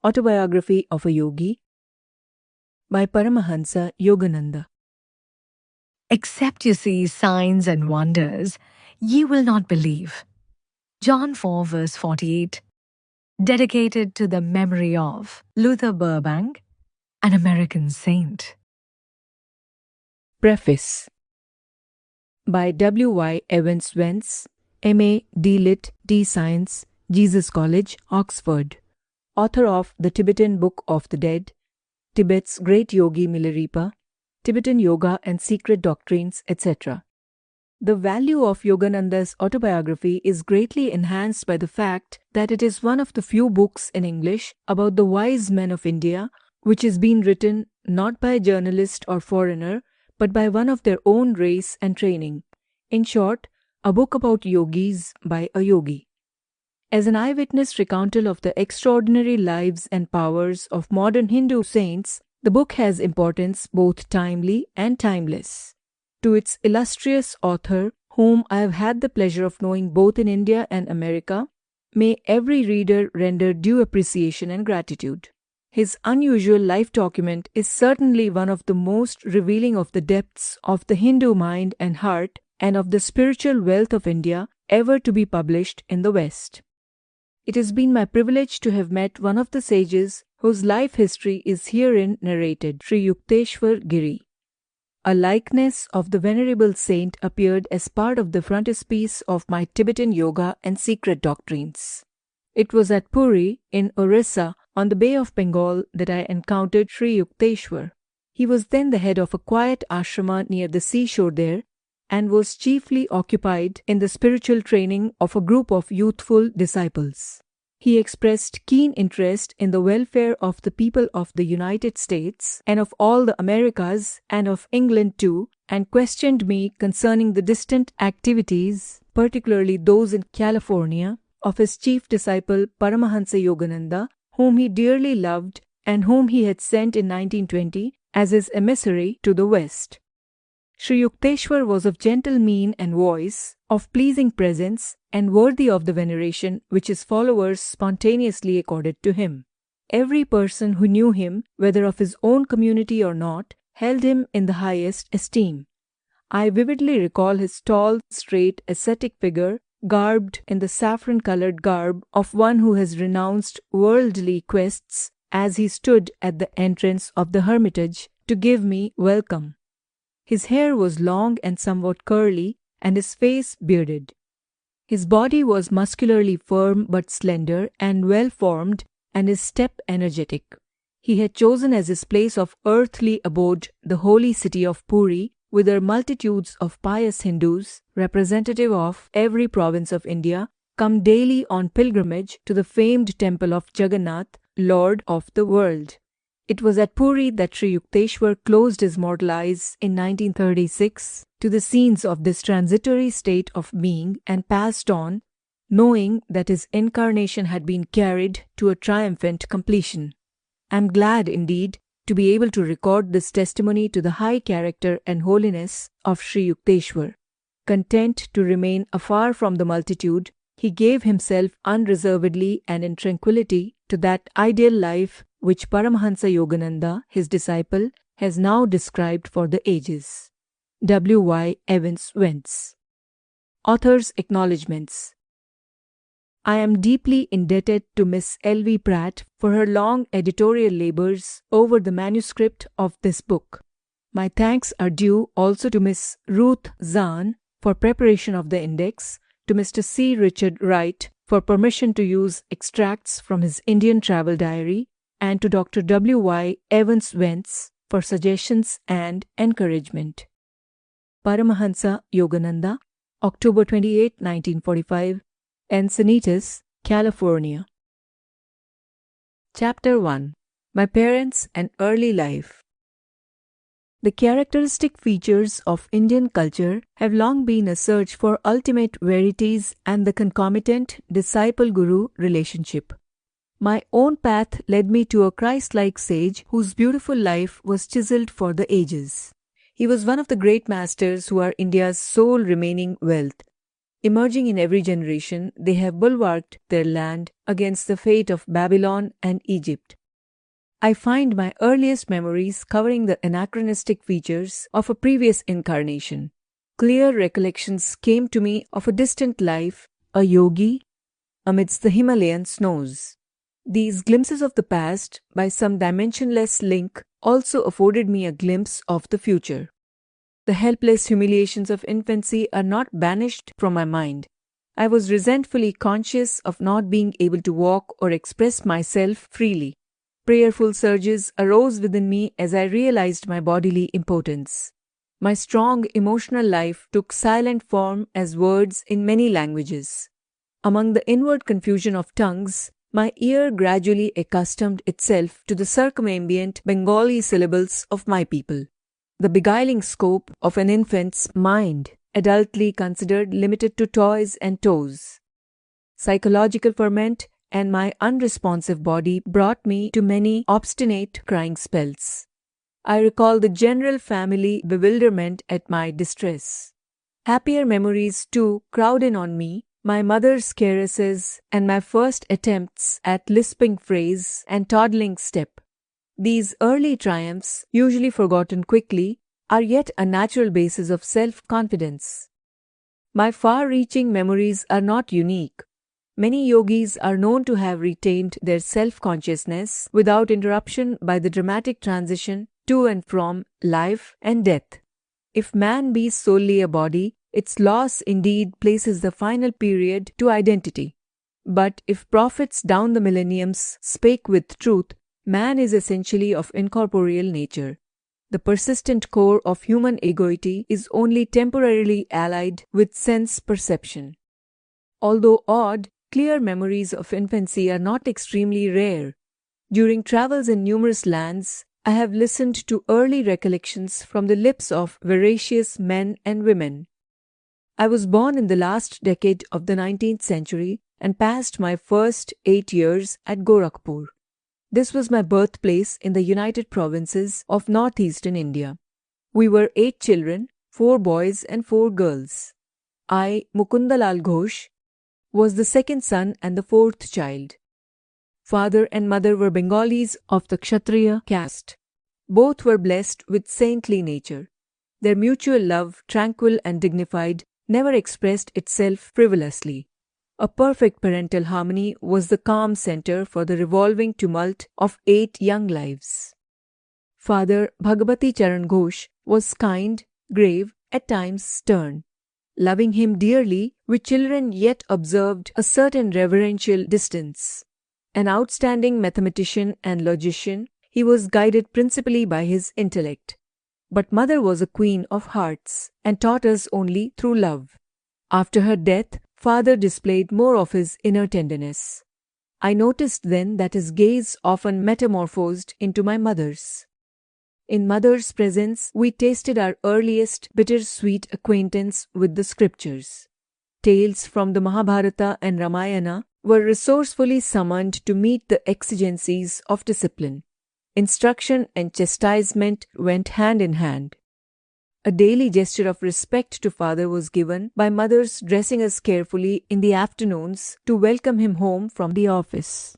Autobiography of a Yogi by Paramhansa Yogananda. Except you see signs and wonders, ye will not believe. John 4 verse 48, dedicated to the memory of Luther Burbank, an American saint. Preface by W. Y. Evans Wentz, M.A. D.Lit. D. Science, Jesus College, Oxford. Author of The Tibetan Book of the Dead, Tibet's Great Yogi Milarepa, Tibetan Yoga and Secret Doctrines, etc. The value of Yogananda's autobiography is greatly enhanced by the fact that it is one of the few books in English about the wise men of India which is being written not by a journalist or foreigner, but by one of their own race and training. In short, a book about yogis by a yogi. As an eyewitness recountal of the extraordinary lives and powers of modern Hindu saints, the book has importance both timely and timeless. To its illustrious author, whom I have had the pleasure of knowing both in India and America, may every reader render due appreciation and gratitude. His unusual life document is certainly one of the most revealing of the depths of the Hindu mind and heart and of the spiritual wealth of India ever to be published in the West. It has been my privilege to have met one of the sages whose life history is herein narrated, Sri Yukteswar Giri. A likeness of the venerable saint appeared as part of the frontispiece of my Tibetan Yoga and Secret Doctrines. It was at Puri, in Orissa, on the Bay of Bengal, that I encountered Sri Yukteswar. He was then the head of a quiet ashrama near the seashore there, and was chiefly occupied in the spiritual training of a group of youthful disciples. He expressed keen interest in the welfare of the people of the United States and of all the Americas and of England too, and questioned me concerning the distant activities, particularly those in California, of his chief disciple Paramhansa Yogananda, whom he dearly loved and whom he had sent in 1920 as his emissary to the West. Sri Yukteswar was of gentle mien and voice, of pleasing presence, and worthy of the veneration which his followers spontaneously accorded to him. Every person who knew him, whether of his own community or not, held him in the highest esteem. I vividly recall his tall, straight, ascetic figure, garbed in the saffron-colored garb of one who has renounced worldly quests, as he stood at the entrance of the hermitage to give me welcome. His hair was long and somewhat curly, and his face bearded. His body was muscularly firm but slender and well-formed, and his step energetic. He had chosen as his place of earthly abode the holy city of Puri, whither multitudes of pious Hindus, representative of every province of India, come daily on pilgrimage to the famed temple of Jagannath, Lord of the world. It was at Puri that Sri Yukteswar closed his mortal eyes in 1936 to the scenes of this transitory state of being and passed on, knowing that his incarnation had been carried to a triumphant completion. I am glad, indeed, to be able to record this testimony to the high character and holiness of Sri Yukteswar. Content to remain afar from the multitude, he gave himself unreservedly and in tranquillity to that ideal life which Paramhansa Yogananda, his disciple, has now described for the ages. W. Y. Evans Wentz. Author's Acknowledgements. I am deeply indebted to Miss L. V. Pratt for her long editorial labors over the manuscript of this book. My thanks are due also to Miss Ruth Zahn for preparation of the index, to Mr. C. Richard Wright for permission to use extracts from his Indian travel diary, and to Dr. W. Y. Evans Wentz for suggestions and encouragement. Paramhansa Yogananda, October 28, 1945, Encinitas, California. Chapter 1. My Parents and Early Life. The characteristic features of Indian culture have long been a search for ultimate verities and the concomitant disciple-guru relationship. My own path led me to a Christ-like sage whose beautiful life was chiseled for the ages. He was one of the great masters who are India's sole remaining wealth. Emerging in every generation, they have bulwarked their land against the fate of Babylon and Egypt. I find my earliest memories covering the anachronistic features of a previous incarnation. Clear recollections came to me of a distant life, a yogi, amidst the Himalayan snows. These glimpses of the past, by some dimensionless link, also afforded me a glimpse of the future. The helpless humiliations of infancy are not banished from my mind. I was resentfully conscious of not being able to walk or express myself freely. Prayerful surges arose within me as I realized my bodily impotence. My strong emotional life took silent form as words in many languages. Among the inward confusion of tongues, my ear gradually accustomed itself to the circumambient Bengali syllables of my people. The beguiling scope of an infant's mind, adultly considered limited to toys and toes. Psychological ferment and my unresponsive body brought me to many obstinate crying spells. I recall the general family bewilderment at my distress. Happier memories too crowd in on me, my mother's caresses and my first attempts at lisping phrase and toddling step. These early triumphs, usually forgotten quickly, are yet a natural basis of self-confidence. My far-reaching memories are not unique. Many yogis are known to have retained their self-consciousness without interruption by the dramatic transition to and from life and death. If man be solely a body, its loss indeed places the final period to identity. But if prophets down the millenniums spake with truth, man is essentially of incorporeal nature. The persistent core of human egoity is only temporarily allied with sense perception. Although odd, clear memories of infancy are not extremely rare. During travels in numerous lands, I have listened to early recollections from the lips of veracious men and women. I was born in the last decade of the 19th century and passed my first 8 years at Gorakhpur. This was my birthplace in the United Provinces of northeastern India. We were 8 children, 4 boys and 4 girls. I, Mukundalal Ghosh, was the second son and the 4th child. Father and mother were Bengalis of the Kshatriya caste. Both were blessed with saintly nature. Their mutual love, tranquil and dignified, never expressed itself frivolously. A perfect parental harmony was the calm center for the revolving tumult of 8 young lives. Father Bhagavati Charan Ghosh was kind, grave, at times stern. Loving him dearly, we children yet observed a certain reverential distance. An outstanding mathematician and logician, he was guided principally by his intellect. But mother was a queen of hearts and taught us only through love. After her death, father displayed more of his inner tenderness. I noticed then that his gaze often metamorphosed into my mother's. In mother's presence, we tasted our earliest bittersweet acquaintance with the scriptures. Tales from the Mahabharata and Ramayana were resourcefully summoned to meet the exigencies of discipline. Instruction and chastisement went hand in hand. A daily gesture of respect to father was given by mothers dressing us carefully in the afternoons to welcome him home from the office.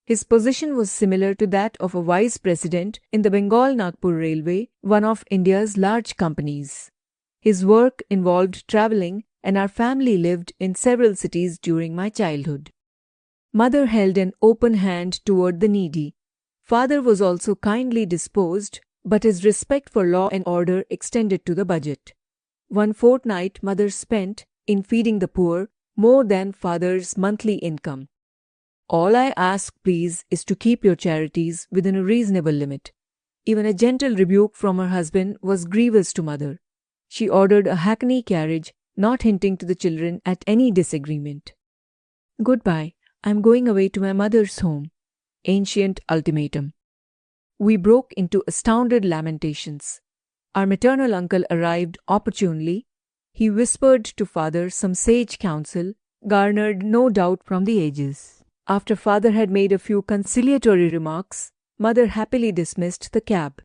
His position was similar to that of a vice president in the Bengal-Nagpur Railway, one of India's large companies. His work involved traveling, and our family lived in several cities during my childhood. Mother held an open hand toward the needy. Father was also kindly disposed, but his respect for law and order extended to the budget. One fortnight mother spent in feeding the poor more than father's monthly income. All I ask, please, is to keep your charities within a reasonable limit. Even a gentle rebuke from her husband was grievous to mother. She ordered a hackney carriage, not hinting to the children at any disagreement. Goodbye, I am going away to my mother's home. Ancient ultimatum. We broke into astounded lamentations. Our maternal uncle arrived opportunely. He whispered to father some sage counsel, garnered no doubt from the ages. After father had made a few conciliatory remarks, mother happily dismissed the cab.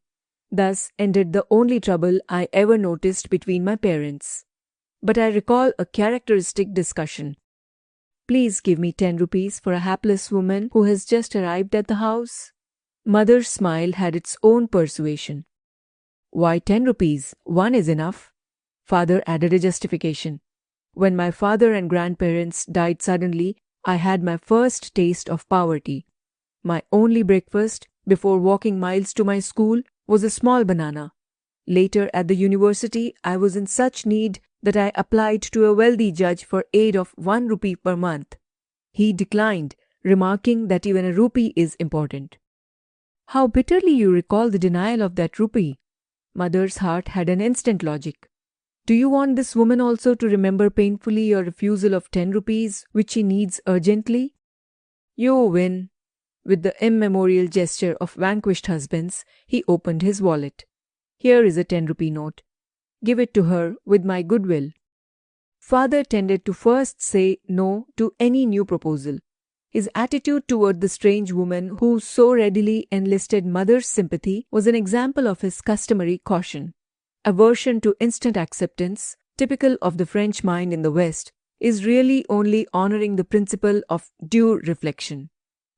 Thus ended the only trouble I ever noticed between my parents. but I recall a characteristic discussion. Please give me 10 rupees for a hapless woman who has just arrived at the house. Mother's smile had its own persuasion. Why 10 rupees? One is enough. Father added a justification. When my father and grandparents died suddenly, I had my first taste of poverty. My only breakfast, before walking miles to my school, was a small banana. Later at the university, I was in such need that I applied to a wealthy judge for aid of 1 rupee per month. He declined, remarking that even a rupee is important. How bitterly you recall the denial of that rupee. Mother's heart had an instant logic. Do you want this woman also to remember painfully your refusal of 10 rupees, which she needs urgently? You win. With the immemorial gesture of vanquished husbands, he opened his wallet. Here is a 10-rupee note. Give it to her with my goodwill. Father tended to first say no to any new proposal. His attitude toward the strange woman who so readily enlisted mother's sympathy was an example of his customary caution. Aversion to instant acceptance, typical of the French mind in the West, is really only honoring the principle of due reflection.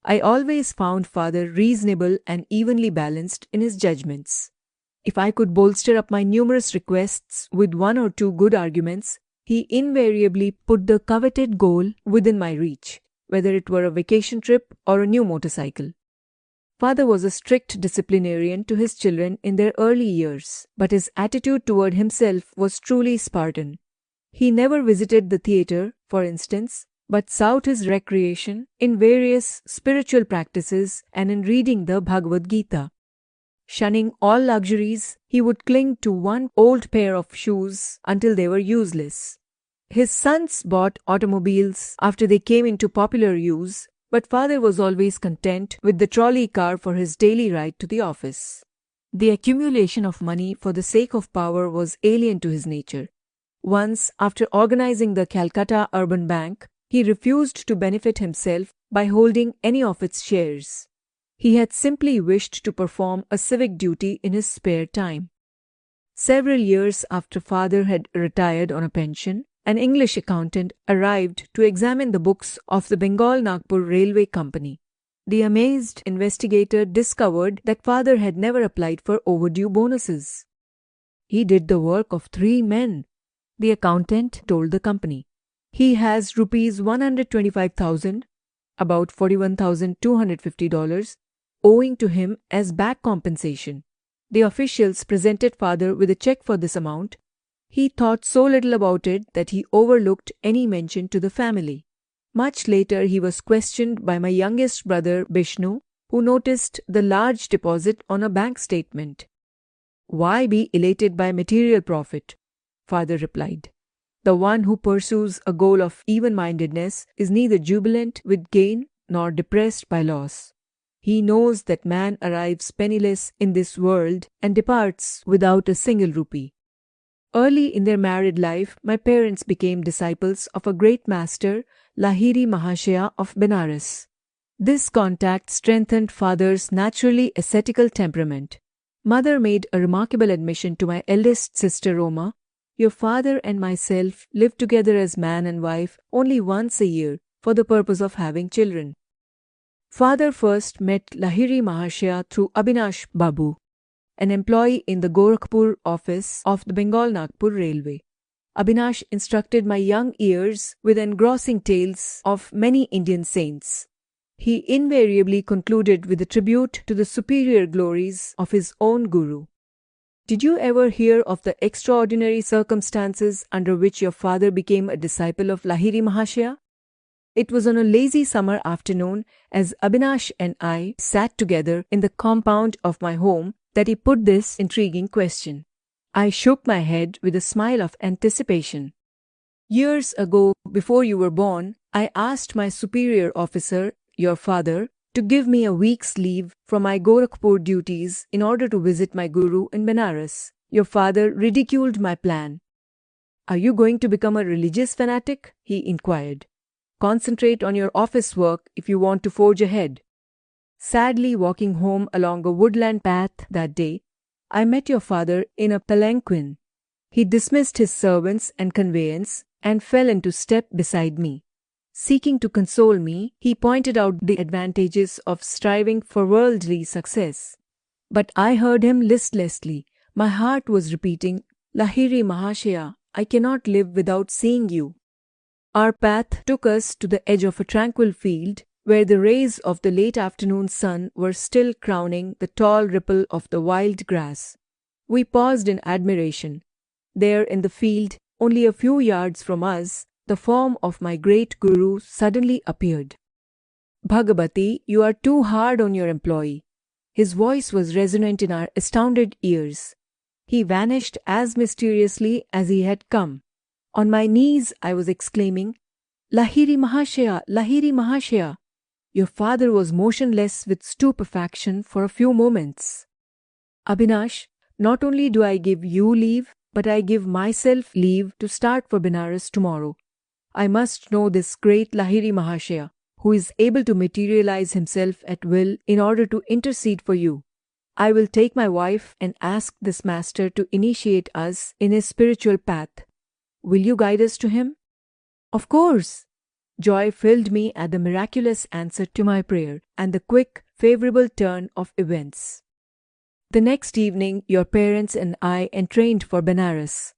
I always found Father reasonable and evenly balanced in his judgments. If I could bolster up my numerous requests with 1 or 2 good arguments, he invariably put the coveted goal within my reach, whether it were a vacation trip or a new motorcycle. Father was a strict disciplinarian to his children in their early years, but his attitude toward himself was truly Spartan. He never visited the theatre, for instance, but sought his recreation in various spiritual practices and in reading the Bhagavad Gita. Shunning all luxuries, he would cling to one old pair of shoes until they were useless. His sons bought automobiles after they came into popular use, but Father was always content with the trolley car for his daily ride to the office. The accumulation of money for the sake of power was alien to his nature. Once, after organizing the Calcutta Urban Bank, he refused to benefit himself by holding any of its shares. He had simply wished to perform a civic duty in his spare time. Several years after Father had retired on a pension, an English accountant arrived to examine the books of the Bengal-Nagpur Railway Company. The amazed investigator discovered that Father had never applied for overdue bonuses. He did the work of 3 men, the accountant told the company. He has rupees 125,000, about $41,250, owing to him as back compensation. The officials presented Father with a check for this amount. He thought so little about it that he overlooked any mention to the family. Much later, he was questioned by my youngest brother, Bishnu, who noticed the large deposit on a bank statement. Why be elated by material profit? Father replied. The one who pursues a goal of even-mindedness is neither jubilant with gain nor depressed by loss. He knows that man arrives penniless in this world and departs without a single rupee. Early in their married life, my parents became disciples of a great master, Lahiri Mahashaya of Benares. This contact strengthened Father's naturally ascetical temperament. Mother made a remarkable admission to my eldest sister Roma. Your father and myself live together as man and wife only once a year for the purpose of having children. Father first met Lahiri Mahashaya through Abinash Babu, an employee in the Gorakhpur office of the Bengal-Nagpur Railway. Abinash instructed my young ears with engrossing tales of many Indian saints. He invariably concluded with a tribute to the superior glories of his own guru. Did you ever hear of the extraordinary circumstances under which your father became a disciple of Lahiri Mahashaya? It was on a lazy summer afternoon, as Abinash and I sat together in the compound of my home, that he put this intriguing question. I shook my head with a smile of anticipation. Years ago, before you were born, I asked my superior officer, your father, to give me a week's leave from my Gorakhpur duties in order to visit my guru in Benares. Your father ridiculed my plan. Are you going to become a religious fanatic? He inquired. Concentrate on your office work if you want to forge ahead. Sadly walking home along a woodland path that day, I met your father in a palanquin. He dismissed his servants and conveyance and fell into step beside me. Seeking to console me, he pointed out the advantages of striving for worldly success. But I heard him listlessly. My heart was repeating, Lahiri Mahashaya, I cannot live without seeing you. Our path took us to the edge of a tranquil field, where the rays of the late afternoon sun were still crowning the tall ripple of the wild grass. We paused in admiration. There in the field, only a few yards from us, the form of my great guru suddenly appeared. Bhagavati, you are too hard on your employee. His voice was resonant in our astounded ears. He vanished as mysteriously as he had come. On my knees, I was exclaiming, Lahiri Mahashaya, Lahiri Mahashaya. Your father was motionless with stupefaction for a few moments. Abhinash, not only do I give you leave, but I give myself leave to start for Benares tomorrow. I must know this great Lahiri Mahashaya, who is able to materialize himself at will in order to intercede for you. I will take my wife and ask this master to initiate us in his spiritual path. Will you guide us to him? Of course. Joy filled me at the miraculous answer to my prayer and the quick, favorable turn of events. The next evening, your parents and I entrained for Benares.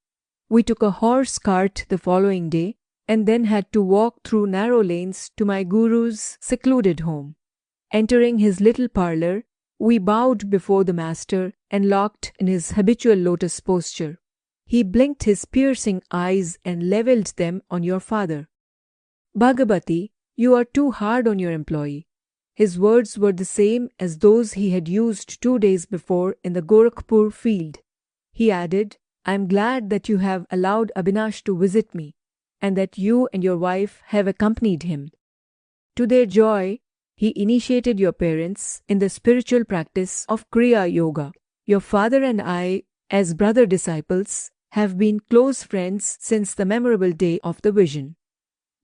We took a horse cart the following day and then had to walk through narrow lanes to my guru's secluded home. Entering his little parlour, we bowed before the master and locked in his habitual lotus posture. He blinked his piercing eyes and levelled them on your father. Bhagavati, you are too hard on your employee. His words were the same as those he had used 2 days before in the Gorakhpur field. He added, I am glad that you have allowed Abhinash to visit me, and that you and your wife have accompanied him. To their joy, he initiated your parents in the spiritual practice of Kriya Yoga. Your father and I, as brother disciples, have been close friends since the memorable day of the vision.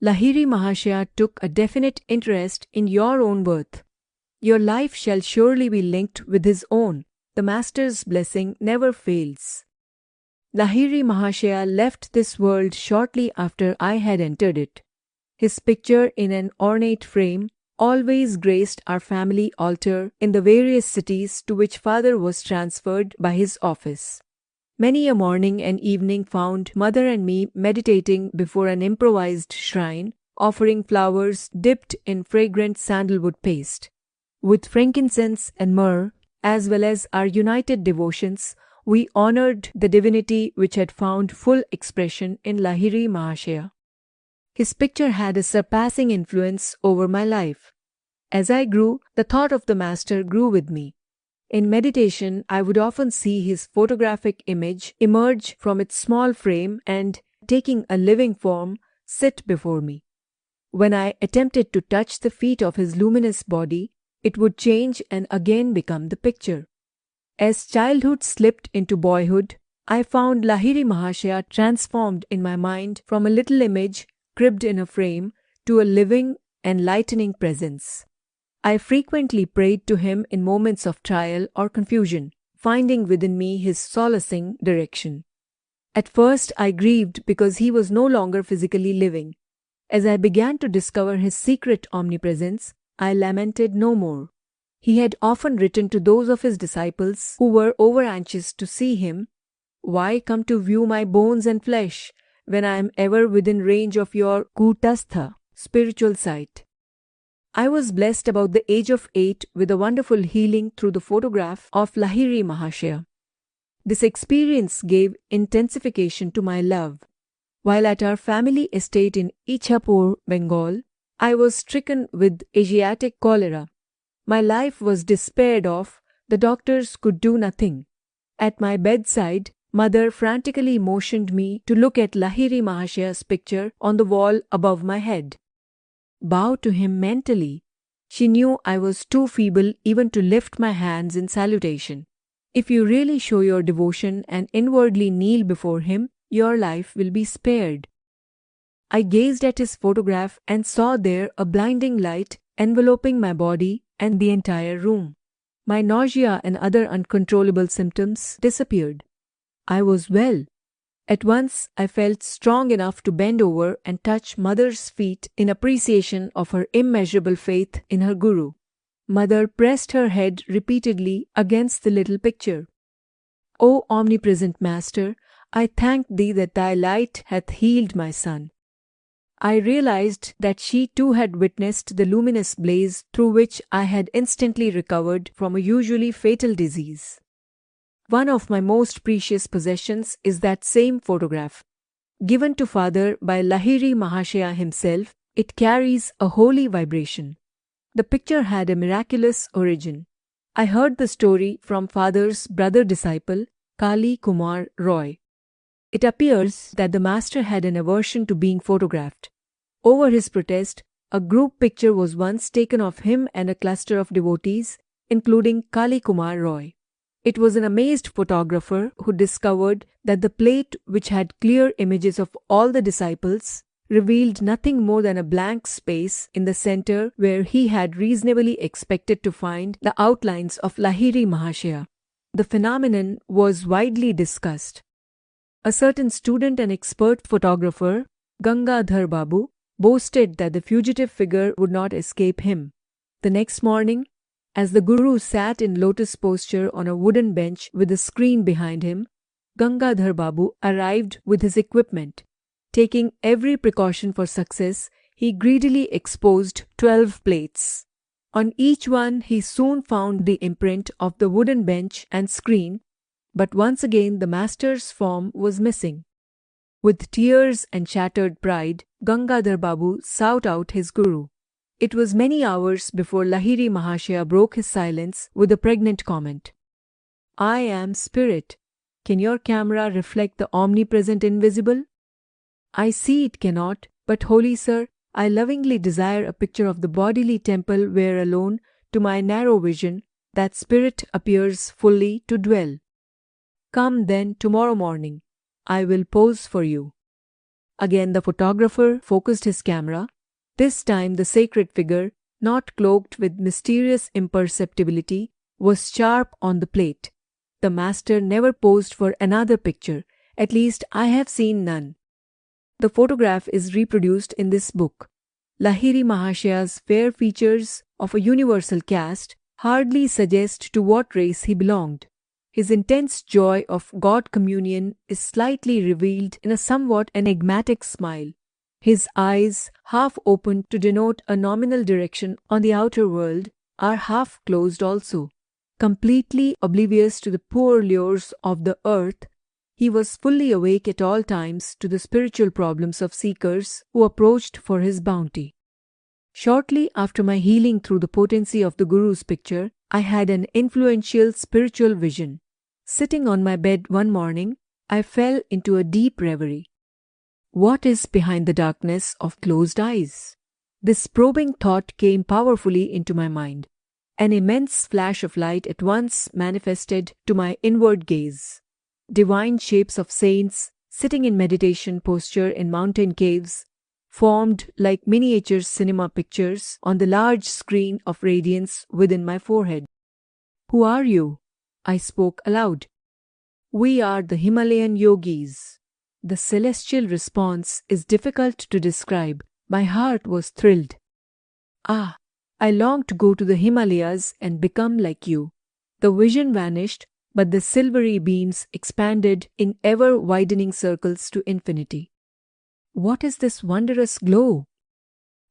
Lahiri Mahashaya took a definite interest in your own birth. Your life shall surely be linked with his own. The Master's blessing never fails. Lahiri Mahashaya left this world shortly after I had entered it. His picture in an ornate frame always graced our family altar in the various cities to which father was transferred by his office. Many a morning and evening found mother and me meditating before an improvised shrine, offering flowers dipped in fragrant sandalwood paste. With frankincense and myrrh, as well as our united devotions, we honored the divinity which had found full expression in Lahiri Mahashaya. His picture had a surpassing influence over my life. As I grew, the thought of the Master grew with me. In meditation, I would often see his photographic image emerge from its small frame and, taking a living form, sit before me. When I attempted to touch the feet of his luminous body, it would change and again become the picture. As childhood slipped into boyhood, I found Lahiri Mahashaya transformed in my mind from a little image cribbed in a frame to a living, enlightening presence. I frequently prayed to him in moments of trial or confusion, finding within me his solacing direction. At first I grieved because he was no longer physically living. As I began to discover his secret omnipresence, I lamented no more. He had often written to those of his disciples who were over-anxious to see him, Why come to view my bones and flesh, when I am ever within range of your kutastha, spiritual sight? I was blessed about the age of 8 with a wonderful healing through the photograph of Lahiri Mahashaya. This experience gave intensification to my love. While at our family estate in Ichhapur, Bengal, I was stricken with Asiatic cholera. My life was despaired of, the doctors could do nothing. At my bedside, mother frantically motioned me to look at Lahiri Mahashaya's picture on the wall above my head. Bow to him mentally. She knew I was too feeble even to lift my hands in salutation. If you really show your devotion and inwardly kneel before him, your life will be spared. I gazed at his photograph and saw there a blinding light enveloping my body and the entire room. My nausea and other uncontrollable symptoms disappeared. I was well. At once, I felt strong enough to bend over and touch Mother's feet in appreciation of her immeasurable faith in her Guru. Mother pressed her head repeatedly against the little picture. O omnipresent Master, I thank thee that thy light hath healed my son. I realized that she too had witnessed the luminous blaze through which I had instantly recovered from a usually fatal disease. One of my most precious possessions is that same photograph. Given to Father by Lahiri Mahashaya himself, it carries a holy vibration. The picture had a miraculous origin. I heard the story from Father's brother disciple, Kali Kumar Roy. It appears that the master had an aversion to being photographed. Over his protest, a group picture was once taken of him and a cluster of devotees, including Kali Kumar Roy. It was an amazed photographer who discovered that the plate, which had clear images of all the disciples, revealed nothing more than a blank space in the center where he had reasonably expected to find the outlines of Lahiri Mahashaya. The phenomenon was widely discussed. A certain student and expert photographer, Gangadhar Babu, boasted that the fugitive figure would not escape him. The next morning, as the Guru sat in lotus posture on a wooden bench with a screen behind him, Gangadhar Babu arrived with his equipment. Taking every precaution for success, he greedily exposed 12 plates. On each one he soon found the imprint of the wooden bench and screen, but once again the master's form was missing. With tears and shattered pride, Gangadhar Babu sought out his Guru. It was many hours before Lahiri Mahashaya broke his silence with a pregnant comment. I am spirit. Can your camera reflect the omnipresent invisible? I see it cannot, but holy sir, I lovingly desire a picture of the bodily temple where alone, to my narrow vision, that spirit appears fully to dwell. Come then tomorrow morning. I will pose for you. Again the photographer focused his camera. This time the sacred figure, not cloaked with mysterious imperceptibility, was sharp on the plate. The master never posed for another picture, at least I have seen none. The photograph is reproduced in this book. Lahiri Mahashaya's fair features of a universal caste hardly suggest to what race he belonged. His intense joy of God communion is slightly revealed in a somewhat enigmatic smile. His eyes, half opened to denote a nominal direction on the outer world, are half closed also. Completely oblivious to the poor lures of the earth, he was fully awake at all times to the spiritual problems of seekers who approached for his bounty. Shortly after my healing through the potency of the Guru's picture, I had an influential spiritual vision. Sitting on my bed one morning, I fell into a deep reverie. What is behind the darkness of closed eyes? This probing thought came powerfully into my mind. An immense flash of light at once manifested to my inward gaze. Divine shapes of saints, sitting in meditation posture in mountain caves, formed like miniature cinema pictures on the large screen of radiance within my forehead. Who are you? I spoke aloud. We are the Himalayan yogis. The celestial response is difficult to describe. My heart was thrilled. Ah, I long to go to the Himalayas and become like you. The vision vanished, but the silvery beams expanded in ever-widening circles to infinity. What is this wondrous glow?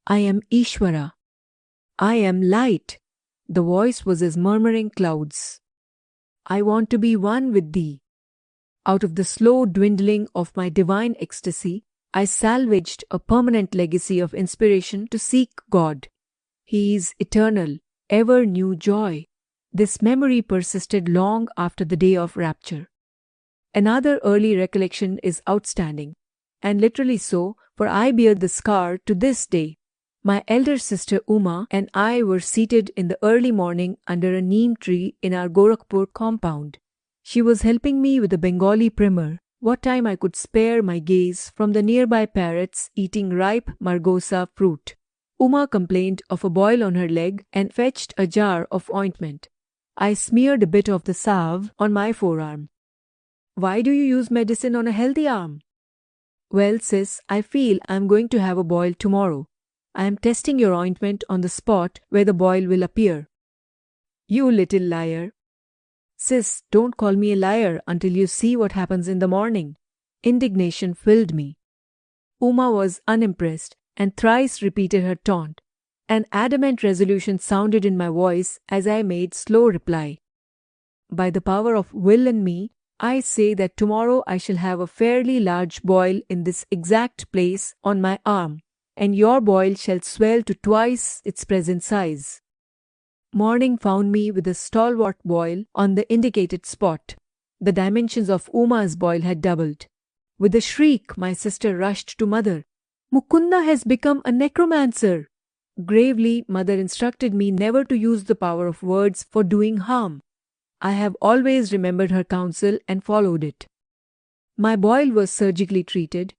I am Ishvara. I am light. The voice was as murmuring clouds. I want to be one with thee. Out of the slow dwindling of my divine ecstasy, I salvaged a permanent legacy of inspiration to seek God. He is eternal, ever new joy. This memory persisted long after the day of rapture. Another early recollection is outstanding, and literally so, for I bear the scar to this day. My elder sister Uma and I were seated in the early morning under a neem tree in our Gorakhpur compound. She was helping me with a Bengali primer, what time I could spare my gaze from the nearby parrots eating ripe margosa fruit. Uma complained of a boil on her leg and fetched a jar of ointment. I smeared a bit of the salve on my forearm. Why do you use medicine on a healthy arm? Well, sis, I feel I'm going to have a boil tomorrow. I am testing your ointment on the spot where the boil will appear. You little liar. Sis, don't call me a liar until you see what happens in the morning. Indignation filled me. Uma was unimpressed and thrice repeated her taunt. An adamant resolution sounded in my voice as I made slow reply. By the power of will in me, I say that tomorrow I shall have a fairly large boil in this exact place on my arm, and your boil shall swell to twice its present size. Morning found me with a stalwart boil on the indicated spot. The dimensions of Uma's boil had doubled. With a shriek, my sister rushed to mother. Mukunda has become a necromancer. Gravely, mother instructed me never to use the power of words for doing harm. I have always remembered her counsel and followed it. My boil was surgically treated.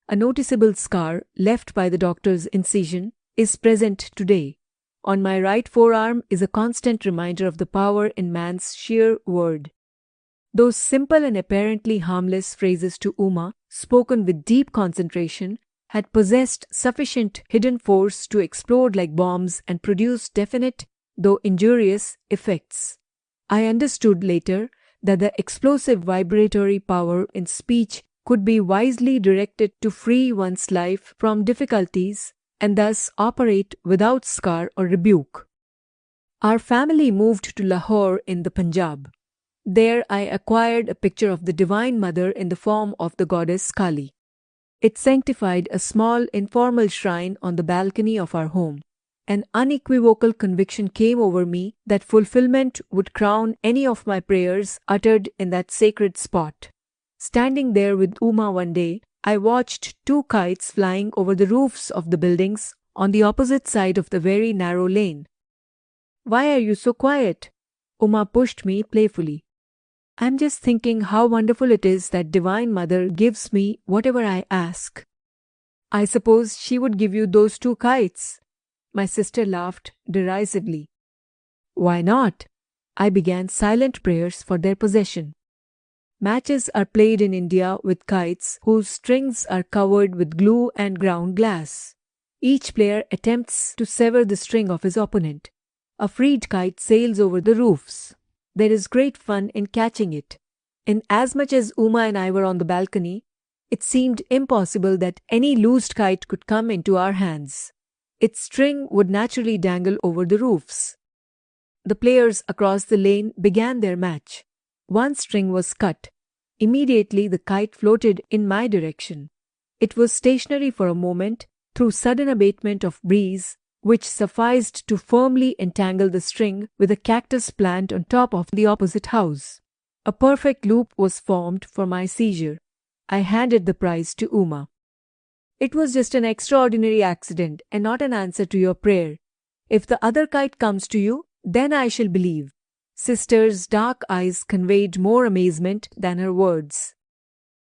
A noticeable scar, left by the doctor's incision, is present today. On my right forearm is a constant reminder of the power in man's sheer word. Those simple and apparently harmless phrases to Uma, spoken with deep concentration, had possessed sufficient hidden force to explode like bombs and produce definite, though injurious, effects. I understood later that the explosive vibratory power in speech could be wisely directed to free one's life from difficulties and thus operate without scar or rebuke. Our family moved to Lahore in the Punjab. There I acquired a picture of the Divine Mother in the form of the goddess Kali. It sanctified a small informal shrine on the balcony of our home. An unequivocal conviction came over me that fulfillment would crown any of my prayers uttered in that sacred spot. Standing there with Uma one day, I watched two kites flying over the roofs of the buildings on the opposite side of the very narrow lane. Why are you so quiet? Uma pushed me playfully. I'm just thinking how wonderful it is that Divine Mother gives me whatever I ask. I suppose she would give you those two kites. My sister laughed derisively. Why not? I began silent prayers for their possession. Matches are played in India with kites whose strings are covered with glue and ground glass. Each player attempts to sever the string of his opponent. A freed kite sails over the roofs. There is great fun in catching it. Inasmuch as Uma and I were on the balcony, it seemed impossible that any loosed kite could come into our hands. Its string would naturally dangle over the roofs. The players across the lane began their match. One string was cut. Immediately the kite floated in my direction. It was stationary for a moment through sudden abatement of breeze, which sufficed to firmly entangle the string with a cactus plant on top of the opposite house. A perfect loop was formed for my seizure. I handed the prize to Uma. It was just an extraordinary accident and not an answer to your prayer. If the other kite comes to you, then I shall believe. Sister's dark eyes conveyed more amazement than her words.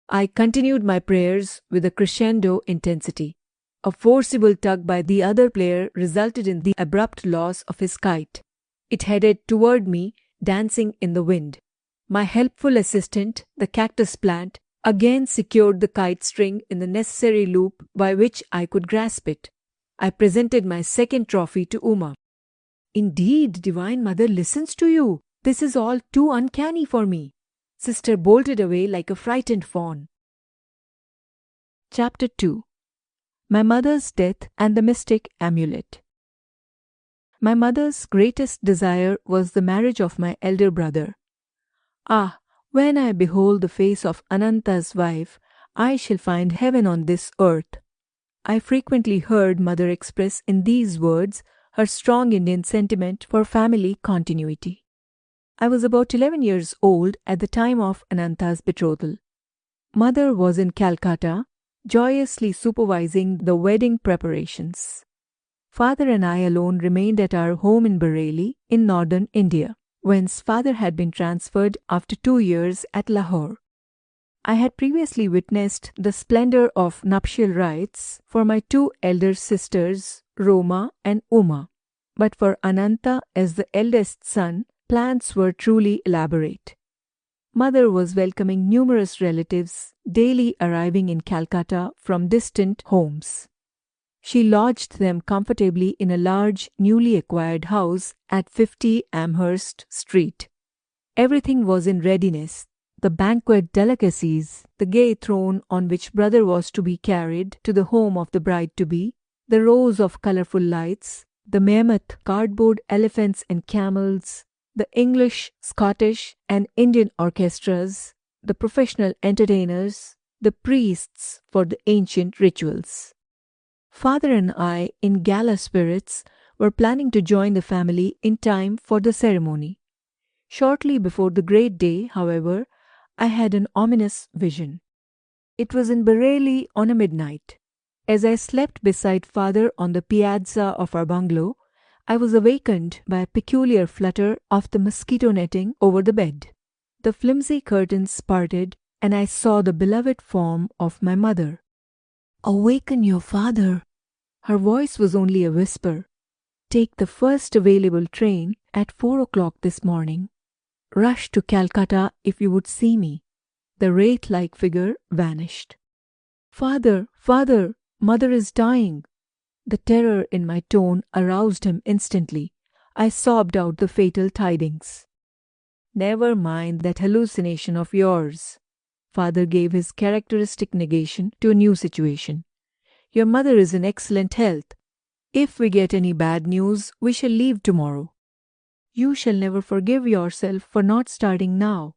I continued my prayers with a crescendo intensity. A forcible tug by the other player resulted in the abrupt loss of his kite. It headed toward me, dancing in the wind. My helpful assistant, the cactus plant, again secured the kite string in the necessary loop by which I could grasp it. I presented my second trophy to Uma. Indeed, Divine Mother listens to you. This is all too uncanny for me. Sister bolted away like a frightened fawn. Chapter 2. My mother's death and the mystic amulet. My mother's greatest desire was the marriage of my elder brother. Ah, when I behold the face of Ananta's wife, I shall find heaven on this earth. I frequently heard mother express in these words her strong Indian sentiment for family continuity. I was about 11 years old at the time of Ananta's betrothal. Mother was in Calcutta, joyously supervising the wedding preparations. Father and I alone remained at our home in Bareilly, in northern India, whence father had been transferred after 2 years at Lahore. I had previously witnessed the splendor of nuptial rites for my two elder sisters, Roma and Uma. But for Ananta, as the eldest son, plans were truly elaborate. Mother was welcoming numerous relatives daily arriving in Calcutta from distant homes. She lodged them comfortably in a large, newly acquired house at 50 Amherst Street. Everything was in readiness: the banquet delicacies, the gay throne on which brother was to be carried to the home of the bride-to-be, the rows of colorful lights, the mammoth cardboard elephants and camels, the English, Scottish, and Indian orchestras, the professional entertainers, the priests for the ancient rituals. Father and I, in gala spirits, were planning to join the family in time for the ceremony. Shortly before the great day, however, I had an ominous vision. It was in Bareilly on a midnight. As I slept beside father on the piazza of our bungalow, I was awakened by a peculiar flutter of the mosquito netting over the bed. The flimsy curtains parted, and I saw the beloved form of my mother. "Awaken your father." Her voice was only a whisper. "Take the first available train at 4 o'clock this morning. Rush to Calcutta if you would see me." The wraith-like figure vanished. "Father, father, mother is dying." The terror in my tone aroused him instantly. I sobbed out the fatal tidings. "Never mind that hallucination of yours." Father gave his characteristic negation to a new situation. "Your mother is in excellent health. If we get any bad news, we shall leave tomorrow." "You shall never forgive yourself for not starting now,"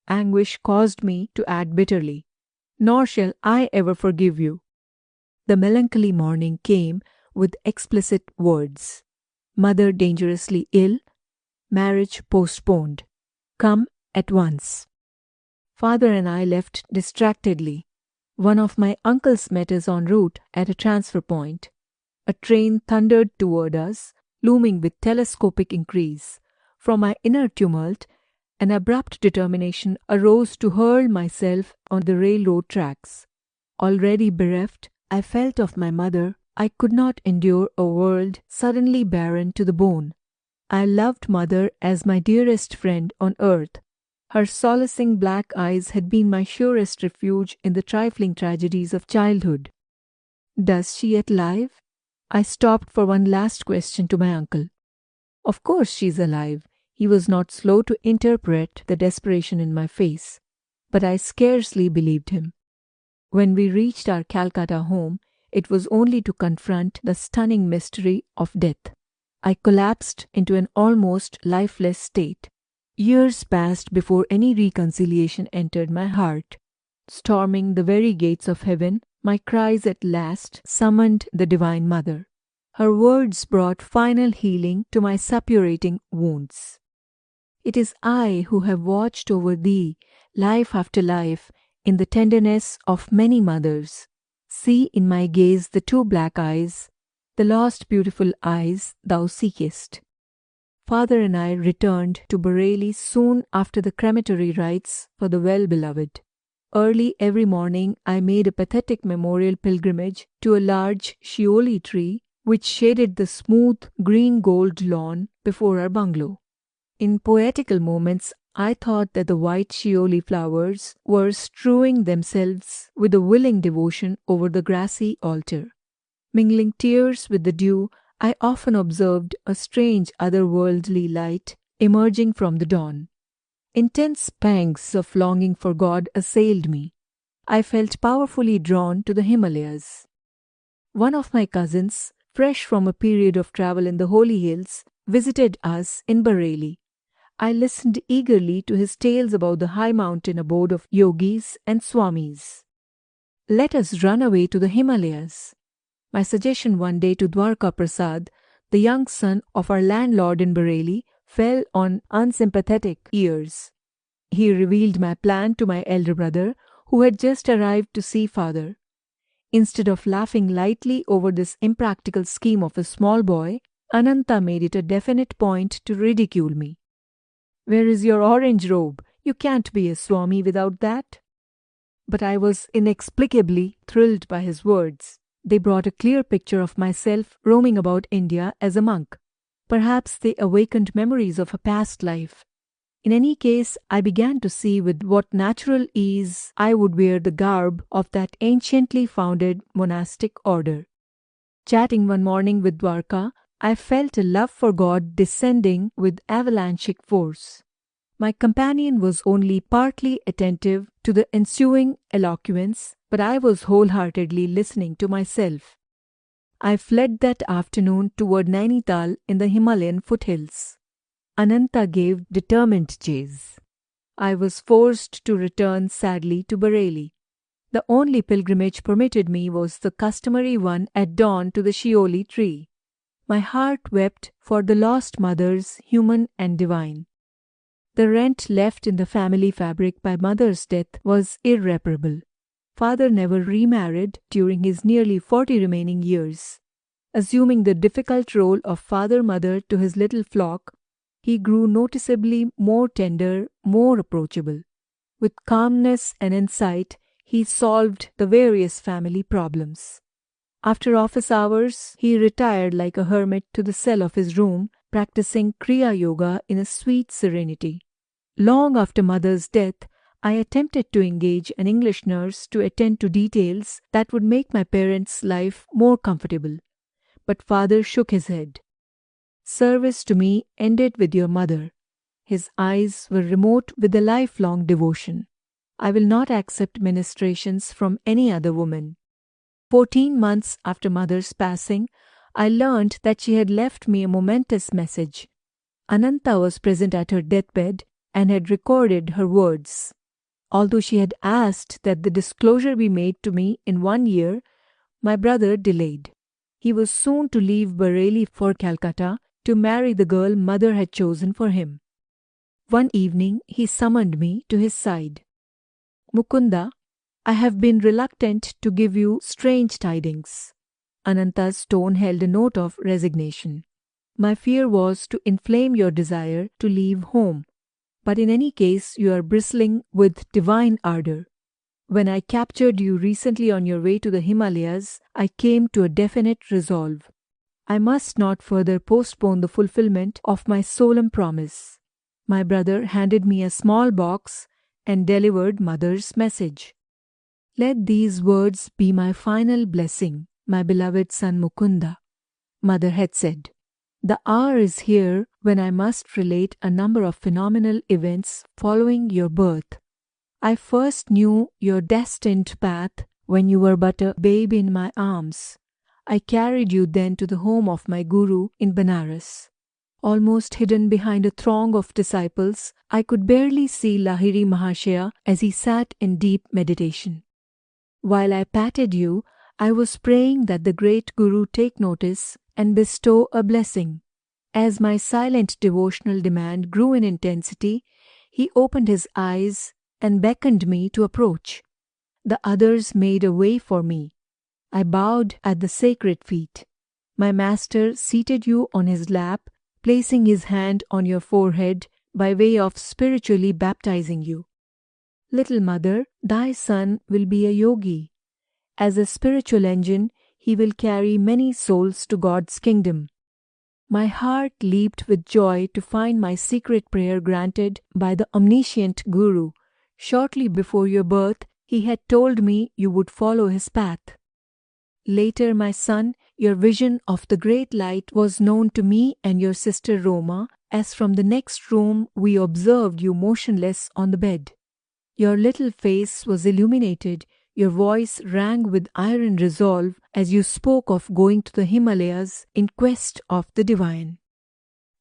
anguish caused me to add bitterly. "Nor shall I ever forgive you." The melancholy morning came with explicit words: "Mother dangerously ill. Marriage postponed. Come at once." Father and I left distractedly. One of my uncles met us en route at a transfer point. A train thundered toward us, looming with telescopic increase. From my inner tumult, an abrupt determination arose to hurl myself on the railroad tracks. Already bereft, I felt of my mother. I could not endure a world suddenly barren to the bone. I loved mother as my dearest friend on earth. Her solacing black eyes had been my surest refuge in the trifling tragedies of childhood. "Does she yet live?" I stopped for one last question to my uncle. "Of course she is alive." He was not slow to interpret the desperation in my face, but I scarcely believed him. When we reached our Calcutta home, it was only to confront the stunning mystery of death. I collapsed into an almost lifeless state. Years passed before any reconciliation entered my heart. Storming the very gates of heaven, my cries at last summoned the Divine Mother. Her words brought final healing to my suppurating wounds. "It is I who have watched over thee, life after life, in the tenderness of many mothers. See in my gaze the two black eyes, the lost beautiful eyes thou seekest." Father and I returned to Bareilly soon after the crematory rites for the well-beloved. Early every morning I made a pathetic memorial pilgrimage to a large shioli tree which shaded the smooth green-gold lawn before our bungalow. In poetical moments, I thought that the white shioli flowers were strewing themselves with a willing devotion over the grassy altar. Mingling tears with the dew, I often observed a strange otherworldly light emerging from the dawn. Intense pangs of longing for God assailed me. I felt powerfully drawn to the Himalayas. One of my cousins, fresh from a period of travel in the Holy Hills, visited us in Bareilly. I listened eagerly to his tales about the high mountain abode of yogis and swamis. "Let us run away to the Himalayas." My suggestion one day to Dwarka Prasad, the young son of our landlord in Bareilly, fell on unsympathetic ears. He revealed my plan to my elder brother, who had just arrived to see father. Instead of laughing lightly over this impractical scheme of a small boy, Ananta made it a definite point to ridicule me. "Where is your orange robe? You can't be a Swami without that." But I was inexplicably thrilled by his words. They brought a clear picture of myself roaming about India as a monk. Perhaps they awakened memories of a past life. In any case, I began to see with what natural ease I would wear the garb of that anciently founded monastic order. Chatting one morning with Dwarka, I felt a love for God descending with avalanchic force. My companion was only partly attentive to the ensuing eloquence, but I was wholeheartedly listening to myself. I fled that afternoon toward Nainital in the Himalayan foothills. Ananta gave determined chase. I was forced to return sadly to Bareilly. The only pilgrimage permitted me was the customary one at dawn to the Shioli tree. My heart wept for the lost mothers, human and divine. The rent left in the family fabric by mother's death was irreparable. Father never remarried during his nearly 40 remaining years. Assuming the difficult role of father-mother to his little flock, he grew noticeably more tender, more approachable. With calmness and insight, he solved the various family problems. After office hours, he retired like a hermit to the cell of his room, practicing Kriya Yoga in a sweet serenity. Long after mother's death, I attempted to engage an English nurse to attend to details that would make my parents' life more comfortable. But father shook his head. Service to me ended with your mother. His eyes were remote with a lifelong devotion. I will not accept ministrations from any other woman. 14 months after mother's passing, I learned that she had left me a momentous message. Ananta was present at her deathbed and had recorded her words. Although she had asked that the disclosure be made to me in 1 year, my brother delayed. He was soon to leave Bareilly for Calcutta to marry the girl mother had chosen for him. One evening he summoned me to his side. Mukunda, I have been reluctant to give you strange tidings. Ananta's tone held a note of resignation. My fear was to inflame your desire to leave home. But in any case, you are bristling with divine ardor. When I captured you recently on your way to the Himalayas, I came to a definite resolve. I must not further postpone the fulfillment of my solemn promise. My brother handed me a small box and delivered mother's message. Let these words be my final blessing, my beloved son Mukunda, mother had said. The hour is here when I must relate a number of phenomenal events following your birth. I first knew your destined path when you were but a babe in my arms. I carried you then to the home of my guru in Benares. Almost hidden behind a throng of disciples, I could barely see Lahiri Mahashaya as he sat in deep meditation. While I patted you, I was praying that the great Guru take notice and bestow a blessing. As my silent devotional demand grew in intensity, he opened his eyes and beckoned me to approach. The others made a way for me. I bowed at the sacred feet. My master seated you on his lap, placing his hand on your forehead by way of spiritually baptizing you. Little mother, thy son will be a yogi. As a spiritual engine, he will carry many souls to God's kingdom. My heart leaped with joy to find my secret prayer granted by the omniscient Guru. Shortly before your birth, he had told me you would follow his path. Later, my son, your vision of the great light was known to me and your sister Roma, as from the next room we observed you motionless on the bed. Your little face was illuminated, your voice rang with iron resolve as you spoke of going to the Himalayas in quest of the divine.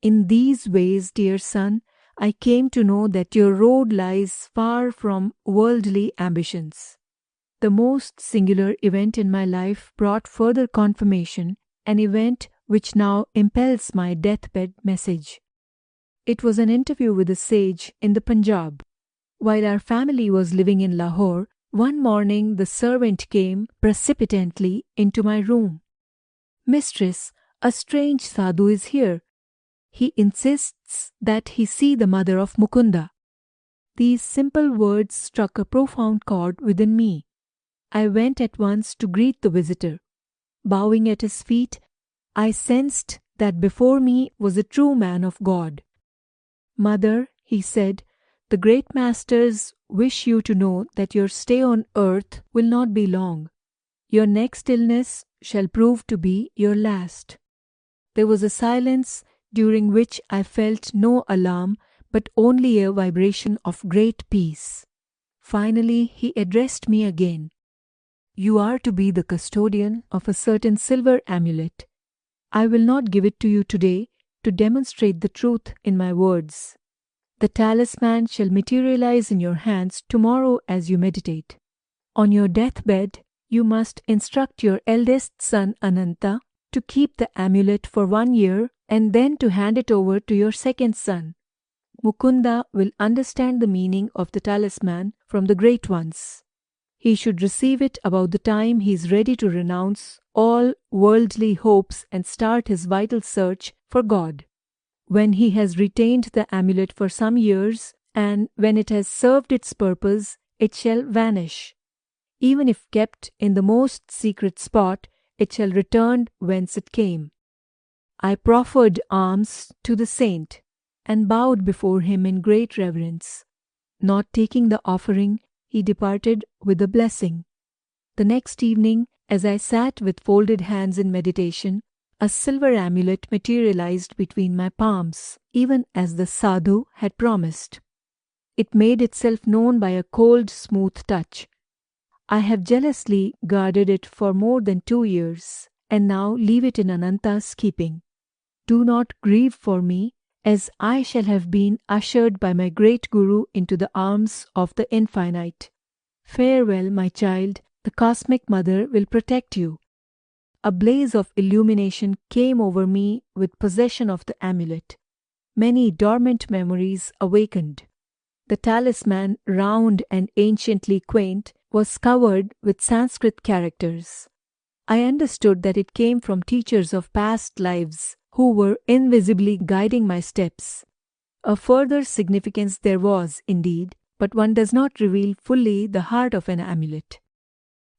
In these ways, dear son, I came to know that your road lies far from worldly ambitions. The most singular event in my life brought further confirmation, an event which now impels my deathbed message. It was an interview with a sage in the Punjab. While our family was living in Lahore, one morning the servant came precipitately into my room. Mistress, a strange sadhu is here. He insists that he see the mother of Mukunda. These simple words struck a profound chord within me. I went at once to greet the visitor. Bowing at his feet, I sensed that before me was a true man of God. Mother, he said, "The great masters wish you to know that your stay on earth will not be long. Your next illness shall prove to be your last." There was a silence during which I felt no alarm, but only a vibration of great peace. Finally, he addressed me again. "You are to be the custodian of a certain silver amulet. I will not give it to you today to demonstrate the truth in my words. The talisman shall materialize in your hands tomorrow as you meditate. On your deathbed, you must instruct your eldest son Ananta to keep the amulet for 1 year and then to hand it over to your second son. Mukunda will understand the meaning of the talisman from the great ones. He should receive it about the time he is ready to renounce all worldly hopes and start his vital search for God. When he has retained the amulet for some years, and when it has served its purpose, it shall vanish. Even if kept in the most secret spot, it shall return whence it came." I proffered alms to the saint and bowed before him in great reverence. Not taking the offering, he departed with a blessing. The next evening, as I sat with folded hands in meditation, a silver amulet materialized between my palms, even as the sadhu had promised. It made itself known by a cold, smooth touch. I have jealously guarded it for more than 2 years, and now leave it in Ananta's keeping. Do not grieve for me, as I shall have been ushered by my great Guru into the arms of the infinite. Farewell, my child, the Cosmic Mother will protect you. A blaze of illumination came over me with possession of the amulet. Many dormant memories awakened. The talisman, round and anciently quaint, was covered with Sanskrit characters. I understood that it came from teachers of past lives who were invisibly guiding my steps. A further significance there was, indeed, but one does not reveal fully the heart of an amulet.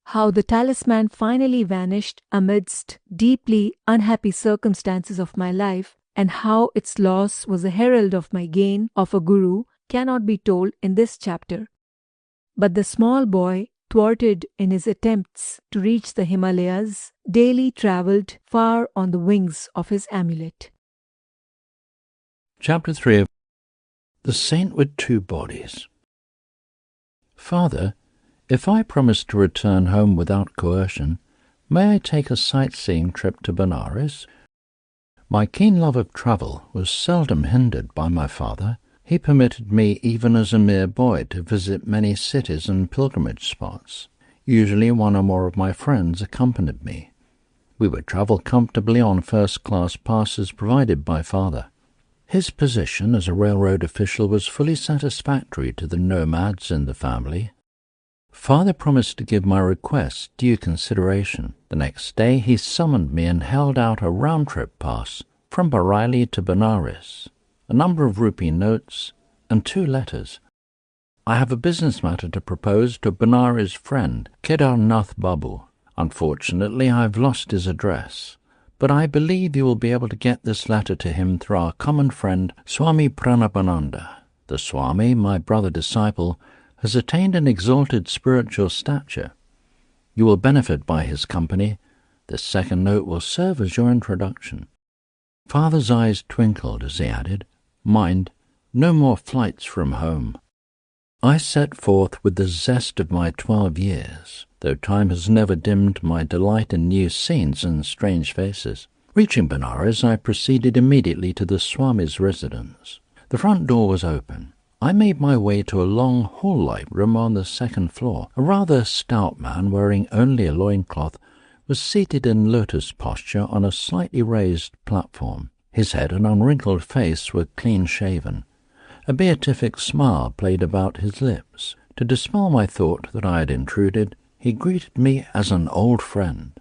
How the talisman finally vanished amidst deeply unhappy circumstances of my life, and how its loss was a herald of my gain of a guru, cannot be told in this chapter. But the small boy, thwarted in his attempts to reach the Himalayas, daily travelled far on the wings of his amulet. Chapter 3. The Saint with Two Bodies. Father, if I promise to return home without coercion, may I take a sightseeing trip to Benares? My keen love of travel was seldom hindered by my father. He permitted me, even as a mere boy, to visit many cities and pilgrimage spots. Usually one or more of my friends accompanied me. We would travel comfortably on first-class passes provided by father. His position as a railroad official was fully satisfactory to the nomads in the family. Father promised to give my request due consideration. The next day he summoned me and held out a round-trip pass from Bareilly to Benares, a number of rupee notes, and 2 letters. I have a business matter to propose to a Benares friend, Kedarnath Babu. Unfortunately, I have lost his address, but I believe you will be able to get this letter to him through our common friend, Swami Pranapananda. The Swami, my brother disciple, has attained an exalted spiritual stature. You will benefit by his company. This second note will serve as your introduction. Father's eyes twinkled as he added, Mind, no more flights from home. I set forth with the zest of my 12 years, though time has never dimmed my delight in new scenes and strange faces. Reaching Benares, I proceeded immediately to the Swami's residence. The front door was open. I made my way to a long hall-like room on the 2nd floor. A rather stout man, wearing only a loincloth, was seated in lotus posture on a slightly raised platform. His head and unwrinkled face were clean-shaven. A beatific smile played about his lips. To dispel my thought that I had intruded, he greeted me as an old friend.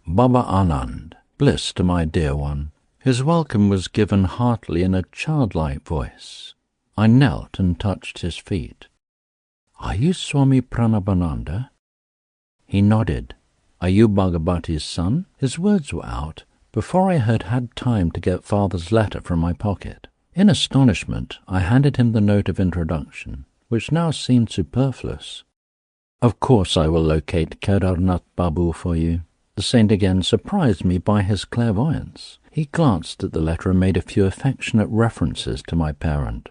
Baba Anand, bliss to my dear one. His welcome was given heartily in a childlike voice. I knelt and touched his feet. Are you Swami Pranapananda? He nodded. Are you Bhagavati's son? His words were out before I had had time to get father's letter from my pocket. In astonishment, I handed him the note of introduction, which now seemed superfluous. "Of course I will locate Kedarnath Babu for you." The saint again surprised me by his clairvoyance. He glanced at the letter and made a few affectionate references to my parent.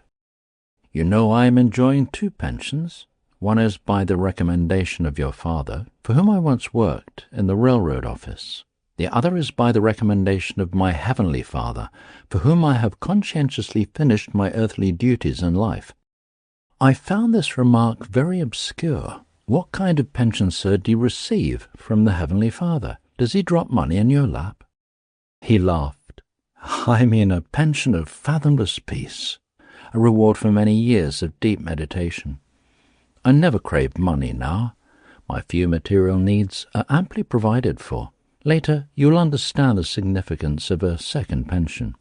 "You know I am enjoying 2 pensions. One is by the recommendation of your father, for whom I once worked in the railroad office. The other is by the recommendation of my heavenly Father, for whom I have conscientiously finished my earthly duties in life." I found this remark very obscure. "What kind of pension, sir, do you receive from the Heavenly Father? Does he drop money in your lap?" He laughed. "I mean a pension of fathomless peace, a reward for many years of deep meditation. I never crave money now. My few material needs are amply provided for. Later you'll understand the significance of a second pension."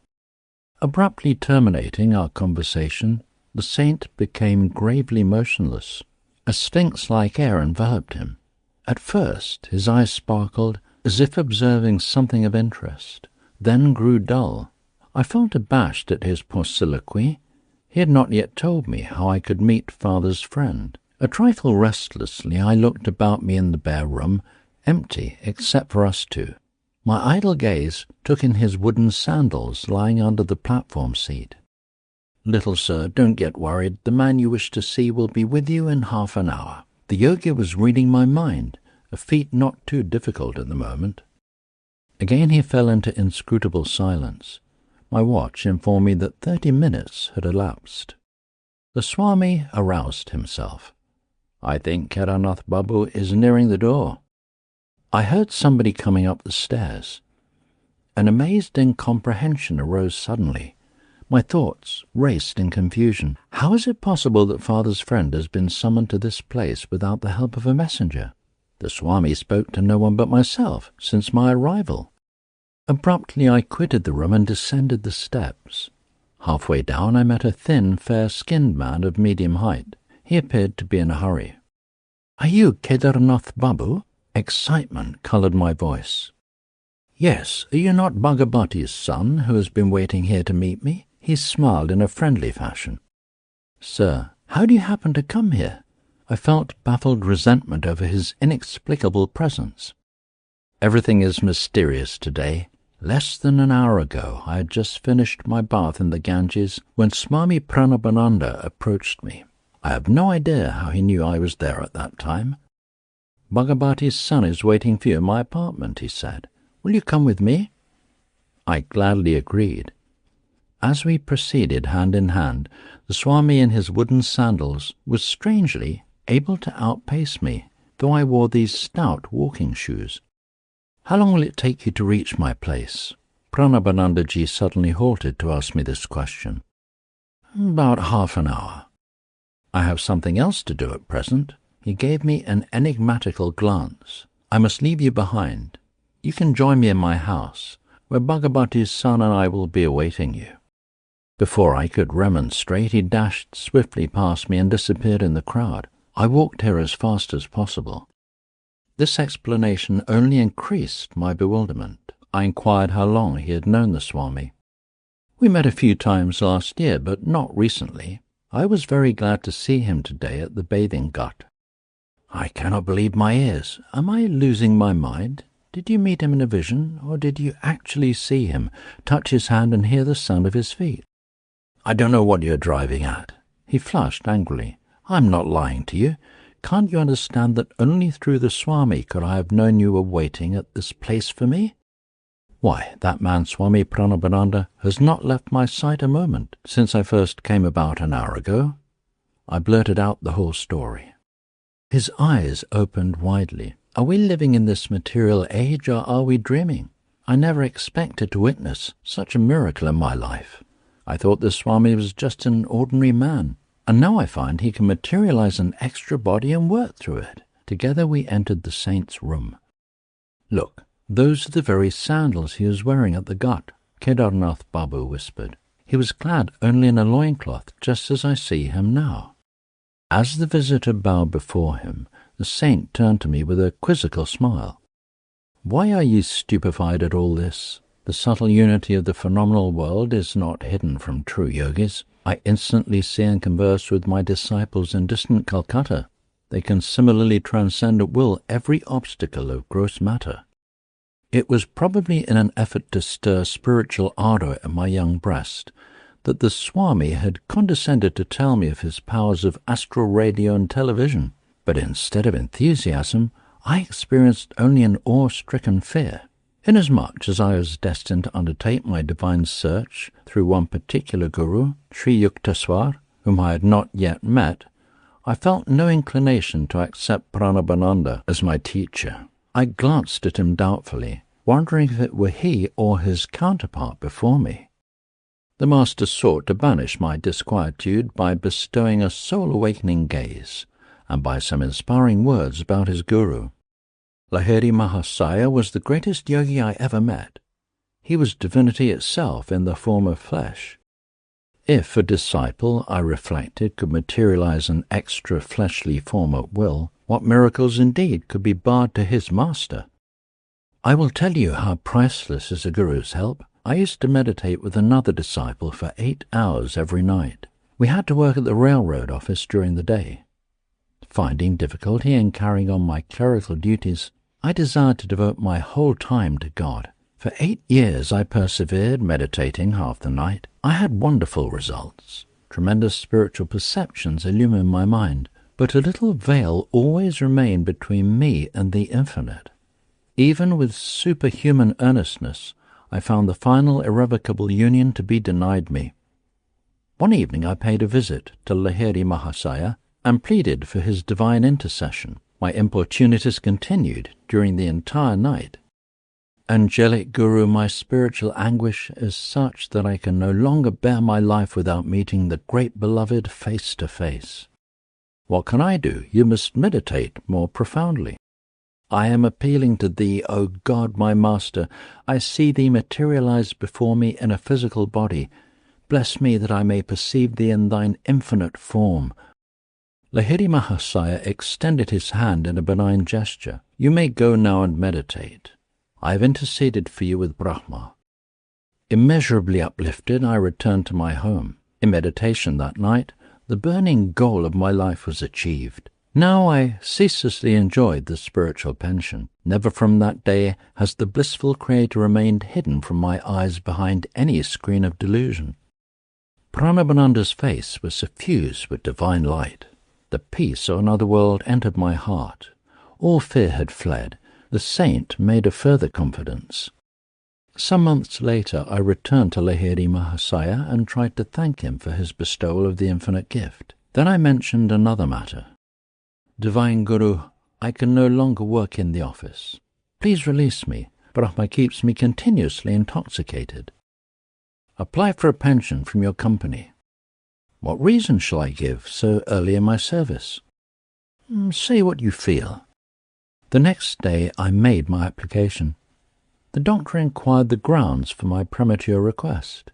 Abruptly terminating our conversation, the saint became gravely motionless. A sphinx-like air enveloped him. At first his eyes sparkled, as if observing something of interest, then grew dull. I felt abashed at his prosloquy. He had not yet told me how I could meet father's friend. A trifle restlessly I looked about me in the bare room, empty except for us two. My idle gaze took in his wooden sandals lying under the platform seat. "Little sir, don't get worried. The man you wish to see will be with you in half an hour." The yogi was reading my mind, a feat not too difficult at the moment. Again he fell into inscrutable silence. My watch informed me that 30 minutes had elapsed. The Swami aroused himself. "I think Kedarnath Babu is nearing the door." I heard somebody coming up the stairs. An amazed incomprehension arose suddenly. My thoughts raced in confusion. How is it possible that father's friend has been summoned to this place without the help of a messenger? The Swami spoke to no one but myself since my arrival. Abruptly I quitted the room and descended the steps. Halfway down I met a thin, fair-skinned man of medium height. He appeared to be in a hurry. "Are you Kedarnath Babu?" Excitement coloured my voice. "Yes, are you not Bhagavati's son who has been waiting here to meet me?" He smiled in a friendly fashion. "Sir, how do you happen to come here?" I felt baffled resentment over his inexplicable presence. Everything is mysterious today. Less than an hour ago I had just finished my bath in the Ganges when Swami Pranabananda approached me. I have no idea how he knew I was there at that time. "Bhagavati's son is waiting for you in my apartment," he said. "Will you come with me?" I gladly agreed. As we proceeded hand in hand, the Swami in his wooden sandals was strangely able to outpace me, though I wore these stout walking shoes. "How long will it take you to reach my place?" Pranabanandaji suddenly halted to ask me this question. "About half an hour." "I have something else to do at present." He gave me an enigmatical glance. "I must leave you behind. You can join me in my house, where Bhagavati's son and I will be awaiting you." Before I could remonstrate, he dashed swiftly past me and disappeared in the crowd. I walked here as fast as possible. This explanation only increased my bewilderment. I inquired how long he had known the Swami. "We met a few times last year, but not recently. I was very glad to see him today at the bathing ghat." I cannot believe my ears. Am I losing my mind? Did you meet him in a vision, or did you actually see him, touch his hand and hear the sound of his feet? "I don't know what you're driving at." He flushed angrily. "I'm not lying to you. Can't you understand that only through the Swami could I have known you were waiting at this place for me? Why, that man Swami Pranabananda has not left my sight a moment since I first came about an hour ago." I blurted out the whole story. His eyes opened widely. "Are we living in this material age, or are we dreaming? I never expected to witness such a miracle in my life. I thought the Swami was just an ordinary man, and now I find he can materialize an extra body and work through it." Together we entered the saint's room. "Look, those are the very sandals he was wearing at the ghat," Kedarnath Babu whispered. "He was clad only in a loincloth, just as I see him now." As the visitor bowed before him, the saint turned to me with a quizzical smile. "Why are you stupefied at all this? The subtle unity of the phenomenal world is not hidden from true yogis. I instantly see and converse with my disciples in distant Calcutta. They can similarly transcend at will every obstacle of gross matter. It was probably in an effort to stir spiritual ardor in my young breast that the Swami had condescended to tell me of his powers of astral radio and television. But instead of enthusiasm, I experienced only an awe-stricken fear. Inasmuch as I was destined to undertake my divine search through one particular guru, Sri Yukteswar, whom I had not yet met, I felt no inclination to accept Paramhansa as my teacher. I glanced at him doubtfully, wondering if it were he or his counterpart before me. The master sought to banish my disquietude by bestowing a soul-awakening gaze, and by some inspiring words about his guru. Lahiri Mahasaya was the greatest yogi I ever met. He was divinity itself in the form of flesh. If a disciple, I reflected, could materialize an extra fleshly form at will, what miracles indeed could be barred to his master? I will tell you how priceless is a guru's help. I used to meditate with another disciple for 8 hours every night. We had to work at the railroad office during the day. Finding difficulty in carrying on my clerical duties, I desired to devote my whole time to God. For 8 years I persevered, meditating half the night. I had wonderful results. Tremendous spiritual perceptions illumined my mind, but a little veil always remained between me and the infinite. Even with superhuman earnestness, I found the final irrevocable union to be denied me. One evening I paid a visit to Lahiri Mahasaya and pleaded for his divine intercession. My importunities continued during the entire night. Angelic Guru, my spiritual anguish is such that I can no longer bear my life without meeting the great beloved face to face. What can I do? You must meditate more profoundly. I am appealing to thee, O God, my master. I see thee materialized before me in a physical body. Bless me that I may perceive thee in thine infinite form. Lahiri Mahasaya extended his hand in a benign gesture. You may go now and meditate. I have interceded for you with Brahma. Immeasurably uplifted, I returned to my home. In meditation that night, the burning goal of my life was achieved. Now I ceaselessly enjoyed the spiritual pension. Never from that day has the blissful Creator remained hidden from my eyes behind any screen of delusion. Pranabananda's face was suffused with divine light. The peace of another world entered my heart. All fear had fled. The saint made a further confidence. Some months later I returned to Lahiri Mahasaya and tried to thank him for his bestowal of the infinite gift. Then I mentioned another matter. Divine Guru, I can no longer work in the office. Please release me. Brahma keeps me continuously intoxicated. Apply for a pension from your company. What reason shall I give so early in my service? Say what you feel. The next day I made my application. The doctor inquired the grounds for my premature request.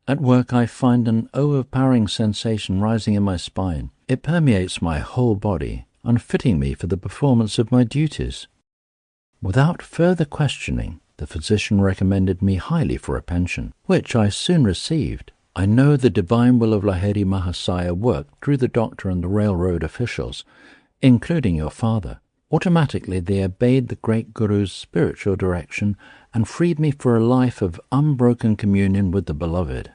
At work I find an overpowering sensation rising in my spine. It permeates my whole body, unfitting me for the performance of my duties. Without further questioning, the physician recommended me highly for a pension, which I soon received. I know the divine will of Lahiri Mahasaya worked through the doctor and the railroad officials, including your father. Automatically they obeyed the great Guru's spiritual direction and freed me for a life of unbroken communion with the Beloved.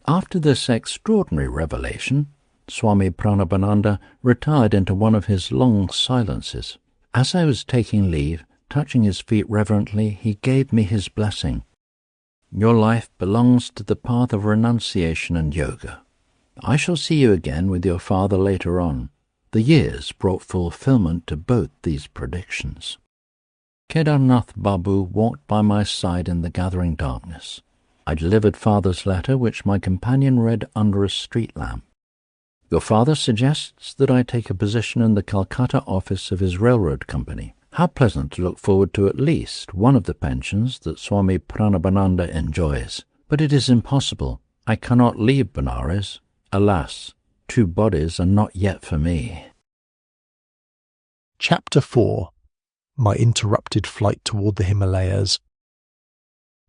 After this extraordinary revelation, Swami Pranabananda retired into one of his long silences. As I was taking leave, touching his feet reverently, he gave me his blessing. Your life belongs to the path of renunciation and yoga. I shall see you again with your father later on. The years brought fulfillment to both these predictions. Kedarnath Babu walked by my side in the gathering darkness. I delivered father's letter, which my companion read under a street lamp. Your father suggests that I take a position in the Calcutta office of his railroad company. How pleasant to look forward to at least one of the pensions that Swami Pranabananda enjoys. But it is impossible. I cannot leave Benares. Alas, 2 bodies are not yet for me. Chapter 4. My interrupted flight toward the Himalayas.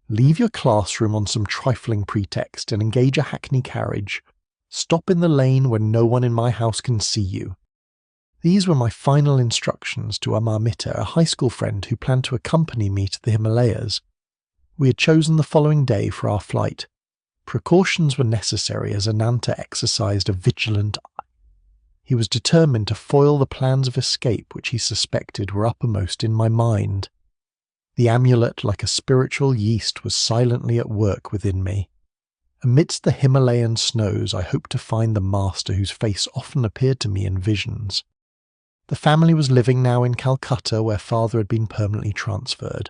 Leave your classroom on some trifling pretext and engage a hackney carriage. Stop in the lane where no one in my house can see you. These were my final instructions to Amarmita, a high school friend who planned to accompany me to the Himalayas. We had chosen the following day for our flight. Precautions were necessary as Ananta exercised a vigilant eye. He was determined to foil the plans of escape which he suspected were uppermost in my mind. The amulet, like a spiritual yeast, was silently at work within me. Amidst the Himalayan snows, I hoped to find the master whose face often appeared to me in visions. The family was living now in Calcutta, where father had been permanently transferred.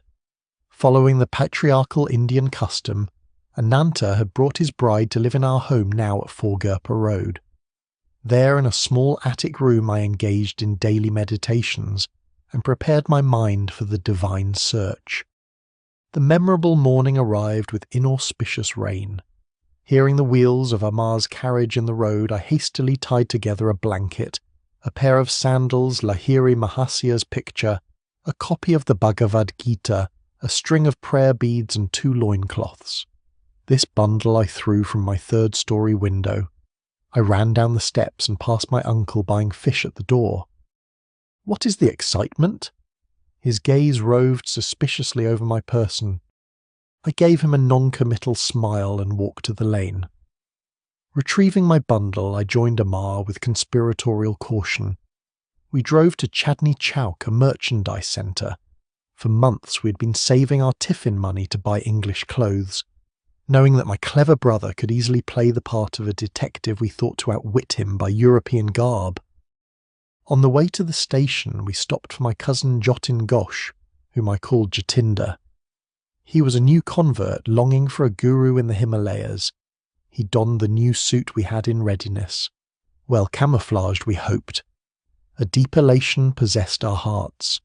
Following the patriarchal Indian custom, Ananta had brought his bride to live in our home now at Forgurpa Road. There, in a small attic room, I engaged in daily meditations and prepared my mind for the divine search. The memorable morning arrived with inauspicious rain. Hearing the wheels of Amar's carriage in the road, I hastily tied together a blanket, a pair of sandals, Lahiri Mahasya's picture, a copy of the Bhagavad Gita, a string of prayer beads and 2 loincloths. This bundle I threw from my 3rd-story window. I ran down the steps and passed my uncle buying fish at the door. "What is the excitement?" His gaze roved suspiciously over my person. I gave him a non-committal smile and walked to the lane. Retrieving my bundle, I joined Amar with conspiratorial caution. We drove to Chandni Chowk, a merchandise centre. For months we had been saving our tiffin money to buy English clothes. Knowing that my clever brother could easily play the part of a detective, we thought to outwit him by European garb. On the way to the station, we stopped for my cousin Jatin Ghosh, whom I called Jatinder. He was a new convert longing for a guru in the Himalayas. He donned the new suit we had in readiness. Well camouflaged, we hoped. A deep elation possessed our hearts.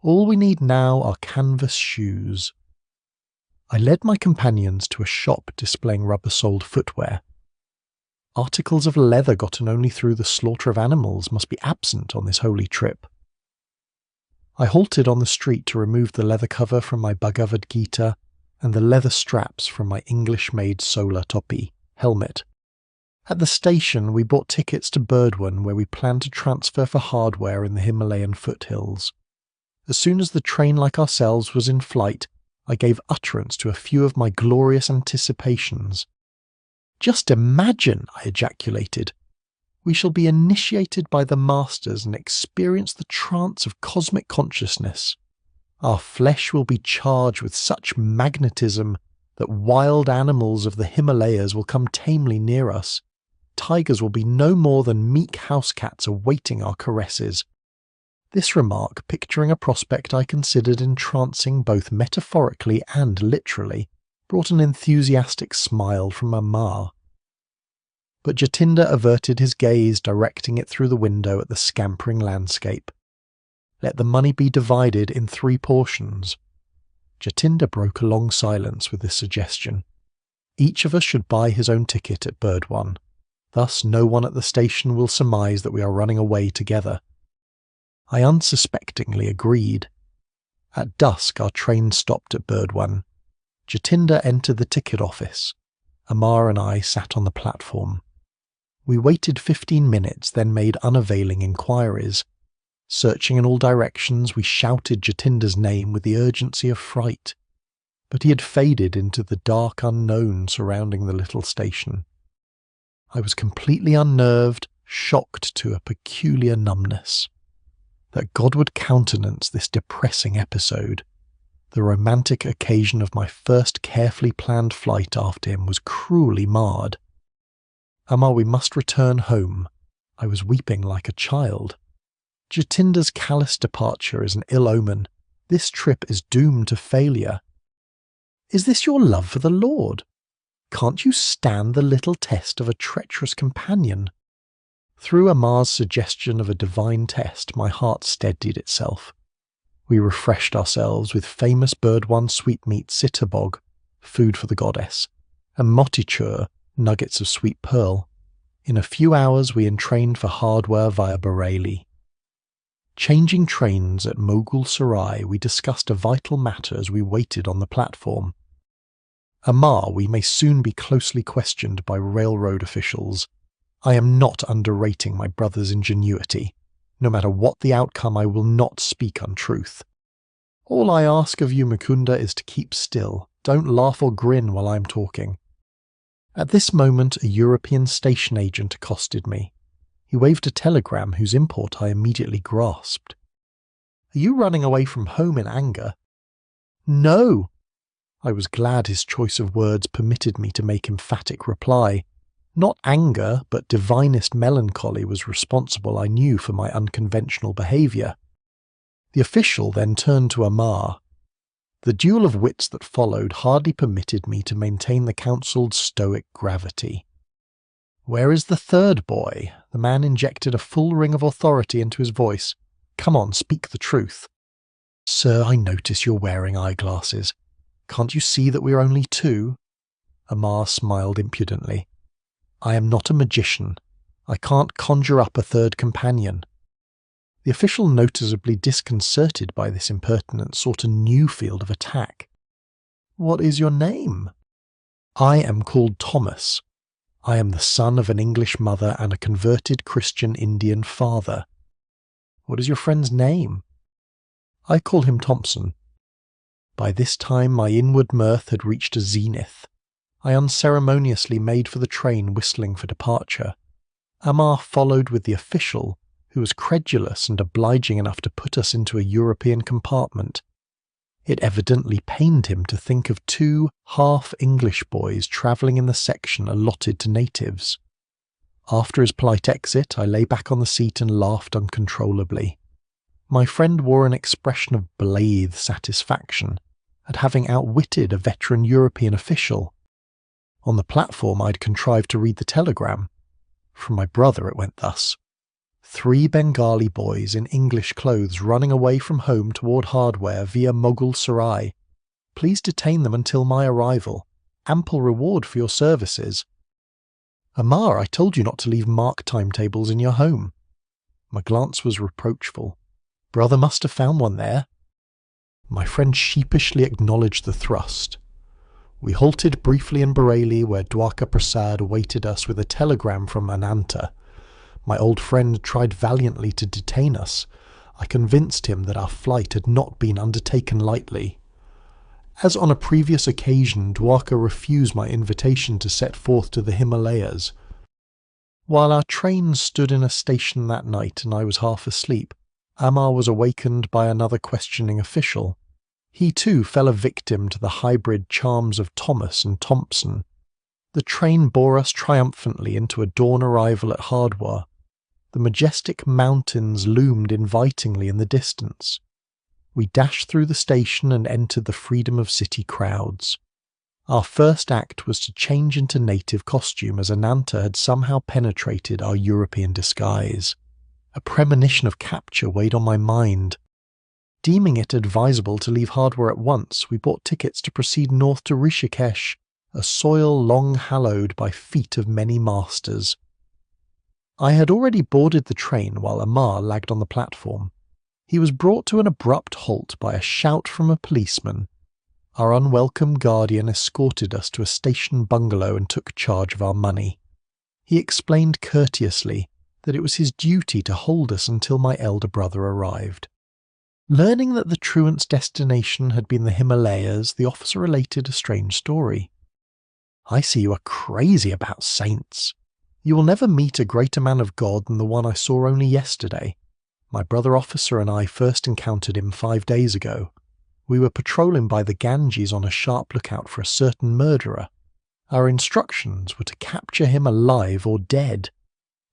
All we need now are canvas shoes. I led my companions to a shop displaying rubber-soled footwear. Articles of leather gotten only through the slaughter of animals must be absent on this holy trip. I halted on the street to remove the leather cover from my Bhagavad Gita and the leather straps from my English-made solar topi helmet. At the station, we bought tickets to Burdwan, where we planned to transfer for hardware in the Himalayan foothills. As soon as the train like ourselves was in flight, I gave utterance to a few of my glorious anticipations. "Just imagine," I ejaculated. "We shall be initiated by the masters and experience the trance of cosmic consciousness. Our flesh will be charged with such magnetism that wild animals of the Himalayas will come tamely near us. Tigers will be no more than meek house cats awaiting our caresses." This remark, picturing a prospect I considered entrancing both metaphorically and literally, brought an enthusiastic smile from Amar. But Jatinder averted his gaze, directing it through the window at the scampering landscape. "Let the money be divided in 3 portions." Jatinder broke a long silence with this suggestion. "Each of us should buy his own ticket at Burdwan. Thus no one at the station will surmise that we are running away together." I unsuspectingly agreed. At dusk our train stopped at Burdwan. Jatinder entered the ticket office. Amar and I sat on the platform. We waited 15 minutes, then made unavailing inquiries. Searching in all directions, we shouted Jatinder's name with the urgency of fright. But he had faded into the dark unknown surrounding the little station. I was completely unnerved, shocked to a peculiar numbness. That God would countenance this depressing episode. The romantic occasion of my first carefully planned flight after him was cruelly marred. "Amar, we must return home." I was weeping like a child. "Jatinder's callous departure is an ill omen. This trip is doomed to failure." "Is this your love for the Lord? Can't you stand the little test of a treacherous companion?" Through Amar's suggestion of a divine test, my heart steadied itself. We refreshed ourselves with famous Burdwan sweetmeat sitterbog, food for the goddess, and motichur, nuggets of sweet pearl. In a few hours we entrained for hardware via Bareilly. Changing trains at Mogul Sarai, we discussed a vital matter as we waited on the platform. Amar, we may soon be closely questioned by railroad officials. I am not underrating my brother's ingenuity. No matter what the outcome, I will not speak untruth. All I ask of you, Mukunda, is to keep still. Don't laugh or grin while I am talking. At this moment, a European station agent accosted me. He waved a telegram whose import I immediately grasped. Are you running away from home in anger? No! I was glad his choice of words permitted me to make emphatic reply. Not anger, but divinest melancholy was responsible, I knew, for my unconventional behaviour. The official then turned to Amar. The duel of wits that followed hardly permitted me to maintain the counselled stoic gravity. Where is the third boy? The man injected a full ring of authority into his voice. Come on, speak the truth. Sir, I notice you're wearing eyeglasses. Can't you see that we are only two? Amar smiled impudently. I am not a magician. I can't conjure up a third companion. The official, noticeably disconcerted by this impertinence, sought a new field of attack. What is your name? I am called Thomas. I am the son of an English mother and a converted Christian Indian father. What is your friend's name? I call him Thompson. By this time my inward mirth had reached a zenith. I unceremoniously made for the train, whistling for departure. Amar followed with the official, who was credulous and obliging enough to put us into a European compartment. It evidently pained him to think of two half-English boys travelling in the section allotted to natives. After his polite exit, I lay back on the seat and laughed uncontrollably. My friend wore an expression of blithe satisfaction at having outwitted a veteran European official. On the platform I'd contrived to read the telegram. From my brother it went thus. 3 Bengali boys in English clothes running away from home toward hardware via Mughal Sarai. Please detain them until my arrival. Ample reward for your services. Amar, I told you not to leave mark timetables in your home. My glance was reproachful. Brother must have found one there. My friend sheepishly acknowledged the thrust. We halted briefly in Bareilly, where Dwarka Prasad awaited us with a telegram from Ananta. My old friend tried valiantly to detain us. I convinced him that our flight had not been undertaken lightly. As on a previous occasion, Dwarka refused my invitation to set forth to the Himalayas. While our train stood in a station that night and I was half asleep, Amar was awakened by another questioning official. He too fell a victim to the hybrid charms of Thomas and Thompson. The train bore us triumphantly into a dawn arrival at Hardwar. The majestic mountains loomed invitingly in the distance. We dashed through the station and entered the freedom of city crowds. Our first act was to change into native costume, as Ananta had somehow penetrated our European disguise. A premonition of capture weighed on my mind. Deeming it advisable to leave Hardwar at once, we bought tickets to proceed north to Rishikesh, a soil long hallowed by feet of many masters. I had already boarded the train while Amar lagged on the platform. He was brought to an abrupt halt by a shout from a policeman. Our unwelcome guardian escorted us to a station bungalow and took charge of our money. He explained courteously that it was his duty to hold us until my elder brother arrived. Learning that the truant's destination had been the Himalayas, the officer related a strange story. I see you are crazy about saints. You will never meet a greater man of God than the one I saw only yesterday. My brother officer and I first encountered him 5 days ago. We were patrolling by the Ganges on a sharp lookout for a certain murderer. Our instructions were to capture him alive or dead.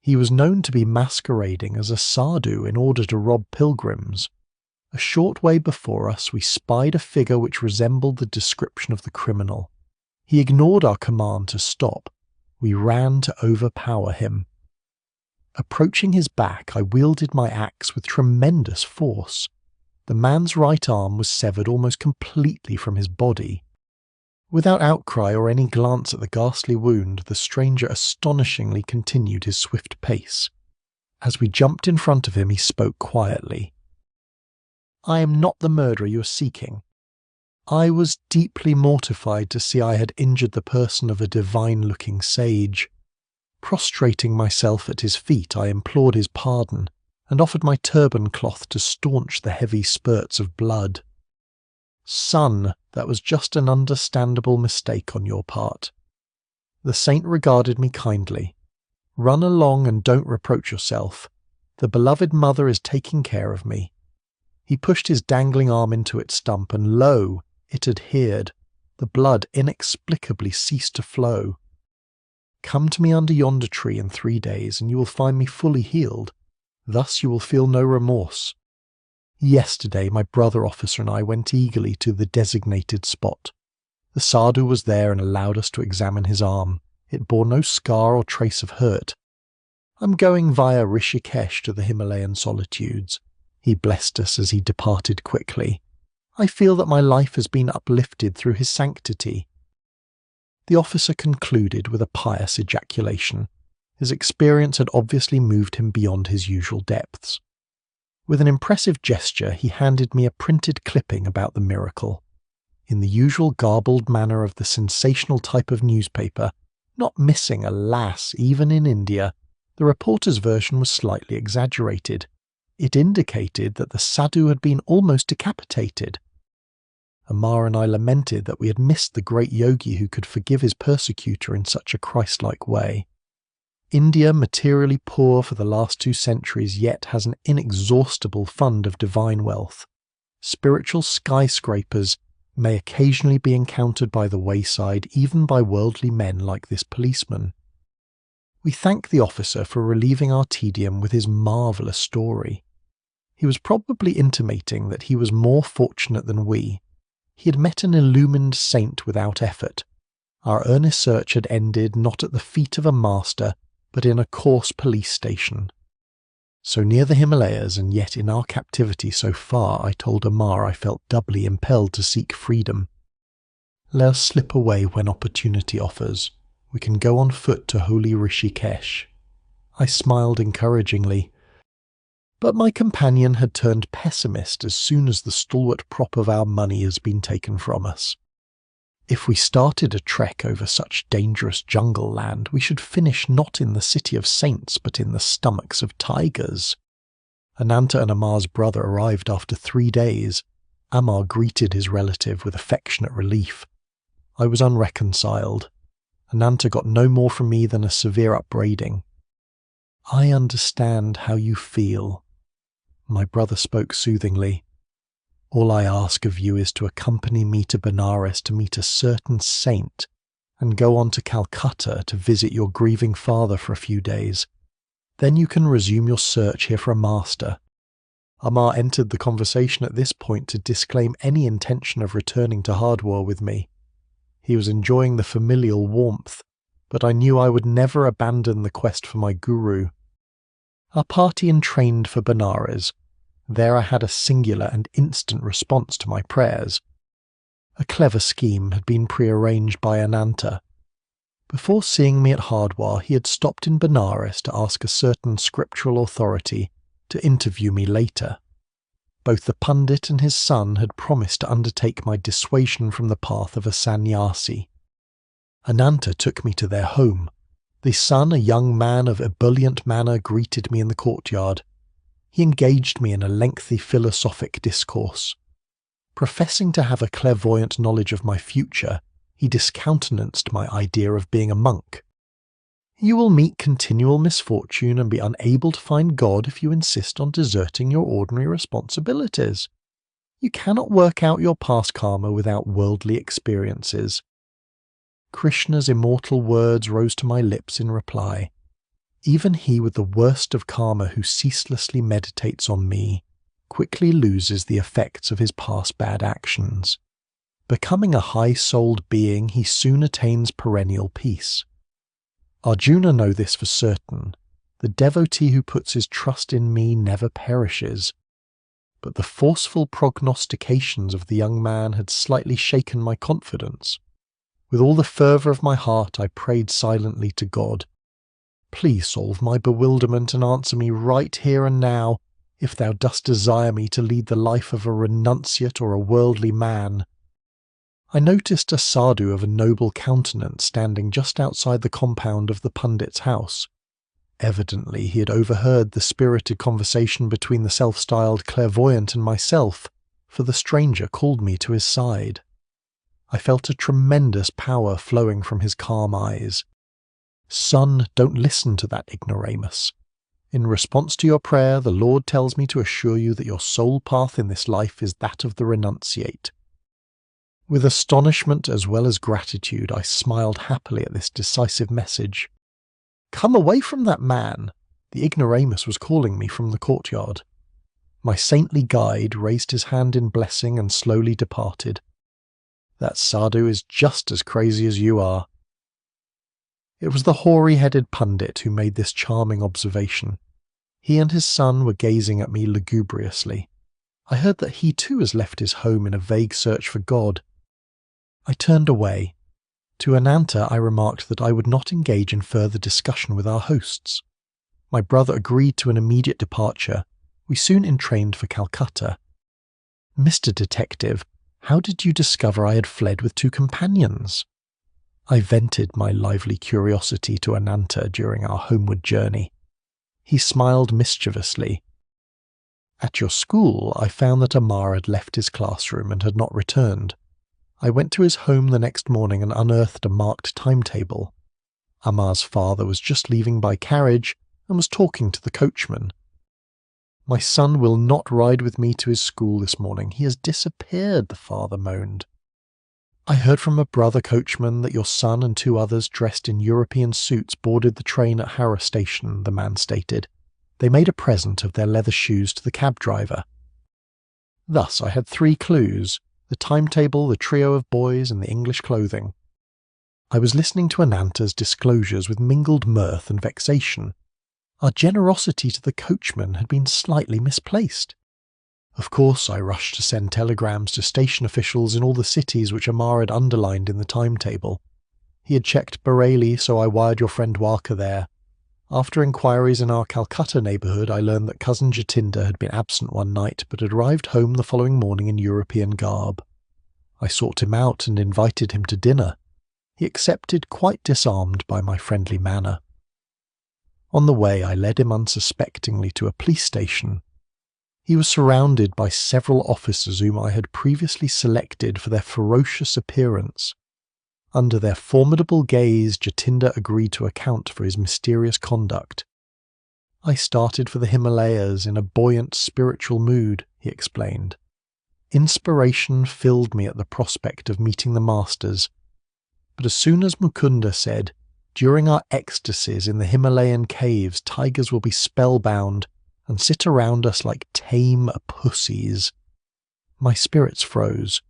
He was known to be masquerading as a sadhu in order to rob pilgrims. A short way before us we spied a figure which resembled the description of the criminal. He ignored our command to stop. We ran to overpower him. Approaching his back, I wielded my axe with tremendous force. The man's right arm was severed almost completely from his body. Without outcry or any glance at the ghastly wound, the stranger astonishingly continued his swift pace. As we jumped in front of him, he spoke quietly. I am not the murderer you are seeking. I was deeply mortified to see I had injured the person of a divine-looking sage. Prostrating myself at his feet, I implored his pardon and offered my turban cloth to staunch the heavy spurts of blood. "Son, that was just an understandable mistake on your part." The saint regarded me kindly. "Run along and don't reproach yourself. The beloved mother is taking care of me." He pushed his dangling arm into its stump, and lo, it adhered. The blood inexplicably ceased to flow. "Come to me under yonder tree in 3 days, and you will find me fully healed. Thus you will feel no remorse." Yesterday my brother officer and I went eagerly to the designated spot. The sadhu was there and allowed us to examine his arm. It bore no scar or trace of hurt. "I'm going via Rishikesh to the Himalayan solitudes." He blessed us as he departed quickly. "I feel that my life has been uplifted through his sanctity." The officer concluded with a pious ejaculation. His experience had obviously moved him beyond his usual depths. With an impressive gesture, he handed me a printed clipping about the miracle. In the usual garbled manner of the sensational type of newspaper, not missing, alas, even in India, the reporter's version was slightly exaggerated. It indicated that the sadhu had been almost decapitated. Amar and I lamented that we had missed the great yogi who could forgive his persecutor in such a Christ-like way. India, materially poor for the last 2 centuries, yet has an inexhaustible fund of divine wealth. Spiritual skyscrapers may occasionally be encountered by the wayside, even by worldly men like this policeman. We thank the officer for relieving our tedium with his marvellous story. He was probably intimating that he was more fortunate than we. He had met an illumined saint without effort. Our earnest search had ended not at the feet of a master, but in a coarse police station. So near the Himalayas, and yet in our captivity so far, I told Amar I felt doubly impelled to seek freedom. "Let us slip away when opportunity offers. We can go on foot to holy Rishikesh." I smiled encouragingly. But my companion had turned pessimist as soon as the stalwart prop of our money has been taken from us. If we started a trek over such dangerous jungle land, we should finish not in the city of saints, but in the stomachs of tigers. Ananta and Amar's brother arrived after 3 days. Amar greeted his relative with affectionate relief. I was unreconciled. Ananta got no more from me than a severe upbraiding. "I understand how you feel." My brother spoke soothingly. "All I ask of you is to accompany me to Benares to meet a certain saint, and go on to Calcutta to visit your grieving father for a few days. Then you can resume your search here for a master." Amar entered the conversation at this point to disclaim any intention of returning to Hardwar with me. He was enjoying the familial warmth, but I knew I would never abandon the quest for my guru. Our party entrained for Benares. There I had a singular and instant response to my prayers. A clever scheme had been prearranged by Ananta. Before seeing me at Hardwar, he had stopped in Benares to ask a certain scriptural authority to interview me later. Both the pundit and his son had promised to undertake my dissuasion from the path of a sannyasi. Ananta took me to their home. The son, a young man of ebullient manner, greeted me in the courtyard. He engaged me in a lengthy philosophic discourse. Professing to have a clairvoyant knowledge of my future, he discountenanced my idea of being a monk. "You will meet continual misfortune and be unable to find God if you insist on deserting your ordinary responsibilities. You cannot work out your past karma without worldly experiences." Krishna's immortal words rose to my lips in reply. Even he with the worst of karma who ceaselessly meditates on me quickly loses the effects of his past bad actions. Becoming a high-souled being, he soon attains perennial peace. Arjuna know this for certain. The devotee who puts his trust in me never perishes. But the forceful prognostications of the young man had slightly shaken my confidence. With all the fervour of my heart, I prayed silently to God. "Please solve my bewilderment and answer me right here and now, if thou dost desire me to lead the life of a renunciate or a worldly man." I noticed a sadhu of a noble countenance standing just outside the compound of the pundit's house. Evidently he had overheard the spirited conversation between the self-styled clairvoyant and myself, for the stranger called me to his side. I felt a tremendous power flowing from his calm eyes. "Son, don't listen to that ignoramus. In response to your prayer, the Lord tells me to assure you that your sole path in this life is that of the renunciate." With astonishment as well as gratitude, I smiled happily at this decisive message. "Come away from that man!" The ignoramus was calling me from the courtyard. My saintly guide raised his hand in blessing and slowly departed. "That sadhu is just as crazy as you are." It was the hoary-headed pundit who made this charming observation. He and his son were gazing at me lugubriously. I heard that he too has left his home in a vague search for God. I turned away. To Ananta I remarked that I would not engage in further discussion with our hosts. My brother agreed to an immediate departure. We soon entrained for Calcutta. "Mr. Detective, how did you discover I had fled with 2 companions?" I vented my lively curiosity to Ananta during our homeward journey. He smiled mischievously. "At your school, I found that Amar had left his classroom and had not returned. I went to his home the next morning and unearthed a marked timetable. Amar's father was just leaving by carriage and was talking to the coachman. 'My son will not ride with me to his school this morning. He has disappeared,' the father moaned. 'I heard from a brother coachman that your son and 2 others dressed in European suits boarded the train at Harrow Station,' the man stated. 'They made a present of their leather shoes to the cab driver.' Thus I had 3 clues: the timetable, the trio of boys, and the English clothing. I was listening to Ananta's disclosures with mingled mirth and vexation. Our generosity to the coachman had been slightly misplaced. Of course, I rushed to send telegrams to station officials in all the cities which Amar had underlined in the timetable. He had checked Bareilly, so I wired your friend Walker there. After inquiries in our Calcutta neighbourhood, I learned that cousin Jatinder had been absent one night, but had arrived home the following morning in European garb. I sought him out and invited him to dinner. He accepted, quite disarmed by my friendly manner. On the way, I led him unsuspectingly to a police station. He was surrounded by several officers whom I had previously selected for their ferocious appearance. Under their formidable gaze, Jatinder agreed to account for his mysterious conduct. "I started for the Himalayas in a buoyant spiritual mood," he explained. "Inspiration filled me at the prospect of meeting the masters. But as soon as Mukunda said, 'During our ecstasies in the Himalayan caves, tigers will be spellbound and sit around us like tame pussies,' my spirits froze.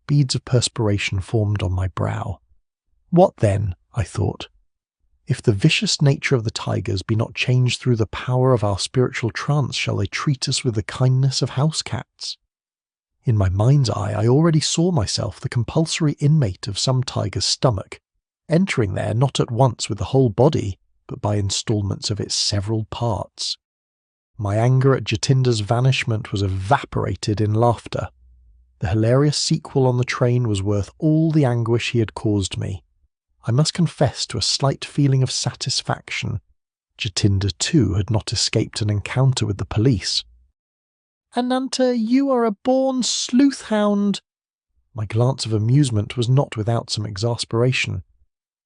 Beads of perspiration formed on my brow. What then, I thought, if the vicious nature of the tigers be not changed through the power of our spiritual trance, shall they treat us with the kindness of house cats? In my mind's eye, I already saw myself the compulsory inmate of some tiger's stomach, entering there not at once with the whole body, but by instalments of its several parts. My anger at Jatinder's vanishment was evaporated in laughter. The hilarious sequel on the train was worth all the anguish he had caused me. I must confess to a slight feeling of satisfaction. Jatinder, too, had not escaped an encounter with the police. "Ananta, you are a born sleuth-hound." My glance of amusement was not without some exasperation.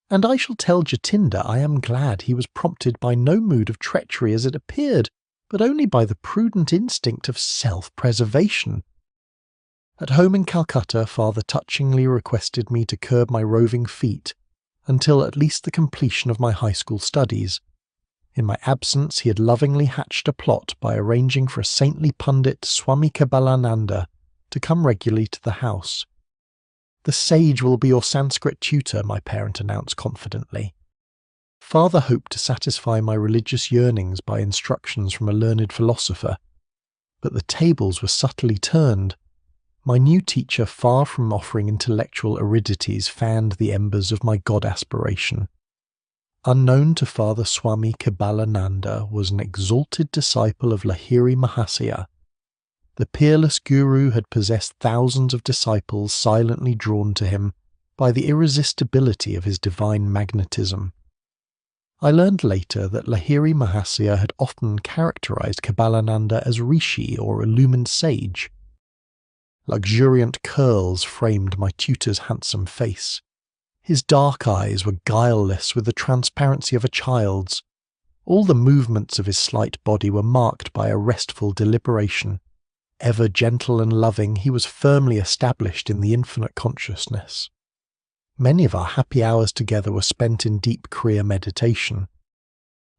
"And I shall tell Jatinder I am glad he was prompted by no mood of treachery as it appeared, but only by the prudent instinct of self-preservation." At home in Calcutta, father touchingly requested me to curb my roving feet, until at least the completion of my high school studies. In my absence, he had lovingly hatched a plot by arranging for a saintly pundit, Swami Kabalananda, to come regularly to the house. "The sage will be your Sanskrit tutor," my parent announced confidently. Father hoped to satisfy my religious yearnings by instructions from a learned philosopher, but the tables were subtly turned. My new teacher, far from offering intellectual aridities, fanned the embers of my God aspiration. Unknown to Father Swami Kabalananda was an exalted disciple of Lahiri Mahasaya. The peerless guru had possessed thousands of disciples silently drawn to him by the irresistibility of his divine magnetism. I learned later that Lahiri Mahasaya had often characterized Kebbalananda as rishi or illumined sage. Luxuriant curls framed my tutor's handsome face. His dark eyes were guileless with the transparency of a child's. All the movements of his slight body were marked by a restful deliberation. Ever gentle and loving, he was firmly established in the infinite consciousness. Many of our happy hours together were spent in deep Kriya meditation.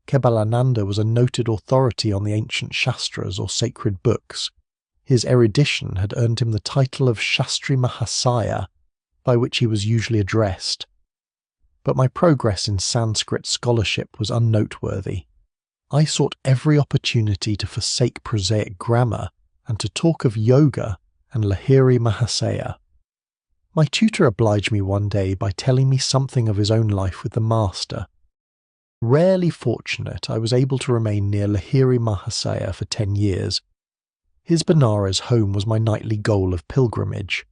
Kebbalananda was a noted authority on the ancient Shastras or sacred books. His erudition had earned him the title of Shastri Mahasaya, by which he was usually addressed. But my progress in Sanskrit scholarship was unnoteworthy. I sought every opportunity to forsake prosaic grammar and to talk of yoga and Lahiri Mahasaya. My tutor obliged me one day by telling me something of his own life with the master. Rarely fortunate, I was able to remain near Lahiri Mahasaya for 10 years. His Benares home was my nightly goal of pilgrimage.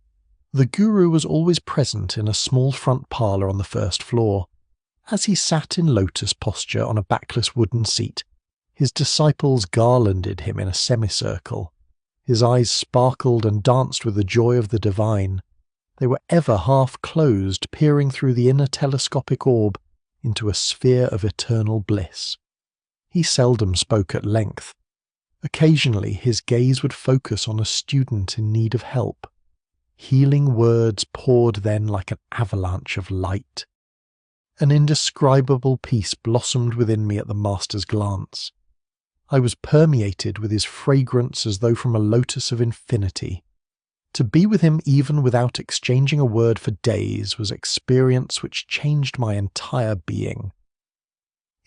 The guru was always present in a small front parlour on the first floor. As he sat in lotus posture on a backless wooden seat, his disciples garlanded him in a semicircle. His eyes sparkled and danced with the joy of the divine. They were ever half closed, peering through the inner telescopic orb into a sphere of eternal bliss. He seldom spoke at length. Occasionally his gaze would focus on a student in need of help. Healing words poured then like an avalanche of light. An indescribable peace blossomed within me at the master's glance. I was permeated with his fragrance as though from a lotus of infinity. To be with him even without exchanging a word for days was experience which changed my entire being.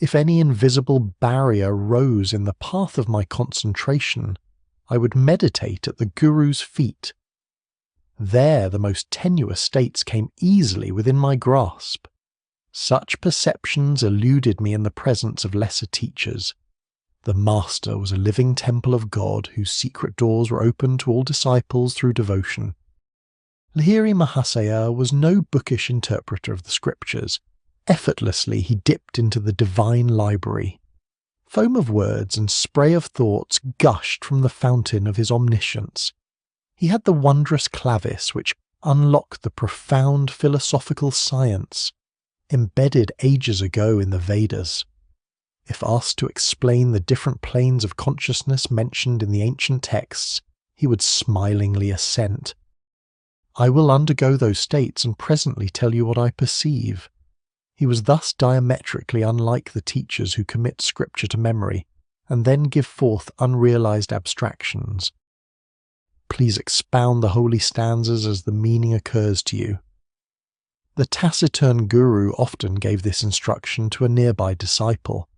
If any invisible barrier rose in the path of my concentration, I would meditate at the Guru's feet. There the most tenuous states came easily within my grasp. Such perceptions eluded me in the presence of lesser teachers. The Master was a living temple of God whose secret doors were open to all disciples through devotion. Lahiri Mahasaya was no bookish interpreter of the scriptures. Effortlessly he dipped into the divine library. Foam of words and spray of thoughts gushed from the fountain of his omniscience. He had the wondrous clavis which unlocked the profound philosophical science, embedded ages ago in the Vedas. If asked to explain the different planes of consciousness mentioned in the ancient texts, he would smilingly assent. I will undergo those states and presently tell you what I perceive. He was thus diametrically unlike the teachers who commit scripture to memory and then give forth unrealized abstractions. Please expound the holy stanzas as the meaning occurs to you. The taciturn guru often gave this instruction to a nearby disciple.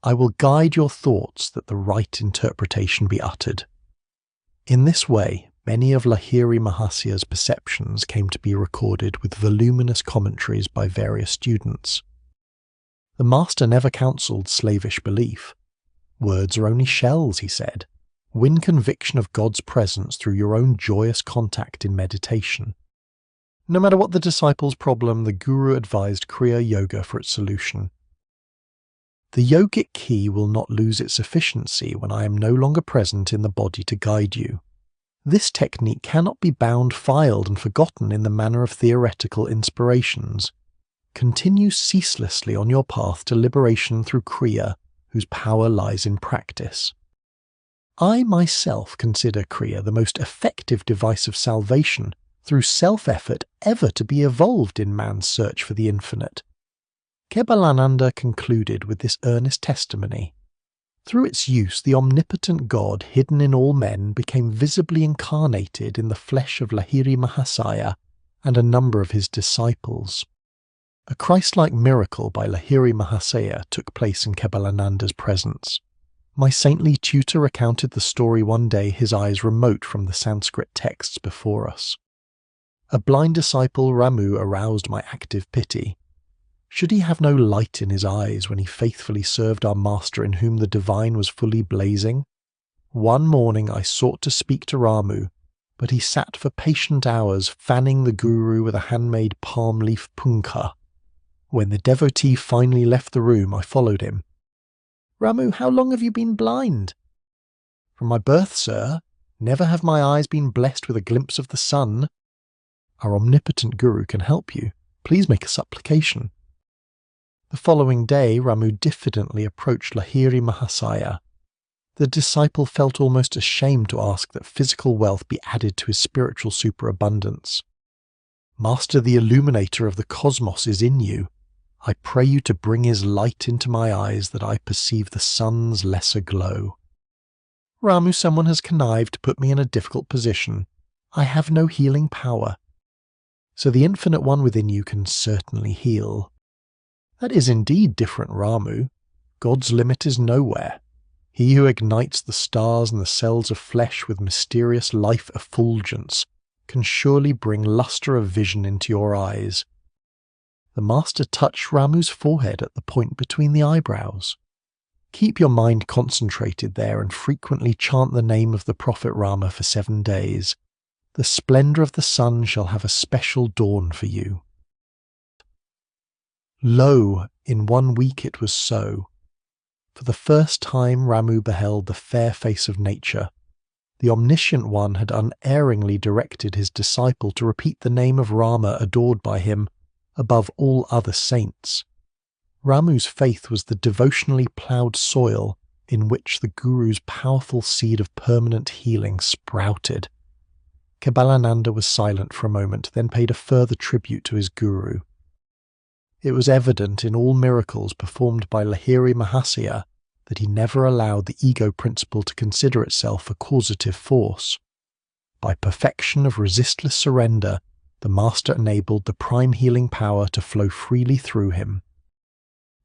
I will guide your thoughts that the right interpretation be uttered. In this way, many of Lahiri Mahasaya's perceptions came to be recorded with voluminous commentaries by various students. The master never counselled slavish belief. Words are only shells, he said. Win conviction of God's presence through your own joyous contact in meditation. No matter what the disciple's problem, the guru advised Kriya Yoga for its solution. The yogic key will not lose its efficiency when I am no longer present in the body to guide you. This technique cannot be bound, filed, and forgotten in the manner of theoretical inspirations. Continue ceaselessly on your path to liberation through Kriya, whose power lies in practice. I myself consider Kriya the most effective device of salvation through self-effort ever to be evolved in man's search for the infinite. Kebbalananda concluded with this earnest testimony. Through its use, the omnipotent God hidden in all men became visibly incarnated in the flesh of Lahiri Mahasaya and a number of his disciples. A Christ-like miracle by Lahiri Mahasaya took place in Kebbalananda's presence. My saintly tutor recounted the story one day, his eyes remote from the Sanskrit texts before us. A blind disciple, Ramu, aroused my active pity. Should he have no light in his eyes when he faithfully served our master in whom the divine was fully blazing? One morning I sought to speak to Ramu, but he sat for patient hours fanning the guru with a handmade palm leaf punkah. When the devotee finally left the room, I followed him. "Ramu, how long have you been blind?" "From my birth, sir. Never have my eyes been blessed with a glimpse of the sun." "Our omnipotent guru can help you. Please make a supplication." The following day, Ramu diffidently approached Lahiri Mahasaya. The disciple felt almost ashamed to ask that physical wealth be added to his spiritual superabundance. "Master, the illuminator of the cosmos is in you. I pray you to bring his light into my eyes that I perceive the sun's lesser glow." "Ramu, someone has connived to put me in a difficult position. I have no healing power." "So the infinite one within you can certainly heal." "That is indeed different, Ramu. God's limit is nowhere. He who ignites the stars and the cells of flesh with mysterious life effulgence can surely bring lustre of vision into your eyes." The master touched Ramu's forehead at the point between the eyebrows. "Keep your mind concentrated there and frequently chant the name of the Prophet Rama for 7 days. The splendour of the sun shall have a special dawn for you." Lo, in 1 week it was so. For the first time Ramu beheld the fair face of nature. The omniscient one had unerringly directed his disciple to repeat the name of Rama adored by him above all other saints. Ramu's faith was the devotionally ploughed soil in which the Guru's powerful seed of permanent healing sprouted. Kebalananda was silent for a moment, then paid a further tribute to his Guru. It was evident in all miracles performed by Lahiri Mahasaya that he never allowed the ego principle to consider itself a causative force. By perfection of resistless surrender, the master enabled the prime healing power to flow freely through him.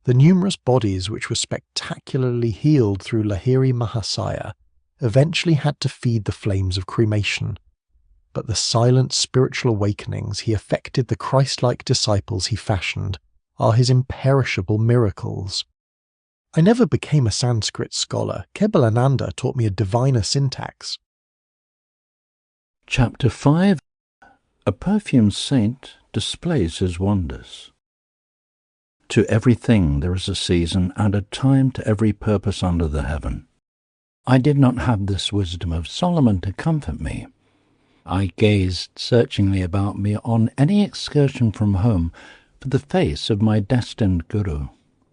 The numerous bodies which were spectacularly healed through Lahiri Mahasaya eventually had to feed the flames of cremation. But the silent spiritual awakenings he effected the Christ-like disciples he fashioned are his imperishable miracles. I never became a Sanskrit scholar. Kebalananda taught me a diviner syntax. Chapter 5. A perfumed saint displays his wonders. To everything there is a season and a time to every purpose under the heaven. I did not have this wisdom of Solomon to comfort me. I gazed searchingly about me on any excursion from home for the face of my destined Guru.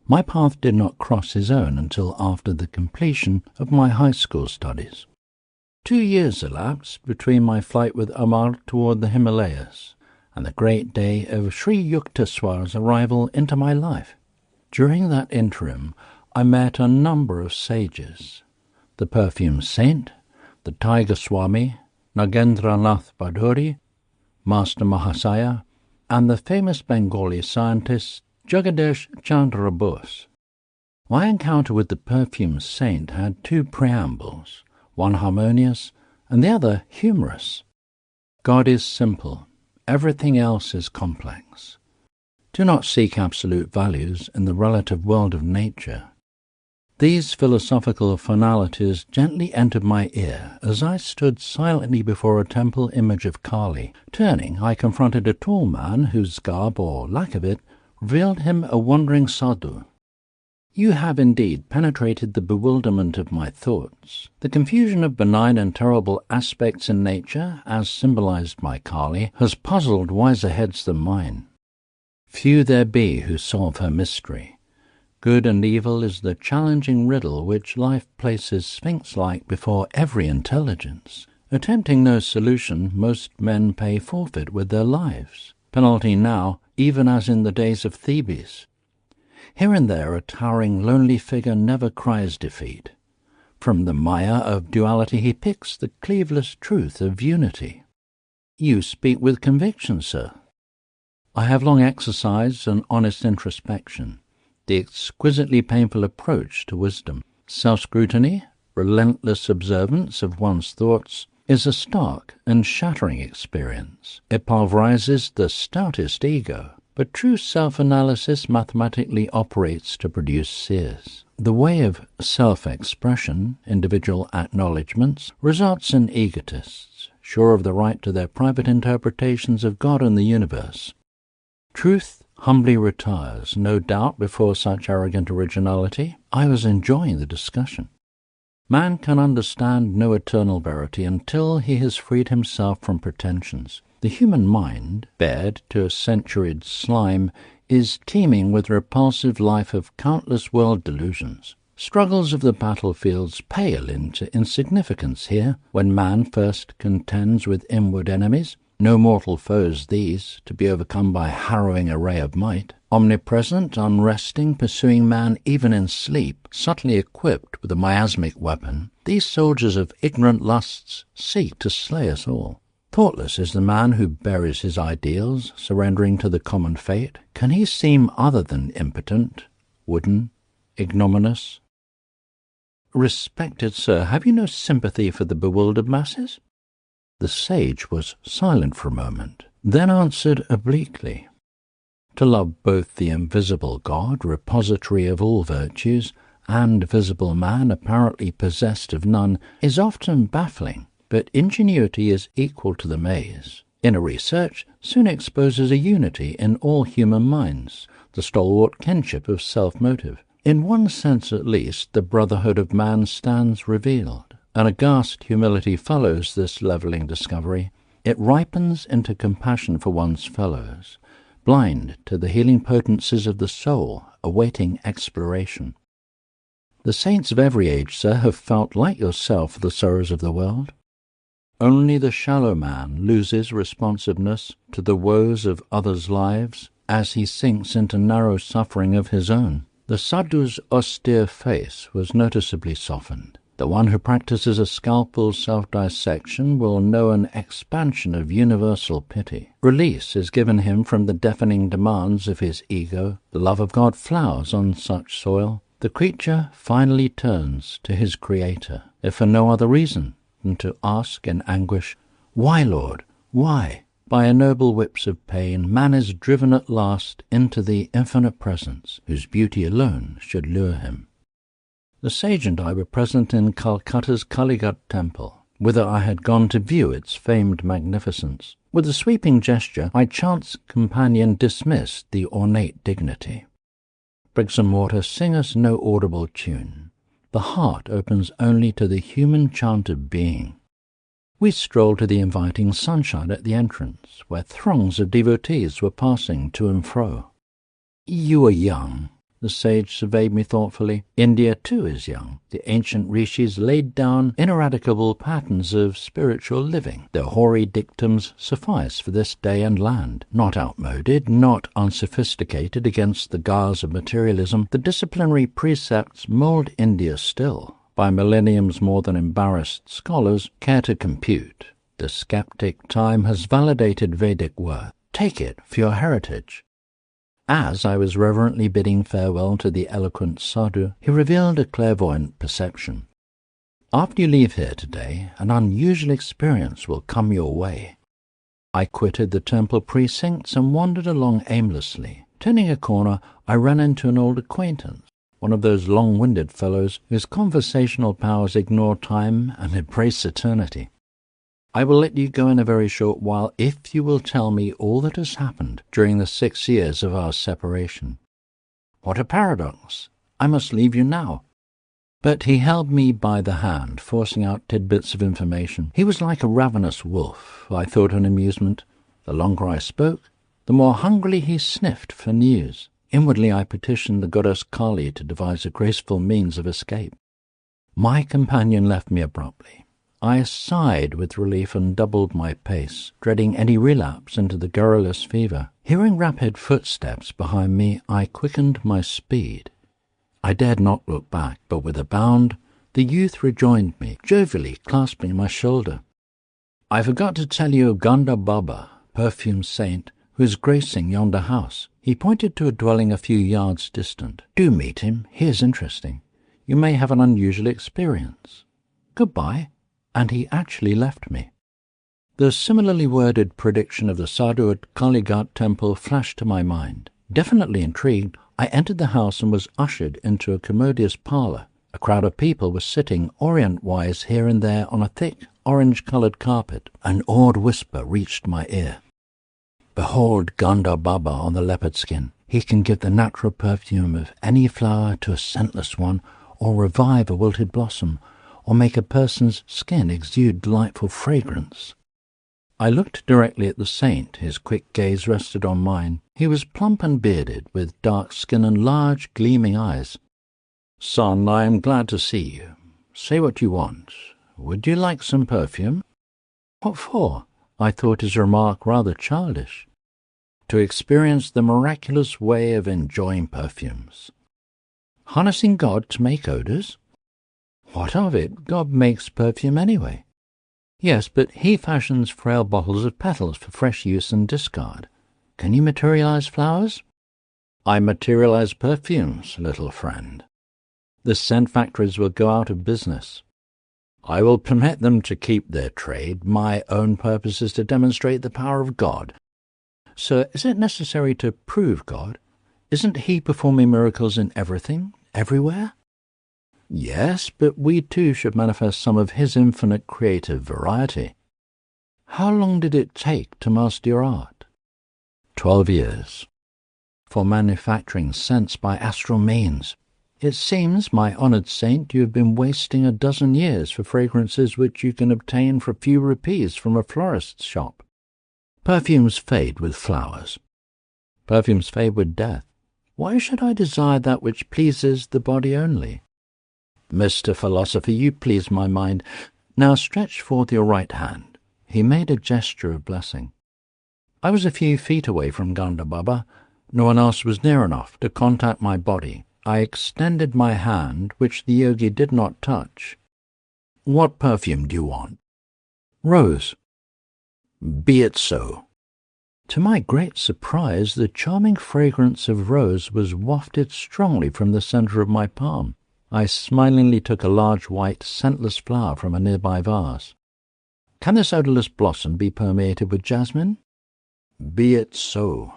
My path did not cross his own until after the completion of my high school studies. 2 years elapsed between my flight with Amar toward the Himalayas and the great day of Sri Yukteswar's arrival into my life. During that interim, I met a number of sages: the perfumed saint, the Tiger Swami, Nagendranath Bhaduri, Master Mahasaya, and the famous Bengali scientist Jagadish Chandra Bose. My encounter with the perfumed saint had 2 preambles, one harmonious and the other humorous. God is simple, everything else is complex. Do not seek absolute values in the relative world of nature. These philosophical finalities gently entered my ear as I stood silently before a temple image of Kali. Turning, I confronted a tall man whose garb, or lack of it, revealed him a wandering sadhu. You have indeed penetrated the bewilderment of my thoughts. The confusion of benign and terrible aspects in nature, as symbolized by Kali, has puzzled wiser heads than mine. Few there be who solve her mystery. Good and evil is the challenging riddle which life places sphinx-like before every intelligence. Attempting no solution, most men pay forfeit with their lives. Penalty now, even as in the days of Thebes. Here and there a towering, lonely figure never cries defeat. From the mire of duality he picks the cleaveless truth of unity. You speak with conviction, sir. I have long exercised an honest introspection, the exquisitely painful approach to wisdom. Self-scrutiny, relentless observance of one's thoughts, is a stark and shattering experience. It pulverizes the stoutest ego, but true self-analysis mathematically operates to produce seers. The way of self-expression, individual acknowledgments, results in egotists, sure of the right to their private interpretations of God and the universe. Truth humbly retires, no doubt, before such arrogant originality. I was enjoying the discussion. Man can understand no eternal verity until he has freed himself from pretensions. The human mind, bared to a centuried slime, is teeming with repulsive life of countless world delusions. Struggles of the battlefields pale into insignificance here, when man first contends with inward enemies. No mortal foes these, to be overcome by harrowing array of might. Omnipresent, unresting, pursuing man even in sleep, subtly equipped with a miasmic weapon, these soldiers of ignorant lusts seek to slay us all. Thoughtless is the man who buries his ideals, surrendering to the common fate. Can he seem other than impotent, wooden, ignominious? Respected sir, have you no sympathy for the bewildered masses? The sage was silent for a moment, then answered obliquely, to love both the invisible God, repository of all virtues, and visible man, apparently possessed of none, is often baffling, but ingenuity is equal to the maze. Inner research soon exposes a unity in all human minds, the stalwart kinship of self-motive. In one sense at least, the brotherhood of man stands revealed. An aghast humility follows this levelling discovery. It ripens into compassion for one's fellows, blind to the healing potencies of the soul, awaiting exploration. The saints of every age, sir, have felt, like yourself, the sorrows of the world. Only the shallow man loses responsiveness to the woes of others' lives as he sinks into narrow suffering of his own. The sadhu's austere face was noticeably softened. The one who practices a scalpel self-dissection will know an expansion of universal pity. Release is given him from the deafening demands of his ego. The love of God flowers on such soil. The creature finally turns to his Creator, if for no other reason than to ask in anguish, "Why, Lord, why?" By ennoble whips of pain, man is driven at last into the infinite presence, whose beauty alone should lure him. The sage and I were present in Calcutta's Kalighat temple, whither I had gone to view its famed magnificence. With a sweeping gesture, my chance companion dismissed the ornate dignity. Bricks and mortar sing us no audible tune. The heart opens only to the human chant of being. We strolled to the inviting sunshine at the entrance, where throngs of devotees were passing to and fro. "You are young." The sage surveyed me thoughtfully. India, too, is young. The ancient rishis laid down ineradicable patterns of spiritual living. Their hoary dictums suffice for this day and land. Not outmoded, not unsophisticated against the guise of materialism, the disciplinary precepts mould India still. By millenniums more than embarrassed scholars care to compute. The skeptic time has validated Vedic worth. Take it for your heritage. As I was reverently bidding farewell to the eloquent sadhu, he revealed a clairvoyant perception. "After you leave here today, an unusual experience will come your way." I quitted the temple precincts and wandered along aimlessly. Turning a corner, I ran into an old acquaintance, one of those long-winded fellows whose conversational powers ignore time and embrace eternity. "I will let you go in a very short while if you will tell me all that has happened during the 6 years of our separation." What a paradox! I must leave you now. But he held me by the hand, forcing out tidbits of information. He was like a ravenous wolf, I thought in amusement. The longer I spoke, the more hungrily he sniffed for news. Inwardly I petitioned the goddess Kali to devise a graceful means of escape. My companion left me abruptly. I sighed with relief and doubled my pace, dreading any relapse into the garrulous fever. Hearing rapid footsteps behind me, I quickened my speed. I dared not look back, but with a bound, the youth rejoined me, jovially clasping my shoulder. "I forgot to tell you of Ganda Baba, perfume saint, who is gracing yonder house." He pointed to a dwelling a few yards distant. "Do meet him. He is interesting. You may have an unusual experience. Goodbye." And he actually left me. The similarly worded prediction of the sadhu at Kalighat temple flashed to my mind. Definitely intrigued, I entered the house and was ushered into a commodious parlour. A crowd of people was sitting orient-wise here and there on a thick, orange-coloured carpet. An awed whisper reached my ear. "Behold Ganda Baba on the leopard skin. He can give the natural perfume of any flower to a scentless one, or revive a wilted blossom, or make a person's skin exude delightful fragrance." I looked directly at the saint. His quick gaze rested on mine. He was plump and bearded, with dark skin and large, gleaming eyes. "Son, I am glad to see you. Say what you want. Would you like some perfume?" "What for?" I thought his remark rather childish. "To experience the miraculous way of enjoying perfumes." "Harnessing God to make odours?" "What of it? God makes perfume anyway." "Yes, but he fashions frail bottles of petals for fresh use and discard. Can you materialize flowers?" "I materialize perfumes, little friend. The scent factories will go out of business. I will permit them to keep their trade. My own purpose is to demonstrate the power of God." "Sir, is it necessary to prove God? Isn't he performing miracles in everything, everywhere?" "Yes, but we too should manifest some of his infinite creative variety." "How long did it take to master your art?" 12 years. "For manufacturing scents by astral means. It seems, my honoured saint, you have been wasting a dozen years for fragrances which you can obtain for a few rupees from a florist's shop." "Perfumes fade with flowers." "Perfumes fade with death. Why should I desire that which pleases the body only?" "Mr. Philosopher, you please my mind. Now stretch forth your right hand." He made a gesture of blessing. I was a few feet away from Ganda Baba. No one else was near enough to contact my body. I extended my hand, which the yogi did not touch. "What perfume do you want?" "Rose." "Be it so." To my great surprise, the charming fragrance of rose was wafted strongly from the centre of my palm. I smilingly took a large white, scentless flower from a nearby vase. "Can this odorless blossom be permeated with jasmine?" "Be it so."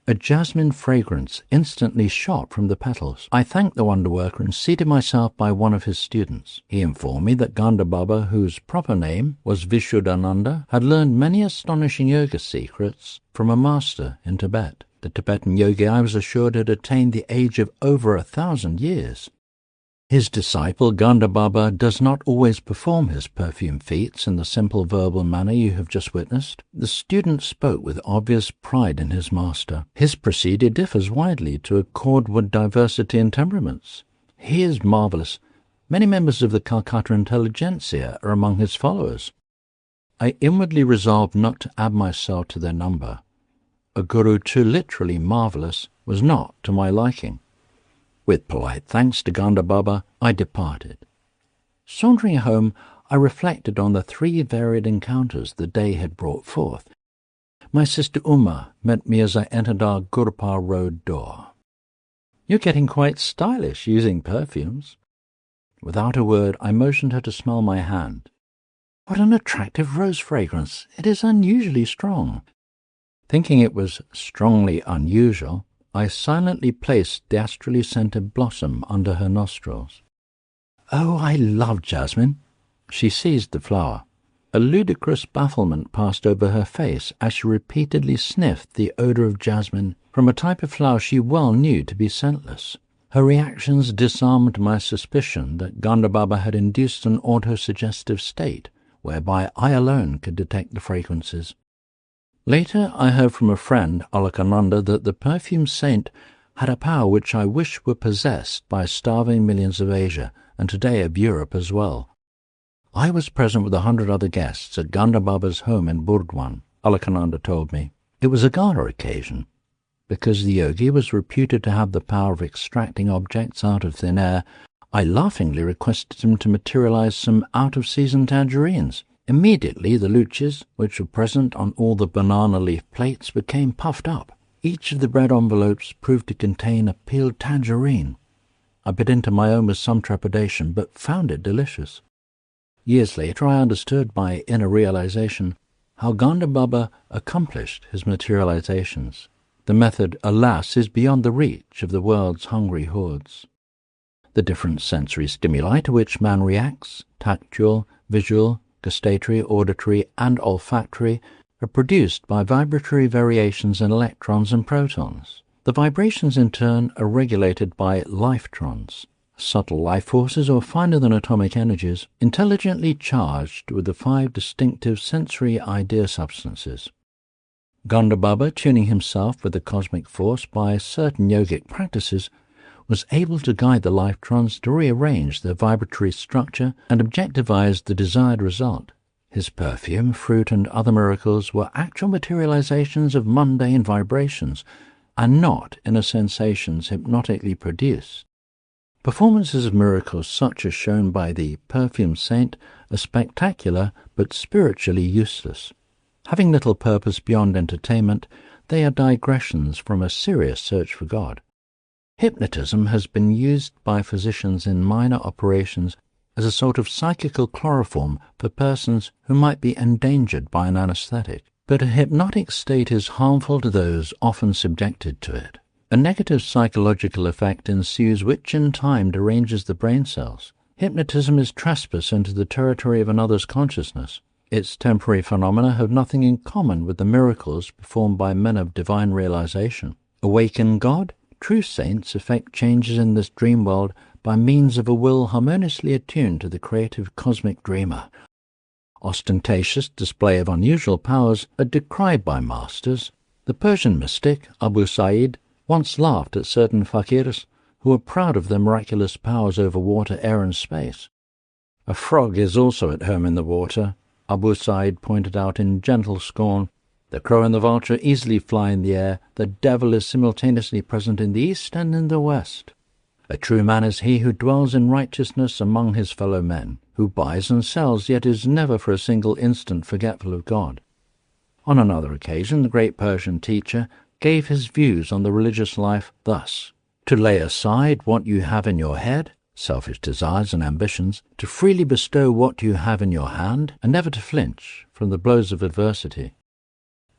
A jasmine fragrance instantly shot from the petals. I thanked the wonder worker and seated myself by one of his students. He informed me that Ganda Baba, whose proper name was Vishuddhananda, had learned many astonishing yoga secrets from a master in Tibet. The Tibetan yogi, I was assured, had attained the age of over 1,000 years. His disciple, Ganda Baba, does not always perform his perfume feats in the simple verbal manner you have just witnessed. The student spoke with obvious pride in his master. His procedure differs widely to accord with diversity in temperaments. He is marvellous. Many members of the Calcutta intelligentsia are among his followers. I inwardly resolved not to add myself to their number. A guru too literally marvellous was not to my liking. With polite thanks to Ganda Baba, I departed. Sauntering home, I reflected on the 3 varied encounters the day had brought forth. My sister Uma met me as I entered our Gurpa Road door. "You're getting quite stylish using perfumes." Without a word, I motioned her to smell my hand. "What an attractive rose fragrance! It is unusually strong." Thinking it was strongly unusual, I silently placed the astrally scented blossom under her nostrils. "Oh, I love jasmine." She seized the flower. A ludicrous bafflement passed over her face as she repeatedly sniffed the odour of jasmine from a type of flower she well knew to be scentless. Her reactions disarmed my suspicion that Ganda Baba had induced an autosuggestive state, whereby I alone could detect the fragrances. Later, I heard from a friend, Alakananda, that the perfume saint had a power which I wish were possessed by starving millions of Asia, and today of Europe as well. I was present with 100 other guests at Ganda Baba's home in Burdwan, Alakananda told me. It was a gala occasion. Because the yogi was reputed to have the power of extracting objects out of thin air, I laughingly requested him to materialize some out-of-season tangerines. Immediately the luchis, which were present on all the banana leaf plates, became puffed up. Each of the bread envelopes proved to contain a peeled tangerine. I bit into my own with some trepidation, but found it delicious. Years later I understood by inner realization how Ganda Baba accomplished his materializations. The method, alas, is beyond the reach of the world's hungry hordes. The different sensory stimuli to which man reacts, tactual, visual, gustatory, auditory, and olfactory, are produced by vibratory variations in electrons and protons. The vibrations in turn are regulated by lifetrons, subtle life forces or finer than atomic energies, intelligently charged with the 5 distinctive sensory idea substances. Gandhababa, tuning himself with the cosmic force by certain yogic practices, was able to guide the lifetrons to rearrange their vibratory structure and objectivize the desired result. His perfume, fruit, and other miracles were actual materializations of mundane vibrations, and not inner sensations hypnotically produced. Performances of miracles such as shown by the perfume saint are spectacular but spiritually useless. Having little purpose beyond entertainment, they are digressions from a serious search for God. Hypnotism has been used by physicians in minor operations as a sort of psychical chloroform for persons who might be endangered by an anesthetic. But a hypnotic state is harmful to those often subjected to it. A negative psychological effect ensues which in time deranges the brain cells. Hypnotism is trespass into the territory of another's consciousness. Its temporary phenomena have nothing in common with the miracles performed by men of divine realization. Awake in God, true saints effect changes in this dream world by means of a will harmoniously attuned to the creative cosmic dreamer. Ostentatious display of unusual powers are decried by masters. The Persian mystic, Abu Sa'id, once laughed at certain fakirs who were proud of their miraculous powers over water, air, and space. A frog is also at home in the water, Abu Sa'id pointed out in gentle scorn. The crow and the vulture easily fly in the air. The devil is simultaneously present in the east and in the west. A true man is he who dwells in righteousness among his fellow men, who buys and sells, yet is never for a single instant forgetful of God. On another occasion, the great Persian teacher gave his views on the religious life thus: to lay aside what you have in your head, selfish desires and ambitions, to freely bestow what you have in your hand, and never to flinch from the blows of adversity.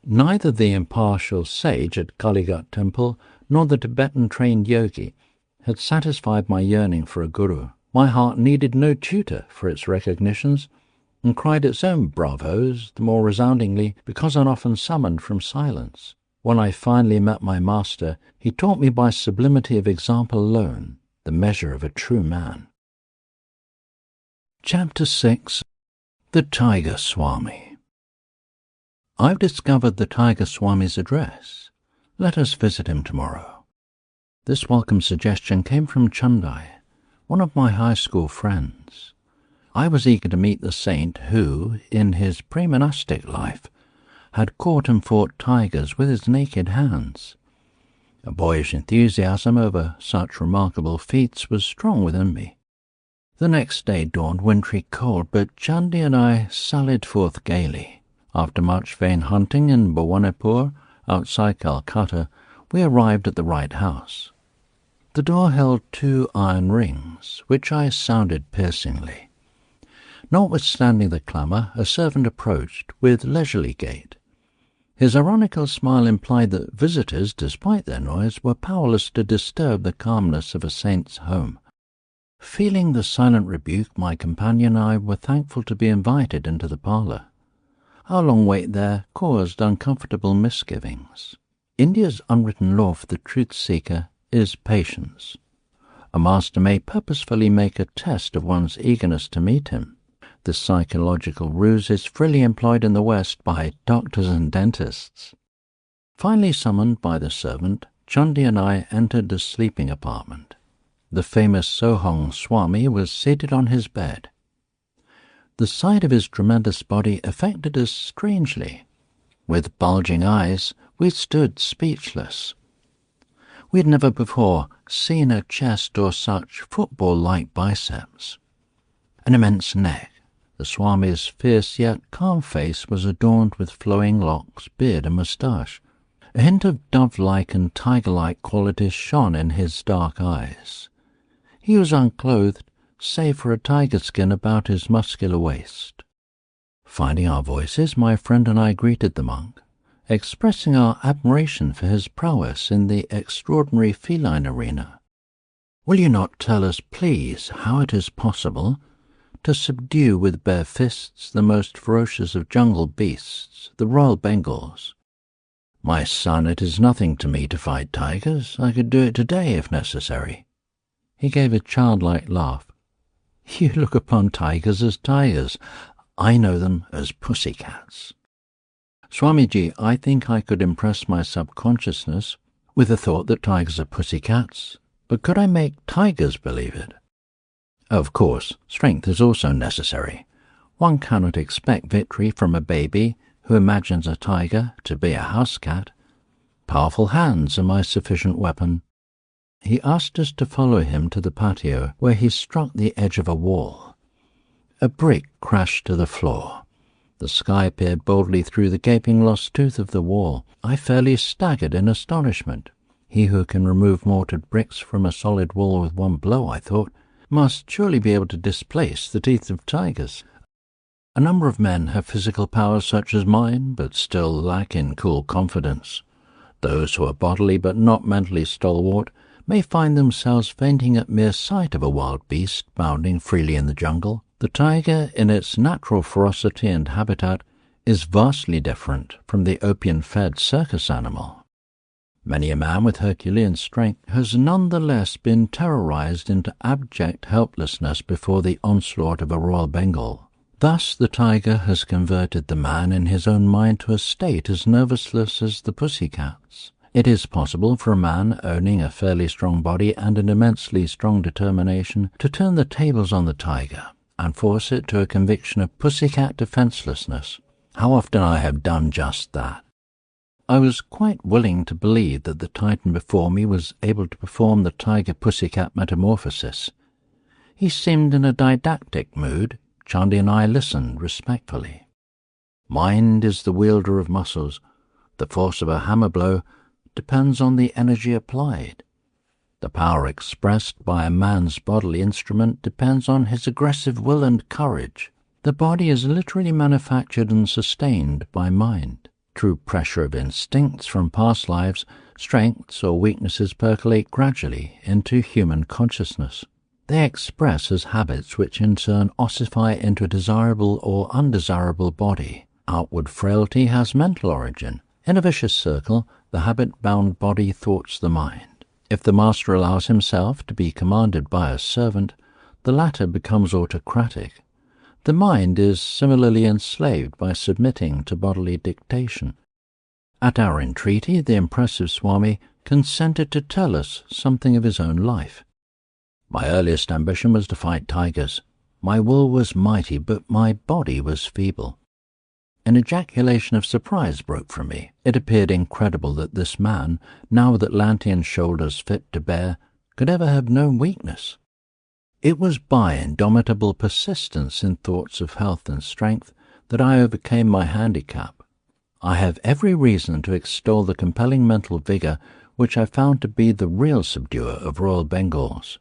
Neither the impartial sage at Kaligat temple nor the Tibetan-trained yogi had satisfied my yearning for a guru. My heart needed no tutor for its recognitions, and cried its own bravos the more resoundingly because unoften summoned from silence. When I finally met my master, he taught me by sublimity of example alone the measure of a true man. Chapter 6. The Tiger Swami. I've discovered the Tiger Swami's address. Let us visit him tomorrow. This welcome suggestion came from Chandai, one of my high school friends. I was eager to meet the saint who, in his pre-monastic life, had caught and fought tigers with his naked hands. A boyish enthusiasm over such remarkable feats was strong within me. The next day dawned wintry cold, but Chandi and I sallied forth gaily. After much vain hunting in Bhawanipur, outside Calcutta, we arrived at the right house. The door held 2 iron rings, which I sounded piercingly. Notwithstanding the clamour, a servant approached with leisurely gait. His ironical smile implied that visitors, despite their noise, were powerless to disturb the calmness of a saint's home. Feeling the silent rebuke, my companion and I were thankful to be invited into the parlour. Our long wait there caused uncomfortable misgivings. India's unwritten law for the truth-seeker is patience. A master may purposefully make a test of one's eagerness to meet him. This psychological ruse is freely employed in the West by doctors and dentists. Finally summoned by the servant, Chandi and I entered the sleeping apartment. The famous Sohong Swami was seated on his bed. The sight of his tremendous body affected us strangely. With bulging eyes, we stood speechless. We had never before seen a chest or such football-like biceps. An immense neck. The Swami's fierce yet calm face was adorned with flowing locks, beard, and moustache. A hint of dove-like and tiger-like qualities shone in his dark eyes. He was unclothed, save for a tiger skin about his muscular waist. Finding our voices, my friend and I greeted the monk. expressing our admiration for his prowess in the extraordinary feline arena. Will you not tell us, please, how it is possible to subdue with bare fists the most ferocious of jungle beasts, the Royal Bengals? My son, it is nothing to me to fight tigers. I could do it today if necessary. He gave a childlike laugh. You look upon tigers as tigers. I know them as pussycats. Swamiji, I think I could impress my subconsciousness with the thought that tigers are pussycats, but could I make tigers believe it? Of course, strength is also necessary. One cannot expect victory from a baby who imagines a tiger to be a house cat. Powerful hands are my sufficient weapon. He asked us to follow him to the patio, where he struck the edge of a wall. A brick crashed to the floor. The sky peered boldly through the gaping lost tooth of the wall. I fairly staggered in astonishment. He who can remove mortared bricks from a solid wall with one blow, I thought, must surely be able to displace the teeth of tigers. A number of men have physical powers such as mine, but still lack in cool confidence. Those who are bodily but not mentally stalwart may find themselves fainting at mere sight of a wild beast bounding freely in the jungle. The tiger, in its natural ferocity and habitat, is vastly different from the opium-fed circus animal. Many a man with Herculean strength has nonetheless been terrorized into abject helplessness before the onslaught of a Royal Bengal. Thus the tiger has converted the man in his own mind to a state as nervousness as the pussycats. It is possible for a man owning a fairly strong body and an immensely strong determination to turn the tables on the tiger and force it to a conviction of pussycat defenselessness. How often I have done just that. I was quite willing to believe that the Titan before me was able to perform the tiger-pussycat metamorphosis. He seemed in a didactic mood. Chandi and I listened respectfully. Mind is the wielder of muscles. The force of a hammer blow depends on the energy applied. The power expressed by a man's bodily instrument depends on his aggressive will and courage. The body is literally manufactured and sustained by mind. Through pressure of instincts from past lives, strengths or weaknesses percolate gradually into human consciousness. They express as habits which in turn ossify into a desirable or undesirable body. Outward frailty has mental origin. In a vicious circle, the habit-bound body thwarts the mind. If the master allows himself to be commanded by a servant, the latter becomes autocratic. The mind is similarly enslaved by submitting to bodily dictation. At our entreaty, the impressive Swami consented to tell us something of his own life. My earliest ambition was to fight tigers. My will was mighty, but my body was feeble. An ejaculation of surprise broke from me. It appeared incredible that this man, now with Atlantean shoulders fit to bear, could ever have known weakness. It was by indomitable persistence in thoughts of health and strength that I overcame my handicap. I have every reason to extol the compelling mental vigour which I found to be the real subduer of Royal Bengals.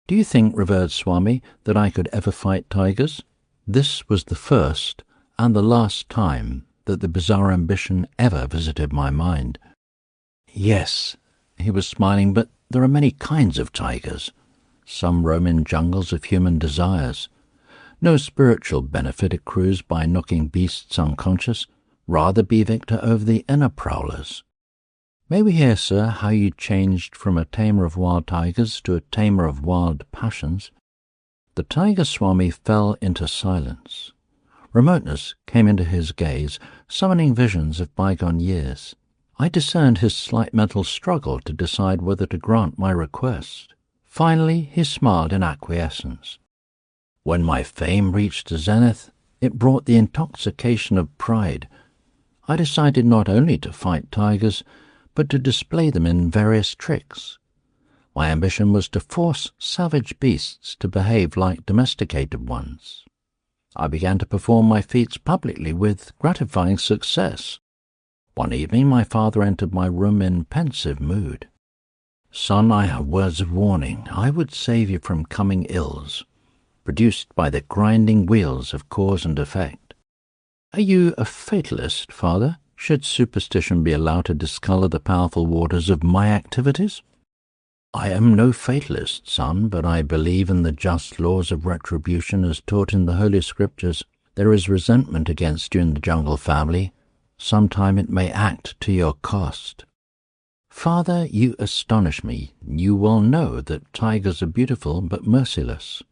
Do you think, revered Swami, that I could ever fight tigers? This was the first and the last time that the bizarre ambition ever visited my mind. Yes, he was smiling, but there are many kinds of tigers. Some roam in jungles of human desires. No spiritual benefit accrues by knocking beasts unconscious. Rather be victor over the inner prowlers. May we hear, sir, how you changed from a tamer of wild tigers to a tamer of wild passions? The tiger Swami fell into silence. Remoteness came into his gaze, summoning visions of bygone years. I discerned his slight mental struggle to decide whether to grant my request. Finally, he smiled in acquiescence. When my fame reached the zenith, it brought the intoxication of pride. I decided not only to fight tigers, but to display them in various tricks. My ambition was to force savage beasts to behave like domesticated ones. I began to perform my feats publicly with gratifying success. One evening my father entered my room in pensive mood. Son, I have words of warning. I would save you from coming ills, produced by the grinding wheels of cause and effect. Are you a fatalist, father? Should superstition be allowed to discolor the powerful waters of my activities? I am no fatalist, son, but I believe in the just laws of retribution as taught in the Holy Scriptures. There is resentment against you in the jungle family. Sometime it may act to your cost. Father, you astonish me. You well know that tigers are beautiful but merciless.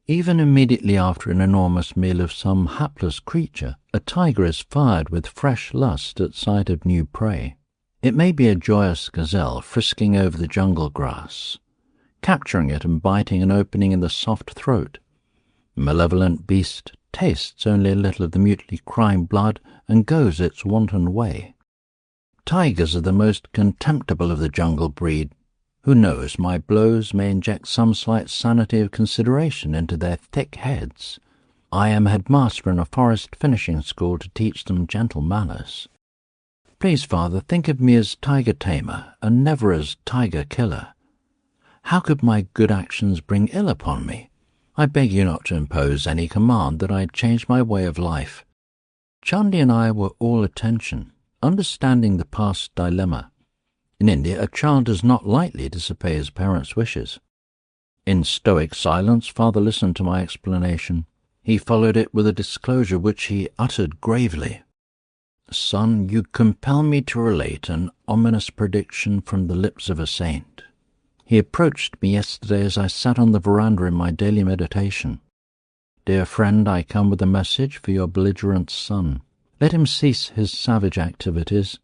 Even immediately after an enormous meal of some hapless creature, a tiger is fired with fresh lust at sight of new prey. It may be a joyous gazelle frisking over the jungle grass, capturing it and biting an opening in the soft throat. The malevolent beast tastes only a little of the mutely crying blood and goes its wanton way. Tigers are the most contemptible of the jungle breed. Who knows, my blows may inject some slight sanity of consideration into their thick heads. I am headmaster in a forest finishing school to teach them gentle manners. Please, Father, think of me as tiger tamer and never as tiger killer. How could my good actions bring ill upon me? I beg you not to impose any command that I change my way of life. Chandi and I were all attention, understanding the past dilemma. In India, a child does not lightly disobey his parents' wishes. In stoic silence, Father listened to my explanation. He followed it with a disclosure which he uttered gravely. Son, you compel me to relate an ominous prediction from the lips of a saint. He approached me yesterday as I sat on the veranda in my daily meditation. Dear friend, I come with a message for your belligerent son. Let him cease his savage activities.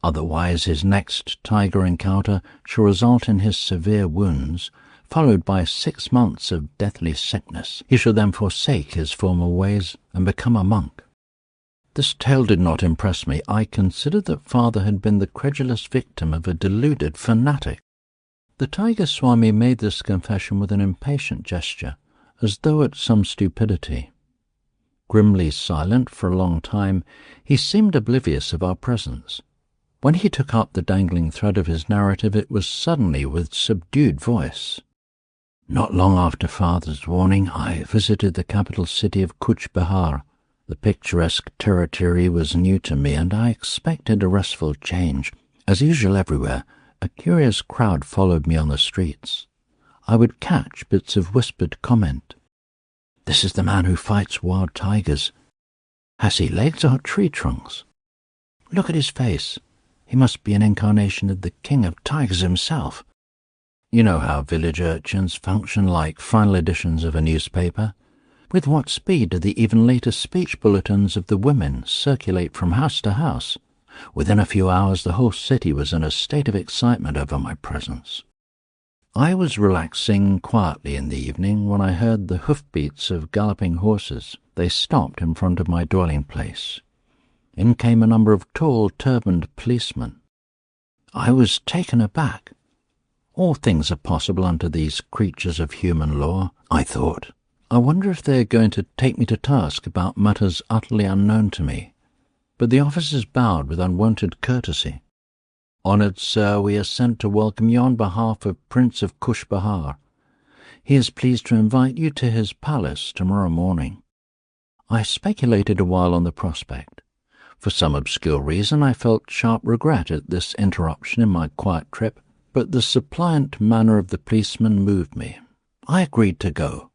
Otherwise his next tiger encounter shall result in his severe wounds, followed by 6 months of deathly sickness. He shall then forsake his former ways and become a monk. This tale did not impress me. I considered that Father had been the credulous victim of a deluded fanatic. The Tiger Swami made this confession with an impatient gesture, as though at some stupidity. Grimly silent for a long time, he seemed oblivious of our presence. When he took up the dangling thread of his narrative, it was suddenly with subdued voice. Not long after Father's warning, I visited the capital city of Kuch Behar. The picturesque territory was new to me, and I expected a restful change. As usual everywhere, a curious crowd followed me on the streets. I would catch bits of whispered comment. This is the man who fights wild tigers. Has he legs or tree trunks? Look at his face. He must be an incarnation of the king of tigers himself. You know how village urchins function like final editions of a newspaper. With what speed do the even latest speech bulletins of the women circulate from house to house? Within a few hours the whole city was in a state of excitement over my presence. I was relaxing quietly in the evening when I heard the hoofbeats of galloping horses. They stopped in front of my dwelling place. In came a number of tall, turbaned policemen. I was taken aback. All things are possible unto these creatures of human law, I thought. I wonder if they are going to take me to task about matters utterly unknown to me. But the officers bowed with unwonted courtesy. Honoured sir, we are sent to welcome you on behalf of Prince of Kuch Behar. He is pleased to invite you to his palace tomorrow morning. I speculated a while on the prospect. For some obscure reason I felt sharp regret at this interruption in my quiet trip, but the suppliant manner of the policeman moved me. I agreed to go.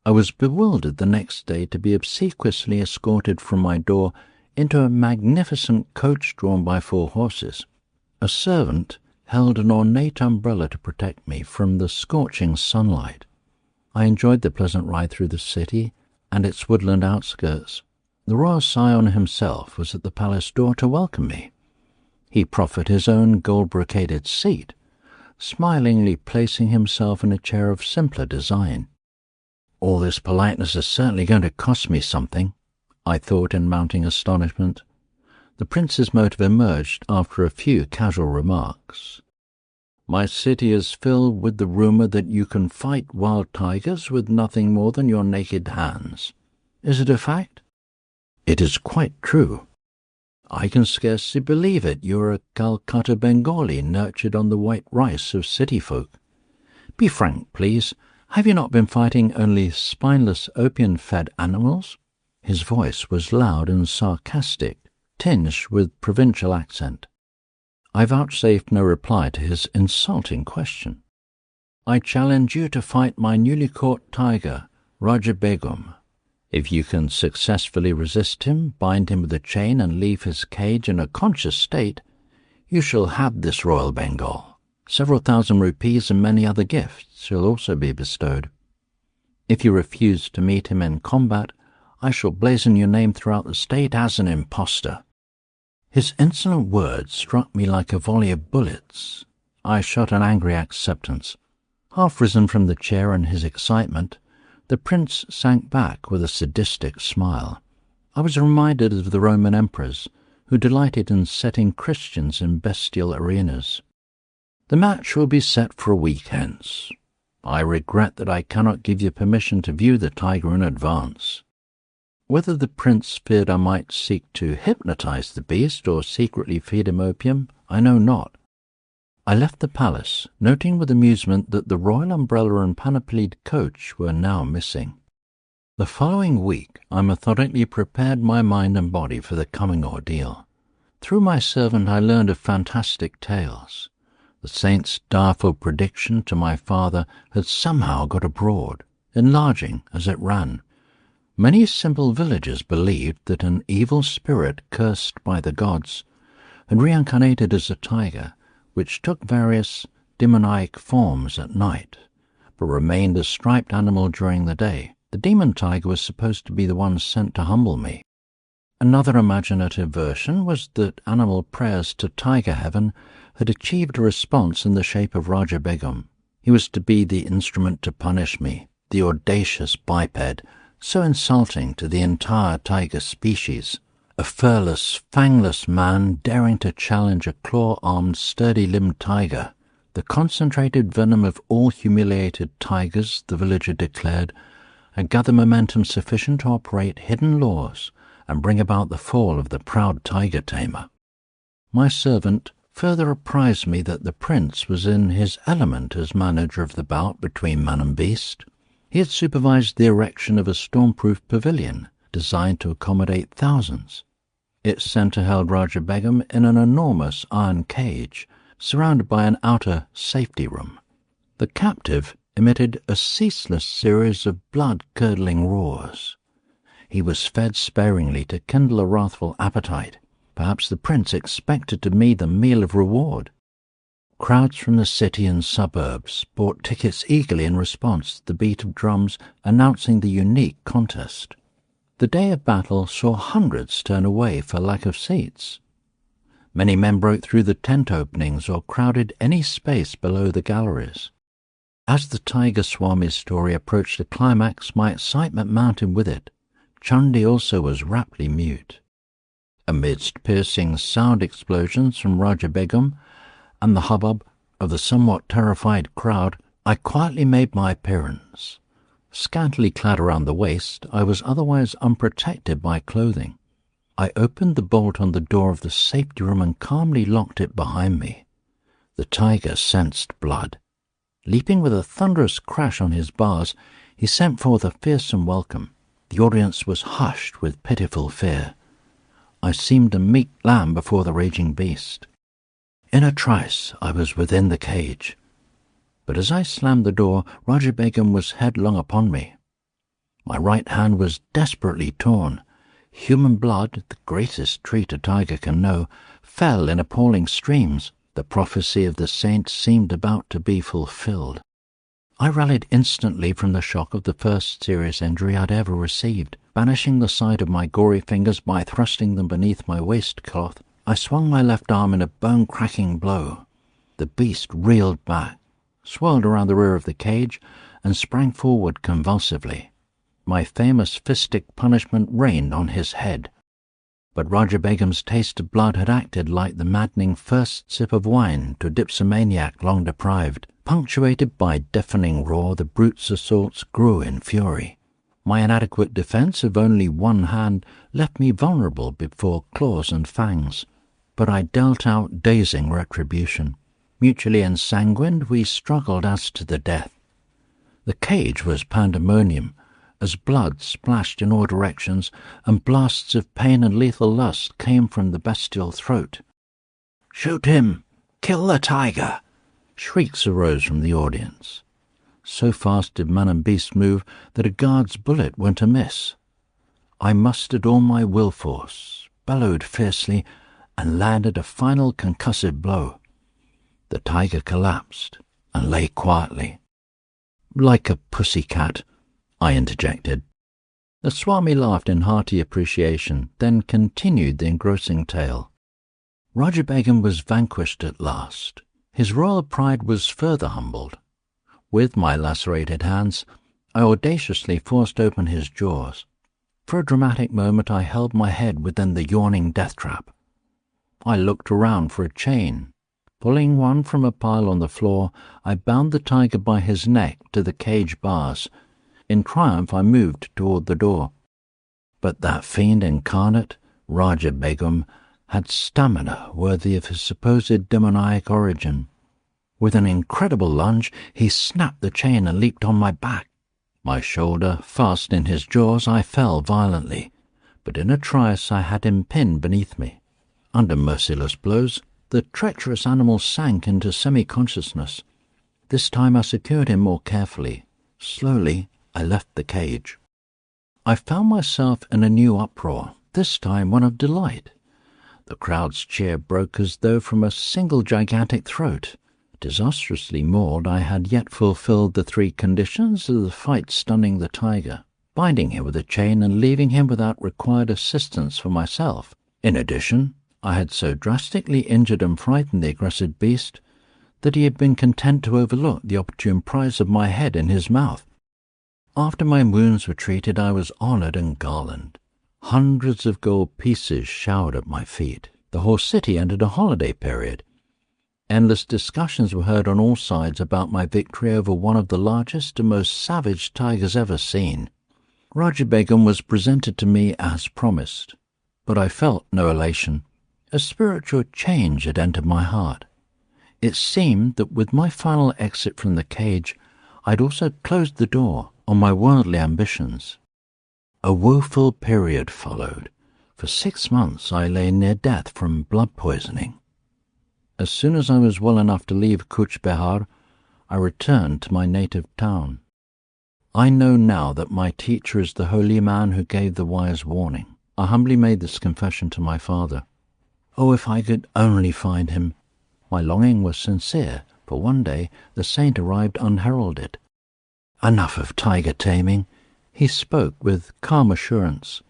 I was bewildered the next day to be obsequiously escorted from my door into a magnificent coach drawn by 4 horses. A servant held an ornate umbrella to protect me from the scorching sunlight. I enjoyed the pleasant ride through the city and its woodland outskirts. The royal scion himself was at the palace door to welcome me. He proffered his own gold-brocaded seat, smilingly placing himself in a chair of simpler design. All this politeness is certainly going to cost me something, I thought in mounting astonishment. The prince's motive emerged after a few casual remarks. My city is filled with the rumour that you can fight wild tigers with nothing more than your naked hands. Is it a fact? It is quite true. I can scarcely believe it. You're a Calcutta Bengali nurtured on the white rice of city folk. Be frank, please. Have you not been fighting only spineless opium-fed animals? His voice was loud and sarcastic. tinged with provincial accent. I vouchsafed no reply to his insulting question. "I challenge you to fight my newly caught tiger, Raja Begum. If you can successfully resist him, bind him with a chain and leave his cage in a conscious state, you shall have this royal Bengal. Several thousand rupees and many other gifts shall also be bestowed. If you refuse to meet him in combat, I shall blazon your name throughout the state as an impostor." His insolent words struck me like a volley of bullets. I shot an angry acceptance. Half risen from the chair in his excitement, the prince sank back with a sadistic smile. I was reminded of the Roman emperors, who delighted in setting Christians in bestial arenas. "The match will be set for a week hence. I regret that I cannot give you permission to view the tiger in advance." Whether the prince feared I might seek to hypnotize the beast or secretly feed him opium, I know not. I left the palace, noting with amusement that the royal umbrella and panoplied coach were now missing. The following week I methodically prepared my mind and body for the coming ordeal. Through my servant I learned of fantastic tales. The saint's direful prediction to my father had somehow got abroad, enlarging as it ran. Many simple villagers believed that an evil spirit cursed by the gods had reincarnated as a tiger, which took various demoniac forms at night, but remained a striped animal during the day. The demon tiger was supposed to be the one sent to humble me. Another imaginative version was that animal prayers to Tiger Heaven had achieved a response in the shape of Raja Begum. He was to be the instrument to punish me, the audacious biped, so insulting to the entire tiger species. A furless, fangless man daring to challenge a claw-armed, sturdy-limbed tiger. The concentrated venom of all humiliated tigers, the villager declared, had gathered momentum sufficient to operate hidden laws and bring about the fall of the proud tiger tamer. My servant further apprised me that the prince was in his element as manager of the bout between man and beast. He had supervised the erection of a storm-proof pavilion designed to accommodate thousands. Its centre held Raja Begum in an enormous iron cage, surrounded by an outer safety room. The captive emitted a ceaseless series of blood-curdling roars. He was fed sparingly to kindle a wrathful appetite. Perhaps the prince expected to me the meal of reward. Crowds from the city and suburbs bought tickets eagerly in response to the beat of drums announcing the unique contest. The day of battle saw hundreds turn away for lack of seats. Many men broke through the tent openings or crowded any space below the galleries. As the Tiger Swami story approached a climax, my excitement mounted with it. Chundi also was raptly mute. Amidst piercing sound explosions from Raja Begum and the hubbub of the somewhat terrified crowd, I quietly made my appearance. Scantily clad around the waist, I was otherwise unprotected by clothing. I opened the bolt on the door of the safety room and calmly locked it behind me. The tiger sensed blood. Leaping with a thunderous crash on his bars, he sent forth a fearsome welcome. The audience was hushed with pitiful fear. I seemed a meek lamb before the raging beast. In a trice I was within the cage, but as I slammed the door, Raja Begum was headlong upon me. My right hand was desperately torn. Human blood, the greatest treat a tiger can know, fell in appalling streams. The prophecy of the saint seemed about to be fulfilled. I rallied instantly from the shock of the first serious injury I'd ever received. Banishing the sight of my gory fingers by thrusting them beneath my waistcloth, I swung my left arm in a bone-cracking blow. The beast reeled back, swirled around the rear of the cage, and sprang forward convulsively. My famous fistic punishment rained on his head. But Raja Begum's taste of blood had acted like the maddening first sip of wine to a dipsomaniac long deprived. Punctuated by deafening roar, the brute's assaults grew in fury. My inadequate defence of only one hand left me vulnerable before claws and fangs, but I dealt out dazing retribution. Mutually ensanguined, we struggled as to the death. The cage was pandemonium, as blood splashed in all directions and blasts of pain and lethal lust came from the bestial throat. "Shoot him! Kill the tiger!" Shrieks arose from the audience. So fast did man and beast move that a guard's bullet went amiss. I mustered all my will force, bellowed fiercely, and landed a final concussive blow. The tiger collapsed and lay quietly. "Like a pussy-cat," I interjected. The Swami laughed in hearty appreciation, then continued the engrossing tale. Raja Begum was vanquished at last. His royal pride was further humbled. With my lacerated hands, I audaciously forced open his jaws. For a dramatic moment I held my head within the yawning death-trap. I looked around for a chain. Pulling one from a pile on the floor, I bound the tiger by his neck to the cage bars. In triumph I moved toward the door. But that fiend incarnate, Raja Begum, had stamina worthy of his supposed demoniac origin. With an incredible lunge, he snapped the chain and leaped on my back. My shoulder fast in his jaws, I fell violently, but in a trice I had him pinned beneath me. Under merciless blows, the treacherous animal sank into semi-consciousness. This time I secured him more carefully. Slowly, I left the cage. I found myself in a new uproar, this time one of delight. The crowd's cheer broke as though from a single gigantic throat. Disastrously mauled, I had yet fulfilled the 3 conditions of the fight stunning the tiger, binding him with a chain and leaving him without required assistance for myself. In addition, I had so drastically injured and frightened the aggressive beast that he had been content to overlook the opportune prize of my head in his mouth. After my wounds were treated, I was honoured and garlanded. Hundreds of gold pieces showered at my feet. The whole city entered a holiday period. Endless discussions were heard on all sides about my victory over one of the largest and most savage tigers ever seen. Raja Begum was presented to me as promised, but I felt no elation. A spiritual change had entered my heart. It seemed that with my final exit from the cage, I had also closed the door on my worldly ambitions. A woeful period followed. For 6 months I lay near death from blood poisoning. As soon as I was well enough to leave Cooch Behar, I returned to my native town. I know now that my teacher is the holy man who gave the wise warning. I humbly made this confession to my father. Oh, if I could only find him! My longing was sincere, for one day the saint arrived unheralded. Enough of tiger taming. He spoke with calm assurance.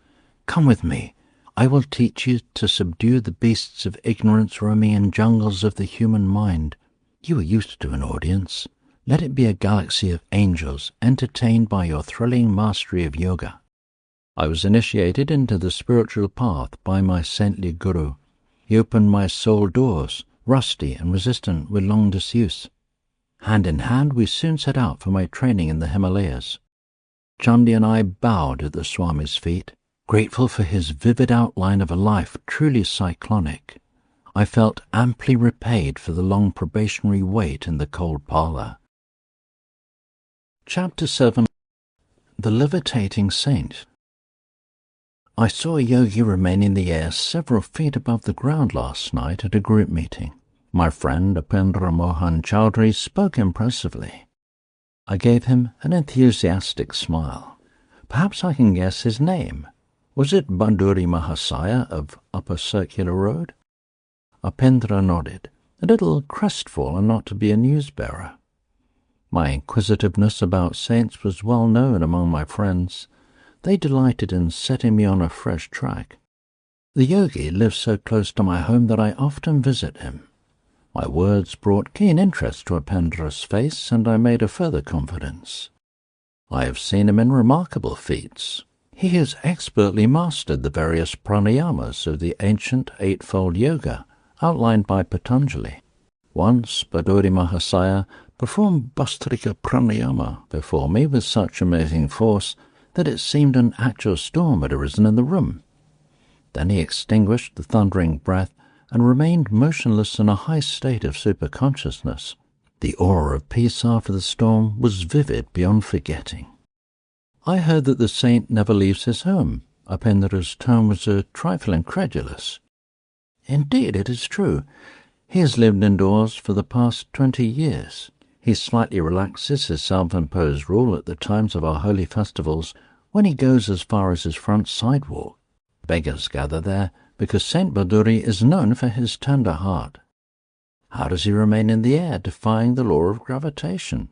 Come with me. I will teach you to subdue the beasts of ignorance roaming in jungles of the human mind. You are used to an audience. Let it be a galaxy of angels entertained by your thrilling mastery of yoga. I was initiated into the spiritual path by my saintly guru. He opened my soul doors, rusty and resistant with long disuse. Hand in hand, we soon set out for my training in the Himalayas. Chandi and I bowed at the Swami's feet, grateful for his vivid outline of a life truly cyclonic. I felt amply repaid for the long probationary wait in the cold parlour. Chapter 7. The Levitating Saint. I saw Yogi remain in the air several feet above the ground last night at a group meeting. My friend Upendra Mohan Chowdhury spoke impressively. I gave him an enthusiastic smile. Perhaps I can guess his name. Was it Banduri Mahasaya of Upper Circular Road? Upendra nodded, a little crestfallen not to be a news-bearer. My inquisitiveness about saints was well known among my friends. They delighted in setting me on a fresh track. The yogi lives so close to my home that I often visit him. My words brought keen interest to Upendra's face, and I made a further confidence. I have seen him in remarkable feats. He has expertly mastered the various pranayamas of the ancient eightfold yoga outlined by Patanjali. Once Banduri Mahasaya performed Bhastrika pranayama before me with such amazing force that it seemed an actual storm had arisen in the room. Then he extinguished the thundering breath and remained motionless in a high state of superconsciousness. The aura of peace after the storm was vivid beyond forgetting. I heard that the saint never leaves his home. Upendra's tone was a trifle incredulous. Indeed, it is true. He has lived indoors for the past 20 years. He slightly relaxes his self-imposed rule at the times of our holy festivals when he goes as far as his front sidewalk. Beggars gather there because Saint Baduri is known for his tender heart. How does he remain in the air, defying the law of gravitation?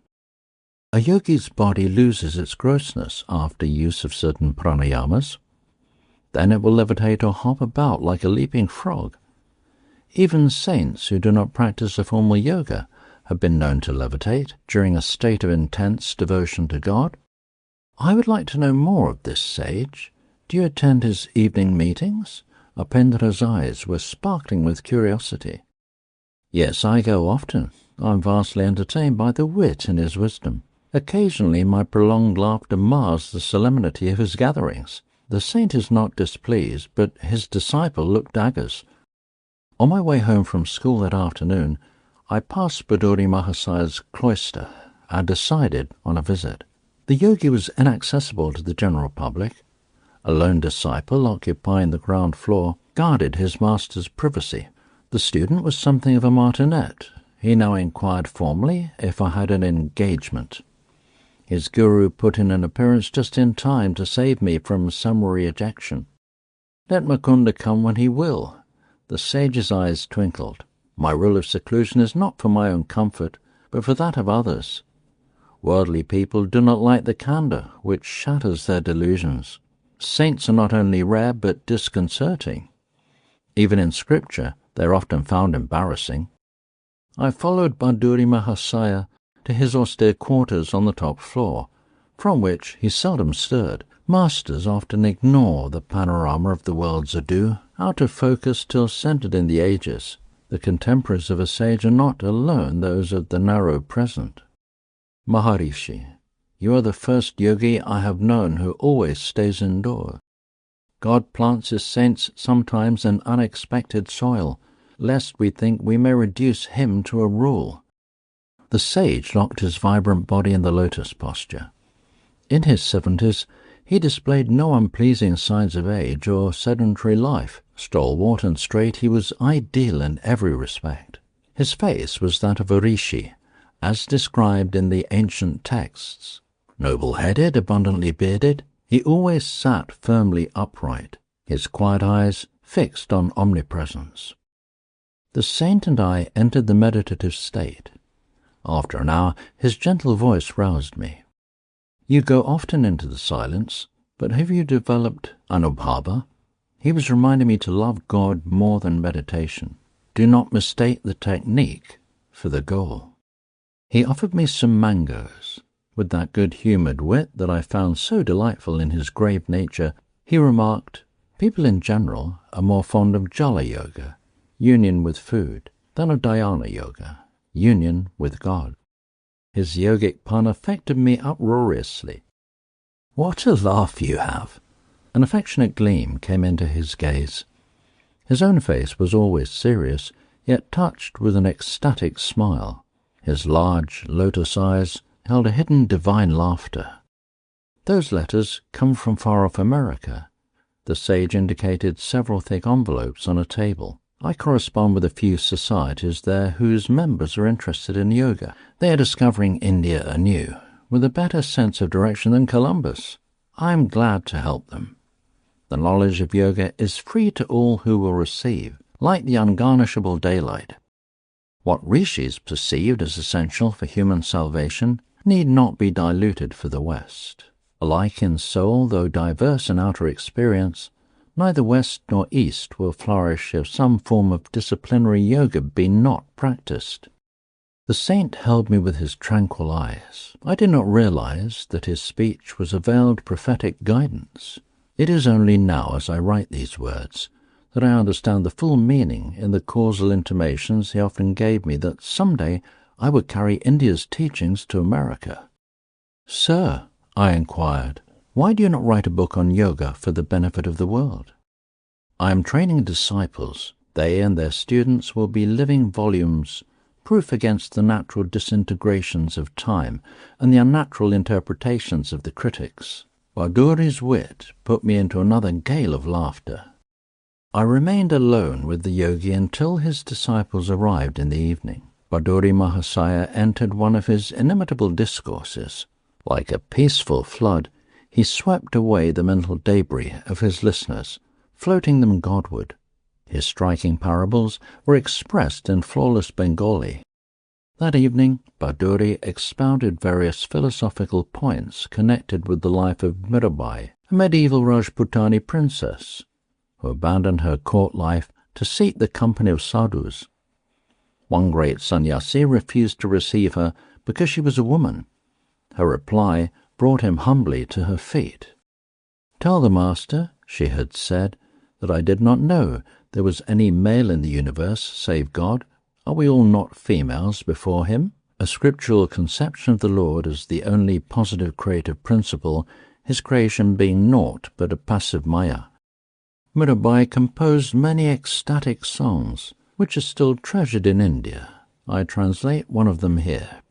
A yogi's body loses its grossness after use of certain pranayamas. Then it will levitate or hop about like a leaping frog. Even saints who do not practice a formal yoga have been known to levitate during a state of intense devotion to God. I would like to know more of this sage. Do you attend his evening meetings? Upendra's eyes were sparkling with curiosity. Yes, I go often. I am vastly entertained by the wit in his wisdom. Occasionally my prolonged laughter mars the solemnity of his gatherings. The saint is not displeased, but his disciple looked daggers. On my way home from school that afternoon, I passed Baduri Mahasaya's cloister and decided on a visit. The yogi was inaccessible to the general public. A lone disciple occupying the ground floor guarded his master's privacy. The student was something of a martinet. He now inquired formally if I had an engagement. His guru put in an appearance just in time to save me from summary ejection. Let Mukunda come when he will. The sage's eyes twinkled. My rule of seclusion is not for my own comfort, but for that of others. Worldly people do not like the candour which shatters their delusions. Saints are not only rare but disconcerting. Even in Scripture they are often found embarrassing. I followed Baduri Mahasaya to his austere quarters on the top floor, from which he seldom stirred. Masters often ignore the panorama of the world's ado, out of focus till centered in the ages. The contemporaries of a sage are not alone those of the narrow present. Maharishi, you are the first yogi I have known who always stays indoors. God plants his saints sometimes in unexpected soil, lest we think we may reduce him to a rule. The sage locked his vibrant body in the lotus posture. In his 70s, he displayed no unpleasing signs of age or sedentary life. Stalwart and straight, he was ideal in every respect. His face was that of a rishi, as described in the ancient texts. Noble-headed, abundantly bearded, he always sat firmly upright, his quiet eyes fixed on omnipresence. The saint and I entered the meditative state. After an hour, his gentle voice roused me. You go often into the silence, but have you developed anubhava? He was reminding me to love God more than meditation. Do not mistake the technique for the goal. He offered me some mangoes. With that good-humoured wit that I found so delightful in his grave nature, he remarked, people in general are more fond of jala yoga, union with food, than of dhyana yoga, union with God. His yogic pun affected me uproariously. What a laugh you have! An affectionate gleam came into his gaze. His own face was always serious, yet touched with an ecstatic smile. His large lotus eyes held a hidden divine laughter. Those letters come from far-off America. The sage indicated several thick envelopes on a table. I correspond with a few societies there whose members are interested in yoga. They are discovering India anew, with a better sense of direction than Columbus. I am glad to help them. The knowledge of yoga is free to all who will receive, like the ungarnishable daylight. What rishis perceived as essential for human salvation need not be diluted for the West. Alike in soul, though diverse in outer experience, neither West nor East will flourish if some form of disciplinary yoga be not practiced. The saint held me with his tranquil eyes. I did not realize that his speech was a veiled prophetic guidance. It is only now, as I write these words, that I understand the full meaning in the causal intimations he often gave me that someday I would carry India's teachings to America. Sir, I inquired, why do you not write a book on yoga for the benefit of the world? I am training disciples. They and their students will be living volumes, proof against the natural disintegrations of time and the unnatural interpretations of the critics. Bhaduri's wit put me into another gale of laughter. I remained alone with the yogi until his disciples arrived in the evening. Bhaduri Mahasaya entered one of his inimitable discourses. Like a peaceful flood, he swept away the mental debris of his listeners, floating them Godward. His striking parables were expressed in flawless Bengali. That evening, Bhaduri expounded various philosophical points connected with the life of Mirabai, a medieval Rajputani princess, who abandoned her court life to seek the company of sadhus. One great sannyasi refused to receive her because she was a woman. Her reply brought him humbly to her feet. "Tell the master," she had said, "that I did not know there was any male in the universe save God. Are we all not females before him?" A scriptural conception of the Lord as the only positive creative principle, his creation being naught but a passive maya. Mirabai composed many ecstatic songs, which are still treasured in India. I translate one of them here.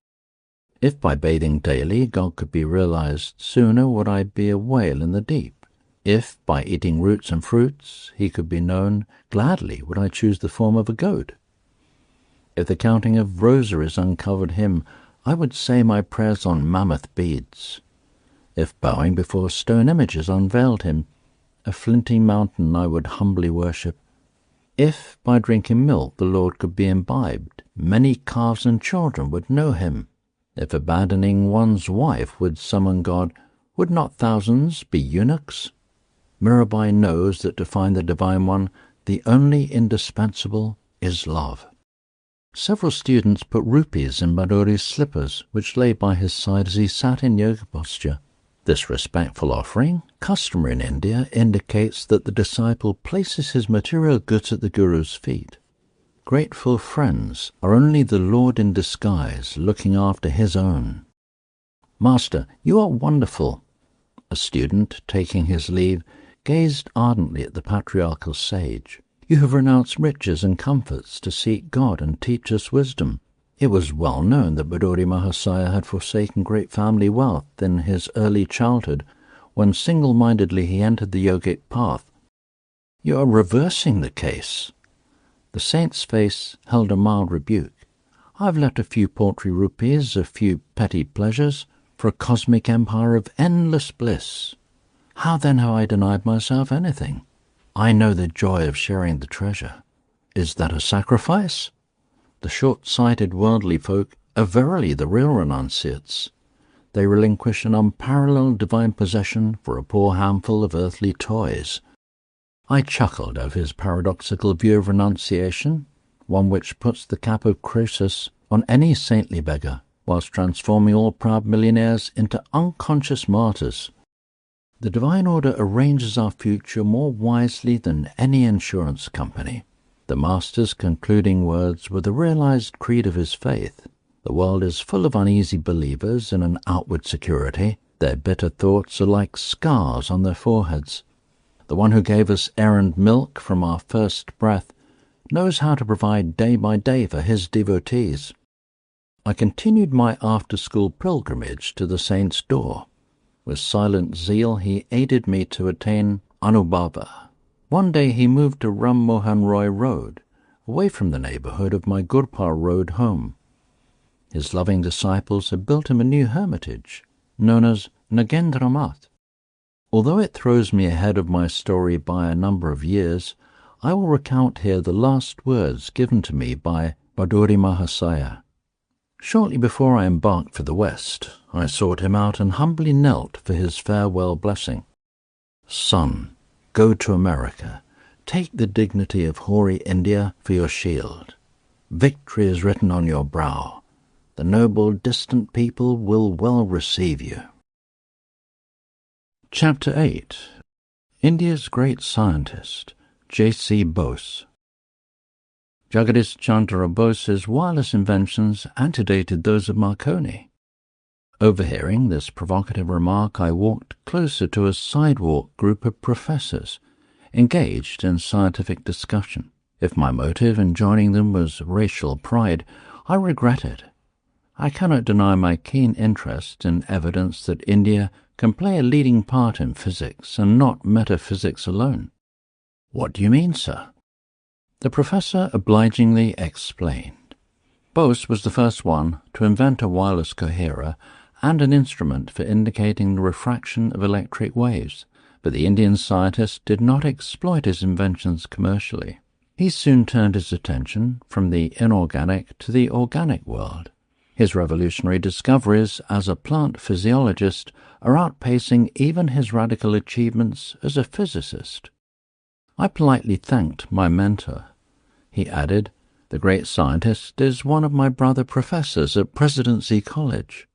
"If by bathing daily God could be realized, sooner would I be a whale in the deep. If by eating roots and fruits he could be known, gladly would I choose the form of a goat. If the counting of rosaries uncovered him, I would say my prayers on mammoth beads. If bowing before stone images unveiled him, a flinty mountain I would humbly worship. If by drinking milk the Lord could be imbibed, many calves and children would know him. If abandoning one's wife would summon God, would not thousands be eunuchs? Mirabai knows that to find the Divine One, the only indispensable is love." Several students put rupees in Bhaduri's slippers, which lay by his side as he sat in yoga posture. This respectful offering, customary in India, indicates that the disciple places his material goods at the Guru's feet. Grateful friends are only the Lord in disguise, looking after his own. "Master, you are wonderful." A student, taking his leave, gazed ardently at the patriarchal sage. "You have renounced riches and comforts to seek God and teach us wisdom." It was well known that Bhaduri Mahasaya had forsaken great family wealth in his early childhood, when single-mindedly he entered the yogic path. "You are reversing the case." The saint's face held a mild rebuke. "I have left a few paltry rupees, a few petty pleasures, for a cosmic empire of endless bliss. How then have I denied myself anything? I know the joy of sharing the treasure. Is that a sacrifice? The short-sighted worldly folk are verily the real renunciates. They relinquish an unparalleled divine possession for a poor handful of earthly toys." I chuckled over his paradoxical view of renunciation, one which puts the cap of Croesus on any saintly beggar, whilst transforming all proud millionaires into unconscious martyrs. The divine order arranges our future more wisely than any insurance company. The Master's concluding words were the realized creed of his faith. The world is full of uneasy believers in an outward security. Their bitter thoughts are like scars on their foreheads. The one who gave us air and milk from our first breath knows how to provide day by day for his devotees. I continued my after-school pilgrimage to the saint's door. With silent zeal he aided me to attain Anubhava. One day he moved to Ram Mohan Roy Road, away from the neighbourhood of my Gurpar Road home. His loving disciples had built him a new hermitage, known as Nagendramath. Although it throws me ahead of my story by a number of years, I will recount here the last words given to me by Bhaduri Mahasaya. Shortly before I embarked for the West, I sought him out and humbly knelt for his farewell blessing. "Son, go to America. Take the dignity of hoary India for your shield. Victory is written on your brow. The noble distant people will well receive you." Chapter 8. India's Great Scientist, J.C. Bose. Jagadish Chandra Bose's wireless inventions antedated those of Marconi. Overhearing this provocative remark, I walked closer to a sidewalk group of professors, engaged in scientific discussion. If my motive in joining them was racial pride, I regret it. I cannot deny my keen interest in evidence that India can play a leading part in physics and not metaphysics alone." "What do you mean, sir?" The professor obligingly explained. Bose was the first one to invent a wireless coherer and an instrument for indicating the refraction of electric waves, but the Indian scientist did not exploit his inventions commercially. He soon turned his attention from the inorganic to the organic world. His revolutionary discoveries as a plant physiologist are outpacing even his radical achievements as a physicist. I politely thanked my mentor. He added, "The great scientist is one of my brother professors at Presidency College."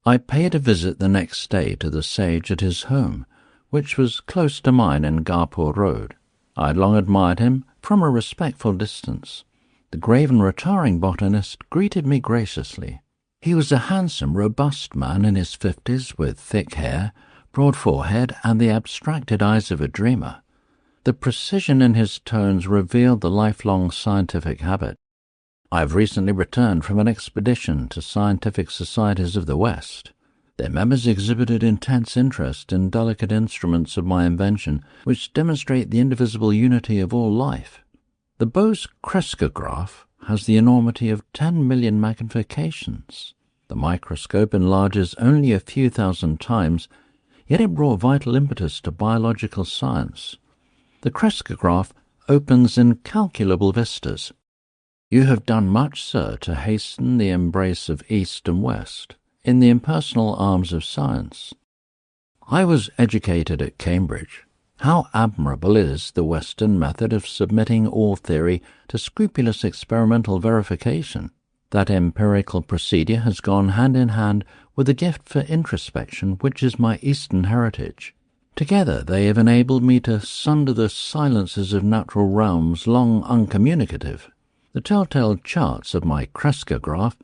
I paid a visit the next day to the sage at his home, which was close to mine in Garpur Road. I had long admired him from a respectful distance. The grave and retiring botanist greeted me graciously. He was a handsome, robust man in his 50s with thick hair, broad forehead, and the abstracted eyes of a dreamer. The precision in his tones revealed the lifelong scientific habit. "I have recently returned from an expedition to scientific societies of the West. Their members exhibited intense interest in delicate instruments of my invention, which demonstrate the indivisible unity of all life. The Bose crescograph has the enormity of 10 million magnifications. The microscope enlarges only a few thousand times, yet it brought vital impetus to biological science. The crescograph opens incalculable vistas. You have done much, sir, to hasten the embrace of East and West in the impersonal arms of science. I was educated at Cambridge. How admirable is the Western method of submitting all theory to scrupulous experimental verification. That empirical procedure has gone hand in hand with the gift for introspection which is my Eastern heritage. Together they have enabled me to sunder the silences of natural realms long uncommunicative. The telltale charts of my crescograph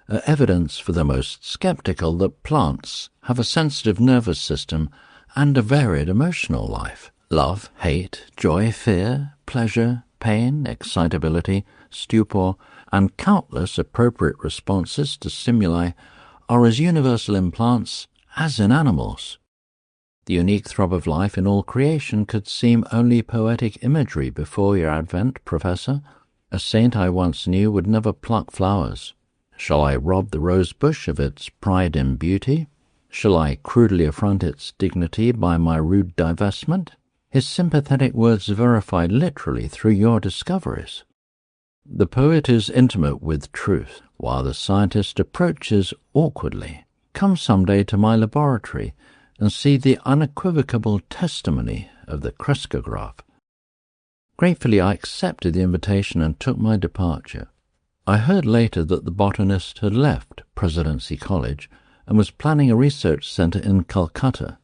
are evidence for the most skeptical that plants have a sensitive nervous system and a varied emotional life. Love, hate, joy, fear, pleasure, pain, excitability, stupor, and countless appropriate responses to stimuli are as universal in plants as in animals. The unique throb of life in all creation could seem only poetic imagery before your advent, Professor. A saint I once knew would never pluck flowers. Shall I rob the rose bush of its pride in beauty? Shall I crudely affront its dignity by my rude divestment? His sympathetic words verified literally through your discoveries. The poet is intimate with truth, while the scientist approaches awkwardly. Come some day to my laboratory and see the unequivocal testimony of the crescograph. Gratefully I accepted the invitation and took my departure. I heard later that the botanist had left Presidency College and was planning a research centre in Calcutta.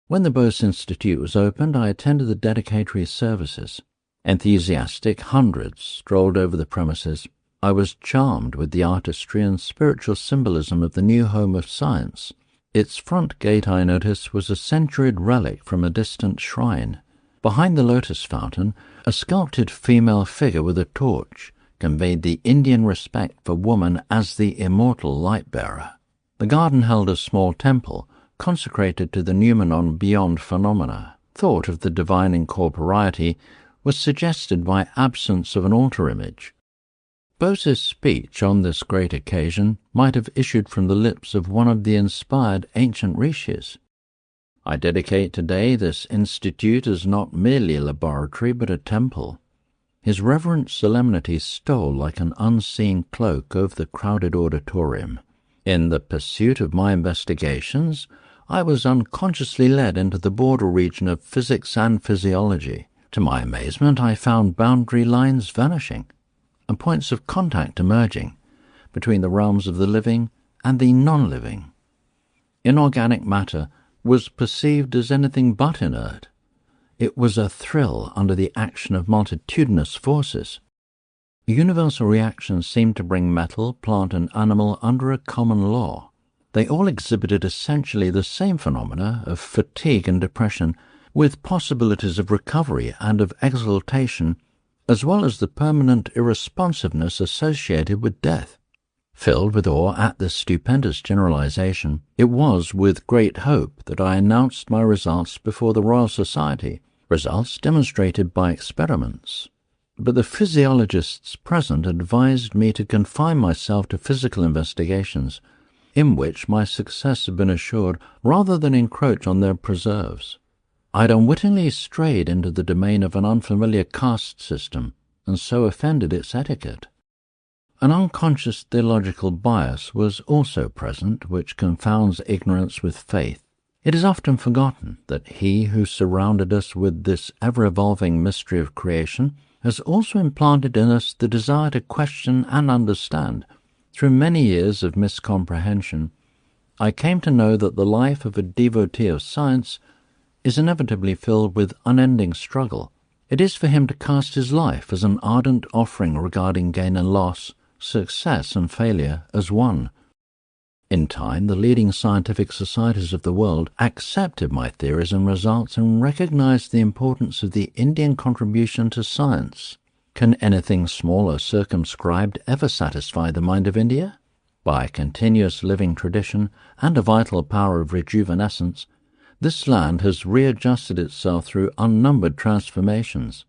When the Bose Institute was opened, I attended the dedicatory services. Enthusiastic hundreds strolled over the premises. I was charmed with the artistry and spiritual symbolism of the new home of science. Its front gate, I noticed, was a centuried relic from a distant shrine. Behind the lotus fountain, a sculpted female figure with a torch conveyed the Indian respect for woman as the immortal light-bearer. The garden held a small temple consecrated to the noumenon beyond phenomena. Thought of the divine incorporeity was suggested by absence of an altar image. Bose's speech on this great occasion might have issued from the lips of one of the inspired ancient rishis. I dedicate today this institute as not merely a laboratory but a temple. His reverent solemnity stole like an unseen cloak over the crowded auditorium. In the pursuit of my investigations, I was unconsciously led into the border region of physics and physiology. To my amazement, I found boundary lines vanishing and points of contact emerging between the realms of the living and the non-living. Inorganic matter was perceived as anything but inert. It was a thrill under the action of multitudinous forces. A universal reaction seemed to bring metal, plant, and animal under a common law. They all exhibited essentially the same phenomena of fatigue and depression, with possibilities of recovery and of exaltation, as well as the permanent irresponsiveness associated with death. Filled with awe at this stupendous generalization, it was with great hope that I announced my results before the Royal Society, results demonstrated by experiments. But the physiologists present advised me to confine myself to physical investigations, in which my success had been assured, rather than encroach on their preserves. I had unwittingly strayed into the domain of an unfamiliar caste system, and so offended its etiquette. An unconscious theological bias was also present, which confounds ignorance with faith. It is often forgotten that He who surrounded us with this ever-evolving mystery of creation has also implanted in us the desire to question and understand. Through many years of miscomprehension, I came to know that the life of a devotee of science is inevitably filled with unending struggle. It is for him to cast his life as an ardent offering regarding gain and loss, success and failure as one. In time, the leading scientific societies of the world accepted my theories and results and recognized the importance of the Indian contribution to science. Can anything small or circumscribed ever satisfy the mind of India? By a continuous living tradition and a vital power of rejuvenescence, this land has readjusted itself through unnumbered transformations.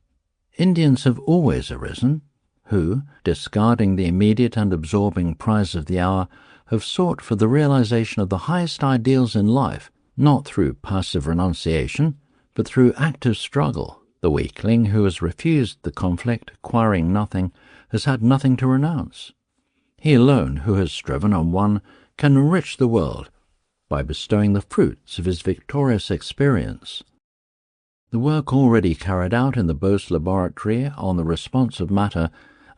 Indians have always arisen, who, discarding the immediate and absorbing prize of the hour, have sought for the realization of the highest ideals in life, not through passive renunciation, but through active struggle. The weakling who has refused the conflict, acquiring nothing, has had nothing to renounce. He alone who has striven and won can enrich the world by bestowing the fruits of his victorious experience. The work already carried out in the Bose laboratory on the response of matter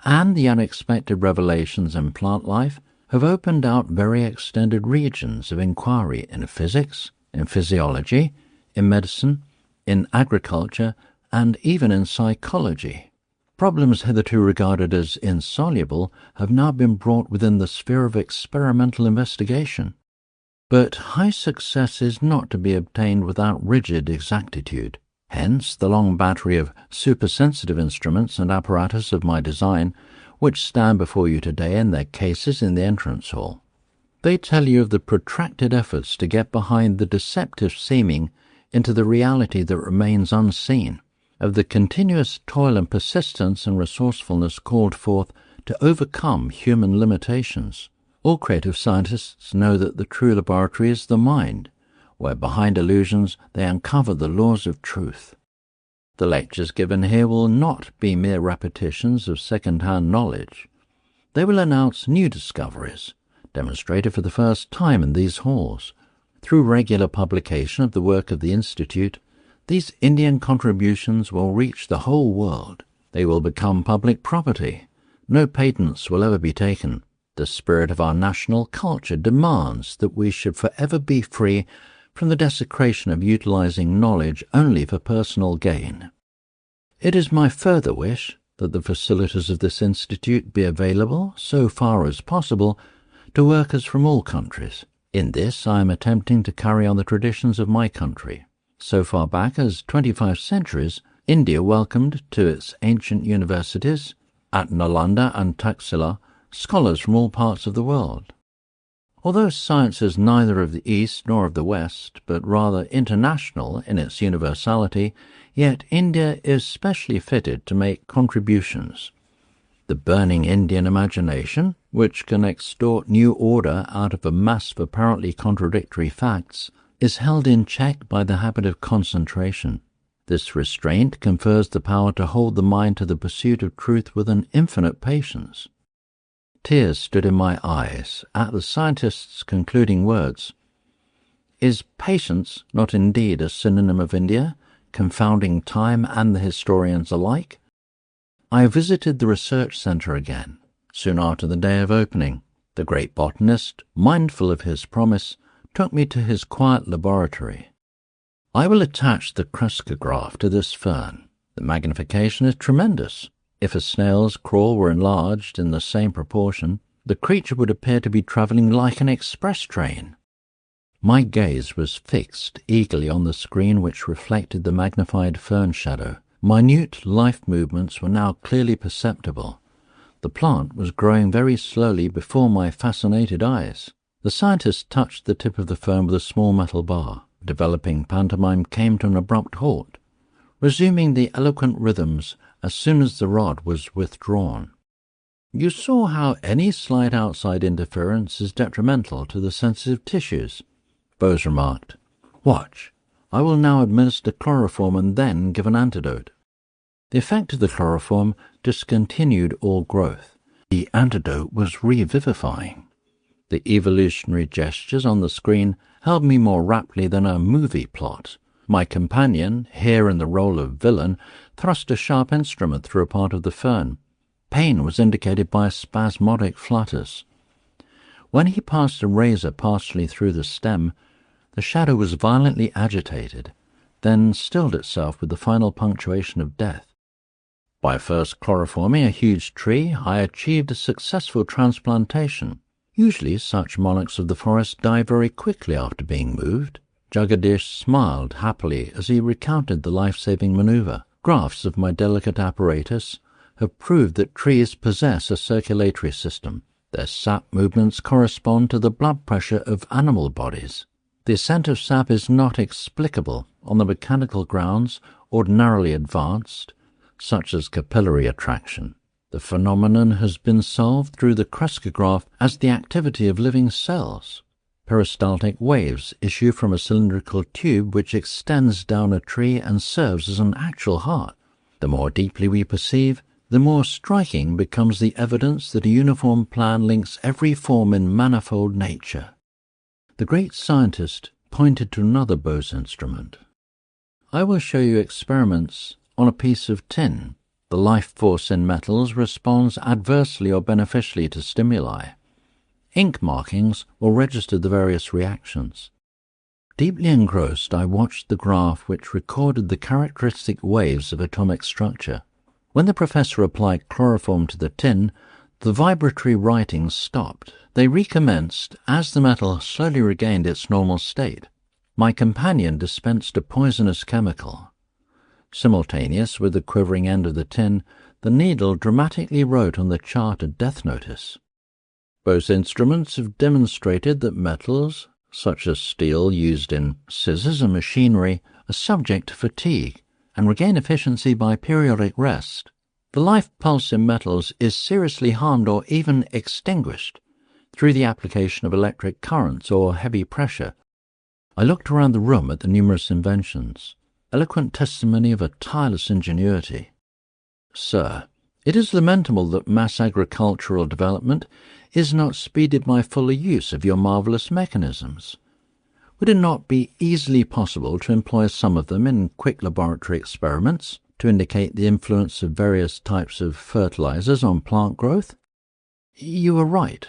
and the unexpected revelations in plant life have opened out very extended regions of inquiry in physics, in physiology, in medicine, in agriculture, and even in psychology. Problems hitherto regarded as insoluble have now been brought within the sphere of experimental investigation. But high success is not to be obtained without rigid exactitude. Hence the long battery of supersensitive instruments and apparatus of my design, which stand before you today in their cases in the entrance hall. They tell you of the protracted efforts to get behind the deceptive seeming into the reality that remains unseen, of the continuous toil and persistence and resourcefulness called forth to overcome human limitations. All creative scientists know that the true laboratory is the mind, where behind illusions they uncover the laws of truth. The lectures given here will not be mere repetitions of second-hand knowledge. They will announce new discoveries, demonstrated for the first time in these halls. Through regular publication of the work of the Institute, these Indian contributions will reach the whole world. They will become public property. No patents will ever be taken. The spirit of our national culture demands that we should forever be free from the desecration of utilizing knowledge only for personal gain. It is my further wish that the facilities of this institute be available, so far as possible, to workers from all countries. In this I am attempting to carry on the traditions of my country. So far back as 25 centuries, India welcomed to its ancient universities, at Nalanda and Taxila, scholars from all parts of the world. Although science is neither of the East nor of the West, but rather international in its universality, yet India is specially fitted to make contributions. The burning Indian imagination, which can extort new order out of a mass of apparently contradictory facts, is held in check by the habit of concentration. This restraint confers the power to hold the mind to the pursuit of truth with an infinite patience. Tears stood in my eyes at the scientist's concluding words. Is patience not indeed a synonym of India, confounding time and the historians alike? I visited the research centre again, soon after the day of opening. The great botanist, mindful of his promise, took me to his quiet laboratory. I will attach the cruskograph to this fern. The magnification is tremendous. If a snail's crawl were enlarged in the same proportion, the creature would appear to be travelling like an express train. My gaze was fixed eagerly on the screen which reflected the magnified fern shadow. Minute life movements were now clearly perceptible. The plant was growing very slowly before my fascinated eyes. The scientist touched the tip of the fern with a small metal bar. Developing pantomime came to an abrupt halt, resuming the eloquent rhythms as soon as the rod was withdrawn. You saw how any slight outside interference is detrimental to the sensitive tissues, Bose remarked. Watch. I will now administer chloroform and then give an antidote. The effect of the chloroform discontinued all growth. The antidote was revivifying. The evolutionary gestures on the screen held me more raptly than a movie plot. My companion, here in the role of villain, thrust a sharp instrument through a part of the fern. Pain was indicated by spasmodic flutters. When he passed a razor partially through the stem, the shadow was violently agitated, then stilled itself with the final punctuation of death. By first chloroforming a huge tree, I achieved a successful transplantation. Usually such monarchs of the forest die very quickly after being moved. Jagadish smiled happily as he recounted the life-saving maneuver. Graphs of my delicate apparatus have proved that trees possess a circulatory system. Their sap movements correspond to the blood pressure of animal bodies. The ascent of sap is not explicable on the mechanical grounds ordinarily advanced, such as capillary attraction. The phenomenon has been solved through the crescograph as the activity of living cells. Peristaltic waves issue from a cylindrical tube which extends down a tree and serves as an actual heart. The more deeply we perceive, the more striking becomes the evidence that a uniform plan links every form in manifold nature. The great scientist pointed to another Bose instrument. I will show you experiments on a piece of tin. The life force in metals responds adversely or beneficially to stimuli. Ink markings will register the various reactions. Deeply engrossed, I watched the graph which recorded the characteristic waves of atomic structure. When the professor applied chloroform to the tin, the vibratory writings stopped. They recommenced as the metal slowly regained its normal state. My companion dispensed a poisonous chemical. Simultaneous with the quivering end of the tin, the needle dramatically wrote on the chart a death notice. Both instruments have demonstrated that metals, such as steel used in scissors and machinery, are subject to fatigue and regain efficiency by periodic rest. The life pulse in metals is seriously harmed or even extinguished through the application of electric currents or heavy pressure. I looked around the room at the numerous inventions, eloquent testimony of a tireless ingenuity. Sir, it is lamentable that mass agricultural development is not speeded by fuller use of your marvellous mechanisms. Would it not be easily possible to employ some of them in quick laboratory experiments to indicate the influence of various types of fertilizers on plant growth? You are right.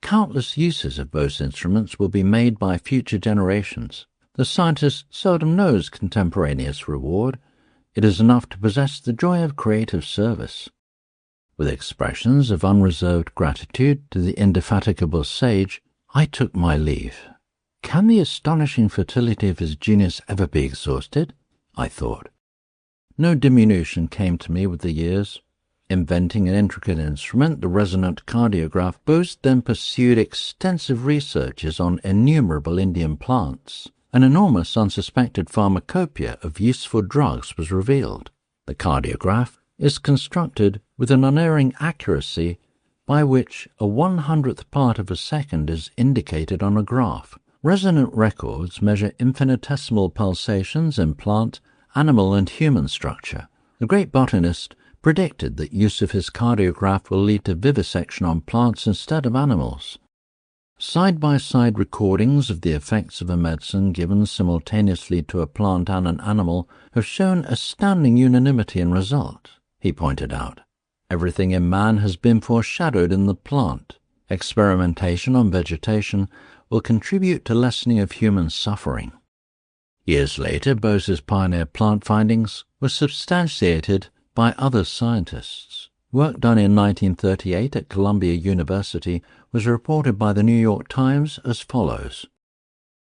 Countless uses of Bose instruments will be made by future generations. The scientist seldom knows contemporaneous reward. It is enough to possess the joy of creative service. With expressions of unreserved gratitude to the indefatigable sage, I took my leave. Can the astonishing fertility of his genius ever be exhausted? I thought. No diminution came to me with the years. Inventing an intricate instrument, the resonant cardiograph, Bose then pursued extensive researches on innumerable Indian plants. An enormous unsuspected pharmacopoeia of useful drugs was revealed. The cardiograph is constructed with an unerring accuracy by which a 100th part of a second is indicated on a graph. Resonant records measure infinitesimal pulsations in plant, animal and human structure. The great botanist predicted that use of his cardiograph will lead to vivisection on plants instead of animals. Side-by-side recordings of the effects of a medicine given simultaneously to a plant and an animal have shown astounding unanimity in result, he pointed out. Everything in man has been foreshadowed in the plant. Experimentation on vegetation will contribute to lessening of human suffering. Years later, Bose's pioneer plant findings were substantiated by other scientists. Work done in 1938 at Columbia University was reported by the New York Times as follows.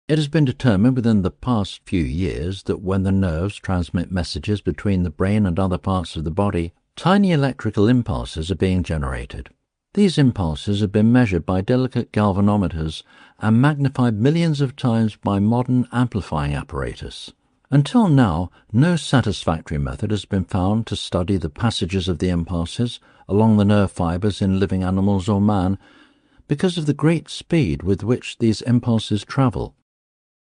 It has been determined within the past few years that when the nerves transmit messages between the brain and other parts of the body, Tiny electrical impulses are being generated. These impulses have been measured by delicate galvanometers and magnified millions of times by modern amplifying apparatus. Until now, no satisfactory method has been found to study the passages of the impulses along the nerve fibers in living animals or man because of the great speed with which these impulses travel.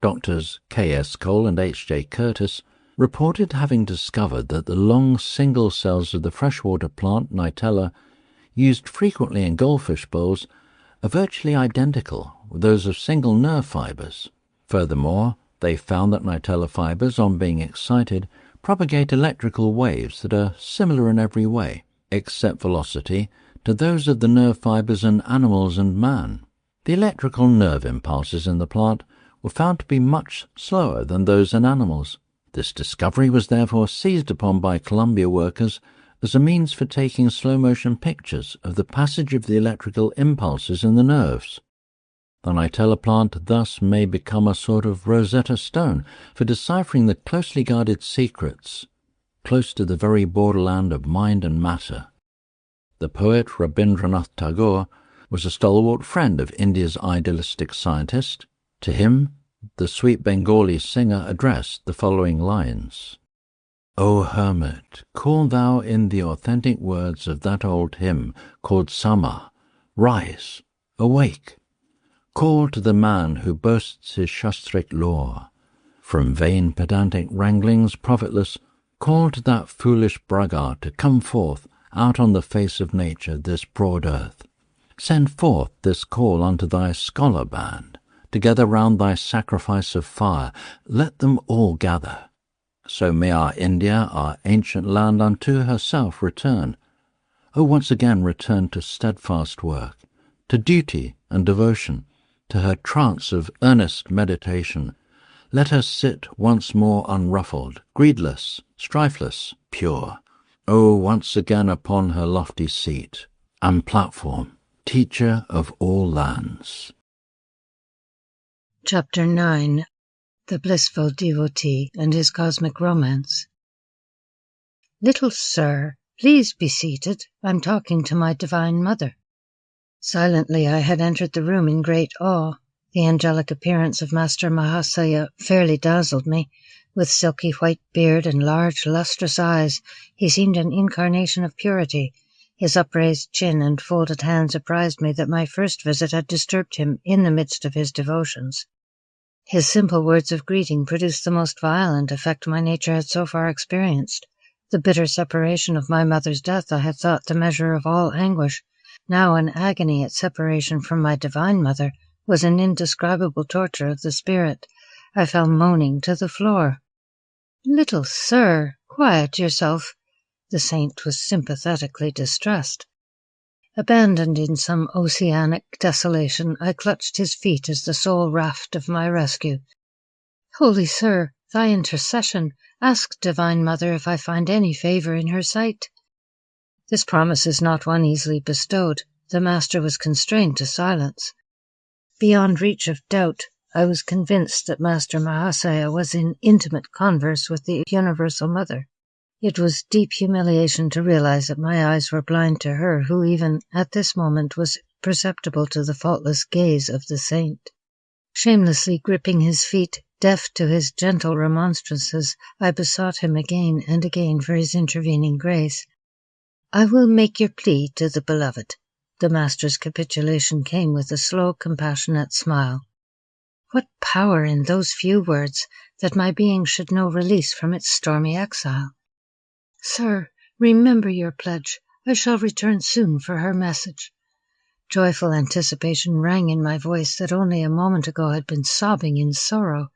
Doctors K.S. Cole and H.J. Curtis reported having discovered that the long single cells of the freshwater plant Nightella, used frequently in goldfish bowls, are virtually identical with those of single nerve fibers. Furthermore, they found that Nightella fibers, on being excited, propagate electrical waves that are similar in every way, except velocity, to those of the nerve fibers in animals and man. The electrical nerve impulses in the plant were found to be much slower than those in animals. This discovery was therefore seized upon by Columbia workers as a means for taking slow-motion pictures of the passage of the electrical impulses in the nerves. The Nightella plant thus may become a sort of Rosetta Stone for deciphering the closely guarded secrets close to the very borderland of mind and matter. The poet Rabindranath Tagore was a stalwart friend of India's idealistic scientist. To him, the sweet Bengali singer addressed the following lines. O hermit, call thou in the authentic words of that old hymn called Sama, rise, awake. Call to the man who boasts his shastric lore. From vain pedantic wranglings profitless, call to that foolish braggart to come forth out on the face of nature, this broad earth. Send forth this call unto thy scholar band, together round thy sacrifice of fire, let them all gather. So may our India, our ancient land, unto herself return. O once again return to steadfast work, to duty and devotion, to her trance of earnest meditation. Let her sit once more unruffled, greedless, strifeless, pure. O once again upon her lofty seat and platform, teacher of all lands. Chapter 9. The Blissful Devotee and His Cosmic Romance. Little sir, please be seated. I'm talking to my Divine Mother. Silently I had entered the room in great awe. The angelic appearance of Master Mahasaya fairly dazzled me. With silky white beard and large, lustrous eyes, he seemed an incarnation of purity. His upraised chin and folded hands apprised me that my first visit had disturbed him in the midst of his devotions. His simple words of greeting produced the most violent effect my nature had so far experienced. The bitter separation of my mother's death I had thought the measure of all anguish. Now an agony at separation from my Divine Mother was an indescribable torture of the spirit. I fell moaning to the floor. Little sir, quiet yourself. The saint was sympathetically distressed. Abandoned in some oceanic desolation, I clutched his feet as the sole raft of my rescue. Holy sir, thy intercession, ask Divine Mother if I find any favour in her sight. This promise is not one easily bestowed. The master was constrained to silence. Beyond reach of doubt, I was convinced that Master Mahasaya was in intimate converse with the Universal Mother. It was deep humiliation to realize that my eyes were blind to her who even at this moment was perceptible to the faultless gaze of the saint. Shamelessly gripping his feet, deaf to his gentle remonstrances, I besought him again and again for his intervening grace. I will make your plea to the beloved. The master's capitulation came with a slow, compassionate smile. What power in those few words, that my being should know release from its stormy exile. Sir, remember your pledge. I shall return soon for her message. Joyful anticipation rang in my voice that only a moment ago had been sobbing in sorrow.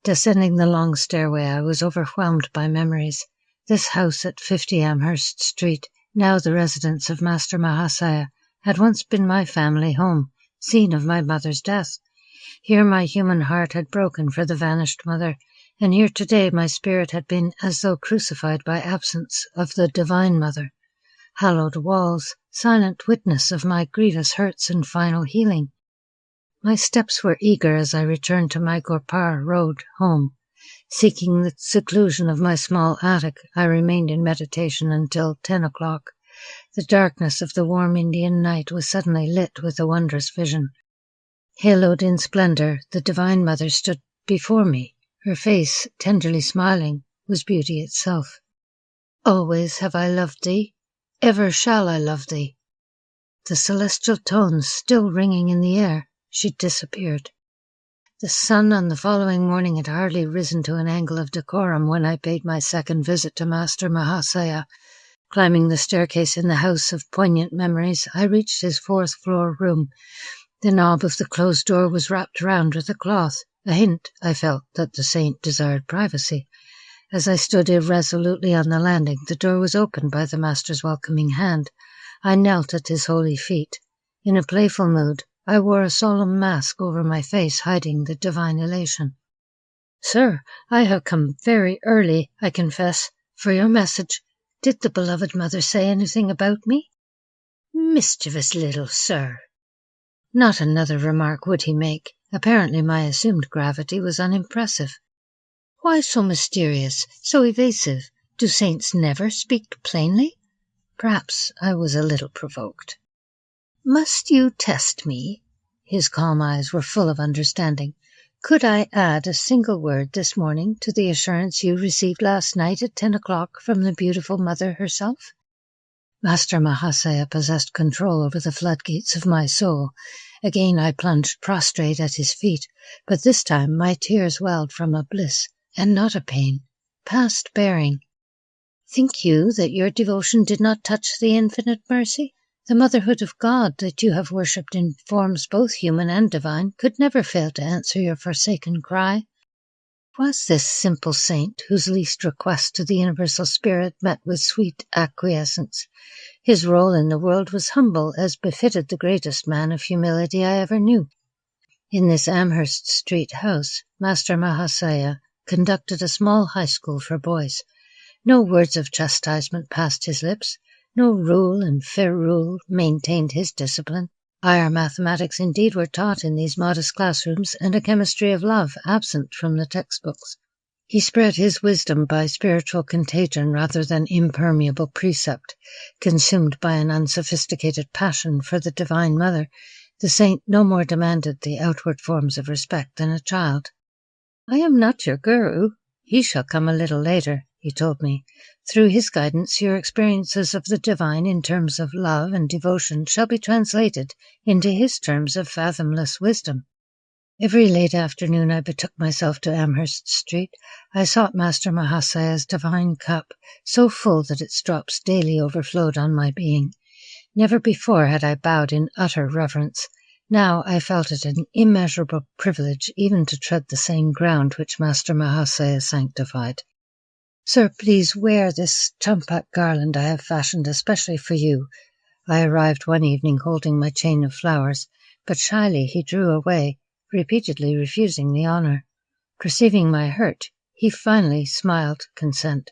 Descending the long stairway, I was overwhelmed by memories. This house at 50 Amherst Street, now the residence of Master Mahasaya, had once been my family home, scene of my mother's death. Here my human heart had broken for the vanished mother, and here today my spirit had been as though crucified by absence of the Divine Mother. Hallowed walls, silent witness of my grievous hurts and final healing. My steps were eager as I returned to my Gorpar road home. Seeking the seclusion of my small attic, I remained in meditation until 10 o'clock. The darkness of the warm Indian night was suddenly lit with a wondrous vision. Haloed in splendor, the Divine Mother stood before me. Her face, tenderly smiling, was beauty itself. Always have I loved thee, ever shall I love thee. The celestial tones still ringing in the air, she disappeared. The sun on the following morning had hardly risen to an angle of decorum when I paid my second visit to Master Mahasaya. Climbing the staircase in the house of poignant memories, I reached his fourth-floor room. The knob of the closed door was wrapped round with a cloth, a hint, I felt, that the saint desired privacy. As I stood irresolutely on the landing, the door was opened by the master's welcoming hand. I knelt at his holy feet. In a playful mood, I wore a solemn mask over my face, hiding the divine elation. "Sir, I have come very early, I confess, for your message. Did the beloved mother say anything about me?" "Mischievous little sir." Not another remark would he make. Apparently my assumed gravity was unimpressive. "Why so mysterious, so evasive? Do saints never speak plainly?" Perhaps I was a little provoked. "Must you test me?" His calm eyes were full of understanding. "Could I add a single word this morning to the assurance you received last night at 10 o'clock from the beautiful mother herself?" Master Mahasaya possessed control over the floodgates of my soul. Again I plunged prostrate at his feet, but this time my tears welled from a bliss, and not a pain, past bearing. "Think you that your devotion did not touch the infinite mercy? The motherhood of God that you have worshipped in forms both human and divine could never fail to answer your forsaken cry. Was this simple saint, whose least request to the universal spirit met with sweet acquiescence. His role in the world was humble, as befitted the greatest man of humility I ever knew. In this Amherst Street house, Master Mahasaya conducted a small high school for boys. No words of chastisement passed his lips. No rule and ferule maintained his discipline. Higher mathematics indeed were taught in these modest classrooms, and a chemistry of love absent from the textbooks. He spread his wisdom by spiritual contagion rather than impermeable precept. Consumed by an unsophisticated passion for the Divine Mother, the saint no more demanded the outward forms of respect than a child. "I am not your guru. He shall come a little later," he told me. "Through his guidance, your experiences of the divine in terms of love and devotion shall be translated into his terms of fathomless wisdom." Every late afternoon I betook myself to Amherst Street. I sought Master Mahasaya's divine cup, so full that its drops daily overflowed on my being. Never before had I bowed in utter reverence. Now I felt it an immeasurable privilege even to tread the same ground which Master Mahasaya sanctified. "Sir, please wear this champak garland I have fashioned especially for you." I arrived one evening holding my chain of flowers, but shyly he drew away, repeatedly refusing the honor. Perceiving my hurt, he finally smiled consent.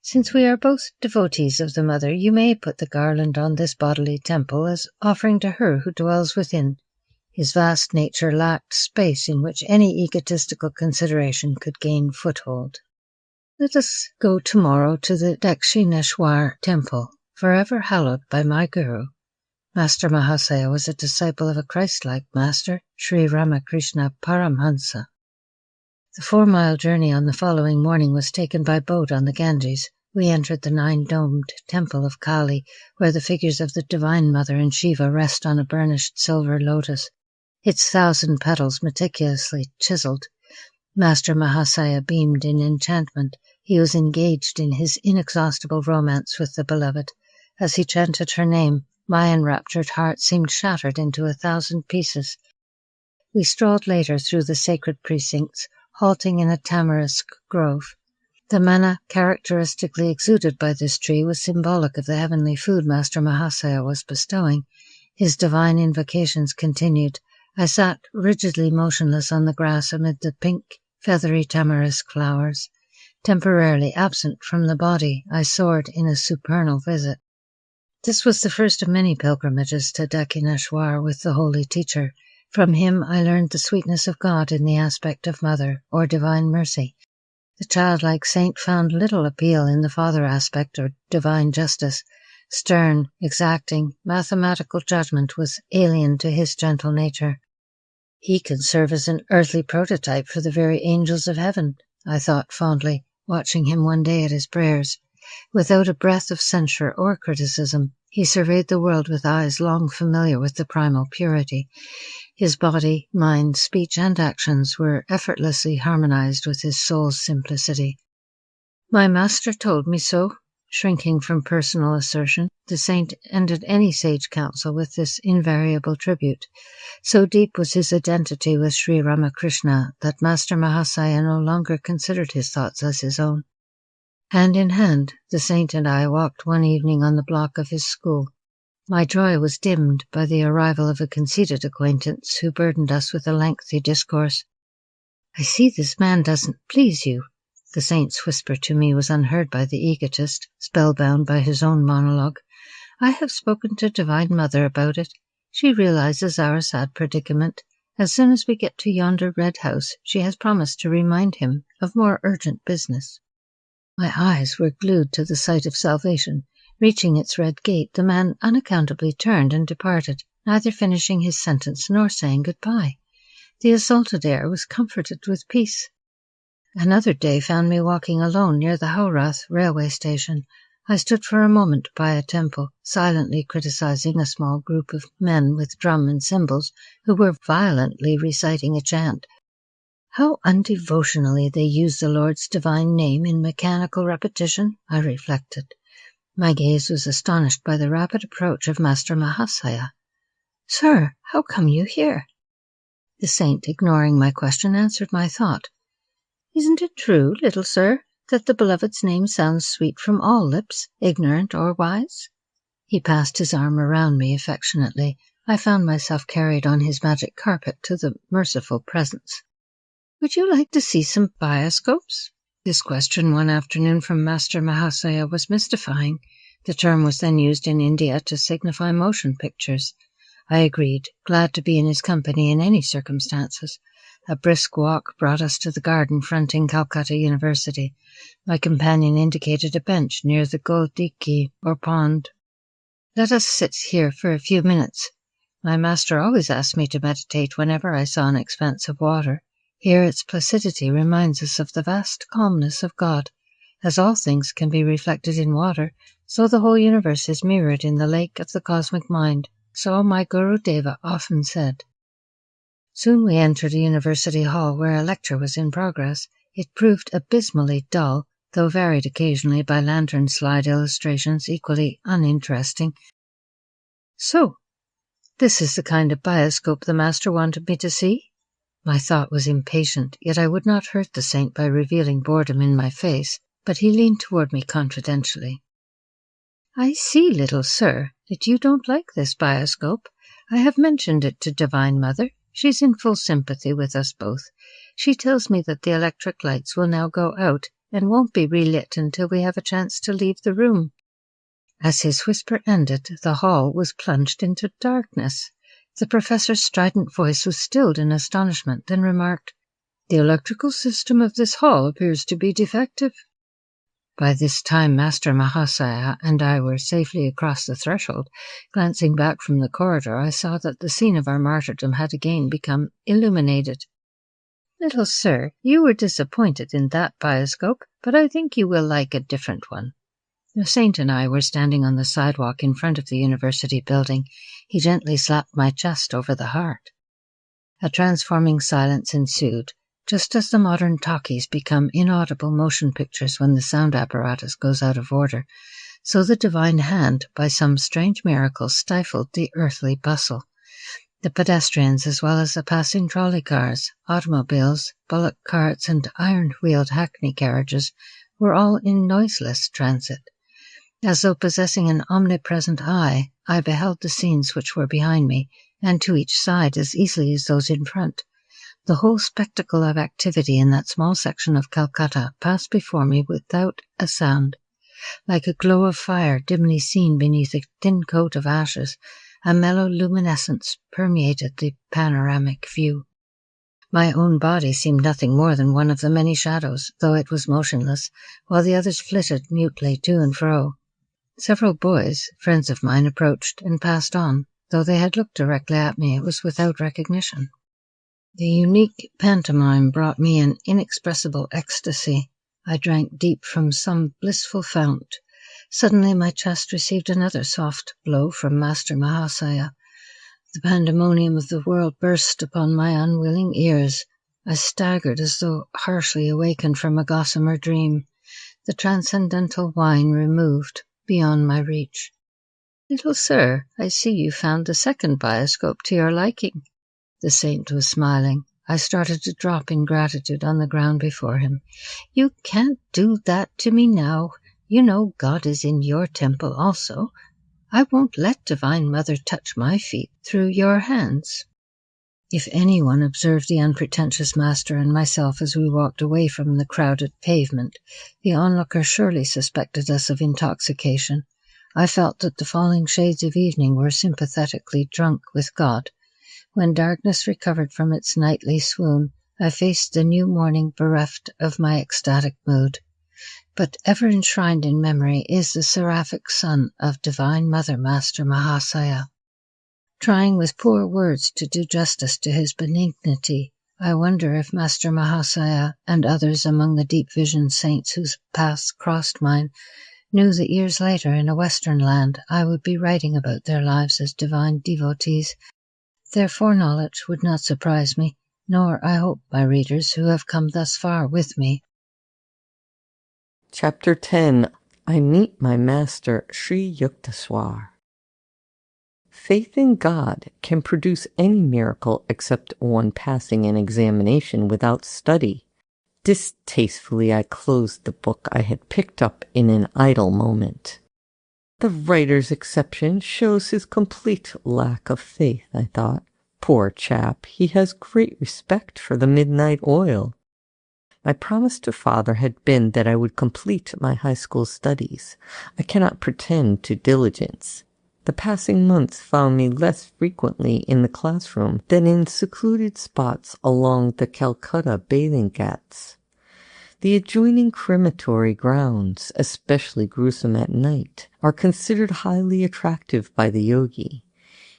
"Since we are both devotees of the Mother, you may put the garland on this bodily temple as offering to her who dwells within." His vast nature lacked space in which any egotistical consideration could gain foothold. "Let us go tomorrow to the Dakshineshwar temple, forever hallowed by my Guru." Master Mahasaya was a disciple of a Christ-like master, Sri Ramakrishna Paramhansa. The 4-mile journey on the following morning was taken by boat on the Ganges. We entered the 9-domed temple of Kali, where the figures of the Divine Mother and Shiva rest on a burnished silver lotus, its 1,000 petals meticulously chiseled. Master Mahasaya beamed in enchantment. He was engaged in his inexhaustible romance with the beloved. As he chanted her name, my enraptured heart seemed shattered into 1,000 pieces. We strolled later through the sacred precincts, halting in a tamarisk grove. The manna characteristically exuded by this tree was symbolic of the heavenly food Master Mahasaya was bestowing. His divine invocations continued. I sat rigidly motionless on the grass amid the pink, feathery tamarisk flowers. Temporarily absent from the body, I soared in a supernal visit. This was the first of many pilgrimages to Dakshineshwar with the holy teacher. From him I learned the sweetness of God in the aspect of mother, or divine mercy. The childlike saint found little appeal in the father aspect, or divine justice. Stern, exacting, mathematical judgment was alien to his gentle nature. He can serve as an earthly prototype for the very angels of heaven, I thought fondly, watching him one day at his prayers. Without a breath of censure or criticism, he surveyed the world with eyes long familiar with the primal purity. His body, mind, speech, and actions were effortlessly harmonized with his soul's simplicity. My master told me so. Shrinking from personal assertion, the saint ended any sage counsel with this invariable tribute. So deep was his identity with Sri Ramakrishna that Master Mahasaya no longer considered his thoughts as his own. Hand in hand, the saint and I walked one evening on the block of his school. My joy was dimmed by the arrival of a conceited acquaintance who burdened us with a lengthy discourse. "I see this man doesn't please you." The saint's whisper to me was unheard by the egotist, spellbound by his own monologue. "I have spoken to Divine Mother about it. She realizes our sad predicament. As soon as we get to yonder red house, she has promised to remind him of more urgent business." My eyes were glued to the sight of salvation. Reaching its red gate, the man unaccountably turned and departed, neither finishing his sentence nor saying goodbye. The assaulted air was comforted with peace. Another day found me walking alone near the Haurath railway station. I stood for a moment by a temple, silently criticizing a small group of men with drum and cymbals who were violently reciting a chant. How undevotionally they use the Lord's divine name in mechanical repetition, I reflected. My gaze was astonished by the rapid approach of Master Mahasaya. "Sir, how come you here?" The saint, ignoring my question, answered my thought. "Isn't it true, little sir, that the beloved's name sounds sweet from all lips, ignorant or wise?" He passed his arm around me affectionately. I found myself carried on his magic carpet to the merciful presence. "Would you like to see some bioscopes?" This question one afternoon from Master Mahasaya was mystifying. The term was then used in India to signify motion pictures. I agreed, glad to be in his company in any circumstances. A brisk walk brought us to the garden fronting Calcutta University. My companion indicated a bench near the Goldiki, or pond. "Let us sit here for a few minutes." My master always asked me to meditate whenever I saw an expanse of water. Here its placidity reminds us of the vast calmness of God. As all things can be reflected in water, so the whole universe is mirrored in the lake of the cosmic mind. So my Guru Deva often said. Soon we entered a university hall where a lecture was in progress. It proved abysmally dull, though varied occasionally by lantern slide illustrations equally uninteresting. "So, this is the kind of bioscope the master wanted me to see?" My thought was impatient, yet I would not hurt the saint by revealing boredom in my face, but he leaned toward me confidentially. "I see, little sir, that you don't like this bioscope. I have mentioned it to Divine Mother. She's in full sympathy with us both. She tells me that the electric lights will now go out and won't be relit until we have a chance to leave the room." As his whisper ended, the hall was plunged into darkness. The professor's strident voice was stilled in astonishment, then remarked, "The electrical system of this hall appears to be defective." By this time Master Mahasaya and I were safely across the threshold. Glancing back from the corridor, I saw that the scene of our martyrdom had again become illuminated. "Little sir, you were disappointed in that bioscope, but I think you will like a different one." The saint and I were standing on the sidewalk in front of the university building. He gently slapped my chest over the heart. A transforming silence ensued, just as the modern talkies become inaudible motion pictures when the sound apparatus goes out of order. So the divine hand, by some strange miracle, stifled the earthly bustle. The pedestrians, as well as the passing trolley cars, automobiles, bullock carts, and iron-wheeled hackney carriages, were all in noiseless transit. As though possessing an omnipresent eye, I beheld the scenes which were behind me, and to each side as easily as those in front. The whole spectacle of activity in that small section of Calcutta passed before me without a sound. Like a glow of fire dimly seen beneath a thin coat of ashes, A mellow luminescence permeated the panoramic view. My own body seemed nothing more than one of the many shadows, though it was motionless, while the others flitted mutely to and fro. Several boys, friends of mine, approached and passed on. Though they had looked directly at me, it was without recognition. The unique pantomime brought me an inexpressible ecstasy. I drank deep from some blissful fount. Suddenly my chest received another soft blow from Master Mahasaya. The pandemonium of the world burst upon my unwilling ears. I staggered as though harshly awakened from a gossamer dream, the transcendental wine removed beyond my reach. "Little sir, I see you found the second bioscope to your liking." The saint was smiling. I started to drop in gratitude on the ground before him. "You can't do that to me now. You know God is in your temple also. I won't let Divine Mother touch my feet through your hands." If anyone observed the unpretentious master and myself as we walked away from the crowded pavement, the onlooker surely suspected us of intoxication. I felt that the falling shades of evening were sympathetically drunk with God. When darkness recovered from its nightly swoon, I faced the new morning bereft of my ecstatic mood. But ever enshrined in memory is the seraphic son of Divine Mother Master Mahasaya. Trying with poor words to do justice to his benignity, I wonder if Master Mahasaya and others among the deep vision saints whose paths crossed mine knew that years later in a Western land I would be writing about their lives as divine devotees. Their foreknowledge would not surprise me, nor, I hope, my readers who have come thus far with me. Chapter 10. I Meet My Master, Sri Yukteswar. Faith in God can produce any miracle except one passing an examination without study. Distastefully, I closed the book I had picked up in an idle moment. The writer's exception shows his complete lack of faith, I thought. Poor chap, he has great respect for the midnight oil. My promise to father had been that I would complete my high school studies. I cannot pretend to diligence. The passing months found me less frequently in the classroom than in secluded spots along the Calcutta bathing ghats. The adjoining crematory grounds, especially gruesome at night, are considered highly attractive by the yogi.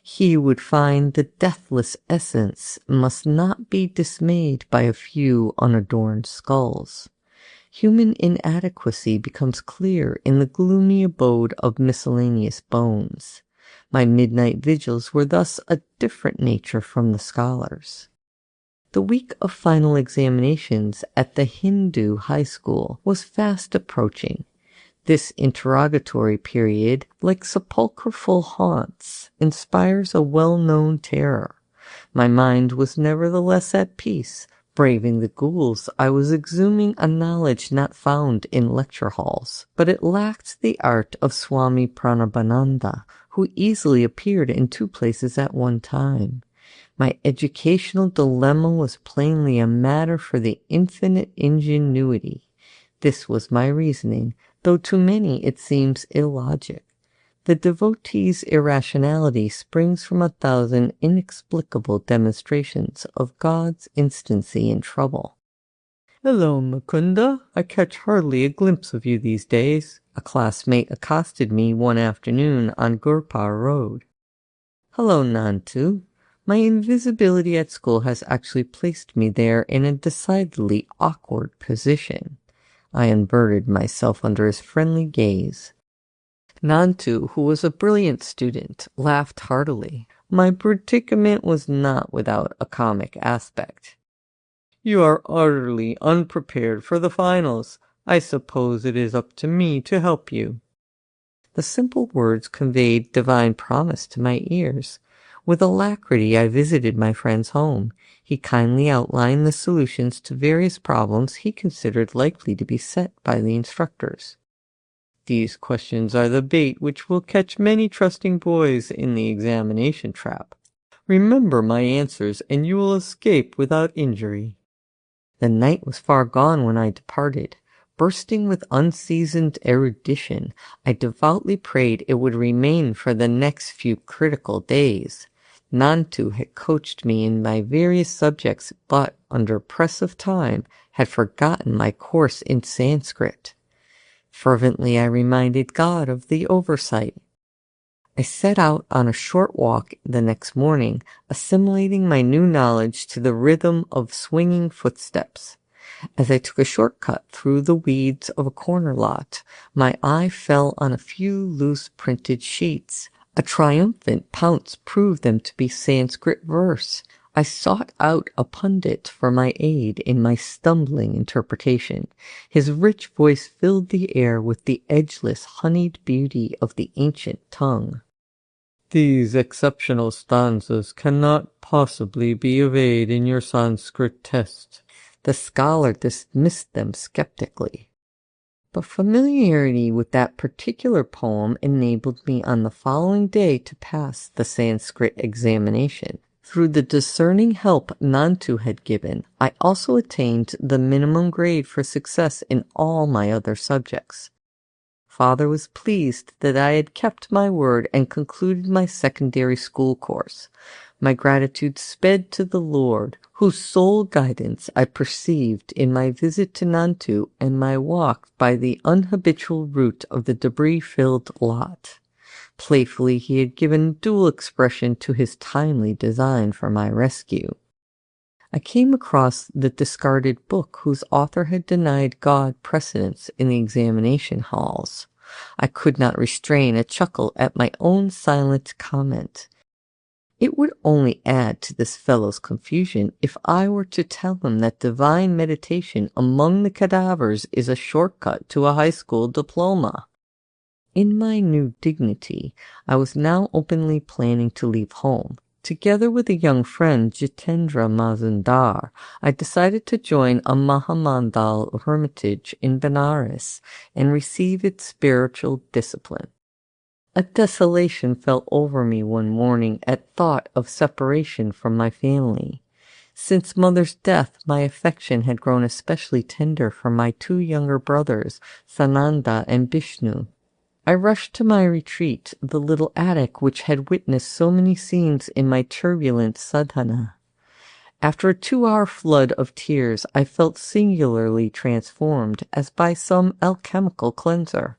He would find the deathless essence must not be dismayed by a few unadorned skulls. Human inadequacy becomes clear in the gloomy abode of miscellaneous bones. My midnight vigils were thus a different nature from the scholars. The week of final examinations at the Hindu high school was fast approaching. This interrogatory period, like sepulchral haunts, inspires a well-known terror. My mind was nevertheless at peace. Braving the ghouls, I was exhuming a knowledge not found in lecture halls, but it lacked the art of Swami Pranabananda, who easily appeared in two places at one time. My educational dilemma was plainly a matter for the infinite ingenuity. This was my reasoning, though to many it seems illogic. The devotee's irrationality springs from 1,000 inexplicable demonstrations of God's instancy in trouble. "Hello, Mukunda. I catch hardly a glimpse of you these days," a classmate accosted me one afternoon on Gurpar Road. "Hello, Nantu. My invisibility at school has actually placed me there in a decidedly awkward position." I inverted myself under his friendly gaze. Nantu, who was a brilliant student, laughed heartily. My predicament was not without a comic aspect. "You are utterly unprepared for the finals. I suppose it is up to me to help you." The simple words conveyed divine promise to my ears. With alacrity I visited my friend's home. He kindly outlined the solutions to various problems he considered likely to be set by the instructors. "These questions are the bait which will catch many trusting boys in the examination trap. Remember my answers, and you will escape without injury." The night was far gone when I departed. Bursting with unseasoned erudition, I devoutly prayed it would remain for the next few critical days. Nantu had coached me in my various subjects, but, under press of time, had forgotten my course in Sanskrit. Fervently I reminded God of the oversight. I set out on a short walk the next morning, assimilating my new knowledge to the rhythm of swinging footsteps. As I took a shortcut through the weeds of a corner lot, my eye fell on a few loose printed sheets. A triumphant pounce proved them to be Sanskrit verse. I sought out a pundit for my aid in my stumbling interpretation. His rich voice filled the air with the edgeless, honeyed beauty of the ancient tongue. These exceptional stanzas cannot possibly be of aid in your Sanskrit test. The scholar dismissed them skeptically. But familiarity with that particular poem enabled me on the following day to pass the Sanskrit examination. Through the discerning help Nantu had given, I also attained the minimum grade for success in all my other subjects. Father was pleased that I had kept my word and concluded my secondary school course. My gratitude sped to the Lord, whose sole guidance I perceived in my visit to Nantu and my walk by the unhabitual route of the debris-filled lot. Playfully he had given dual expression to his timely design for my rescue. I came across the discarded book whose author had denied God precedence in the examination halls. I could not restrain a chuckle at my own silent comment. It would only add to this fellow's confusion if I were to tell him that divine meditation among the cadavers is a shortcut to a high school diploma. In my new dignity, I was now openly planning to leave home. Together with a young friend, Jitendra Mazumdar, I decided to join a Mahamandal hermitage in Benares and receive its spiritual discipline. A desolation fell over me one morning at thought of separation from my family. Since mother's death, my affection had grown especially tender for my two younger brothers, Sananda and Bishnu. I rushed to my retreat, the little attic which had witnessed so many scenes in my turbulent sadhana. After a 2-hour flood of tears, I felt singularly transformed, as by some alchemical cleanser.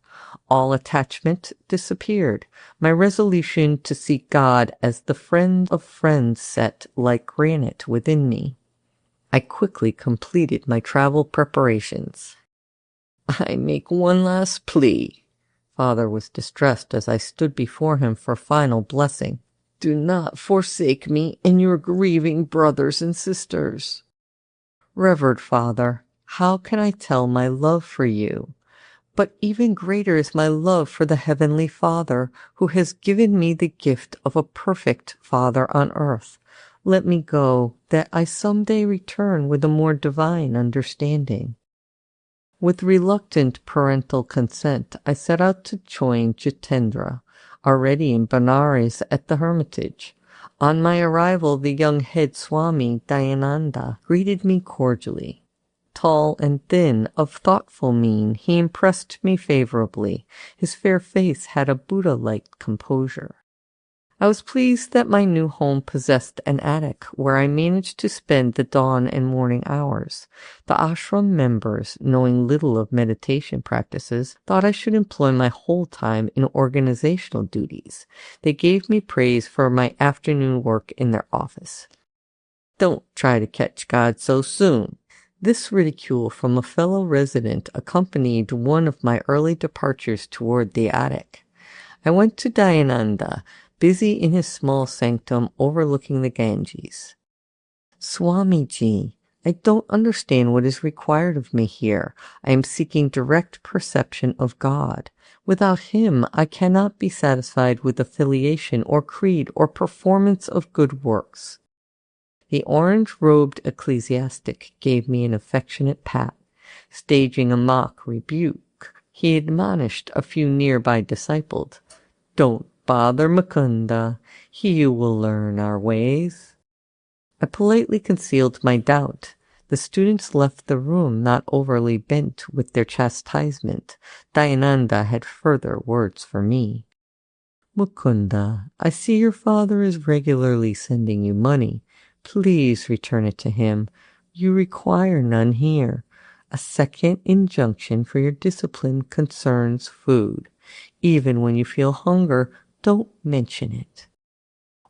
All attachment disappeared. My resolution to seek God as the friend of friends set like granite within me. I quickly completed my travel preparations. I make one last plea. Father was distressed as I stood before him for final blessing. Do not forsake me and your grieving brothers and sisters. Revered Father, how can I tell my love for you? But even greater is my love for the Heavenly Father, who has given me the gift of a perfect Father on earth. Let me go, that I some day return with a more divine understanding. With reluctant parental consent, I set out to join Jitendra, already in Benares at the hermitage. On my arrival, the young head Swami Dayananda greeted me cordially. Tall and thin, of thoughtful mien, he impressed me favorably. His fair face had a Buddha-like composure. I was pleased that my new home possessed an attic where I managed to spend the dawn and morning hours. The ashram members, knowing little of meditation practices, thought I should employ my whole time in organizational duties. They gave me praise for my afternoon work in their office. Don't try to catch God so soon. This ridicule from a fellow resident accompanied one of my early departures toward the attic. I went to Dayananda, busy in his small sanctum overlooking the Ganges. Swamiji, I don't understand what is required of me here. I am seeking direct perception of God. Without him, I cannot be satisfied with affiliation or creed or performance of good works. The orange-robed ecclesiastic gave me an affectionate pat. Staging a mock rebuke, he admonished a few nearby disciples. Don't bother Mukunda. He will learn our ways. I politely concealed my doubt. The students left the room not overly bent with their chastisement. Dayananda had further words for me. Mukunda, I see your father is regularly sending you money. Please return it to him. You require none here. A second injunction for your discipline concerns food. Even when you feel hunger, don't mention it.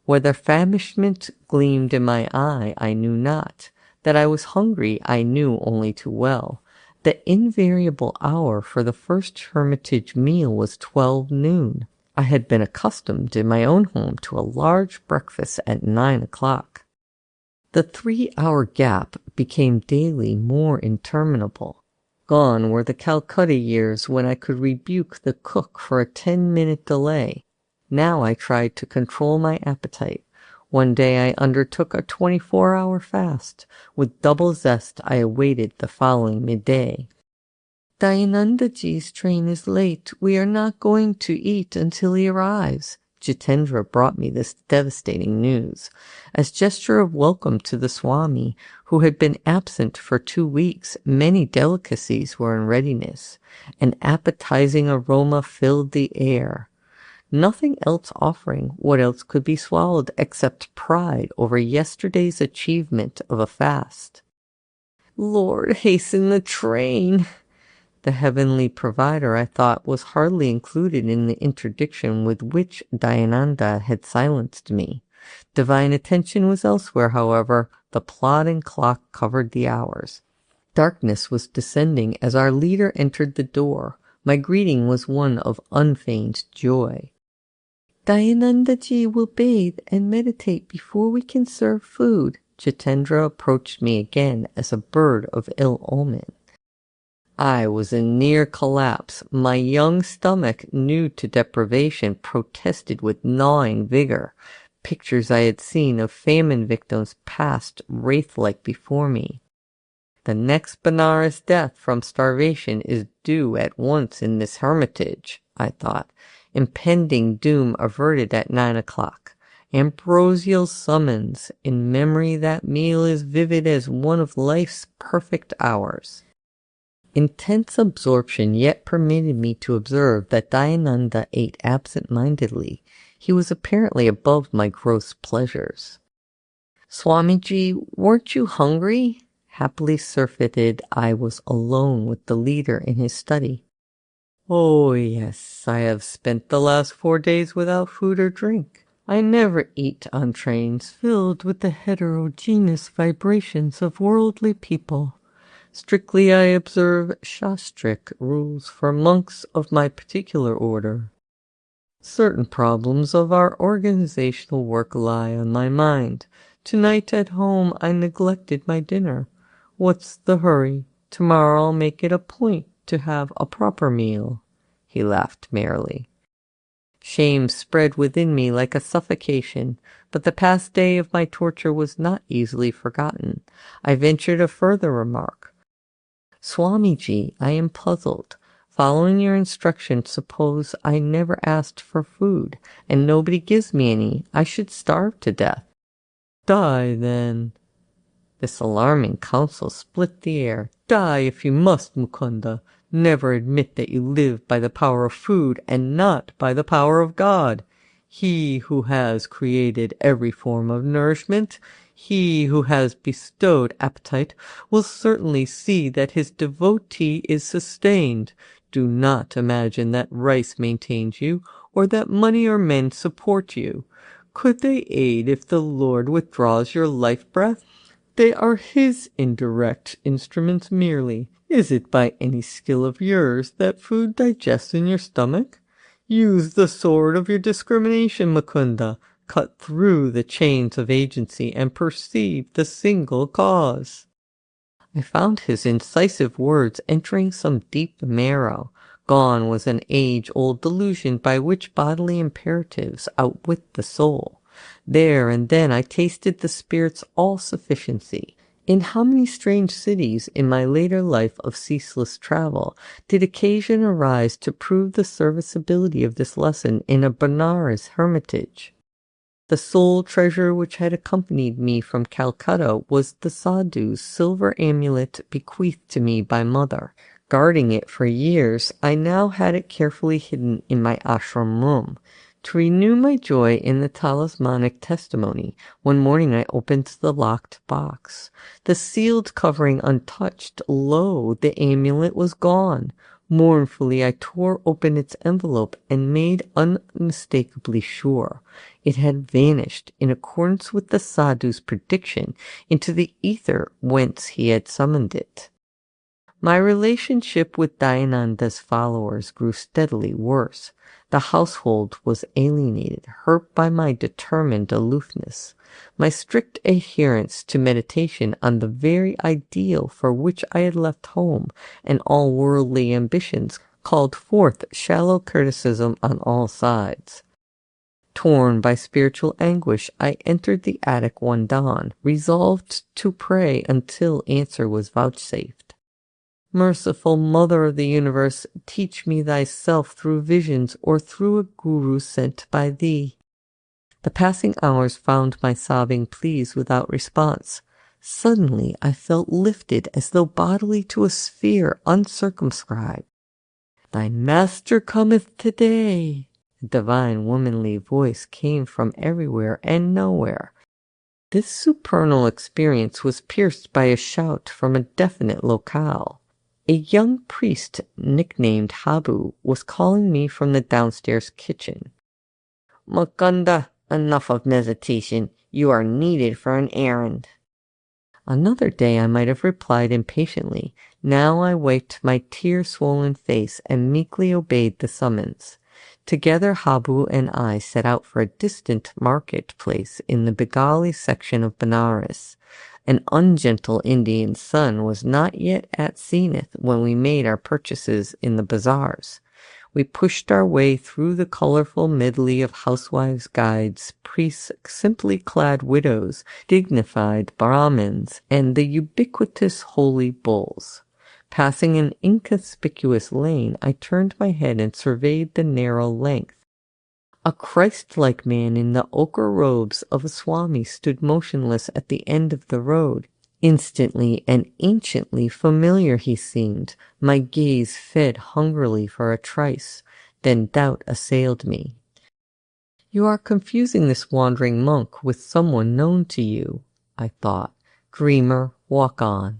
Whether famishment gleamed in my eye, I knew not. That I was hungry, I knew only too well. The invariable hour for the first hermitage meal was 12 noon. I had been accustomed in my own home to a large breakfast at 9 o'clock. The 3-hour gap became daily more interminable. Gone were the Calcutta years when I could rebuke the cook for a 10-minute delay. Now I tried to control my appetite. One day I undertook a 24-hour fast. With double zest I awaited the following midday. Dayanandaji's train is late. We are not going to eat until he arrives. Jitendra brought me this devastating news. As gesture of welcome to the Swami, who had been absent for 2 weeks, many delicacies were in readiness. An appetizing aroma filled the air. Nothing else offering, what else could be swallowed except pride over yesterday's achievement of a fast? Lord, hasten the train. The heavenly provider, I thought, was hardly included in the interdiction with which Dayananda had silenced me. Divine attention was elsewhere, however. The plodding clock covered the hours. Darkness was descending as our leader entered the door. My greeting was one of unfeigned joy. Dayanandaji will bathe and meditate before we can serve food. Jitendra approached me again as a bird of ill omen. I was in near collapse. My young stomach, new to deprivation, protested with gnawing vigor. Pictures I had seen of famine victims passed wraith-like before me. The next Benares death from starvation is due at once in this hermitage, I thought. Impending doom averted at 9 o'clock. Ambrosial summons. In memory that meal is vivid as one of life's perfect hours. Intense absorption yet permitted me to observe that Dayananda ate absent-mindedly. He was apparently above my gross pleasures. Swamiji, weren't you hungry? Happily surfeited, I was alone with the leader in his study. Oh, yes, I have spent the last 4 days without food or drink. I never eat on trains filled with the heterogeneous vibrations of worldly people. Strictly I observe shastric rules for monks of my particular order. Certain problems of our organizational work lie on my mind. Tonight at home I neglected my dinner. What's the hurry? Tomorrow I'll make it a point to have a proper meal. He laughed merrily. Shame spread within me like a suffocation, but the past day of my torture was not easily forgotten. I ventured a further remark. Swamiji, I am puzzled. Following your instructions, suppose I never asked for food, and nobody gives me any. I should starve to death. Die, then. This alarming counsel split the air. Die if you must, Mukunda. Never admit that you live by the power of food and not by the power of God. He who has created every form of nourishment, he who has bestowed appetite, will certainly see that his devotee is sustained. Do not imagine that rice maintains you, or that money or men support you. Could they aid if the Lord withdraws your life-breath? They are his indirect instruments merely. Is it by any skill of yours that food digests in your stomach? Use the sword of your discrimination, Mukunda. Cut through the chains of agency and perceive the single cause. I found his incisive words entering some deep marrow. Gone was an age-old delusion by which bodily imperatives outwit the soul. There and then I tasted the Spirit's all-sufficiency. In how many strange cities in my later life of ceaseless travel did occasion arise to prove the serviceability of this lesson in a Benares hermitage? The sole treasure which had accompanied me from Calcutta was the sadhu's silver amulet bequeathed to me by mother. Guarding it for years, I now had it carefully hidden in my ashram room. To renew my joy in the talismanic testimony, one morning I opened the locked box. The sealed covering untouched, lo, the amulet was gone. Mournfully I tore open its envelope and made unmistakably sure it had vanished, in accordance with the sadhu's prediction, into the ether whence he had summoned it. My relationship with Dayananda's followers grew steadily worse. The household was alienated, hurt by my determined aloofness. My strict adherence to meditation on the very ideal for which I had left home and all worldly ambitions called forth shallow criticism on all sides. Torn by spiritual anguish, I entered the attic one dawn, resolved to pray until answer was vouchsafed. Merciful Mother of the Universe, teach me thyself through visions or through a guru sent by thee. The passing hours found my sobbing pleas without response. Suddenly I felt lifted as though bodily to a sphere uncircumscribed. Thy master cometh today. A divine womanly voice came from everywhere and nowhere. This supernal experience was pierced by a shout from a definite locale. A young priest, nicknamed Habu, was calling me from the downstairs kitchen. Mukunda, enough of meditation. You are needed for an errand. Another day I might have replied impatiently. Now I wiped my tear-swollen face and meekly obeyed the summons. Together Habu and I set out for a distant market-place in the Bengali section of Benares. An ungentle Indian sun was not yet at zenith when we made our purchases in the bazaars. We pushed our way through the colorful medley of housewives' guides, priests, simply clad widows, dignified Brahmins, and the ubiquitous holy bulls. Passing an inconspicuous lane, I turned my head and surveyed the narrow length. A Christ-like man in the ochre robes of a Swami stood motionless at the end of the road. Instantly and anciently familiar he seemed. My gaze fed hungrily for a trice. Then doubt assailed me. You are confusing this wandering monk with someone known to you, I thought. Dreamer, walk on.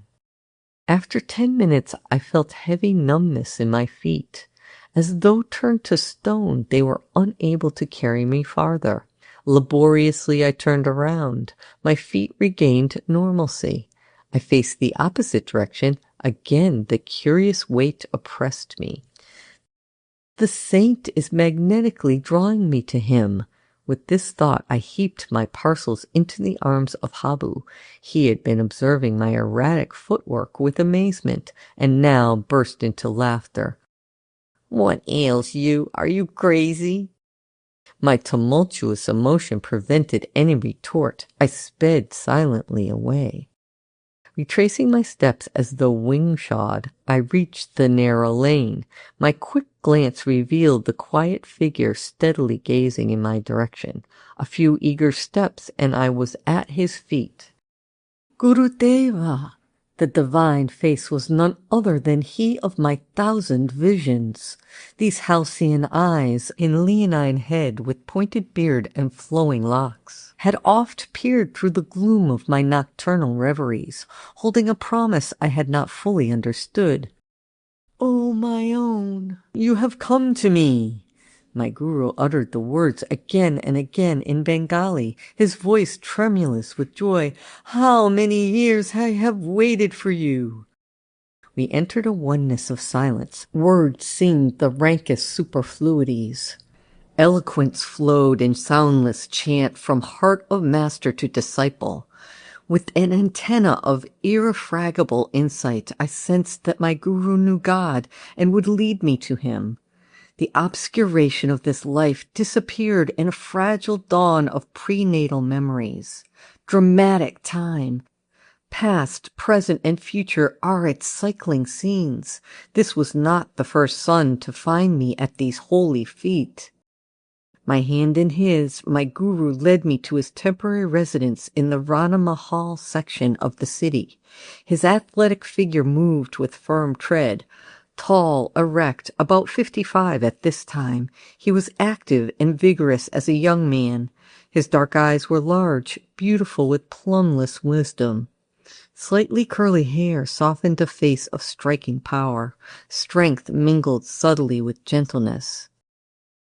After 10 minutes I felt heavy numbness in my feet. As though turned to stone, they were unable to carry me farther. Laboriously I turned around. My feet regained normalcy. I faced the opposite direction. Again the curious weight oppressed me. The saint is magnetically drawing me to him. With this thought I heaped my parcels into the arms of Habu. He had been observing my erratic footwork with amazement, and now burst into laughter. What ails you? Are you crazy? My tumultuous emotion prevented any retort. I sped silently away. Retracing my steps as though wing-shod, I reached the narrow lane. My quick glance revealed the quiet figure steadily gazing in my direction. A few eager steps, and I was at his feet. Gurudeva! The divine face was none other than he of my 1,000 visions. These halcyon eyes, in leonine head with pointed beard and flowing locks, had oft peered through the gloom of my nocturnal reveries, holding a promise I had not fully understood. "Oh, my own, you have come to me!" My guru uttered the words again and again in Bengali, his voice tremulous with joy. "How many years I have waited for you!" We entered a oneness of silence. Words seemed the rankest superfluities. Eloquence flowed in soundless chant from heart of master to disciple. With an antenna of irrefragable insight, I sensed that my guru knew God and would lead me to him. The obscuration of this life disappeared in a fragile dawn of prenatal memories. Dramatic time. Past, present, and future are its cycling scenes. This was not the first sun to find me at these holy feet. My hand in his, my guru led me to his temporary residence in the Rana Mahal section of the city. His athletic figure moved with firm tread. Tall, erect, about 55 at this time, he was active and vigorous as a young man. His dark eyes were large, beautiful with plumbless wisdom. Slightly curly hair softened a face of striking power. Strength mingled subtly with gentleness.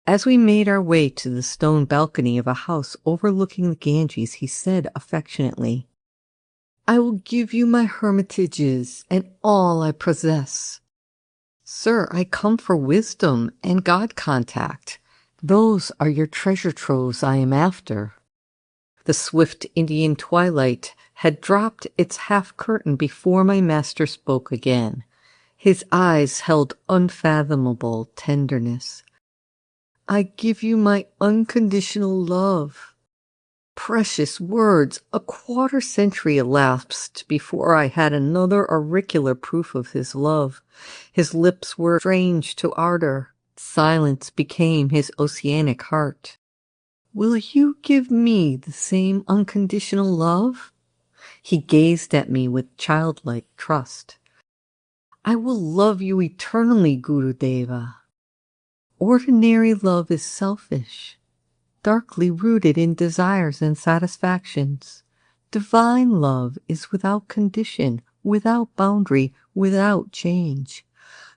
As we made our way to the stone balcony of a house overlooking the Ganges, he said affectionately, "I will give you my hermitages and all I possess. Sir, I come for wisdom and God contact. Those are your treasure troves I am after." The swift Indian twilight had dropped its half-curtain before my master spoke again. His eyes held unfathomable tenderness. "I give you my unconditional love." Precious words! A quarter century elapsed before I had another auricular proof of his love. His lips were strange to ardor. Silence became his oceanic heart. "Will you give me the same unconditional love?" He gazed at me with childlike trust. "I will love you eternally, Gurudeva." Ordinary love is selfish, darkly rooted in desires and satisfactions. Divine love is without condition, without boundary, without change.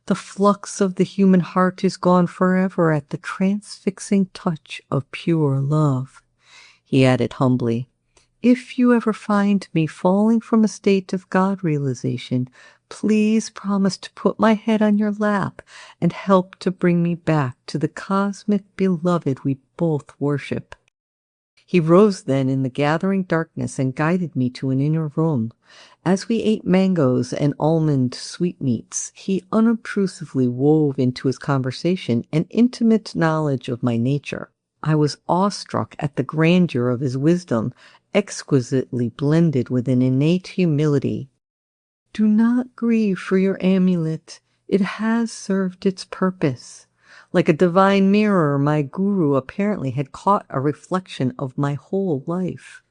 The flux of the human heart is gone forever at the transfixing touch of pure love. He added humbly, "If you ever find me falling from a state of God realization, please promise to put my head on your lap and help to bring me back to the cosmic beloved we both worship." He rose then in the gathering darkness and guided me to an inner room. As we ate mangoes and almond sweetmeats, he unobtrusively wove into his conversation an intimate knowledge of my nature. I was awestruck at the grandeur of his wisdom, exquisitely blended with an innate humility. "Do not grieve for your amulet. It has served its purpose." Like a divine mirror, my guru apparently had caught a reflection of my whole life.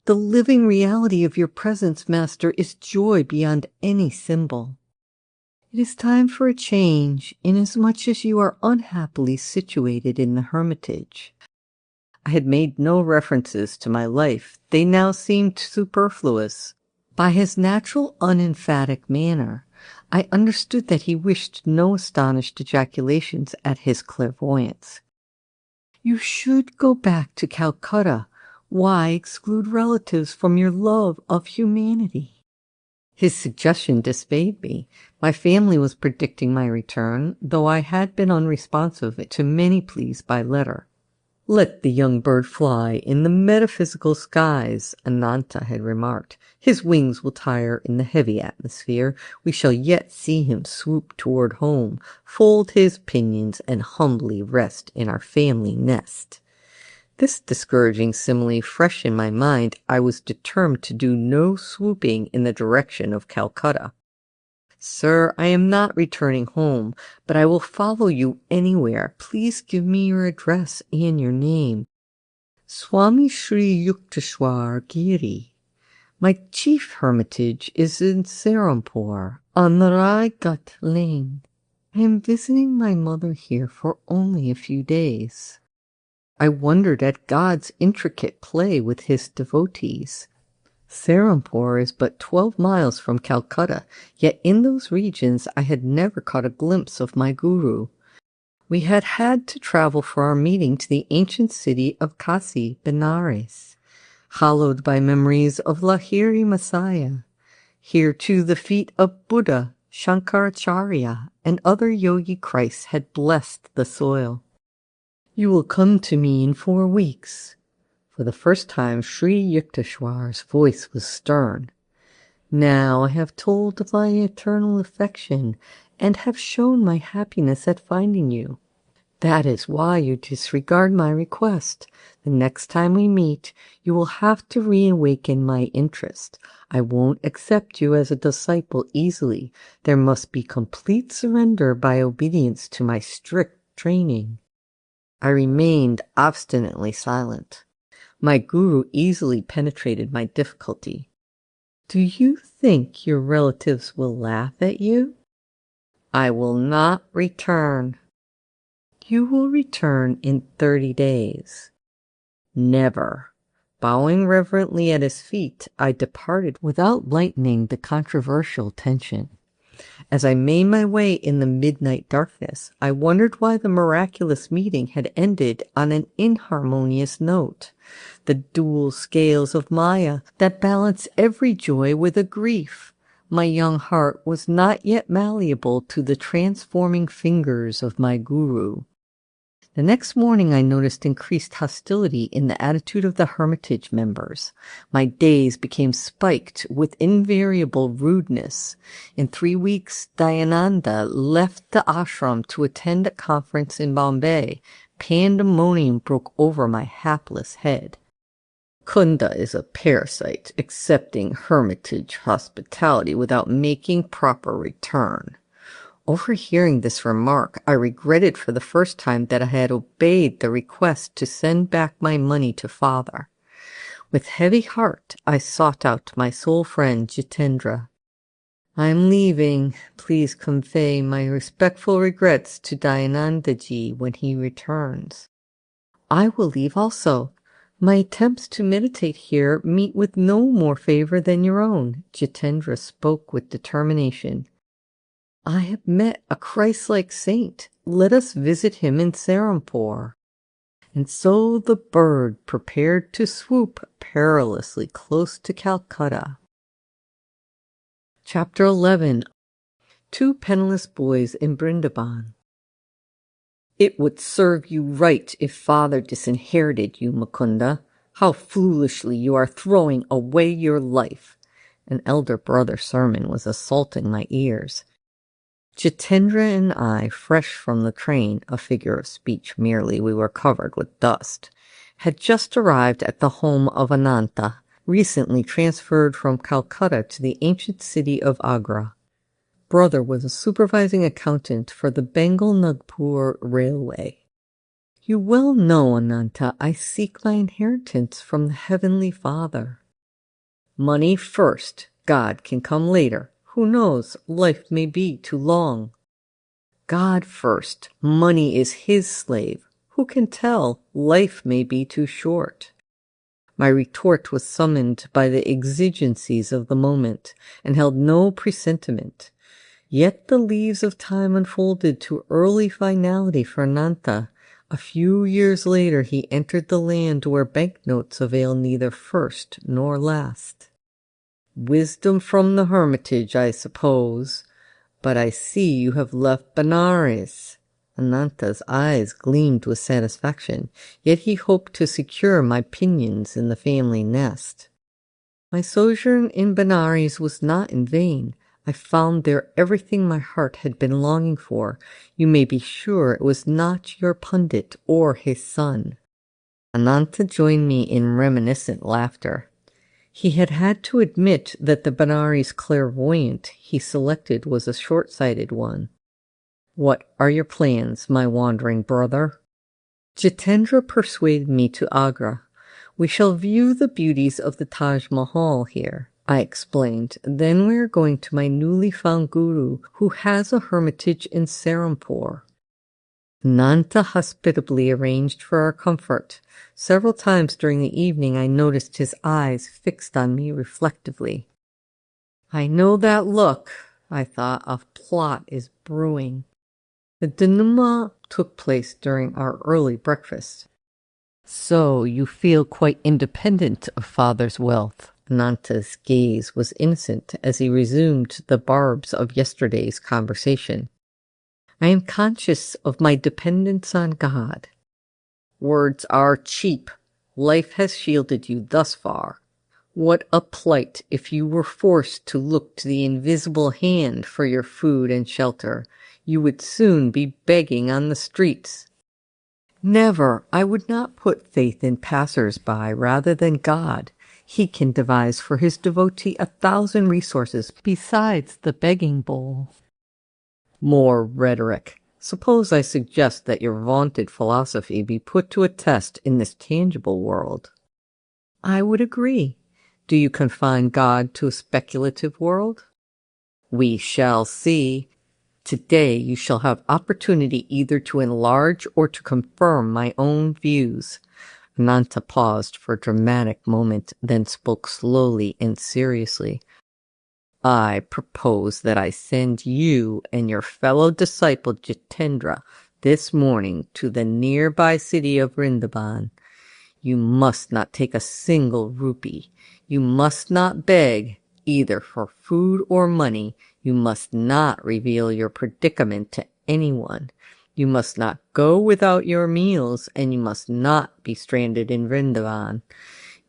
"The living reality of your presence, Master, is joy beyond any symbol. It is time for a change, inasmuch as you are unhappily situated in the hermitage." I had made no references to my life. They now seemed superfluous. By his natural unemphatic manner, I understood that he wished no astonished ejaculations at his clairvoyance. "You should go back to Calcutta. Why exclude relatives from your love of humanity?" His suggestion dismayed me. My family was predicting my return, though I had been unresponsive to many pleas by letter. "Let the young bird fly in the metaphysical skies," Ananta had remarked. "His wings will tire in the heavy atmosphere. We shall yet see him swoop toward home, fold his pinions, and humbly rest in our family nest." This discouraging simile fresh in my mind, I was determined to do no swooping in the direction of Calcutta. "Sir, I am not returning home, but I will follow you anywhere. Please give me your address and your name." "Swami Sri Yukteswar Giri. My chief hermitage is in Serampore, on the Raigat Lane. I am visiting my mother here for only a few days." I wondered at God's intricate play with his devotees. Serampore is but 12 miles from Calcutta, yet in those regions I had never caught a glimpse of my guru. We had had to travel for our meeting to the ancient city of Kasi, Benares, hallowed by memories of Lahiri Messiah. Here too the feet of Buddha, Shankaracharya, and other yogi Christs had blessed the soil. "You will come to me in 4 weeks." For the first time, Sri Yukteswar's voice was stern. "Now I have told of my eternal affection, and have shown my happiness at finding you. That is why you disregard my request. The next time we meet, you will have to reawaken my interest. I won't accept you as a disciple easily. There must be complete surrender by obedience to my strict training." I remained obstinately silent. My guru easily penetrated my difficulty. Do you think your relatives will laugh at you? I will not return. You will return in 30 days. Never. Bowing reverently at his feet, I departed without lightening the controversial tension. As I made my way in the midnight darkness, I wondered why the miraculous meeting had ended on an inharmonious note. The dual scales of Maya that balance every joy with a grief. My young heart was not yet malleable to the transforming fingers of my guru. The next morning I noticed increased hostility in the attitude of the hermitage members. My days became spiked with invariable rudeness. In 3 weeks, Dayananda left the ashram to attend a conference in Bombay. Pandemonium broke over my hapless head. Kunda is a parasite, accepting hermitage hospitality without making proper return. Overhearing this remark, I regretted for the first time that I had obeyed the request to send back my money to father. With heavy heart, I sought out my soul friend Jitendra. I am leaving. Please convey my respectful regrets to Dayanandaji when he returns. I will leave also. My attempts to meditate here meet with no more favor than your own. Jitendra spoke with determination. I have met a Christ-like saint. Let us visit him in Serampore. And so the bird prepared to swoop perilously close to Calcutta. Chapter 11. 2 Penniless Boys in Brindaban. It would serve you right if father disinherited you, Mukunda. How foolishly you are throwing away your life. An elder brother's sermon was assaulting my ears. Jitendra and I, fresh from the train, a figure of speech merely, we were covered with dust, had just arrived at the home of Ananta, recently transferred from Calcutta to the ancient city of Agra. Brother was a supervising accountant for the Bengal-Nagpur Railway. You well know, Ananta, I seek my inheritance from the Heavenly Father. Money first, God can come later. Who knows, life may be too long. God first, money is his slave. Who can tell, life may be too short. My retort was summoned by the exigencies of the moment, and held no presentiment. Yet the leaves of time unfolded to early finality for Ananta. A few years later he entered the land where banknotes avail neither first nor last. Wisdom from the hermitage, I suppose. But I see you have left Benares. Ananta's eyes gleamed with satisfaction, yet he hoped to secure my pinions in the family nest. My sojourn in Benares was not in vain. I found there everything my heart had been longing for. You may be sure it was not your pundit or his son. Ananta joined me in reminiscent laughter. He had had to admit that the Benares clairvoyant he selected was a short-sighted one. What are your plans, my wandering brother? Jitendra persuaded me to Agra. We shall view the beauties of the Taj Mahal here, I explained. Then we are going to my newly found guru, who has a hermitage in Serampore. Nanta hospitably arranged for our comfort. Several times during the evening I noticed his eyes fixed on me reflectively. I know that look, I thought. A plot is brewing. The denouement took place during our early breakfast. So you feel quite independent of father's wealth? Ananta's gaze was innocent as he resumed the barbs of yesterday's conversation. I am conscious of my dependence on God. Words are cheap. Life has shielded you thus far. What a plight if you were forced to look to the invisible hand for your food and shelter. You would soon be begging on the streets. Never. I would not put faith in passers-by rather than God. He can devise for his devotee 1,000 resources besides the begging bowl. More rhetoric. Suppose I suggest that your vaunted philosophy be put to a test in this tangible world. I would agree. Do you confine God to a speculative world? We shall see. Today you shall have opportunity either to enlarge or to confirm my own views. Ananta paused for a dramatic moment, then spoke slowly and seriously. I propose that I send you and your fellow disciple Jitendra this morning to the nearby city of Vrindavan. You must not take a single rupee. You must not beg, either for food or money. You must not reveal your predicament to anyone. You must not go without your meals, and you must not be stranded in Vrindavan.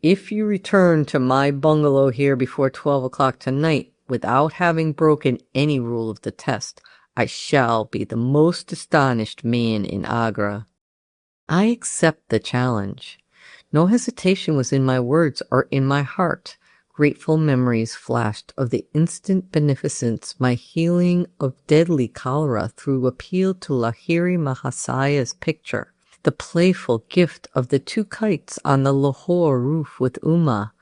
If you return to my bungalow here before 12 o'clock tonight without having broken any rule of the test, I shall be the most astonished man in Agra. I accept the challenge. No hesitation was in my words or in my heart. Grateful memories flashed of the instant beneficence, my healing of deadly cholera through appeal to Lahiri Mahasaya's picture, the playful gift of the 2 kites on the Lahore roof with Uma,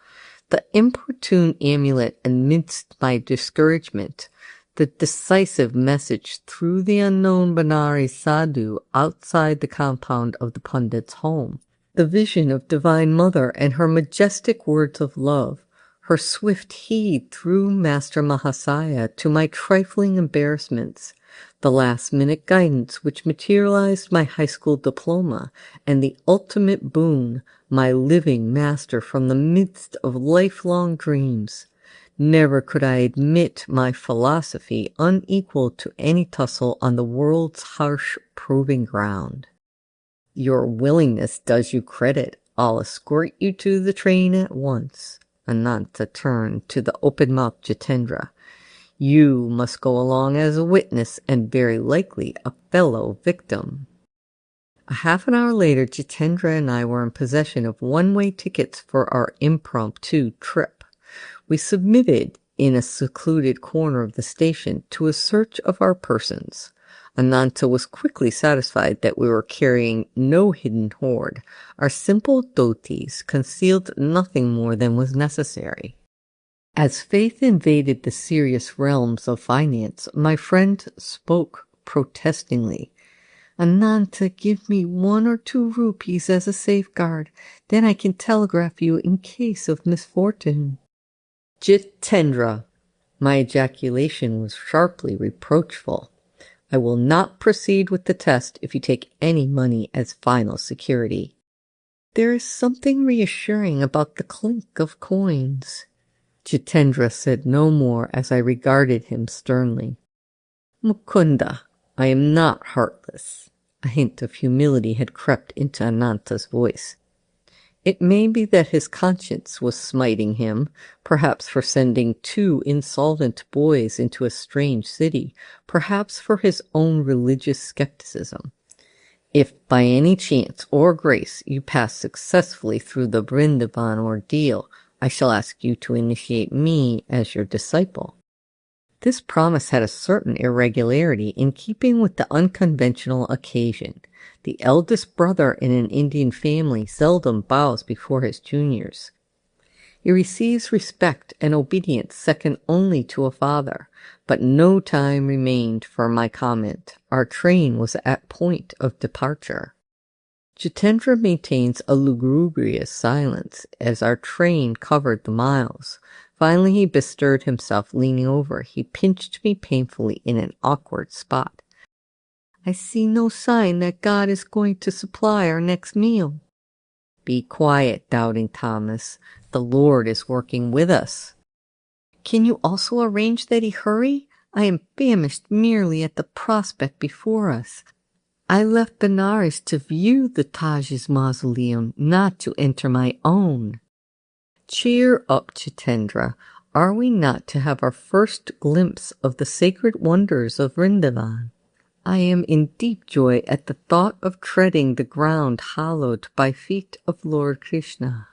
the importune amulet amidst my discouragement, the decisive message through the unknown Banari Sadhu outside the compound of the pundit's home, the vision of Divine Mother and her majestic words of love, her swift heed through Master Mahasaya to my trifling embarrassments, the last-minute guidance which materialized my high school diploma, and the ultimate boon, my living master from the midst of lifelong dreams. Never could I admit my philosophy unequal to any tussle on the world's harsh proving ground. Your willingness does you credit. I'll escort you to the train at once. Ananta turned to the open-mouthed Jitendra. You must go along as a witness and very likely a fellow victim. A half an hour later, Jitendra and I were in possession of one-way tickets for our impromptu trip. We submitted in a secluded corner of the station to a search of our persons. Ananta was quickly satisfied that we were carrying no hidden hoard. Our simple dhotis concealed nothing more than was necessary. As faith invaded the serious realms of finance, my friend spoke protestingly. Ananta, give me 1 or 2 rupees as a safeguard. Then I can telegraph you in case of misfortune. Jitendra. My ejaculation was sharply reproachful. I will not proceed with the test if you take any money as final security. There is something reassuring about the clink of coins. Jitendra said no more as I regarded him sternly. Mukunda, I am not heartless. A hint of humility had crept into Ananta's voice. It may be that his conscience was smiting him, perhaps for sending 2 insolvent boys into a strange city, perhaps for his own religious skepticism. If by any chance or grace you pass successfully through the Vrindavan ordeal, I shall ask you to initiate me as your disciple. This promise had a certain irregularity in keeping with the unconventional occasion. The eldest brother in an Indian family seldom bows before his juniors. He receives respect and obedience second only to a father, but no time remained for my comment. Our train was at point of departure. Jitendra maintains a lugubrious silence as our train covered the miles. Finally he bestirred himself, leaning over. He pinched me painfully in an awkward spot. I see no sign that God is going to supply our next meal. Be quiet, doubting Thomas. The Lord is working with us. Can you also arrange that he hurry? I am famished merely at the prospect before us. I left Benares to view the Taj's mausoleum, not to enter my own. Cheer up, Jitendra. Are we not to have our first glimpse of the sacred wonders of Vrindavan? I am in deep joy at the thought of treading the ground hallowed by feet of Lord Krishna.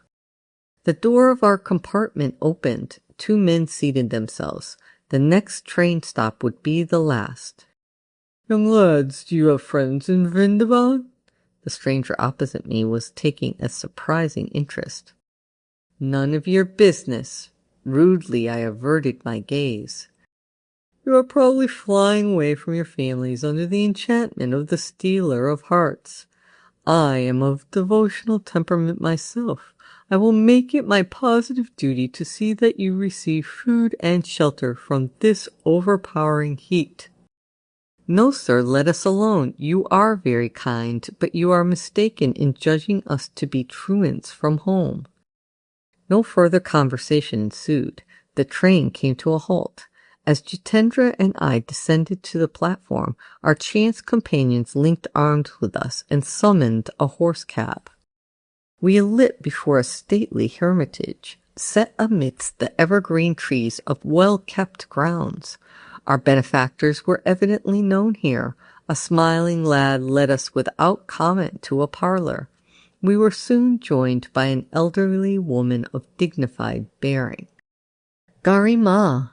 The door of our compartment opened. 2 men seated themselves. The next train stop would be the last. Young lads, do you have friends in Vrindavan? The stranger opposite me was taking a surprising interest. None of your business. Rudely I averted my gaze. You are probably flying away from your families under the enchantment of the stealer of hearts. I am of devotional temperament myself. I will make it my positive duty to see that you receive food and shelter from this overpowering heat. No, sir, let us alone. You are very kind, but you are mistaken in judging us to be truants from home. No further conversation ensued. The train came to a halt. As Jitendra and I descended to the platform, our chance companions linked arms with us and summoned a horse cab. We alit before a stately hermitage, set amidst the evergreen trees of well-kept grounds. Our benefactors were evidently known here. A smiling lad led us without comment to a parlor. We were soon joined by an elderly woman of dignified bearing. Gari Ma!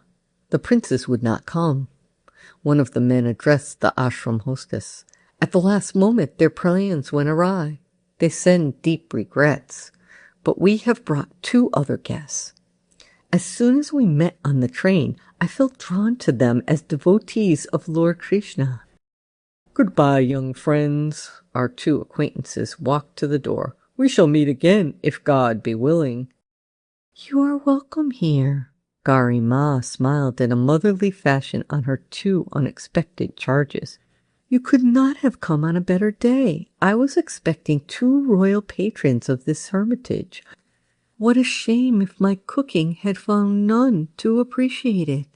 The princess would not come. One of the men addressed the ashram hostess. At the last moment their plans went awry. They send deep regrets. But we have brought 2 other guests. As soon as we met on the train, I felt drawn to them as devotees of Lord Krishna. Goodbye, young friends. Our 2 acquaintances walked to the door. We shall meet again, if God be willing. You are welcome here. Gari Ma smiled in a motherly fashion on her 2 unexpected charges. You could not have come on a better day. I was expecting 2 royal patrons of this hermitage. What a shame if my cooking had found none to appreciate it.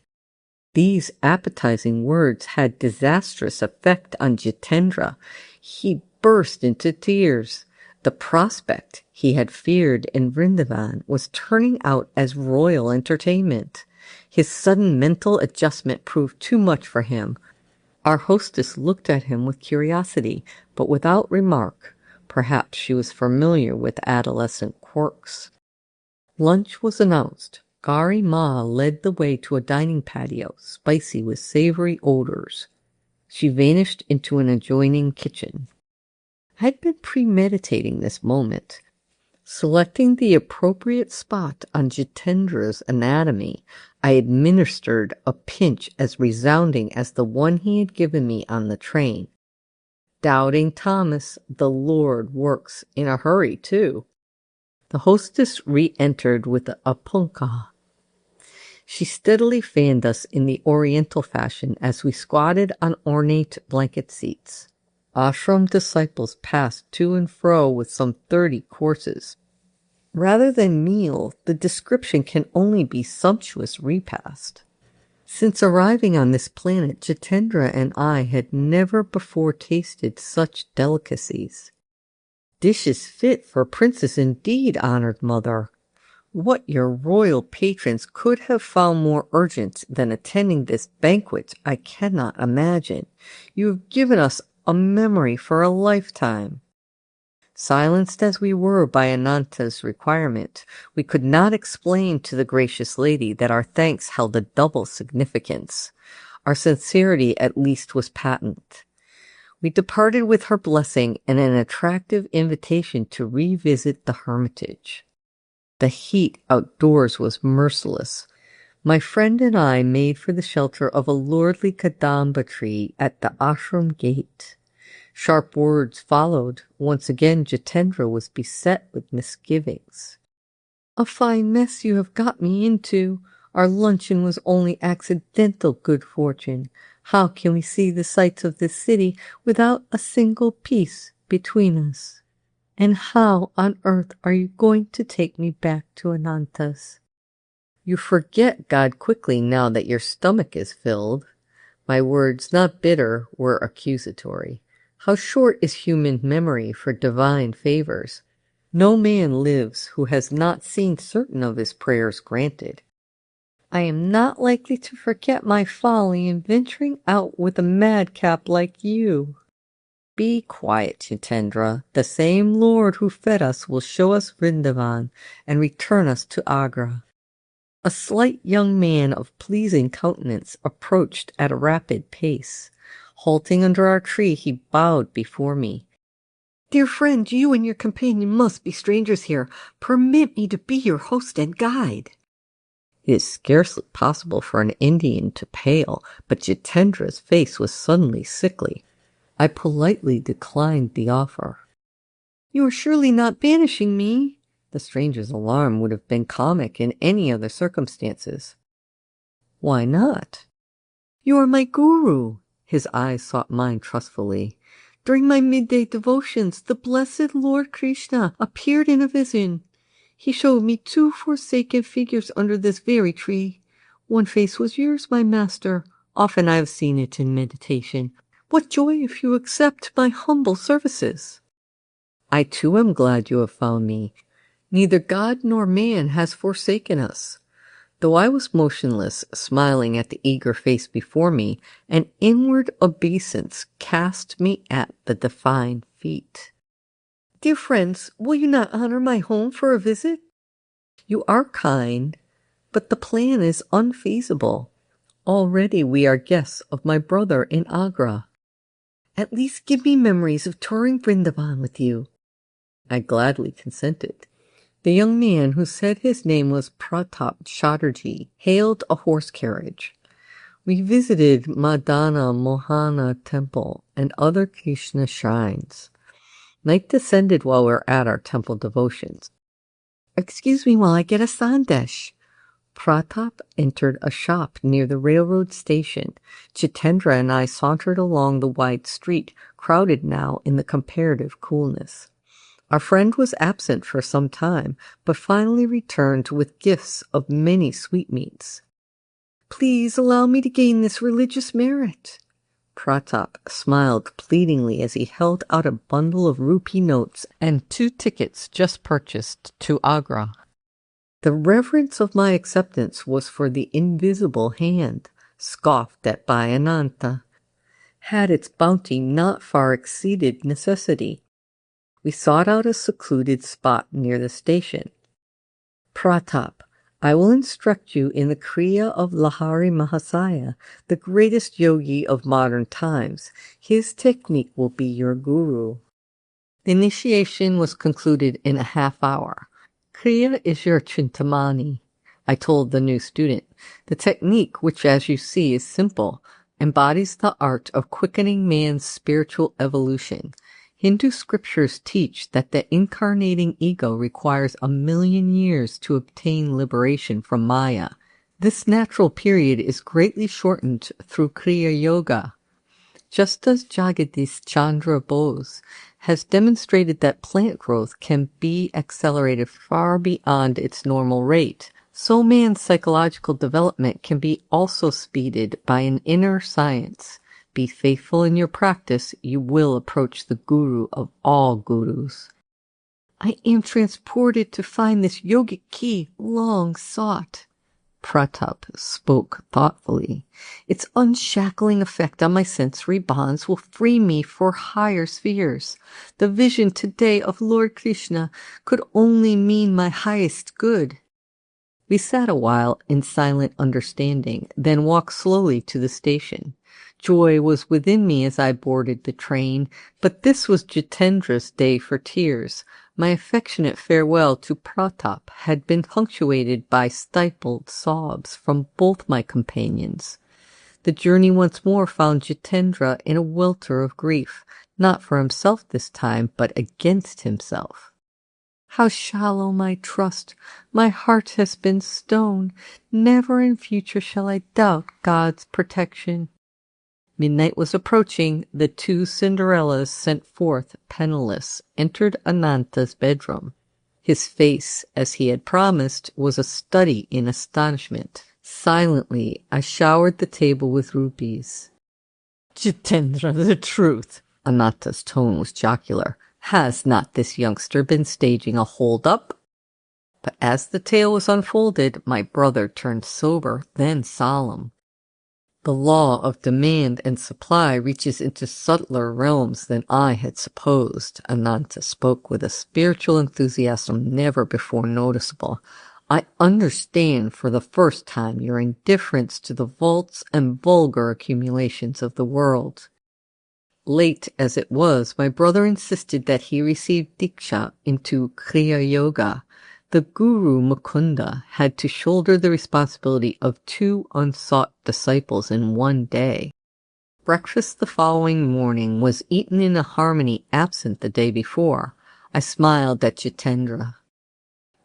These appetizing words had disastrous effect on Jitendra. He burst into tears. The prospect he had feared in Vrindavan was turning out as royal entertainment. His sudden mental adjustment proved too much for him. Our hostess looked at him with curiosity, but without remark. Perhaps she was familiar with adolescent quirks. Lunch was announced. Gari Ma led the way to a dining patio, spicy with savory odors. She vanished into an adjoining kitchen. I had been premeditating this moment. Selecting the appropriate spot on Jitendra's anatomy, I administered a pinch as resounding as the one he had given me on the train. Doubting Thomas, the Lord works in a hurry, too. The hostess re-entered with a punkah. She steadily fanned us in the oriental fashion as we squatted on ornate blanket seats. Ashram disciples passed to and fro with some 30 courses. Rather than meal, the description can only be sumptuous repast. Since arriving on this planet, Jitendra and I had never before tasted such delicacies. Dishes fit for a princess indeed, honored mother. What your royal patrons could have found more urgent than attending this banquet, I cannot imagine. You have given us a memory for a lifetime. Silenced as we were by Ananta's requirement, we could not explain to the gracious lady that our thanks held a double significance. Our sincerity at least was patent. We departed with her blessing and an attractive invitation to revisit the hermitage. The heat outdoors was merciless. My friend and I made for the shelter of a lordly kadamba tree at the ashram gate. Sharp words followed. Once again Jitendra was beset with misgivings. A fine mess you have got me into. Our luncheon was only accidental good fortune. How can we see the sights of this city without a single piece between us? And how on earth are you going to take me back to Ananta's? You forget God quickly now that your stomach is filled. My words, not bitter, were accusatory. How short is human memory for divine favors! No man lives who has not seen certain of his prayers granted. I am not likely to forget my folly in venturing out with a madcap like you. Be quiet, Jitendra. The same Lord who fed us will show us Vrindavan and return us to Agra. A slight young man of pleasing countenance approached at a rapid pace. Halting under our tree, he bowed before me. "Dear friend, you and your companion must be strangers here. Permit me to be your host and guide." It is scarcely possible for an Indian to pale, but Jitendra's face was suddenly sickly. I politely declined the offer. "You are surely not banishing me?" The stranger's alarm would have been comic in any other circumstances. "Why not?" "You are my guru." His eyes sought mine trustfully. "During my midday devotions, the blessed Lord Krishna appeared in a vision. He showed me two forsaken figures under this very tree. One face was yours, my master. Often I have seen it in meditation. What joy if you accept my humble services." "I too am glad you have found me. Neither God nor man has forsaken us." Though I was motionless, smiling at the eager face before me, an inward obeisance cast me at the divine feet. "Dear friends, will you not honor my home for a visit?" "You are kind, but the plan is unfeasible. Already we are guests of my brother in Agra." "At least give me memories of touring Vrindavan with you." I gladly consented. The young man, who said his name was Pratap Chatterjee, hailed a horse carriage. We visited Madana Mohana Temple and other Krishna shrines. Night descended while we were at our temple devotions. "Excuse me while I get a sandesh." Pratap entered a shop near the railroad station. Jitendra and I sauntered along the wide street, crowded now in the comparative coolness. Our friend was absent for some time, but finally returned with gifts of many sweetmeats. "Please allow me to gain this religious merit." Pratap smiled pleadingly as he held out a bundle of rupee notes and 2 tickets just purchased to Agra. The reverence of my acceptance was for the invisible hand, scoffed at by Ananta. Had its bounty not far exceeded necessity, we sought out a secluded spot near the station. "Pratap, I will instruct you in the Kriya of Lahari Mahasaya, the greatest yogi of modern times. His technique will be your guru." The initiation was concluded in a half hour. "Kriya is your Chintamani," I told the new student. "The technique, which as you see is simple, embodies the art of quickening man's spiritual evolution. Hindu scriptures teach that the incarnating ego requires 1,000,000 years to obtain liberation from Maya. This natural period is greatly shortened through Kriya Yoga. Just as Jagadish Chandra Bose has demonstrated that plant growth can be accelerated far beyond its normal rate, so man's psychological development can be also speeded by an inner science. Be faithful in your practice, you will approach the guru of all gurus. I am transported to find this yogic key long sought. Pratap spoke thoughtfully. Its unshackling effect on my sensory bonds will free me for higher spheres. The vision today of Lord Krishna could only mean my highest good. We sat a while in silent understanding, then walked slowly to the station. Joy was within me as I boarded the train, but this was Jitendra's day for tears. My affectionate farewell to Pratap had been punctuated by stifled sobs from both my companions. The journey once more found Jitendra in a welter of grief, not for himself this time, but against himself. How shallow my trust! My heart has been stone. Never in future shall I doubt God's protection. Midnight was approaching. The 2 Cinderellas, sent forth penniless, entered Ananta's bedroom. His face, as he had promised, was a study in astonishment. Silently, I showered the table with rupees. "Jitendra, the truth." Ananta's tone was jocular. "Has not this youngster been staging a hold-up?" But as the tale was unfolded, my brother turned sober, then solemn. "The law of demand and supply reaches into subtler realms than I had supposed." Ananta spoke with a spiritual enthusiasm never before noticeable. "I understand for the first time your indifference to the vaults and vulgar accumulations of the world. Late as it was, my brother insisted that he receive Diksha into Kriya Yoga. The Guru Mukunda had to shoulder the responsibility of 2 unsought disciples in one day. Breakfast the following morning was eaten in a harmony absent the day before. I smiled at Jitendra.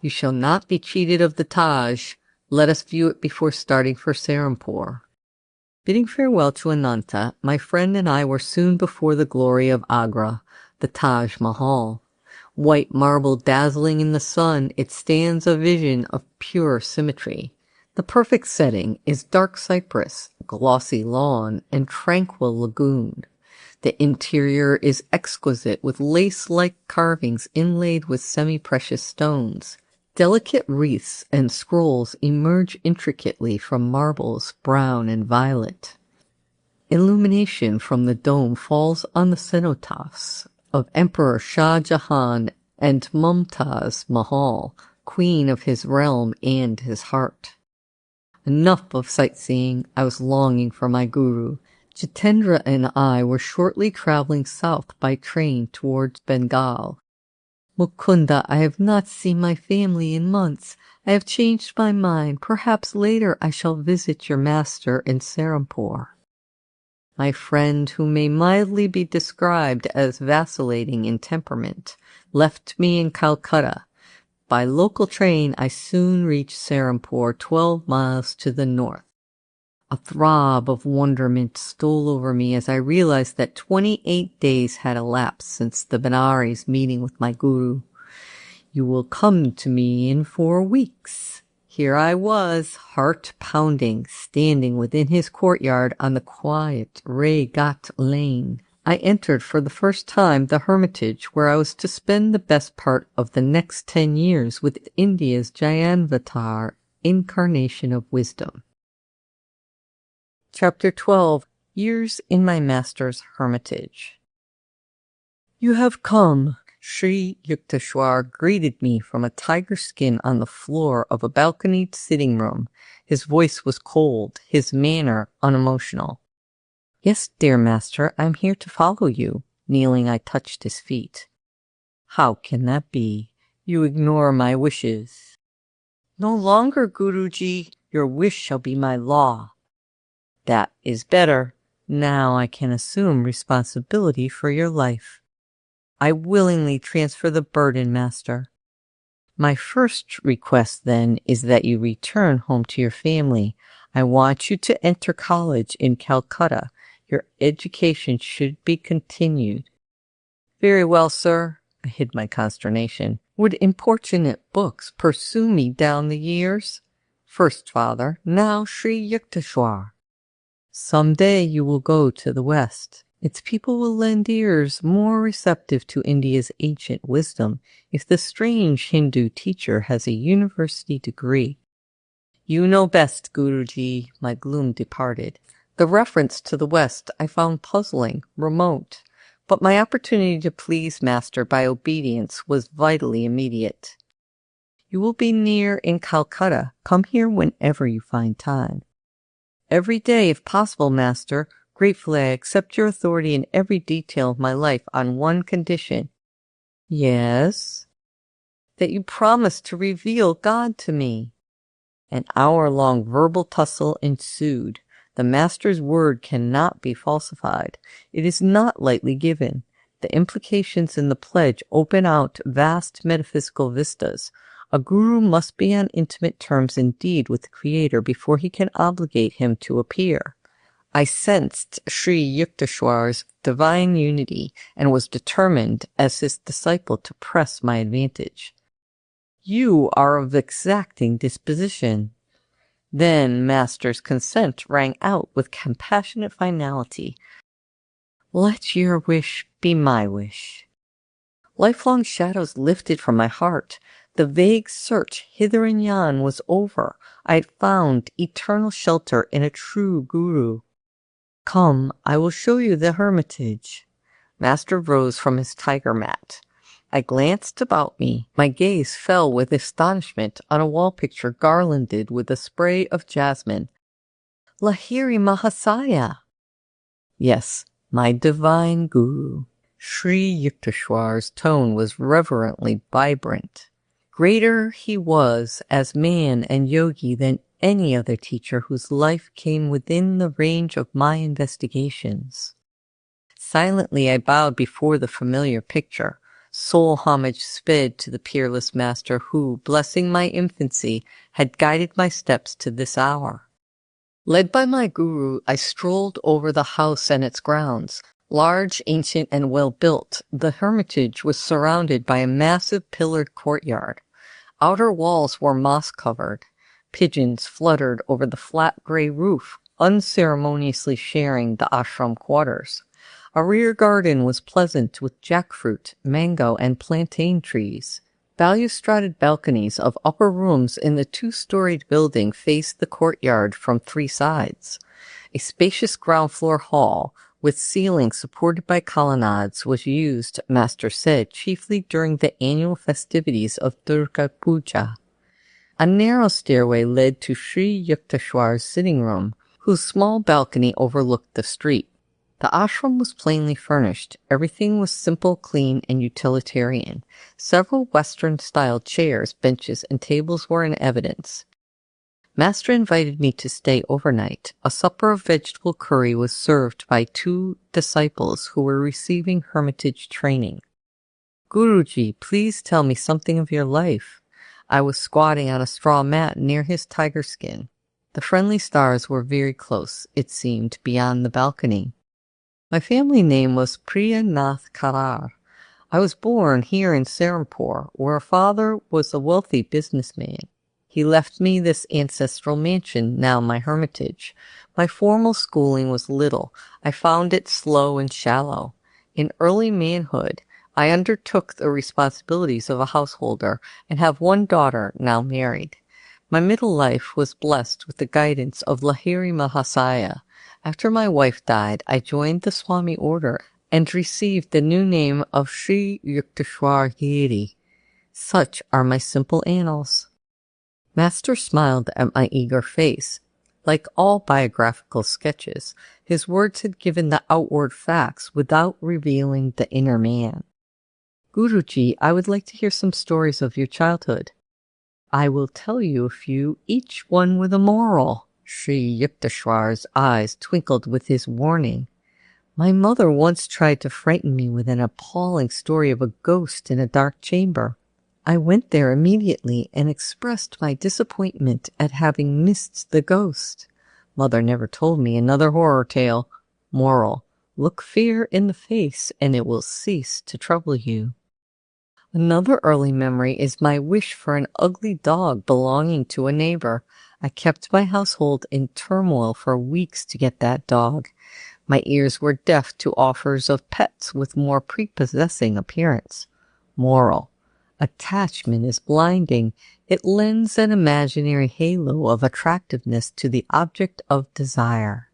You shall not be cheated of the Taj. Let us view it before starting for Serampore. Bidding farewell to Ananta, my friend and I were soon before the glory of Agra, the Taj Mahal. White marble dazzling in the sun, it stands a vision of pure symmetry. The perfect setting is dark cypress, glossy lawn, and tranquil lagoon. The interior is exquisite with lace-like carvings inlaid with semi-precious stones. Delicate wreaths and scrolls emerge intricately from marbles brown and violet. Illumination from the dome falls on the cenotaphs of Emperor Shah Jahan and Mumtaz Mahal, queen of his realm and his heart. Enough of sightseeing. I was longing for my guru. Jitendra and I were shortly traveling south by train towards Bengal. Mukunda, I have not seen my family in months. I have changed my mind. Perhaps later I shall visit your master in Serampore. My friend, who may mildly be described as vacillating in temperament, left me in Calcutta. By local train I soon reached Serampore, 12 miles to the north. A throb of wonderment stole over me as I realized that 28 days had elapsed since the Benares meeting with my guru. You will come to me in 4 weeks. Here I was, heart pounding, standing within his courtyard on the quiet Ray Ghat lane. I entered for the first time the hermitage where I was to spend the best part of the next 10 years with India's Jayanvatar, incarnation of wisdom. Chapter 12. Years in my master's hermitage. You have come. Sri Yukteswar greeted me from a tiger skin on the floor of a balconied sitting room. His voice was cold, his manner unemotional. Yes, dear master, I'm here to follow you. Kneeling, I touched his feet. How can that be? You ignore my wishes. No longer, Guruji. Your wish shall be my law. That is better. Now I can assume responsibility for your life. I willingly transfer the burden, master. My first request, then, is that you return home to your family. I want you to enter college in Calcutta. Your education should be continued. Very well, sir. I hid my consternation. Would importunate books pursue me down the years? First father, now Sri Yukteswar. Some day you will go to the West. Its people will lend ears more receptive to India's ancient wisdom if the strange Hindu teacher has a university degree. You know best, Guruji. My gloom departed. The reference to the West I found puzzling, remote, but my opportunity to please Master by obedience was vitally immediate. You will be near in Calcutta. Come here whenever you find time. Every day, if possible, Master. Gratefully, I accept your authority in every detail of my life on one condition. Yes? That you promise to reveal God to me. An hour-long verbal tussle ensued. The master's word cannot be falsified. It is not lightly given. The implications in the pledge open out vast metaphysical vistas. A guru must be on intimate terms indeed with the Creator before he can obligate him to appear. I sensed Sri Yukteswar's divine unity and was determined as his disciple to press my advantage. You are of exacting disposition. Then Master's consent rang out with compassionate finality. Let your wish be my wish. Lifelong shadows lifted from my heart. The vague search hither and yon was over. I had found eternal shelter in a true guru. Come, I will show you the hermitage. Master rose from his tiger mat. I glanced about me. My gaze fell with astonishment on a wall picture garlanded with a spray of jasmine. Lahiri Mahasaya! Yes, My divine guru. Sri Yukteswar's tone was reverently vibrant. Greater he was as man and yogi than any other teacher whose life came within the range of my investigations. Silently I bowed before the familiar picture. Soul homage sped to the peerless master who, blessing my infancy, had guided my steps to this hour. Led by my guru, I strolled over the house and its grounds. Large, ancient, and well-built, the hermitage was surrounded by a massive pillared courtyard. Outer walls were moss-covered. Pigeons fluttered over the flat gray roof, unceremoniously sharing the ashram quarters. A rear garden was pleasant with jackfruit, mango, and plantain trees. Balustraded balconies of upper rooms in the two-storied building faced the courtyard from three sides. A spacious ground-floor hall, with ceilings supported by colonnades, was used, Master said, chiefly during the annual festivities of Durga Puja. A narrow stairway led to Sri Yukteswar's sitting room, whose small balcony overlooked the street. The ashram was plainly furnished. Everything was simple, clean, and utilitarian. Several Western-style chairs, benches, and tables were in evidence. Master invited me to stay overnight. A supper of vegetable curry was served by 2 disciples who were receiving hermitage training. Guruji, please tell me something of your life. I was squatting on a straw mat near his tiger skin. The friendly stars were very close, it seemed, beyond the balcony. My family name was Priya Nath Karar. I was born here in Serampore, where a father was a wealthy businessman. He left me this ancestral mansion, now my hermitage. My formal schooling was little. I found it slow and shallow. In early manhood, I undertook the responsibilities of a householder and have one daughter, now married. My middle life was blessed with the guidance of Lahiri Mahasaya. After my wife died, I joined the Swami order and received the new name of Sri Yukteswar Giri. Such are my simple annals. Master smiled at my eager face. Like all biographical sketches, his words had given the outward facts without revealing the inner man. Guruji, I would like to hear some stories of your childhood. I will tell you a few, each one with a moral. Sri Yukteswar's eyes twinkled with his warning. My mother once tried to frighten me with an appalling story of a ghost in a dark chamber. I went there immediately and expressed my disappointment at having missed the ghost. Mother never told me another horror tale. Moral: look fear in the face and it will cease to trouble you. Another early memory is my wish for an ugly dog belonging to a neighbor. I kept my household in turmoil for weeks to get that dog. My ears were deaf to offers of pets with more prepossessing appearance. Moral: attachment is blinding. It lends an imaginary halo of attractiveness to the object of desire.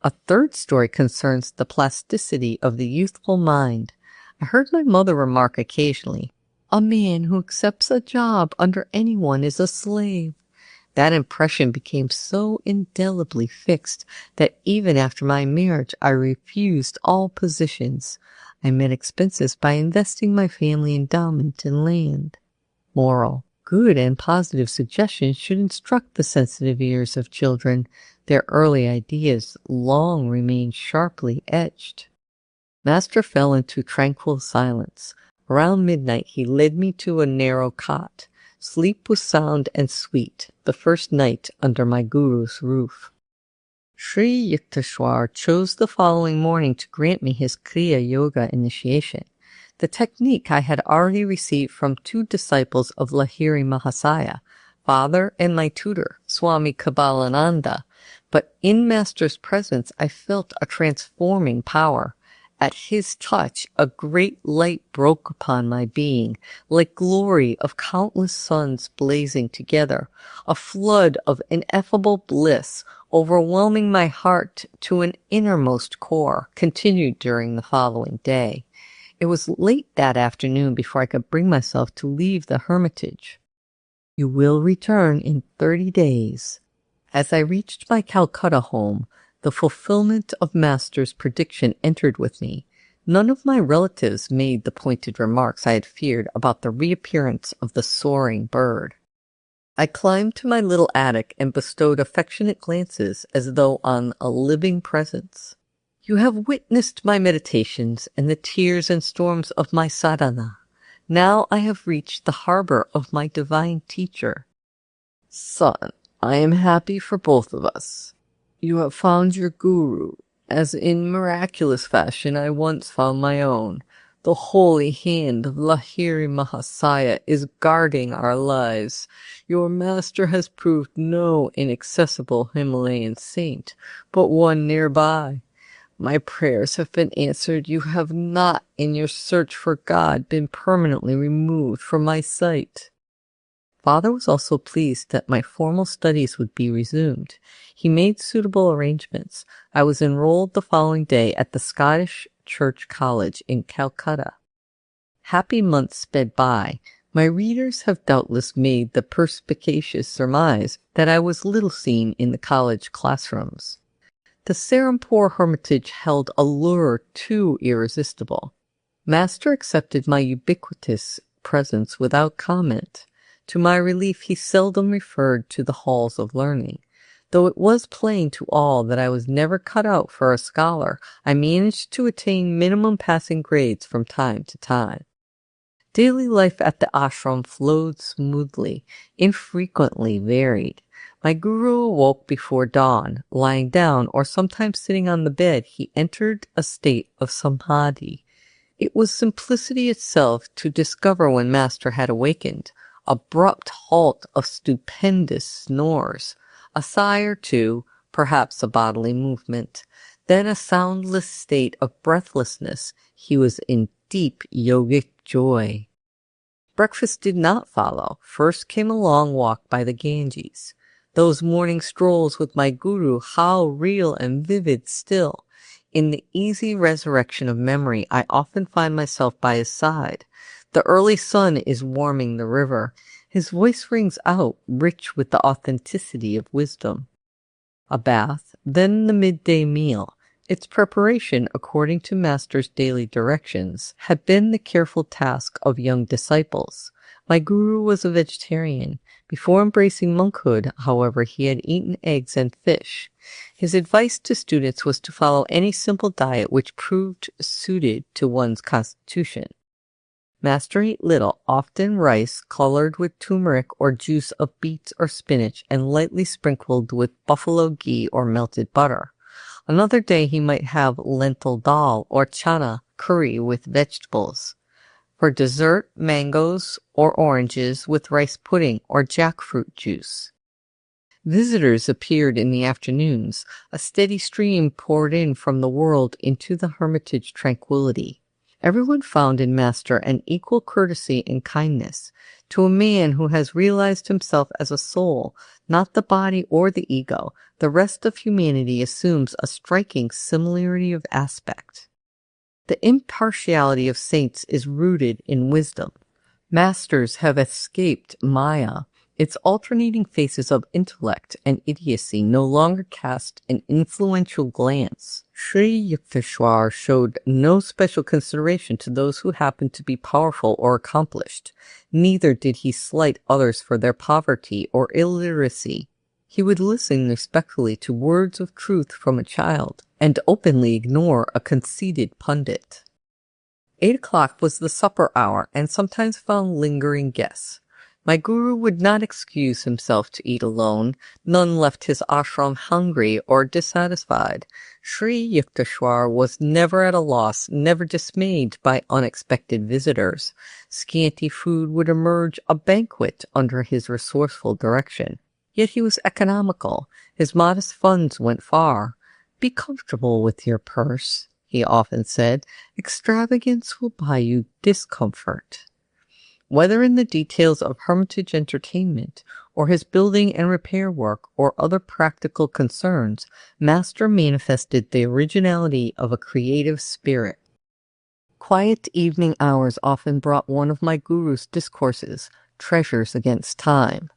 A third story concerns the plasticity of the youthful mind. I heard my mother remark occasionally, "A man who accepts a job under anyone is a slave." That impression became so indelibly fixed that even after my marriage I refused all positions. I met expenses by investing my family endowment in land. Moral: good and positive suggestions should instruct the sensitive ears of children. Their early ideas long remain sharply etched. Master fell into tranquil silence. Around midnight he led me to a narrow cot. Sleep was sound and sweet, the first night under my guru's roof. Sri Yukteswar chose the following morning to grant me his Kriya Yoga initiation. The technique I had already received from 2 disciples of Lahiri Mahasaya, father and my tutor, Swami Kabbalananda, but in Master's presence I felt a transforming power. At his touch, a great light broke upon my being, like glory of countless suns blazing together. A flood of ineffable bliss, overwhelming my heart to an innermost core, continued during the following day. It was late that afternoon before I could bring myself to leave the hermitage. You will return in 30 days. As I reached my Calcutta home, The fulfillment of Master's prediction entered with me. None of my relatives made the pointed remarks I had feared about the reappearance of the soaring bird. I climbed to my little attic and bestowed affectionate glances as though on a living presence. You have witnessed my meditations and the tears and storms of my sadhana. Now I have reached the harbor of my divine teacher. Son, I am happy for both of us. You have found your guru, as in miraculous fashion I once found my own. The holy hand of Lahiri Mahasaya is guarding our lives. Your master has proved no inaccessible Himalayan saint, but one nearby. My prayers have been answered. You have not, in your search for God, been permanently removed from my sight. Father was also pleased that my formal studies would be resumed. He made suitable arrangements. I was enrolled the following day at the Scottish Church College in Calcutta. Happy months sped by. My readers have doubtless made the perspicacious surmise that I was little seen in the college classrooms. The Serampore Hermitage held a lure too irresistible. Master accepted my ubiquitous presence without comment. To my relief, he seldom referred to the halls of learning. Though it was plain to all that I was never cut out for a scholar, I managed to attain minimum passing grades from time to time. Daily life at the ashram flowed smoothly, infrequently varied. My guru awoke before dawn. Lying down or sometimes sitting on the bed, he entered a state of samadhi. It was simplicity itself to discover when Master had awakened. Abrupt halt of stupendous snores, a sigh or two, perhaps a bodily movement, then a soundless state of breathlessness. He was in deep yogic joy. Breakfast did not follow. First came a long walk by the Ganges. Those morning strolls with my guru, how real and vivid still. In the easy resurrection of memory, I often find myself by his side. The early sun is warming the river. His voice rings out, rich with the authenticity of wisdom. A bath, then the midday meal. Its preparation, according to Master's daily directions, had been the careful task of young disciples. My guru was a vegetarian. Before embracing monkhood, however, he had eaten eggs and fish. His advice to students was to follow any simple diet which proved suited to one's constitution. Master ate little, often rice colored with turmeric or juice of beets or spinach and lightly sprinkled with buffalo ghee or melted butter. Another day he might have lentil dal or chana curry with vegetables. For dessert, mangoes or oranges with rice pudding or jackfruit juice. Visitors appeared in the afternoons. A steady stream poured in from the world into the hermitage tranquility. Everyone found in Master an equal courtesy and kindness. To a man who has realized himself as a soul, not the body or the ego, the rest of humanity assumes a striking similarity of aspect. The impartiality of saints is rooted in wisdom. Masters have escaped Maya. Its alternating phases of intellect and idiocy no longer cast an influential glance. Sri Yukteswar showed no special consideration to those who happened to be powerful or accomplished. Neither did he slight others for their poverty or illiteracy. He would listen respectfully to words of truth from a child, and openly ignore a conceited pundit. 8 o'clock was the supper hour, and sometimes found lingering guests. My guru would not excuse himself to eat alone. None left his ashram hungry or dissatisfied. Sri Yukteswar was never at a loss, never dismayed by unexpected visitors. Scanty food would emerge a banquet under his resourceful direction. Yet he was economical. His modest funds went far. "Be comfortable with your purse," he often said. "Extravagance will buy you discomfort." Whether in the details of hermitage entertainment, or his building and repair work, or other practical concerns, Master manifested the originality of a creative spirit. Quiet evening hours often brought one of my guru's discourses, treasures against time.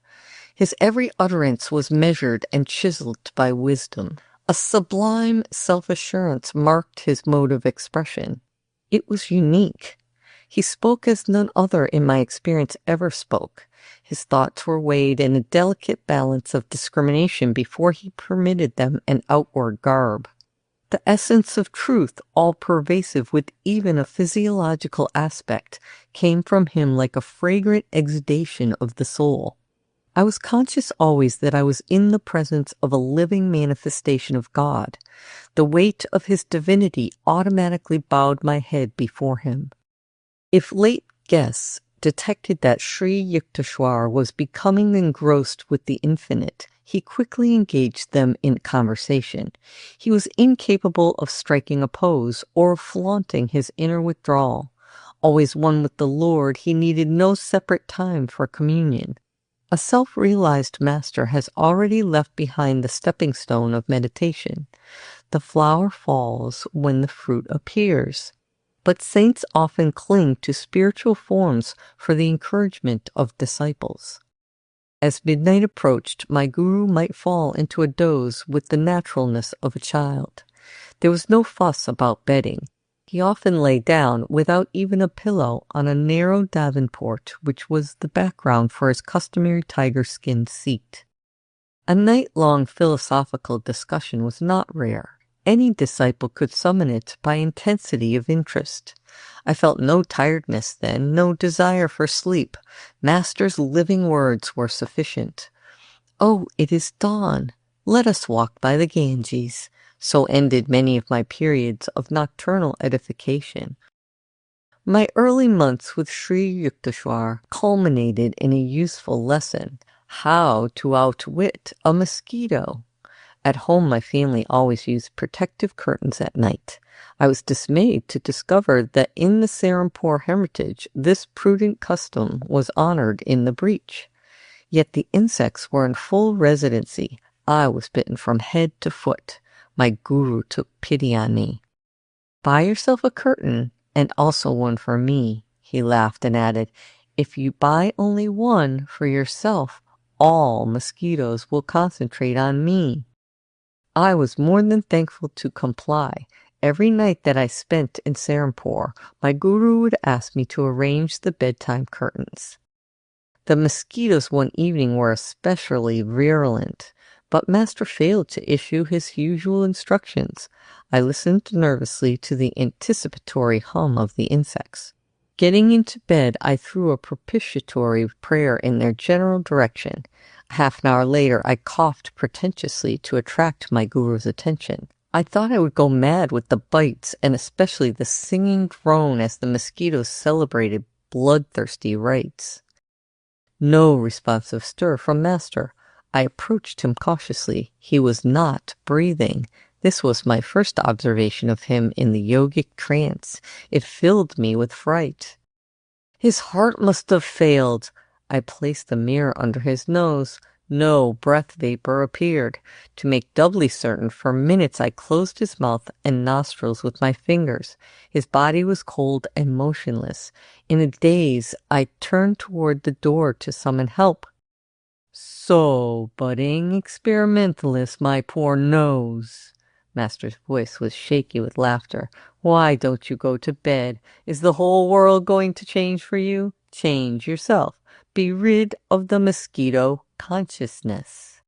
His every utterance was measured and chiseled by wisdom. A sublime self-assurance marked his mode of expression. It was unique. He spoke as none other in my experience ever spoke. His thoughts were weighed in a delicate balance of discrimination before he permitted them an outward garb. The essence of truth, all pervasive with even a physiological aspect, came from him like a fragrant exudation of the soul. I was conscious always that I was in the presence of a living manifestation of God. The weight of his divinity automatically bowed my head before him. If late guests detected that Sri Yukteswar was becoming engrossed with the infinite, he quickly engaged them in conversation. He was incapable of striking a pose or of flaunting his inner withdrawal. Always one with the Lord, he needed no separate time for communion. A self-realized master has already left behind the stepping stone of meditation. The flower falls when the fruit appears. But saints often cling to spiritual forms for the encouragement of disciples. As midnight approached, my guru might fall into a doze with the naturalness of a child. There was no fuss about bedding. He often lay down without even a pillow on a narrow davenport, which was the background for his customary tiger-skin seat. A night-long philosophical discussion was not rare. Any disciple could summon it by intensity of interest. I felt no tiredness then, no desire for sleep. Master's living words were sufficient. "Oh, it is dawn. Let us walk by the Ganges." So ended many of my periods of nocturnal edification. My early months with Sri Yukteswar culminated in a useful lesson: how to outwit a mosquito. At home, my family always used protective curtains at night. I was dismayed to discover that in the Serampore Hermitage, this prudent custom was honored in the breach. Yet the insects were in full residency. I was bitten from head to foot. My guru took pity on me. "Buy yourself a curtain, and also one for me," he laughed and added, "if you buy only one for yourself, all mosquitoes will concentrate on me." I was more than thankful to comply. Every night that I spent in Serampore, my guru would ask me to arrange the bedtime curtains. The mosquitoes one evening were especially virulent, but Master failed to issue his usual instructions. I listened nervously to the anticipatory hum of the insects. Getting into bed, I threw a propitiatory prayer in their general direction. Half an hour later, I coughed pretentiously to attract my guru's attention. I thought I would go mad with the bites, and especially the singing groan as the mosquitoes celebrated bloodthirsty rites. No responsive stir from Master. I approached him cautiously. He was not breathing. This was my first observation of him in the yogic trance. It filled me with fright. His heart must have failed. I placed the mirror under his nose. No breath vapor appeared. To make doubly certain, for minutes I closed his mouth and nostrils with my fingers. His body was cold and motionless. In a daze, I turned toward the door to summon help. "So, budding experimentalist, my poor nose." Master's voice was shaky with laughter. "Why don't you go to bed? Is the whole world going to change for you? Change yourself. Be rid of the mosquito consciousness."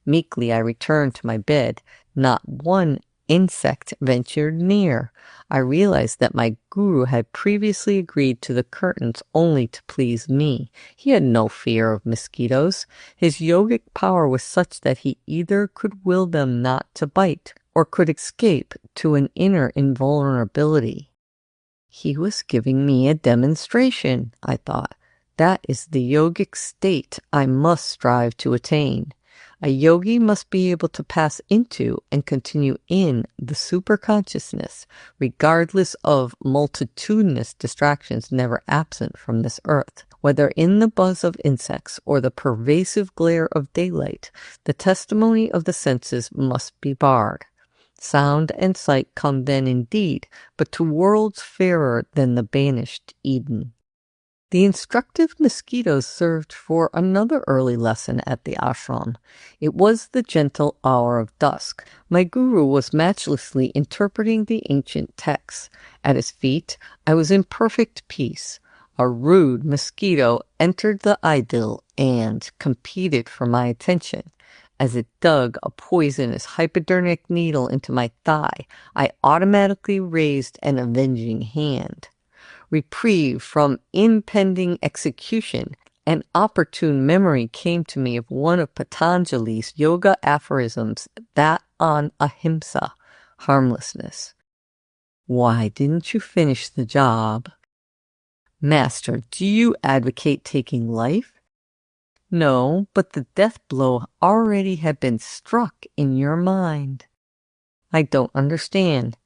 Meekly I returned to my bed. Not one insect ventured near. I realized that my guru had previously agreed to the curtains only to please me. He had no fear of mosquitoes. His yogic power was such that he either could will them not to bite, or could escape to an inner invulnerability. He was giving me a demonstration, I thought. That is the yogic state I must strive to attain. A yogi must be able to pass into and continue in the superconsciousness, regardless of multitudinous distractions never absent from this earth. Whether in the buzz of insects or the pervasive glare of daylight, the testimony of the senses must be barred. Sound and sight come then indeed, but to worlds fairer than the banished Eden. The instructive mosquitoes served for another early lesson at the ashram. It was the gentle hour of dusk. My guru was matchlessly interpreting the ancient texts. At his feet, I was in perfect peace. A rude mosquito entered the idyll and competed for my attention. As it dug a poisonous hypodermic needle into my thigh, I automatically raised an avenging hand. Reprieve from impending execution, an opportune memory came to me of one of Patanjali's yoga aphorisms, that on ahimsa, harmlessness. Why didn't you finish the job? Master, do you advocate taking life? No, but the death blow already had been struck in your mind. I don't understand.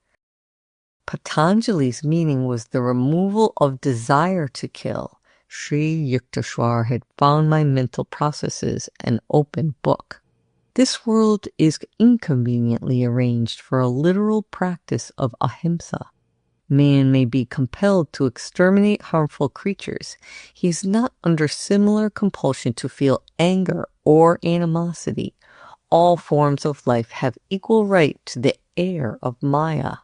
Patanjali's meaning was the removal of desire to kill. Sri Yukteswar had found my mental processes an open book. This world is inconveniently arranged for a literal practice of ahimsa. Man may be compelled to exterminate harmful creatures. He is not under similar compulsion to feel anger or animosity. All forms of life have equal right to the air of Maya.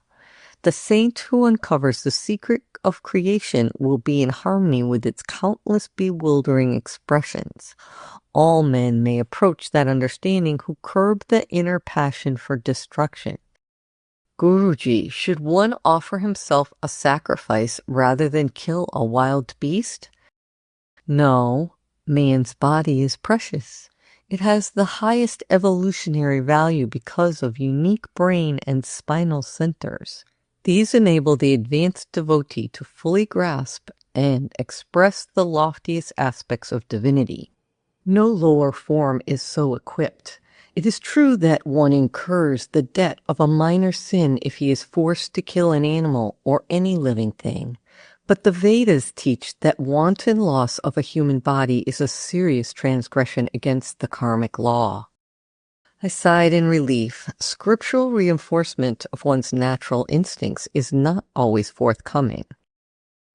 The saint who uncovers the secret of creation will be in harmony with its countless bewildering expressions. All men may approach that understanding who curb the inner passion for destruction. Guruji, should one offer himself a sacrifice rather than kill a wild beast? No, man's body is precious. It has the highest evolutionary value because of unique brain and spinal centers. These enable the advanced devotee to fully grasp and express the loftiest aspects of divinity. No lower form is so equipped. It is true that one incurs the debt of a minor sin if he is forced to kill an animal or any living thing. But the Vedas teach that wanton loss of a human body is a serious transgression against the karmic law. I sighed in relief. Scriptural reinforcement of one's natural instincts is not always forthcoming.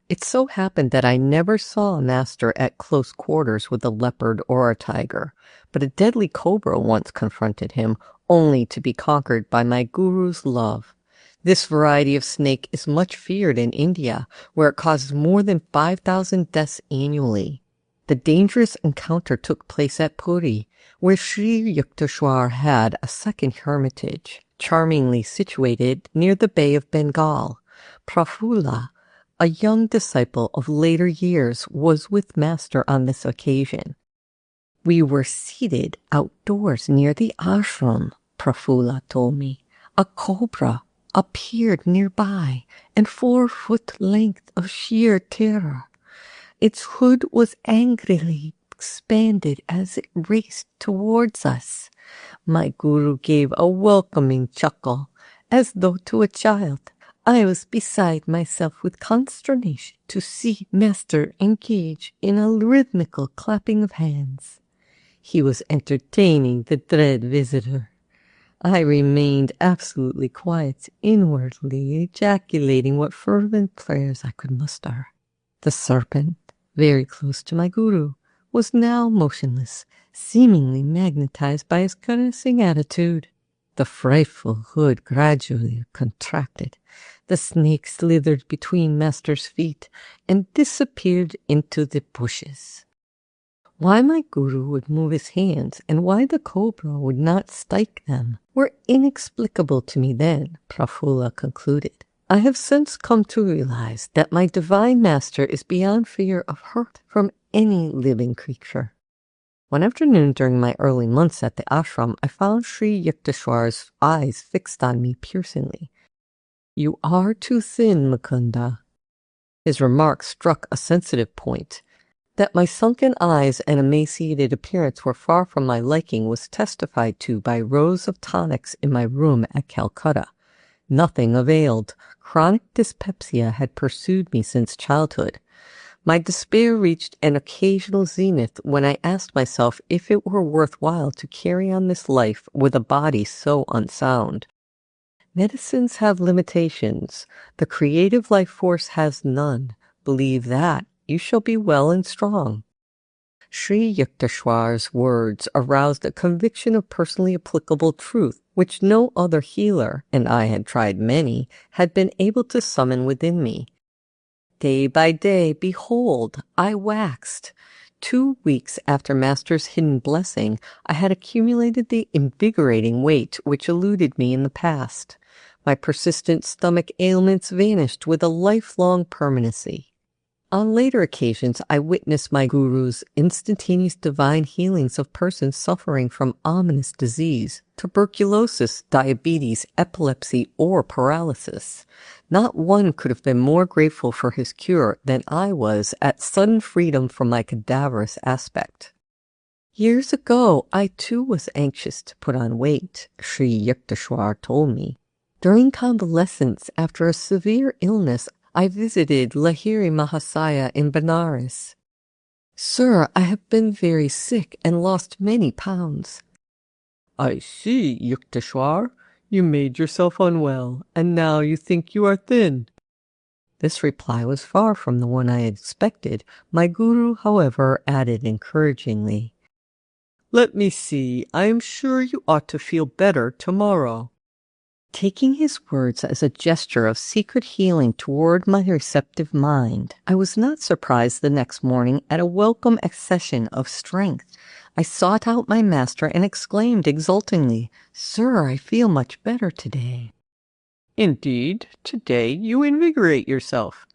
It so happened that I never saw a master at close quarters with a leopard or a tiger, but a deadly cobra once confronted him, only to be conquered by my guru's love. This variety of snake is much feared in India, where it causes more than 5,000 deaths annually. The dangerous encounter took place at Puri, where Sri Yukteswar had a second hermitage, charmingly situated near the Bay of Bengal. Prafulla, a young disciple of later years, was with Master on this occasion. We were seated outdoors near the ashram, Prafulla told me. A cobra appeared nearby, and 4-foot length of sheer terror. Its hood was angrily expanded as it raced towards us. My guru gave a welcoming chuckle, as though to a child. I was beside myself with consternation to see Master engage in a rhythmical clapping of hands. He was entertaining the dread visitor. I remained absolutely quiet, inwardly ejaculating what fervent prayers I could muster. The serpent, very close to my guru, was now motionless, seemingly magnetized by his caressing attitude. The frightful hood gradually contracted. The snake slithered between Master's feet and disappeared into the bushes. Why my guru would move his hands and why the cobra would not strike them were inexplicable to me then, Prafulla concluded. I have since come to realize that my divine master is beyond fear of hurt from any living creature. One afternoon during my early months at the ashram, I found Sri Yukteswar's eyes fixed on me piercingly. You are too thin, Mukunda. His remark struck a sensitive point. That my sunken eyes and emaciated appearance were far from my liking was testified to by rows of tonics in my room at Calcutta. Nothing availed. Chronic dyspepsia had pursued me since childhood. My despair reached an occasional zenith when I asked myself if it were worthwhile to carry on this life with a body so unsound. Medicines have limitations. The creative life force has none. Believe that, you shall be well and strong." Sri Yukteswar's words aroused a conviction of personally applicable truth, which no other healer, and I had tried many, had been able to summon within me. Day by day, behold, I waxed. 2 weeks after Master's hidden blessing, I had accumulated the invigorating weight which eluded me in the past. My persistent stomach ailments vanished with a lifelong permanency. On later occasions, I witnessed my guru's instantaneous divine healings of persons suffering from ominous disease, tuberculosis, diabetes, epilepsy, or paralysis. Not one could have been more grateful for his cure than I was at sudden freedom from my cadaverous aspect. Years ago, I too was anxious to put on weight, Sri Yukteswar told me. During convalescence after a severe illness, I visited Lahiri Mahasaya in Benares. "Sir, I have been very sick and lost many pounds." "I see, Yukteswar. You made yourself unwell, and now you think you are thin." This reply was far from the one I had expected. My guru, however, added encouragingly, "Let me see, I am sure you ought to feel better tomorrow." Taking his words as a gesture of secret healing toward my receptive mind, I was not surprised the next morning at a welcome accession of strength. I sought out my master and exclaimed exultingly, "Sir, I feel much better today." "Indeed, today you invigorate yourself."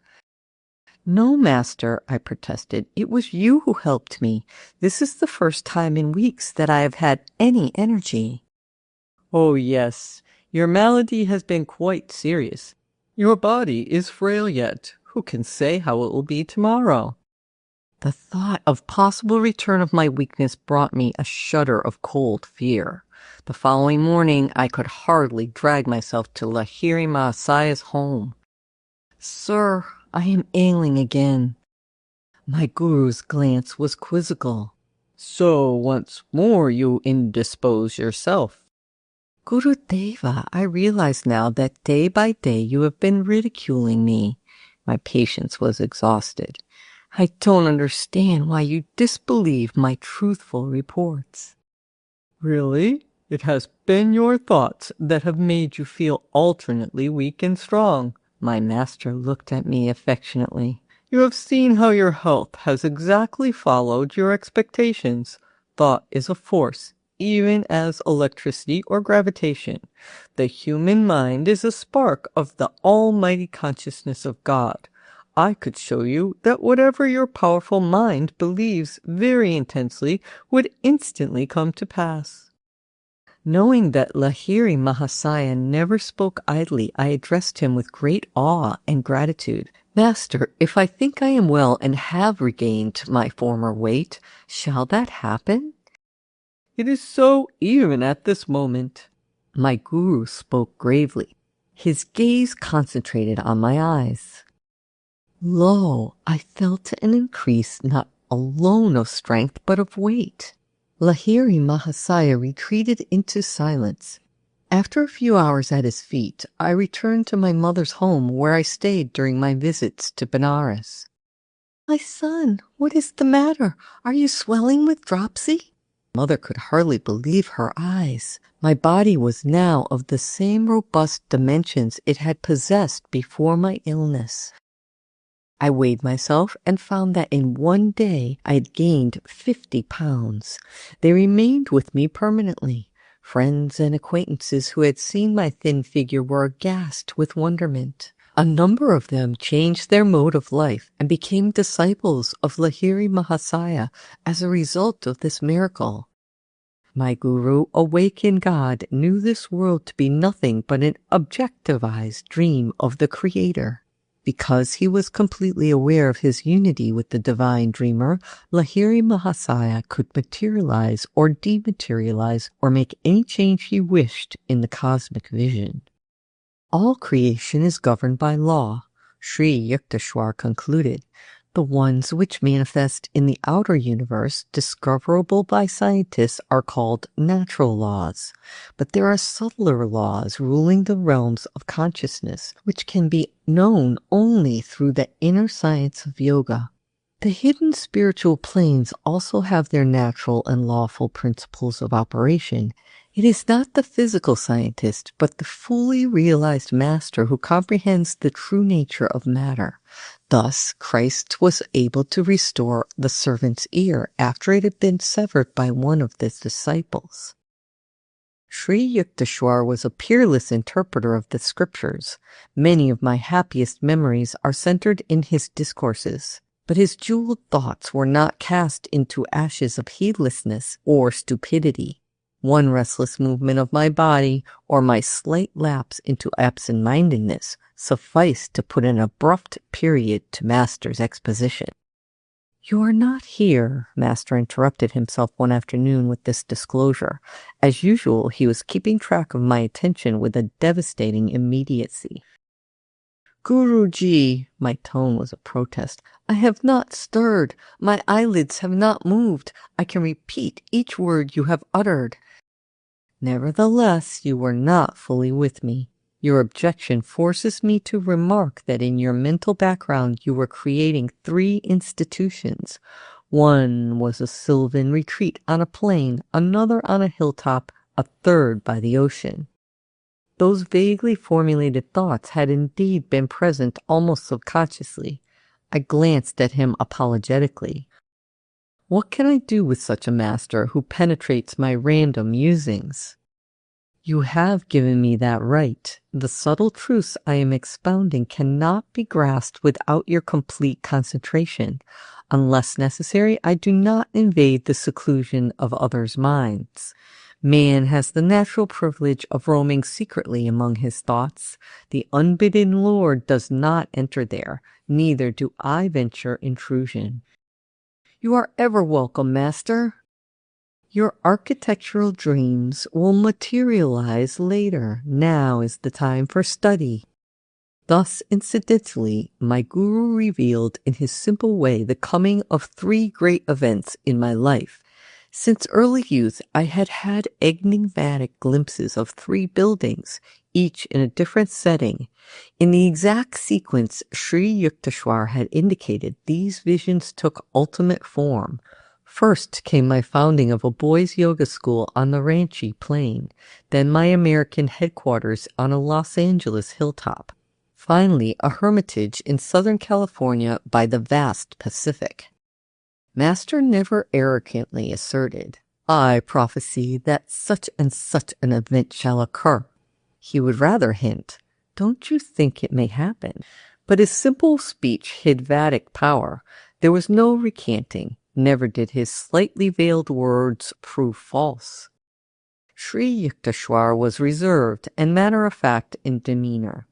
"No, master," I protested. "It was you who helped me. This is the first time in weeks that I have had any energy." "Oh, yes. Your malady has been quite serious. Your body is frail yet. Who can say how it will be tomorrow?" The thought of possible return of my weakness brought me a shudder of cold fear. The following morning I could hardly drag myself to Lahiri Mahasaya's home. "Sir, I am ailing again." My guru's glance was quizzical. "So once more you indispose yourself." "Guru Deva, I realize now that day by day you have been ridiculing me." My patience was exhausted. "I don't understand why you disbelieve my truthful reports." "Really? It has been your thoughts that have made you feel alternately weak and strong." My master looked at me affectionately. "You have seen how your health has exactly followed your expectations. Thought is a force, even as electricity or gravitation. The human mind is a spark of the almighty consciousness of God. I could show you that whatever your powerful mind believes very intensely would instantly come to pass." Knowing that Lahiri Mahasaya never spoke idly, I addressed him with great awe and gratitude. "Master, if I think I am well and have regained my former weight, shall that happen?" "It is so even at this moment." My guru spoke gravely. His gaze concentrated on my eyes. Lo, I felt an increase not alone of strength but of weight. Lahiri Mahasaya retreated into silence. After a few hours at his feet, I returned to my mother's home where I stayed during my visits to Benares. "My son, what is the matter? Are you swelling with dropsy?" Mother could hardly believe her eyes. My body was now of the same robust dimensions it had possessed before my illness. I weighed myself and found that in one day I had gained 50 pounds. They remained with me permanently. Friends and acquaintances who had seen my thin figure were aghast with wonderment. A number of them changed their mode of life and became disciples of Lahiri Mahasaya as a result of this miracle. My guru, awake in God, knew this world to be nothing but an objectivized dream of the Creator. Because he was completely aware of his unity with the divine dreamer, Lahiri Mahasaya could materialize or dematerialize or make any change he wished in the cosmic vision. All creation is governed by law, Sri Yukteswar concluded. The ones which manifest in the outer universe, discoverable by scientists, are called natural laws. But there are subtler laws ruling the realms of consciousness, which can be known only through the inner science of yoga. The hidden spiritual planes also have their natural and lawful principles of operation. It is not the physical scientist, but the fully realized master who comprehends the true nature of matter. Thus, Christ was able to restore the servant's ear after it had been severed by one of his disciples. Sri Yukteswar was a peerless interpreter of the scriptures. Many of my happiest memories are centered in his discourses, but his jeweled thoughts were not cast into ashes of heedlessness or stupidity. One restless movement of my body or my slight lapse into absent-mindedness sufficed to put an abrupt period to Master's exposition. "You are not here," Master interrupted himself one afternoon with this disclosure. As usual, he was keeping track of my attention with a devastating immediacy. "Guruji," my tone was a protest, "I have not stirred. My eyelids have not moved. I can repeat each word you have uttered." "Nevertheless, you were not fully with me. Your objection forces me to remark that in your mental background you were creating 3 institutions. One was a sylvan retreat on a plain, another on a hilltop, a third by the ocean." Those vaguely formulated thoughts had indeed been present almost subconsciously. I glanced at him apologetically. What can I do with such a master who penetrates my random musings? "You have given me that right. The subtle truths I am expounding cannot be grasped without your complete concentration. Unless necessary, I do not invade the seclusion of others' minds. Man has the natural privilege of roaming secretly among his thoughts. The unbidden Lord does not enter there, neither do I venture intrusion." "You are ever welcome, Master." "Your architectural dreams will materialize later. Now is the time for study." Thus, incidentally, my guru revealed in his simple way the coming of 3 great events in my life. Since early youth, I had had enigmatic glimpses of 3 buildings, each in a different setting. In the exact sequence Sri Yukteswar had indicated, these visions took ultimate form. First came my founding of a boys' yoga school on the Ranchi Plain, then my American headquarters on a Los Angeles hilltop. Finally, a hermitage in Southern California by the vast Pacific. Master never arrogantly asserted, "I prophesy that such and such an event shall occur." He would rather hint, "Don't you think it may happen?" But his simple speech hid Vedic power. There was no recanting. Never did his slightly veiled words prove false. Sri Yukteswar was reserved and matter-of-fact in demeanor.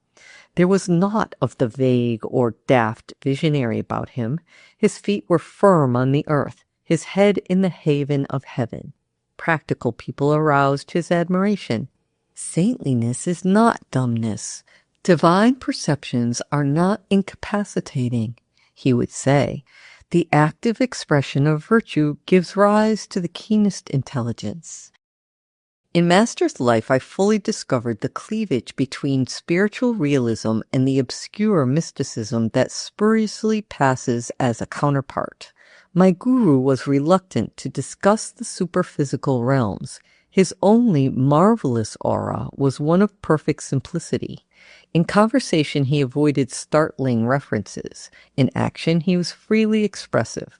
There was naught of the vague or daft visionary about him. His feet were firm on the earth, his head in the haven of heaven. Practical people aroused his admiration. Saintliness is not dumbness. Divine perceptions are not incapacitating, he would say. The active expression of virtue gives rise to the keenest intelligence. In Master's life, I fully discovered the cleavage between spiritual realism and the obscure mysticism that spuriously passes as a counterpart. My guru was reluctant to discuss the superphysical realms. His only marvelous aura was one of perfect simplicity. In conversation, he avoided startling references. In action, he was freely expressive.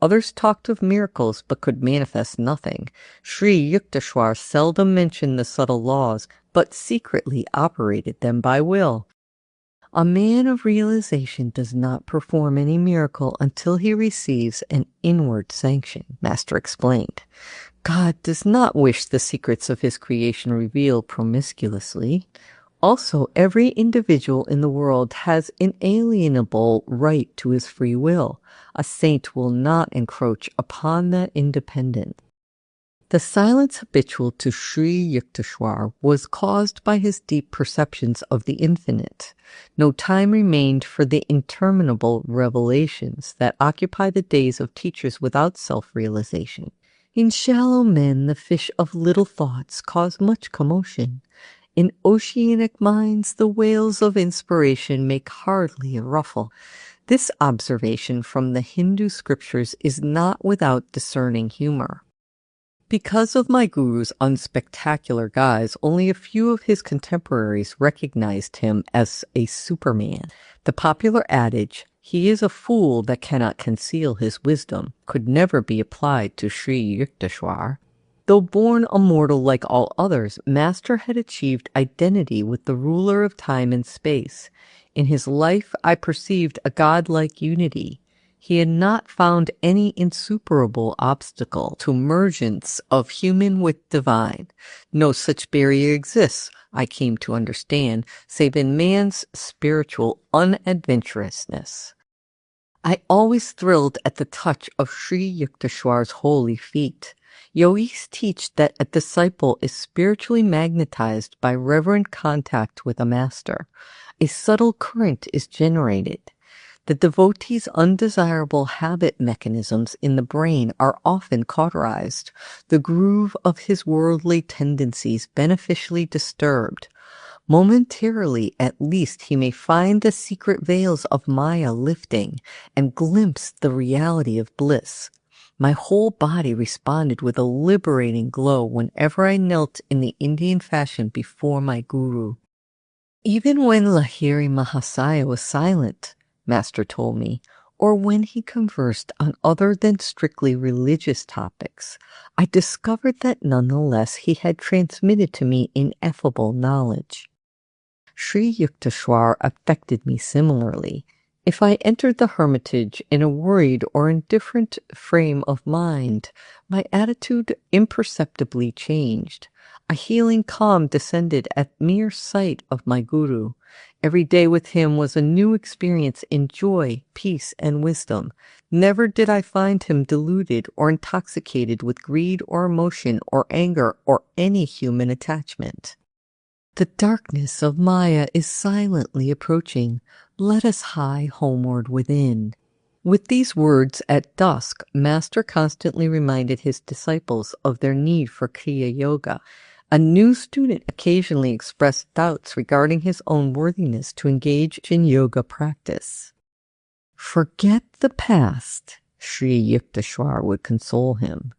Others talked of miracles but could manifest nothing. Sri Yukteswar seldom mentioned the subtle laws, but secretly operated them by will. A man of realization does not perform any miracle until he receives an inward sanction, Master explained. God does not wish the secrets of his creation revealed promiscuously. Also, every individual in the world has inalienable right to his free will. A saint will not encroach upon that independence. The silence habitual to Sri Yukteswar was caused by his deep perceptions of the infinite. No time remained for the interminable revelations that occupy the days of teachers without self-realization. In shallow men, the fish of little thoughts cause much commotion. In oceanic minds, the whales of inspiration make hardly a ruffle. This observation from the Hindu scriptures is not without discerning humor. Because of my guru's unspectacular guise, only a few of his contemporaries recognized him as a Superman. The popular adage, "He is a fool that cannot conceal his wisdom," could never be applied to Sri Yukteswar. Though born a mortal like all others, Master had achieved identity with the ruler of time and space. In his life I perceived a godlike unity. He had not found any insuperable obstacle to mergence of human with divine. No such barrier exists, I came to understand, save in man's spiritual unadventurousness. I always thrilled at the touch of Sri Yukteswar's holy feet. Yogis teach that a disciple is spiritually magnetized by reverent contact with a master. A subtle current is generated. The devotee's undesirable habit mechanisms in the brain are often cauterized, the groove of his worldly tendencies beneficially disturbed. Momentarily, at least, he may find the secret veils of Maya lifting and glimpse the reality of bliss. My whole body responded with a liberating glow whenever I knelt in the Indian fashion before my guru. Even when Lahiri Mahasaya was silent, Master told me, or when he conversed on other than strictly religious topics, I discovered that nonetheless he had transmitted to me ineffable knowledge. Sri Yukteswar affected me similarly. If I entered the hermitage in a worried or indifferent frame of mind, my attitude imperceptibly changed. A healing calm descended at mere sight of my guru. Every day with him was a new experience in joy, peace, and wisdom. Never did I find him deluded or intoxicated with greed or emotion or anger or any human attachment. The darkness of Maya is silently approaching. Let us hie homeward within. With these words at dusk, Master constantly reminded his disciples of their need for Kriya Yoga. A new student occasionally expressed doubts regarding his own worthiness to engage in yoga practice. Forget the past, Sri Yukteswar would console him.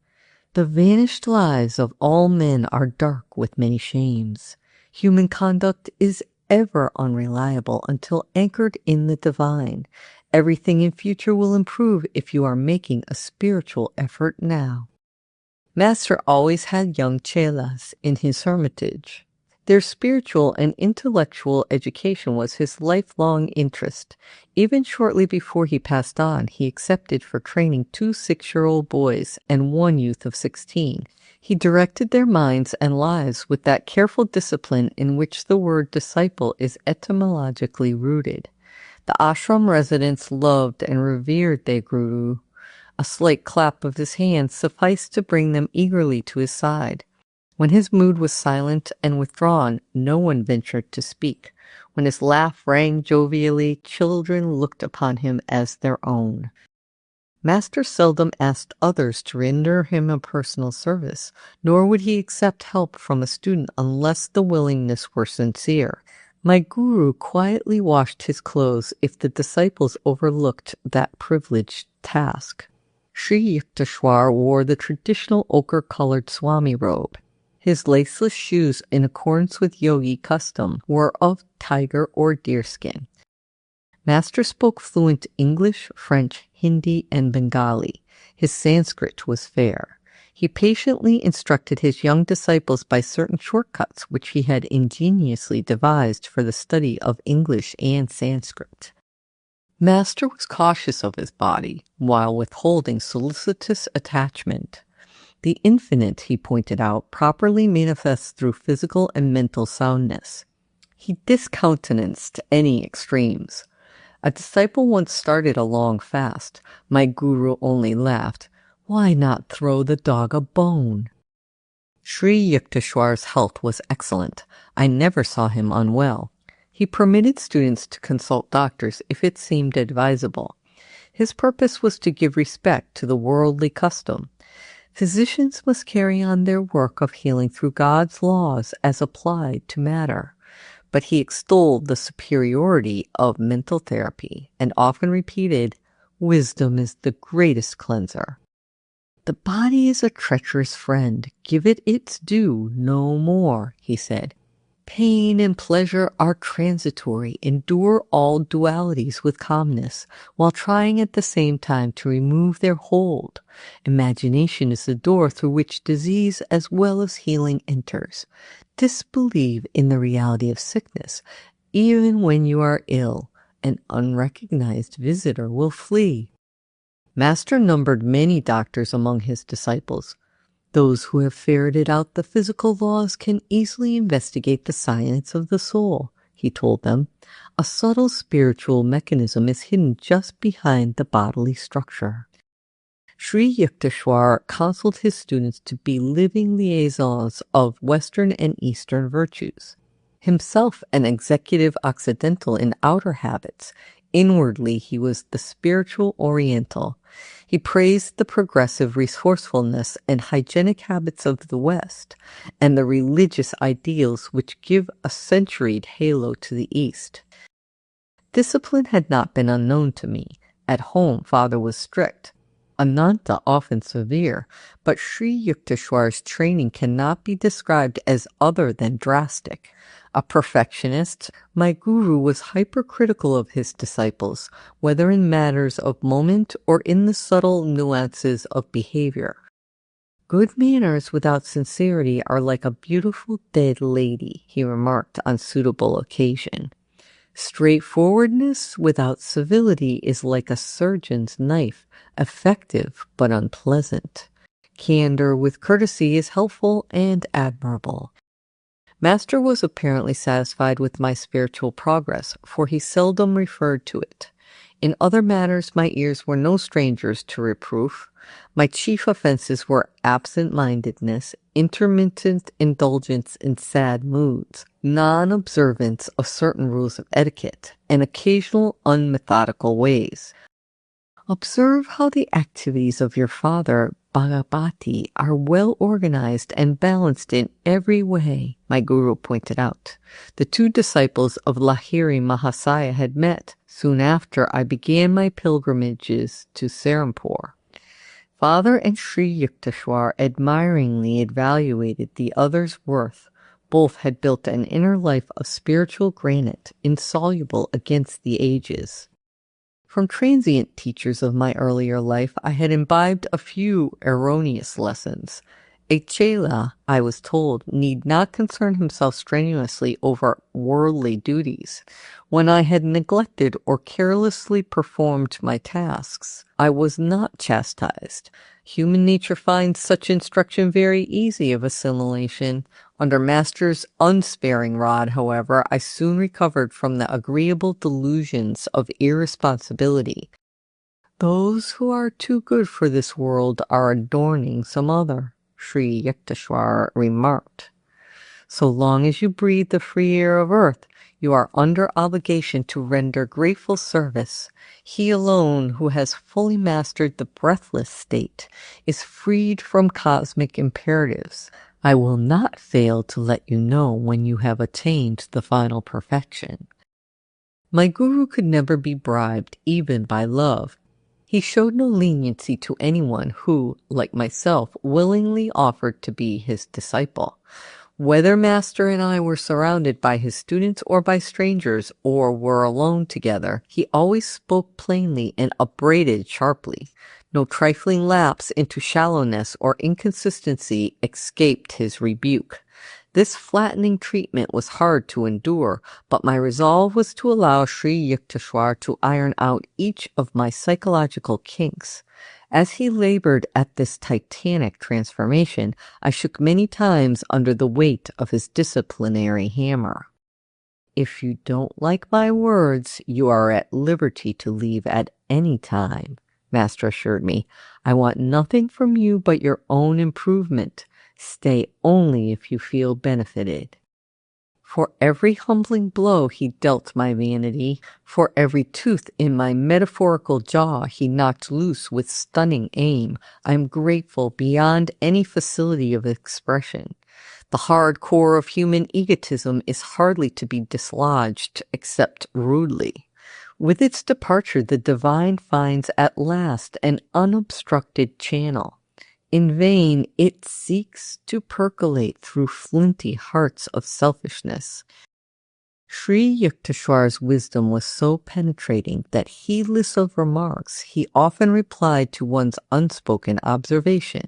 The vanished lives of all men are dark with many shames. Human conduct is ever unreliable until anchored in the divine. Everything in future will improve if you are making a spiritual effort now. Master always had young chelas in his hermitage. Their spiritual and intellectual education was his lifelong interest. Even shortly before he passed on, he accepted for training 2 6-year-old boys and 1 youth of 16. He directed their minds and lives with that careful discipline in which the word disciple is etymologically rooted. The ashram residents loved and revered their guru. A slight clap of his hand sufficed to bring them eagerly to his side. When his mood was silent and withdrawn, no one ventured to speak. When his laugh rang jovially, children looked upon him as their own. Master seldom asked others to render him a personal service, nor would he accept help from a student unless the willingness were sincere. My guru quietly washed his clothes if the disciples overlooked that privileged task. Sri Yukteswar wore the traditional ochre-colored Swami robe. His laceless shoes, in accordance with Yogi custom, were of tiger or deerskin. Master spoke fluent English, French, Hindi, and Bengali. His Sanskrit was fair. He patiently instructed his young disciples by certain shortcuts which he had ingeniously devised for the study of English and Sanskrit. Master was cautious of his body, while withholding solicitous attachment. The infinite, he pointed out, properly manifests through physical and mental soundness. He discountenanced any extremes. A disciple once started a long fast. My guru only laughed. Why not throw the dog a bone? Sri Yukteswar's health was excellent. I never saw him unwell. He permitted students to consult doctors if it seemed advisable. His purpose was to give respect to the worldly custom. Physicians must carry on their work of healing through God's laws as applied to matter. but he extolled the superiority of mental therapy and often repeated, "Wisdom is the greatest cleanser." "The body is a treacherous friend. Give it its due, no more," he said. "Pain and pleasure are transitory. Endure all dualities with calmness, while trying at the same time to remove their hold. Imagination is the door through which disease as well as healing enters. Disbelieve in the reality of sickness. Even when you are ill, an unrecognized visitor will flee." Master numbered many doctors among his disciples. "Those who have ferreted out the physical laws can easily investigate the science of the soul," he told them. "A subtle spiritual mechanism is hidden just behind the bodily structure." Sri Yukteswar counseled his students to be living liaisons of Western and Eastern virtues. Himself an executive Occidental in outer habits, inwardly he was the spiritual Oriental. He praised the progressive resourcefulness and hygienic habits of the West, and the religious ideals which give a centuried halo to the East. Discipline had not been unknown to me. At home, father was strict, Ananta often severe, but Sri Yukteswar's training cannot be described as other than drastic. A perfectionist, my guru was hypercritical of his disciples, whether in matters of moment or in the subtle nuances of behavior. "Good manners without sincerity are like a beautiful dead lady," he remarked on suitable occasion. "Straightforwardness without civility is like a surgeon's knife, effective but unpleasant. Candor with courtesy is helpful and admirable." Master was apparently satisfied with my spiritual progress, for he seldom referred to it. In other matters my ears were no strangers to reproof. My chief offenses were absent-mindedness, intermittent indulgence in sad moods, non-observance of certain rules of etiquette, and occasional unmethodical ways. "Observe how the activities of your father, Bhagavati, are well organized and balanced in every way," my guru pointed out. The two disciples of Lahiri Mahasaya had met soon after I began my pilgrimages to Serampore. Father and Sri Yukteswar admiringly evaluated the other's worth. Both had built an inner life of spiritual granite, insoluble against the ages. From transient teachers of my earlier life, I had imbibed a few erroneous lessons. A chela, I was told, need not concern himself strenuously over worldly duties. When I had neglected or carelessly performed my tasks, I was not chastised. Human nature finds such instruction very easy of assimilation. Under Master's unsparing rod, however, I soon recovered from the agreeable delusions of irresponsibility. "Those who are too good for this world are adorning some other," Sri Yukteswar remarked. "So long as you breathe the free air of earth, you are under obligation to render grateful service. He alone who has fully mastered the breathless state is freed from cosmic imperatives. I will not fail to let you know when you have attained the final perfection." My guru could never be bribed, even by love. He showed no leniency to anyone who, like myself, willingly offered to be his disciple. Whether Master and I were surrounded by his students or by strangers, or were alone together, he always spoke plainly and upbraided sharply. No trifling lapse into shallowness or inconsistency escaped his rebuke. This flattening treatment was hard to endure, but my resolve was to allow Sri Yukteswar to iron out each of my psychological kinks. As he labored at this titanic transformation, I shook many times under the weight of his disciplinary hammer. "If you don't like my words, you are at liberty to leave at any time," Master assured me. "I want nothing from you but your own improvement. Stay only if you feel benefited." For every humbling blow he dealt my vanity, for every tooth in my metaphorical jaw he knocked loose with stunning aim, I am grateful beyond any facility of expression. The hard core of human egotism is hardly to be dislodged except rudely. With its departure, the divine finds at last an unobstructed channel. In vain it seeks to percolate through flinty hearts of selfishness. Sri Yukteswar's wisdom was so penetrating that, heedless of remarks, he often replied to one's unspoken observation.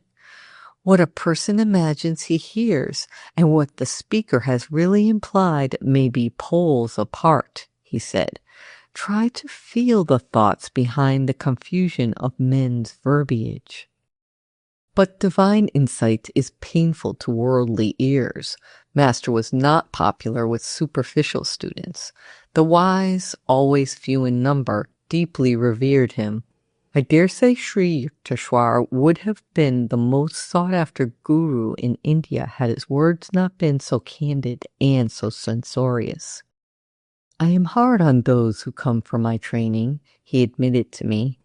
What a person imagines he hears and what the speaker has really implied may be poles apart, he said. Try to feel the thoughts behind the confusion of men's verbiage. But divine insight is painful to worldly ears. Master was not popular with superficial students. The wise, always few in number, deeply revered him. I dare say Sri Yukteswar would have been the most sought-after guru in India had his words not been so candid and so censorious. I am hard on those who come for my training, he admitted to me.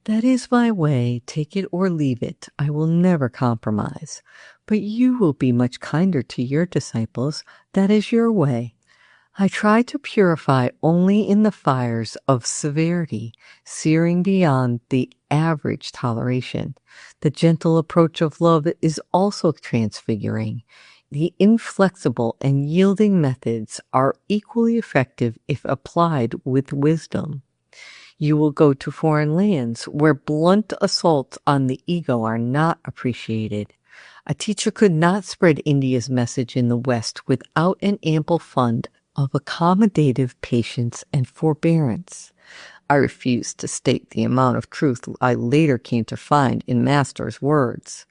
That is my way, take it or leave it. I will never compromise. But you will be much kinder to your disciples. That is your way. I try to purify only in the fires of severity, searing beyond the average toleration. The gentle approach of love is also transfiguring. The inflexible and yielding methods are equally effective if applied with wisdom. You will go to foreign lands where blunt assaults on the ego are not appreciated. A teacher could not spread India's message in the West without an ample fund of accommodative patience and forbearance. I refused to state the amount of truth I later came to find in Master's words.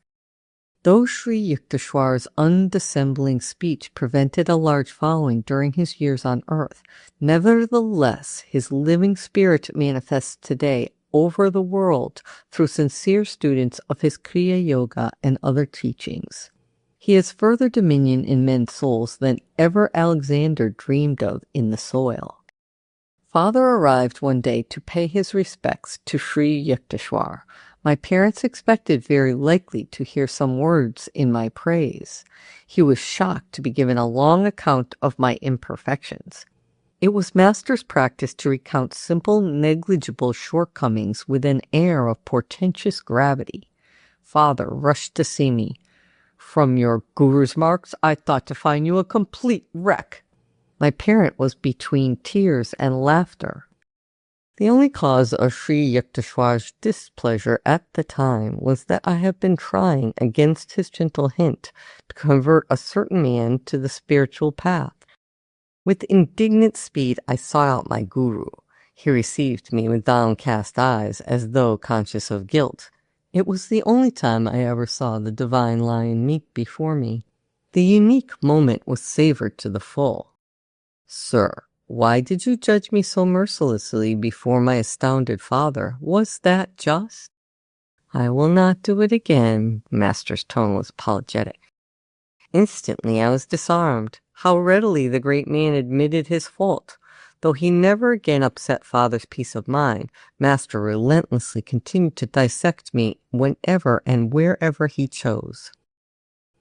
Though Sri Yukteswar's undissembling speech prevented a large following during his years on earth, nevertheless his living spirit manifests today over the world through sincere students of his Kriya Yoga and other teachings. He has further dominion in men's souls than ever Alexander dreamed of in the soil. Father arrived one day to pay his respects to Sri Yukteswar. My parents expected very likely to hear some words in my praise. He was shocked to be given a long account of my imperfections. It was Master's practice to recount simple, negligible shortcomings with an air of portentous gravity. Father rushed to see me. From your guru's marks, I thought to find you a complete wreck. My parent was between tears and laughter. The only cause of Sri Yukteswar's displeasure at the time was that I had been trying, against his gentle hint, to convert a certain man to the spiritual path. With indignant speed I sought out my guru. He received me with downcast eyes, as though conscious of guilt. It was the only time I ever saw the divine lion meet before me. The unique moment was savored to the full. Sir, why did you judge me so mercilessly before my astounded father? Was that just? I will not do it again. Master's tone was apologetic. Instantly I was disarmed. How readily the great man admitted his fault. Though he never again upset Father's peace of mind, Master relentlessly continued to dissect me whenever and wherever he chose.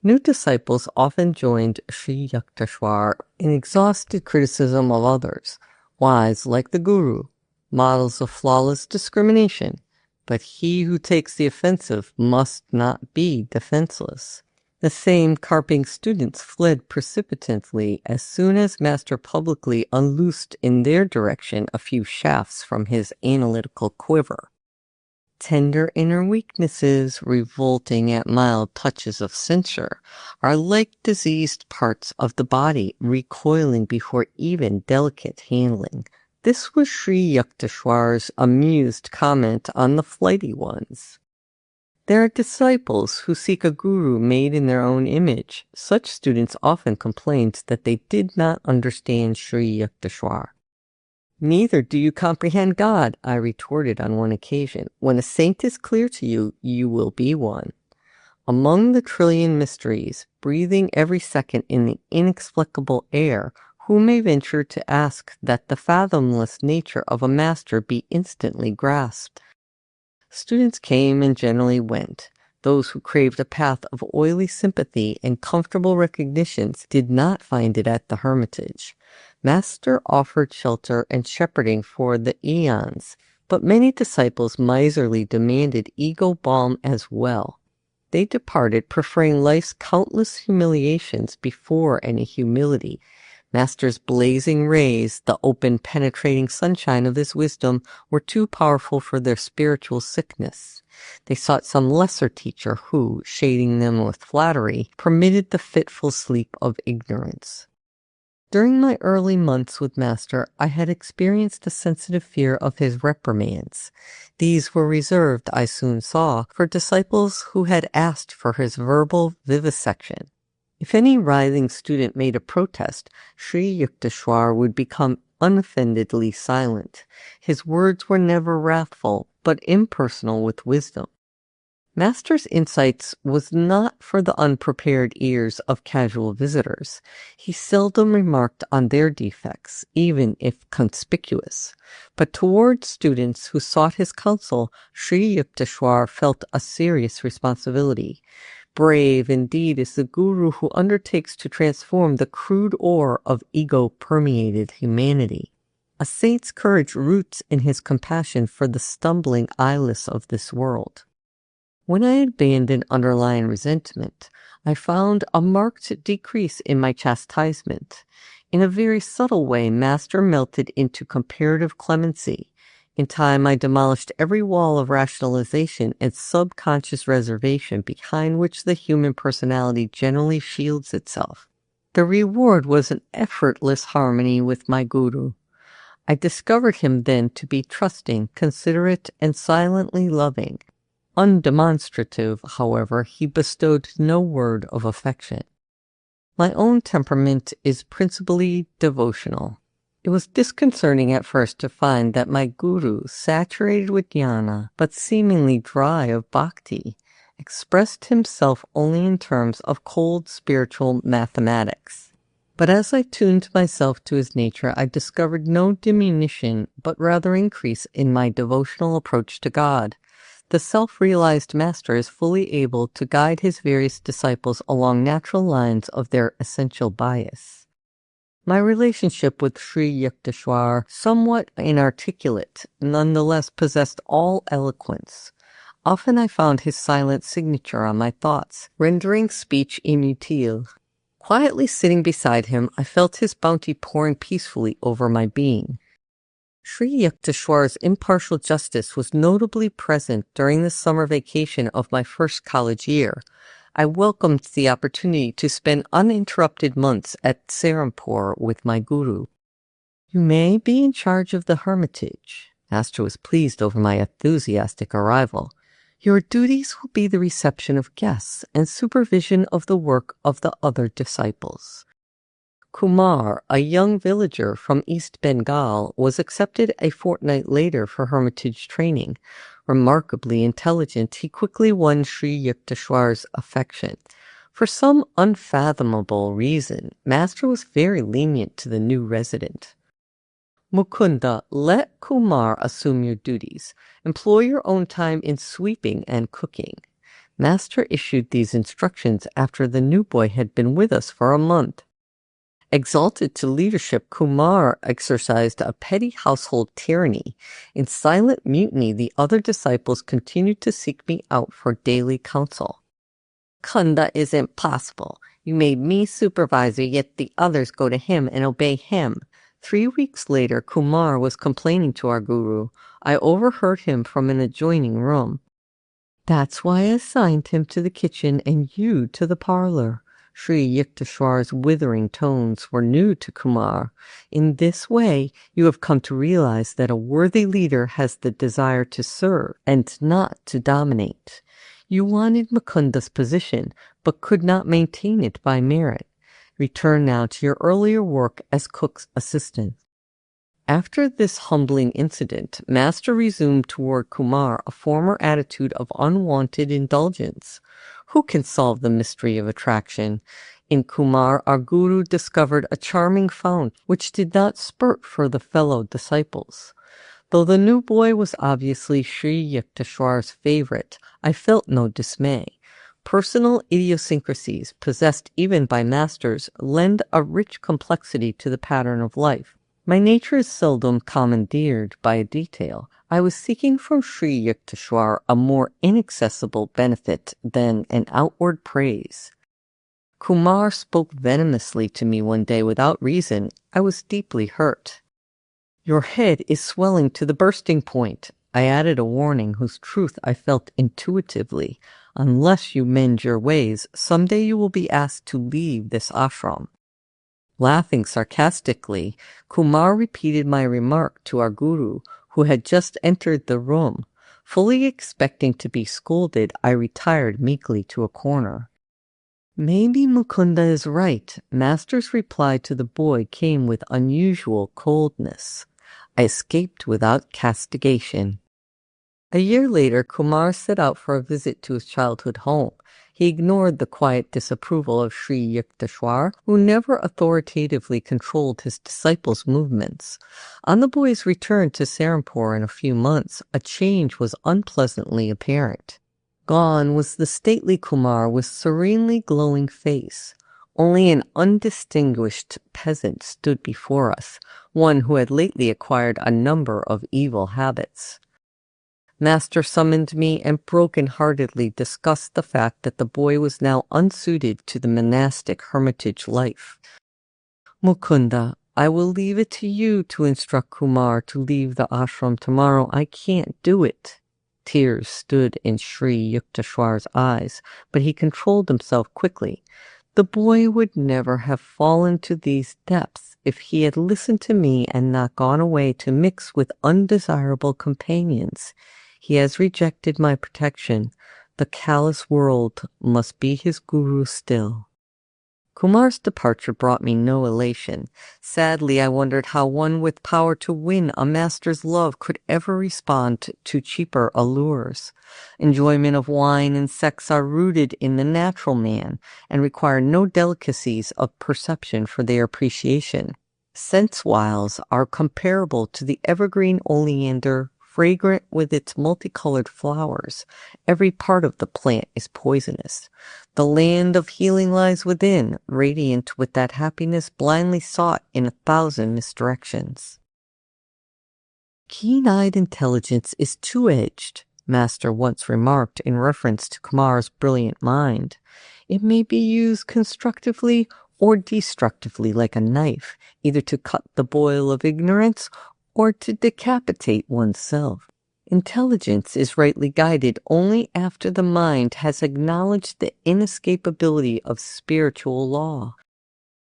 New disciples often joined Sri Yukteswar in exhausted criticism of others, wise like the Guru, models of flawless discrimination. But he who takes the offensive must not be defenseless. The same carping students fled precipitately as soon as Master publicly unloosed in their direction a few shafts from his analytical quiver. Tender inner weaknesses, revolting at mild touches of censure, are like diseased parts of the body recoiling before even delicate handling. This was Sri Yukteswar's amused comment on the flighty ones. There are disciples who seek a guru made in their own image. Such students often complained that they did not understand Sri Yukteswar. Neither do you comprehend God, I retorted on one occasion. When a saint is clear to you, you will be one. Among the trillion mysteries, breathing every second in the inexplicable air, who may venture to ask that the fathomless nature of a master be instantly grasped? Students came and generally went. Those who craved a path of oily sympathy and comfortable recognitions did not find it at the hermitage. Master offered shelter and shepherding for the eons, but many disciples miserly demanded ego balm as well. They departed, preferring life's countless humiliations before any humility. Master's blazing rays, the open, penetrating sunshine of his wisdom, were too powerful for their spiritual sickness. They sought some lesser teacher who, shading them with flattery, permitted the fitful sleep of ignorance. During my early months with Master, I had experienced a sensitive fear of his reprimands. These were reserved, I soon saw, for disciples who had asked for his verbal vivisection. If any writhing student made a protest, Sri Yukteswar would become unoffendedly silent. His words were never wrathful, but impersonal with wisdom. Master's insights was not for the unprepared ears of casual visitors. He seldom remarked on their defects, even if conspicuous. But toward students who sought his counsel, Sri Yukteswar felt a serious responsibility. Brave indeed is the guru who undertakes to transform the crude ore of ego-permeated humanity. A saint's courage roots in his compassion for the stumbling eyeless of this world. When I abandoned underlying resentment, I found a marked decrease in my chastisement. In a very subtle way, Master melted into comparative clemency. In time, I demolished every wall of rationalization and subconscious reservation behind which the human personality generally shields itself. The reward was an effortless harmony with my guru. I discovered him then to be trusting, considerate, and silently loving. Undemonstrative, however, he bestowed no word of affection. My own temperament is principally devotional. It was disconcerting at first to find that my guru, saturated with jnana, but seemingly dry of bhakti, expressed himself only in terms of cold spiritual mathematics. But as I tuned myself to his nature, I discovered no diminution, but rather increase in my devotional approach to God. The self-realized master is fully able to guide his various disciples along natural lines of their essential bias. My relationship with Sri Yukteswar, somewhat inarticulate, nonetheless possessed all eloquence. Often I found his silent signature on my thoughts, rendering speech inutile. Quietly sitting beside him, I felt his bounty pouring peacefully over my being. Sri Yukteswar's impartial justice was notably present during the summer vacation of my first college year. I welcomed the opportunity to spend uninterrupted months at Serampore with my guru. You may be in charge of the hermitage. Master was pleased over my enthusiastic arrival. Your duties will be the reception of guests and supervision of the work of the other disciples. Kumar, a young villager from East Bengal, was accepted a fortnight later for hermitage training. Remarkably intelligent, he quickly won Sri Yukteswar's affection. For some unfathomable reason, Master was very lenient to the new resident. Mukunda, let Kumar assume your duties. Employ your own time in sweeping and cooking. Master issued these instructions after the new boy had been with us for a month. Exalted to leadership, Kumar exercised a petty household tyranny. In silent mutiny, the other disciples continued to seek me out for daily counsel. Kunda is impossible. You made me supervisor, yet the others go to him and obey him. 3 weeks later, Kumar was complaining to our guru. I overheard him from an adjoining room. That's why I assigned him to the kitchen and you to the parlor. Sri Yukteswar's withering tones were new to Kumar. In this way, you have come to realize that a worthy leader has the desire to serve and not to dominate. You wanted Mukunda's position, but could not maintain it by merit. Return now to your earlier work as cook's assistant. After this humbling incident, Master resumed toward Kumar a former attitude of unwanted indulgence. Who can solve the mystery of attraction? In Kumar, our guru discovered a charming fount which did not spurt for the fellow disciples. Though the new boy was obviously Sri Yukteswar's favorite, I felt no dismay. Personal idiosyncrasies, possessed even by masters, lend a rich complexity to the pattern of life. My nature is seldom commandeered by a detail. I was seeking from Sri Yukteswar a more inaccessible benefit than an outward praise. Kumar spoke venomously to me one day without reason. I was deeply hurt. "Your head is swelling to the bursting point." I added a warning whose truth I felt intuitively. "Unless you mend your ways, someday you will be asked to leave this ashram." Laughing sarcastically, Kumar repeated my remark to our guru, who had just entered the room. Fully expecting to be scolded, I retired meekly to a corner. "Maybe Mukunda is right." Master's reply to the boy came with unusual coldness. I escaped without castigation. A year later, Kumar set out for a visit to his childhood home. He ignored the quiet disapproval of Sri Yukteswar, who never authoritatively controlled his disciples' movements. On the boy's return to Serampore in a few months, a change was unpleasantly apparent. Gone was the stately Kumar with serenely glowing face. Only an undistinguished peasant stood before us, one who had lately acquired a number of evil habits. Master summoned me and broken-heartedly discussed the fact that the boy was now unsuited to the monastic hermitage life. "Mukunda, I will leave it to you to instruct Kumar to leave the ashram tomorrow. I can't do it." Tears stood in Sri Yukteswar's eyes, but he controlled himself quickly. The boy would never have fallen to these depths if he had listened to me and not gone away to mix with undesirable companions. He has rejected my protection. The callous world must be his guru still. Kumar's departure brought me no elation. Sadly, I wondered how one with power to win a master's love could ever respond to cheaper allures. Enjoyment of wine and sex are rooted in the natural man and require no delicacies of perception for their appreciation. Sense wiles are comparable to the evergreen oleander, fragrant with its multicolored flowers. Every part of the plant is poisonous. The land of healing lies within, radiant with that happiness blindly sought in 1,000 misdirections. Keen-eyed intelligence is two-edged, Master once remarked in reference to Kumar's brilliant mind. It may be used constructively or destructively like a knife, either to cut the boil of ignorance or to decapitate oneself. Intelligence is rightly guided only after the mind has acknowledged the inescapability of spiritual law.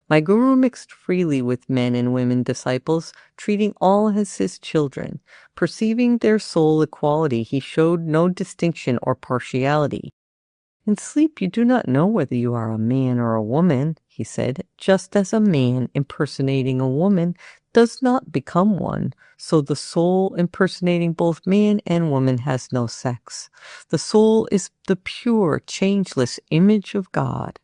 My guru mixed freely with men and women disciples, treating all as his children. Perceiving their soul equality, he showed no distinction or partiality. "In sleep you do not know whether you are a man or a woman," he said. "Just as a man impersonating a woman does not become one, so the soul impersonating both man and woman has no sex. The soul is the pure, changeless image of God."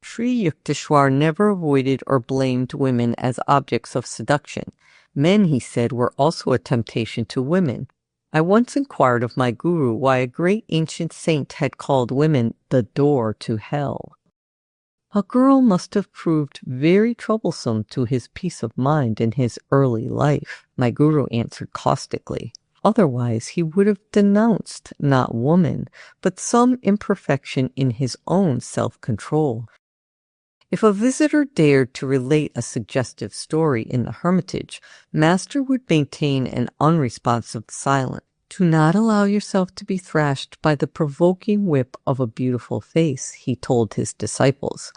Sri Yukteswar never avoided or blamed women as objects of seduction. Men, he said, were also a temptation to women. I once inquired of my guru why a great ancient saint had called women the door to hell. "A girl must have proved very troublesome to his peace of mind in his early life," my guru answered caustically. "Otherwise he would have denounced not woman, but some imperfection in his own self-control." If a visitor dared to relate a suggestive story in the hermitage, Master would maintain an unresponsive silence. "Do not allow yourself to be thrashed by the provoking whip of a beautiful face," he told his disciples.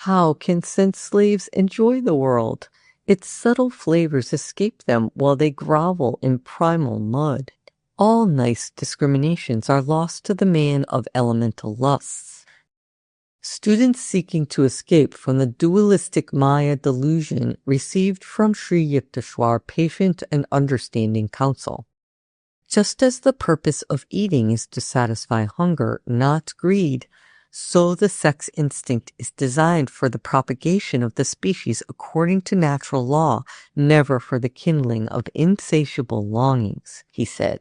"How can sense slaves enjoy the world? Its subtle flavors escape them while they grovel in primal mud. All nice discriminations are lost to the man of elemental lusts." Students seeking to escape from the dualistic Maya delusion received from Sri Yukteswar patient and understanding counsel. Just as the purpose of eating is to satisfy hunger, not greed, So the sex instinct is designed for the propagation of the species according to natural law, never for the kindling of insatiable longings, he said.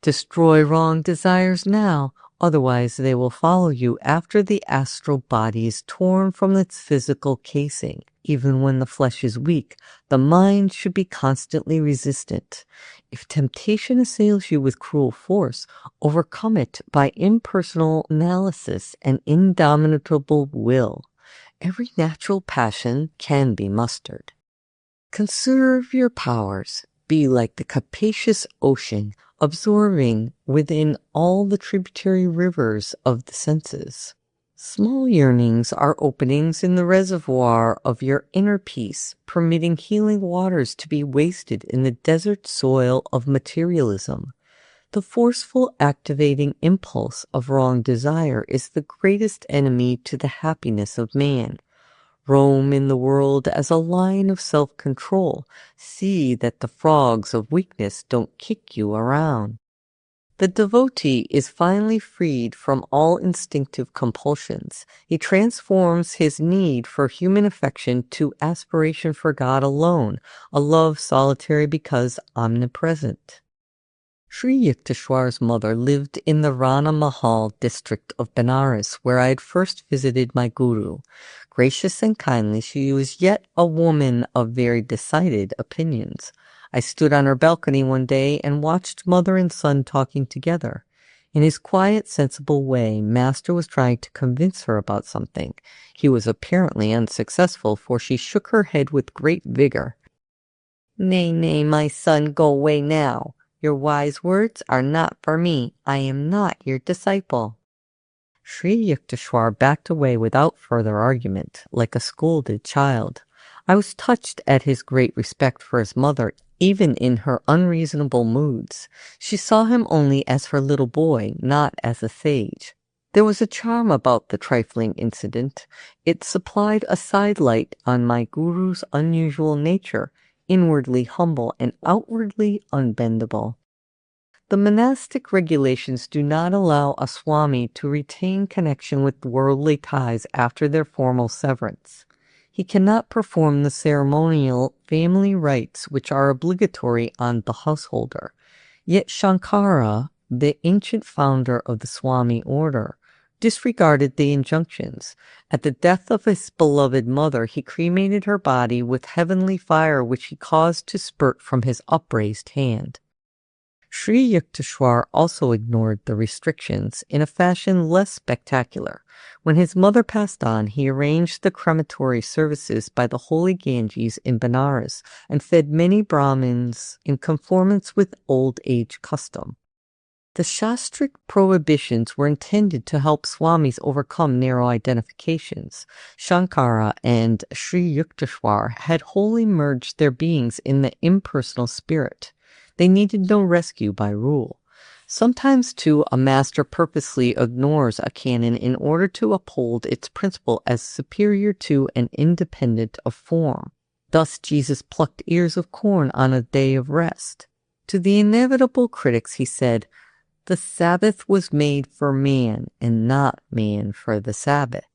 Destroy wrong desires now, otherwise they will follow you after the astral body is torn from its physical casing. Even when the flesh is weak, the mind should be constantly resistant. If temptation assails you with cruel force, overcome it by impersonal analysis and indomitable will. Every natural passion can be mustered. Conserve your powers. Be like the capacious ocean, absorbing within all the tributary rivers of the senses. Small yearnings are openings in the reservoir of your inner peace, permitting healing waters to be wasted in the desert soil of materialism. The forceful activating impulse of wrong desire is the greatest enemy to the happiness of man. Roam in the world as a lion of self-control. See that the frogs of weakness don't kick you around. The devotee is finally freed from all instinctive compulsions. He transforms his need for human affection to aspiration for God alone, a love solitary because omnipresent. Sri Yukteswar's mother lived in the Rana Mahal district of Benares, where I had first visited my guru. Gracious and kindly, she was yet a woman of very decided opinions. I stood on her balcony one day and watched mother and son talking together. In his quiet, sensible way, Master was trying to convince her about something. He was apparently unsuccessful, for she shook her head with great vigor. "Nay, nay, my son, go away now. Your wise words are not for me. I am not your disciple." Sri Yukteswar backed away without further argument, like a scolded child. I was touched at his great respect for his mother, even in her unreasonable moods. She saw him only as her little boy, not as a sage. There was a charm about the trifling incident. It supplied a sidelight on my guru's unusual nature, inwardly humble and outwardly unbendable. The monastic regulations do not allow a swami to retain connection with worldly ties after their formal severance. He cannot perform the ceremonial family rites which are obligatory on the householder. Yet Shankara, the ancient founder of the Swami order, disregarded the injunctions. At the death of his beloved mother, he cremated her body with heavenly fire which he caused to spurt from his upraised hand. Sri Yukteswar also ignored the restrictions in a fashion less spectacular. When his mother passed on, he arranged the crematory services by the holy Ganges in Benares and fed many Brahmins in conformance with old age custom. The Shastric prohibitions were intended to help swamis overcome narrow identifications. Shankara and Sri Yukteswar had wholly merged their beings in the impersonal spirit. They needed no rescue by rule. Sometimes, too, a master purposely ignores a canon in order to uphold its principle as superior to and independent of form. Thus Jesus plucked ears of corn on a day of rest. To the inevitable critics he said, "The Sabbath was made for man, and not man for the Sabbath."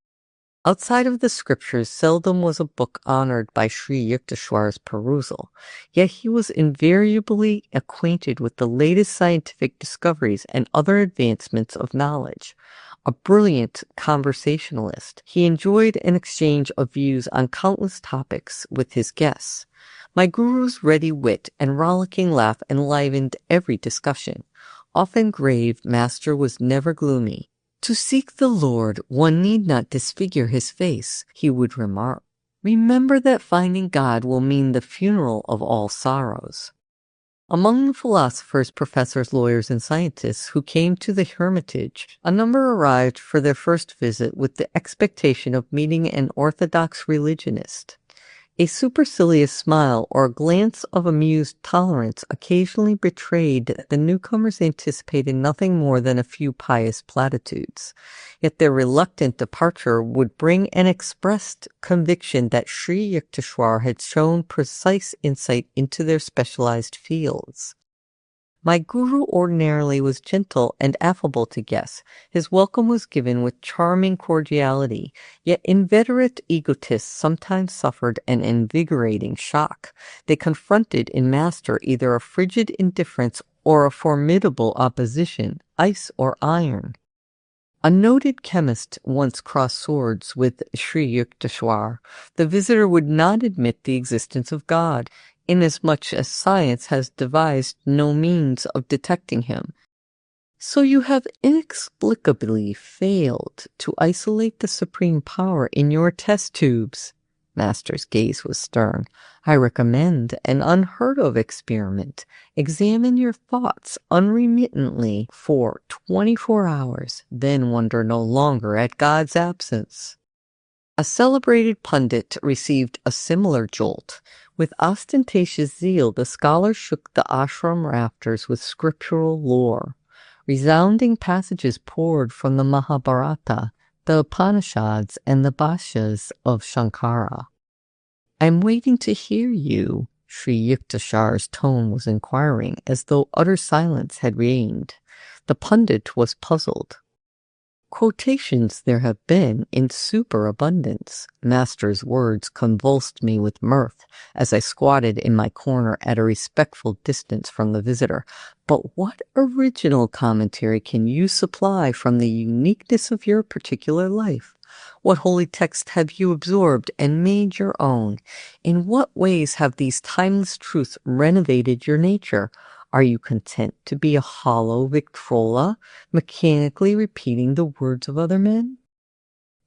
Outside of the scriptures, seldom was a book honored by Sri Yukteswar's perusal, yet he was invariably acquainted with the latest scientific discoveries and other advancements of knowledge. A brilliant conversationalist, he enjoyed an exchange of views on countless topics with his guests. My guru's ready wit and rollicking laugh enlivened every discussion. Often grave, Master was never gloomy. "To seek the Lord, one need not disfigure his face," he would remark. "Remember that finding God will mean the funeral of all sorrows." Among the philosophers, professors, lawyers, and scientists who came to the hermitage, a number arrived for their first visit with the expectation of meeting an orthodox religionist. A supercilious smile or a glance of amused tolerance occasionally betrayed that the newcomers anticipated nothing more than a few pious platitudes. Yet their reluctant departure would bring an expressed conviction that Sri Yukteswar had shown precise insight into their specialized fields. My guru ordinarily was gentle and affable to guests. His welcome was given with charming cordiality, yet inveterate egotists sometimes suffered an invigorating shock. They confronted in Master either a frigid indifference or a formidable opposition, ice or iron. A noted chemist once crossed swords with Sri Yukteswar. The visitor would not admit the existence of God, inasmuch as science has devised no means of detecting him. So you have inexplicably failed to isolate the supreme power in your test tubes. Master's gaze was stern. I recommend an unheard-of experiment. Examine your thoughts unremittently for 24 hours, then wonder no longer at God's absence. A celebrated pundit received a similar jolt. With ostentatious zeal, the scholar shook the ashram rafters with scriptural lore. Resounding passages poured from the Mahabharata, the Upanishads, and the Bhashyas of Shankara. I'm waiting to hear you. Sri Yukteswar's tone was inquiring, as though utter silence had reigned. The pundit was puzzled. Quotations there have been in superabundance. Master's words convulsed me with mirth as I squatted in my corner at a respectful distance from the visitor. But what original commentary can you supply from the uniqueness of your particular life? What holy text have you absorbed and made your own? In what ways have these timeless truths renovated your nature? Are you content to be a hollow Victrola, mechanically repeating the words of other men?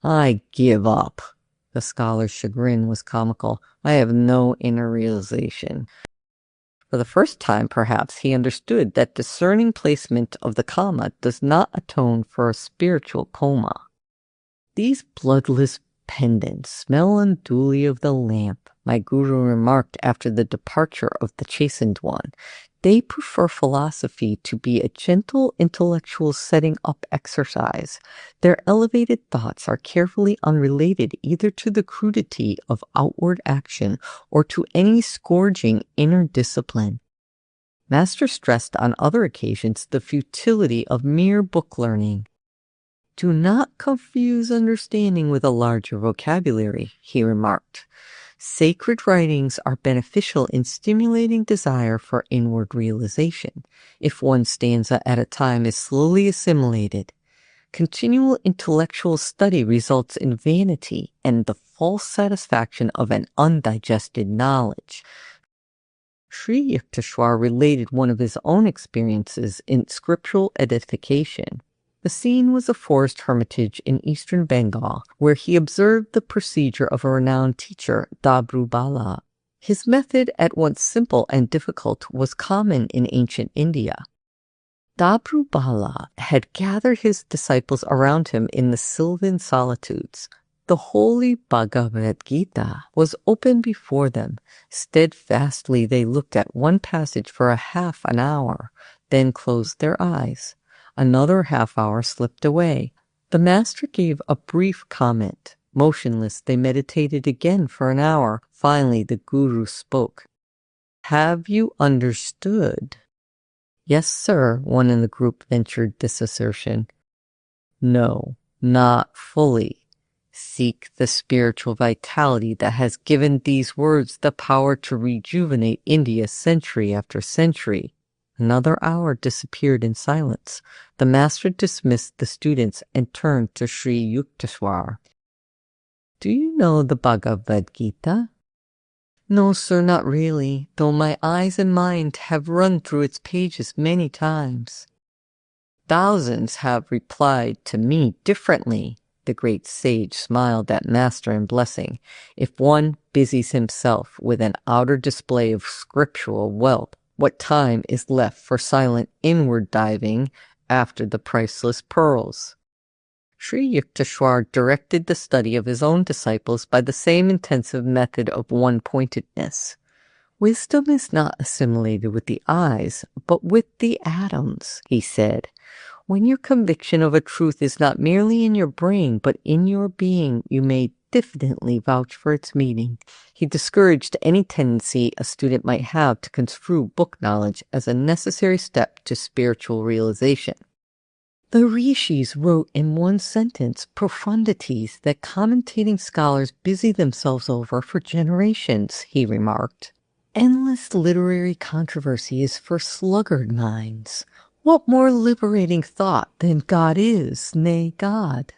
I give up. The scholar's chagrin was comical. I have no inner realization. For the first time, perhaps, he understood that discerning placement of the comma does not atone for a spiritual coma. These bloodless pendants smell unduly of the lamp, my guru remarked after the departure of the chastened one. They prefer philosophy to be a gentle intellectual setting up exercise. Their elevated thoughts are carefully unrelated either to the crudity of outward action or to any scourging inner discipline. Master stressed on other occasions the futility of mere book learning. Do not confuse understanding with a larger vocabulary, he remarked. Sacred writings are beneficial in stimulating desire for inward realization. If one stanza at a time is slowly assimilated, continual intellectual study results in vanity and the false satisfaction of an undigested knowledge. Sri Yukteswar related one of his own experiences in scriptural edification. The scene was a forest hermitage in eastern Bengal, where he observed the procedure of a renowned teacher, Dabrubala. His method, at once simple and difficult, was common in ancient India. Dabrubala had gathered his disciples around him in the sylvan solitudes. The holy Bhagavad Gita was open before them. Steadfastly they looked at one passage for a half an hour, then closed their eyes. Another half hour slipped away. The master gave a brief comment. Motionless, they meditated again for an hour. Finally, the guru spoke. Have you understood? Yes, sir, one in the group ventured this assertion. No, not fully. Seek the spiritual vitality that has given these words the power to rejuvenate India century after century. Another hour disappeared in silence. The master dismissed the students and turned to Sri Yukteswar. Do you know the Bhagavad Gita? No, sir, not really, though my eyes and mind have run through its pages many times. Thousands have replied to me differently. The great sage smiled at master in blessing. If one busies himself with an outer display of scriptural wealth, what time is left for silent inward diving after the priceless pearls? Sri Yukteswar directed the study of his own disciples by the same intensive method of one-pointedness. Wisdom is not assimilated with the eyes, but with the atoms, he said. When your conviction of a truth is not merely in your brain, but in your being, you may diffidently vouched for its meaning. He discouraged any tendency a student might have to construe book knowledge as a necessary step to spiritual realization. The rishis wrote in one sentence profundities that commentating scholars busy themselves over for generations, he remarked. Endless literary controversy is for sluggard minds. What more liberating thought than God is, nay, God?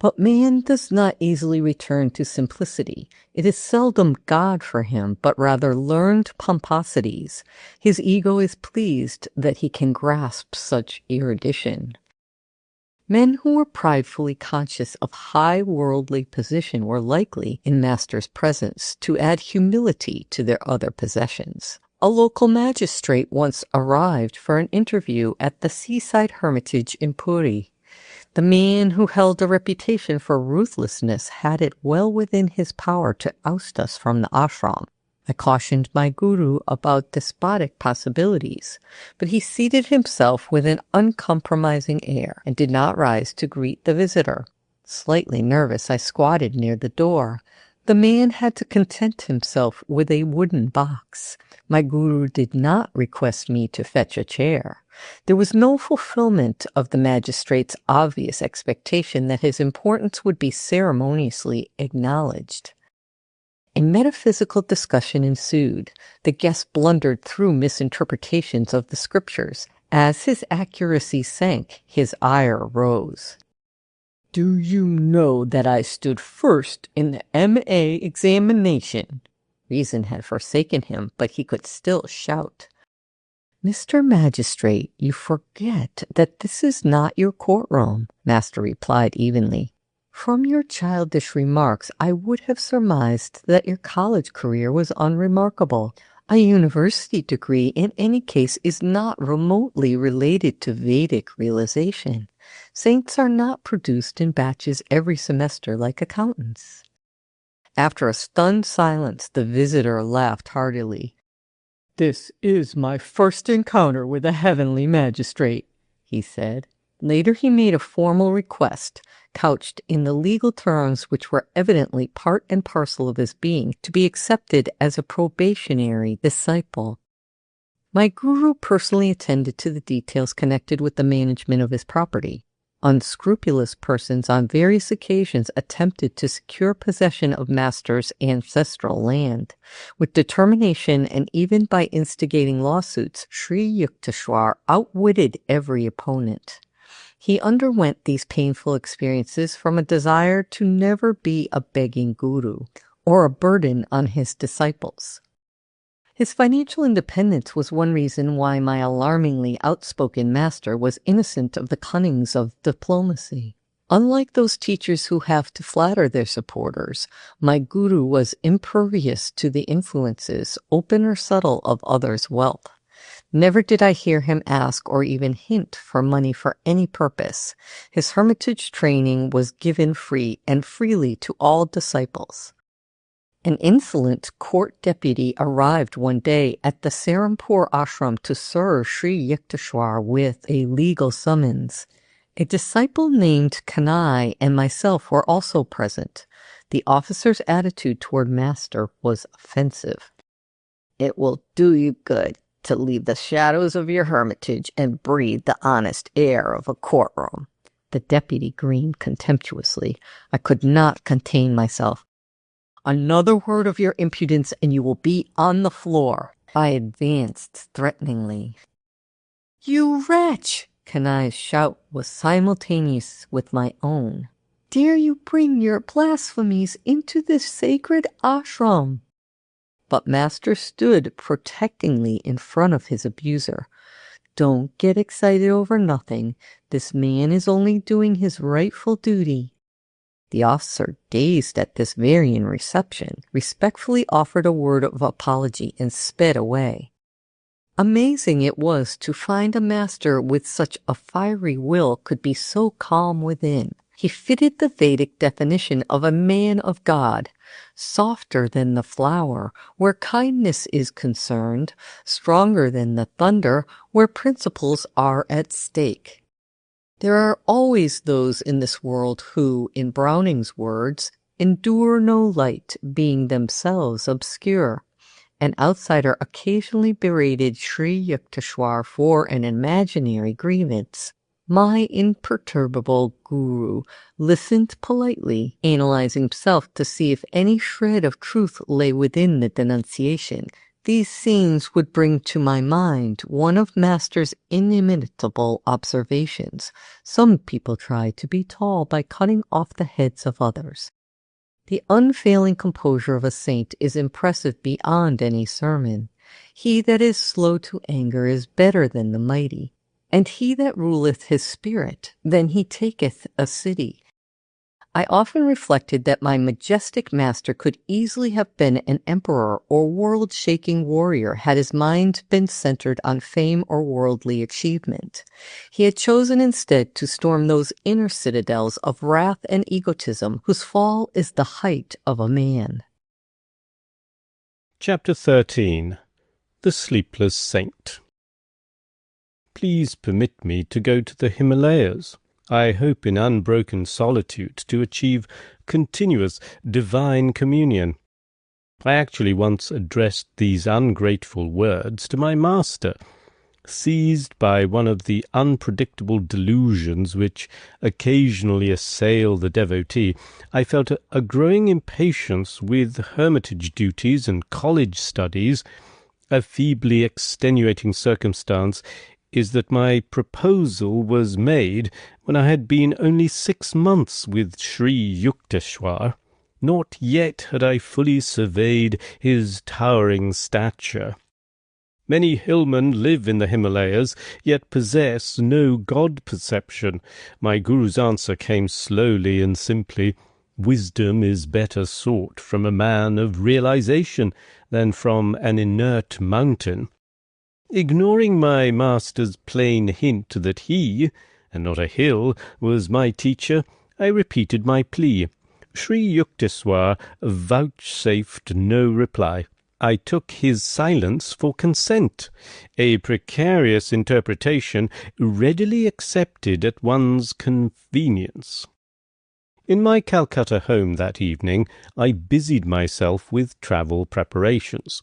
But man does not easily return to simplicity. It is seldom God for him, but rather learned pomposities. His ego is pleased that he can grasp such erudition. Men who were pridefully conscious of high worldly position were likely, in Master's presence, to add humility to their other possessions. A local magistrate once arrived for an interview at the seaside hermitage in Puri. The man who held a reputation for ruthlessness had it well within his power to oust us from the ashram. I cautioned my guru about despotic possibilities, but he seated himself with an uncompromising air and did not rise to greet the visitor. Slightly nervous, I squatted near the door. The man had to content himself with a wooden box. My guru did not request me to fetch a chair. There was no fulfillment of the magistrate's obvious expectation that his importance would be ceremoniously acknowledged. A metaphysical discussion ensued. The guest blundered through misinterpretations of the scriptures. As his accuracy sank, his ire rose. "Do you know that I stood first in the M.A. examination?" Reason had forsaken him, but he could still shout. "Mr. Magistrate, you forget that this is not your courtroom," Master replied evenly. "From your childish remarks, I would have surmised that your college career was unremarkable. A university degree, in any case, is not remotely related to Vedic realization. Saints are not produced in batches every semester like accountants." After a stunned silence, the visitor laughed heartily. "This is my first encounter with a heavenly magistrate," he said. Later he made a formal request, couched in the legal terms which were evidently part and parcel of his being, to be accepted as a probationary disciple. My guru personally attended to the details connected with the management of his property. Unscrupulous persons on various occasions attempted to secure possession of Master's ancestral land. With determination and even by instigating lawsuits, Sri Yukteswar outwitted every opponent. He underwent these painful experiences from a desire to never be a begging guru or a burden on his disciples. His financial independence was one reason why my alarmingly outspoken master was innocent of the cunnings of diplomacy. Unlike those teachers who have to flatter their supporters, my guru was impervious to the influences, open or subtle, of others' wealth. Never did I hear him ask or even hint for money for any purpose. His hermitage training was given free and freely to all disciples. An insolent court deputy arrived one day at the Serampore ashram to serve Sri Yukteswar with a legal summons. A disciple named Kanai and myself were also present. The officer's attitude toward Master was offensive. "It will do you good to leave the shadows of your hermitage and breathe the honest air of a courtroom." The deputy grinned contemptuously. I could not contain myself. "Another word of your impudence and you will be on the floor." I advanced threateningly. "You wretch!" Kanai's shout was simultaneous with my own. "Dare you bring your blasphemies into this sacred ashram?" But Master stood protectingly in front of his abuser. "Don't get excited over nothing. This man is only doing his rightful duty." The officer, dazed at this varying reception, respectfully offered a word of apology and sped away. Amazing it was to find a master with such a fiery will could be so calm within. He fitted the Vedic definition of a man of God, softer than the flower where kindness is concerned, stronger than the thunder where principles are at stake. There are always those in this world who, in Browning's words, endure no light, being themselves obscure. An outsider occasionally berated Sri Yukteswar for an imaginary grievance. My imperturbable guru listened politely, analyzing himself to see if any shred of truth lay within the denunciation. These scenes would bring to my mind one of Master's inimitable observations. Some people try to be tall by cutting off the heads of others. The unfailing composure of a saint is impressive beyond any sermon. He that is slow to anger is better than the mighty, and he that ruleth his spirit than he taketh a city. I often reflected that my majestic master could easily have been an emperor or world-shaking warrior had his mind been centered on fame or worldly achievement. He had chosen instead to storm those inner citadels of wrath and egotism whose fall is the height of a man. Chapter 13. The Sleepless Saint. Please permit me to go to the Himalayas. I hope in unbroken solitude to achieve continuous divine communion. I actually once addressed these ungrateful words to my master. Seized by one of the unpredictable delusions which occasionally assail the devotee, I felt a growing impatience with hermitage duties and college studies. A feebly extenuating circumstance is that my proposal was made when I had been only 6 months with Sri Yukteswar. Not yet had I fully surveyed his towering stature. Many hillmen live in the Himalayas, yet possess no God-perception. My guru's answer came slowly and simply. Wisdom is better sought from a man of realization than from an inert mountain. Ignoring my master's plain hint that he, and not a hill, was my teacher, I repeated my plea. Sri Yukteswar vouchsafed no reply. I took his silence for consent, a precarious interpretation readily accepted at one's convenience. In my Calcutta home that evening, I busied myself with travel preparations.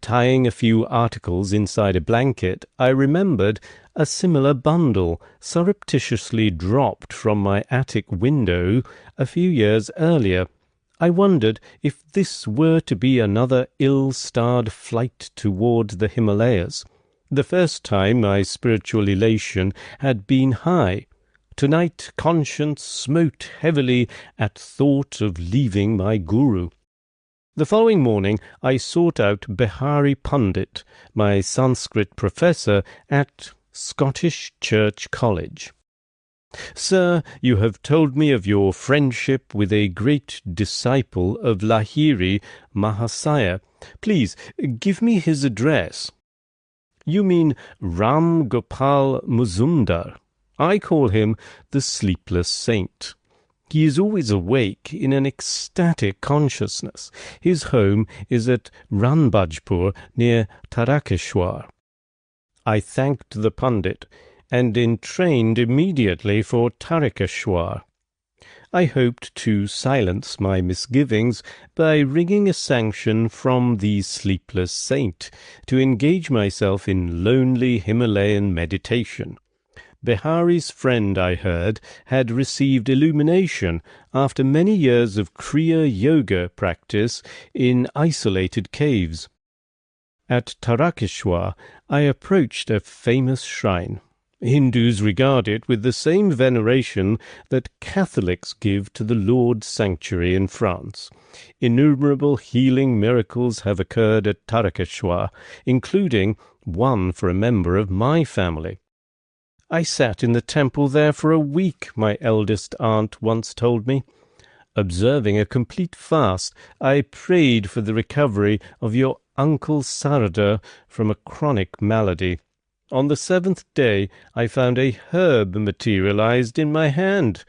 Tying a few articles inside a blanket, I remembered a similar bundle surreptitiously dropped from my attic window a few years earlier. I wondered if this were to be another ill-starred flight toward the Himalayas. The first time my spiritual elation had been high. Tonight conscience smote heavily at thought of leaving my guru. The following morning I sought out Behari Pandit, my Sanskrit professor at Scottish Church College. Sir, you have told me of your friendship with a great disciple of Lahiri Mahasaya. Please give me his address. You mean Ram Gopal Muzumdar. I call him the Sleepless Saint. He is always awake in an ecstatic consciousness. His home is at Ranbajpur near Tarakeshwar. I thanked the Pandit and entrained immediately for Tarakeshwar. I hoped to silence my misgivings by wringing a sanction from the Sleepless Saint to engage myself in lonely Himalayan meditation. Behari's friend, I heard, had received illumination after many years of Kriya Yoga practice in isolated caves. At Tarakeshwar, I approached a famous shrine. Hindus regard it with the same veneration that Catholics give to the Lourdes Sanctuary in France. Innumerable healing miracles have occurred at Tarakeshwar, including one for a member of my family. I sat in the temple there for a week, my eldest aunt once told me. Observing a complete fast, I prayed for the recovery of your Uncle Sarada from a chronic malady. On the 7th day, I found a herb materialized in my hand.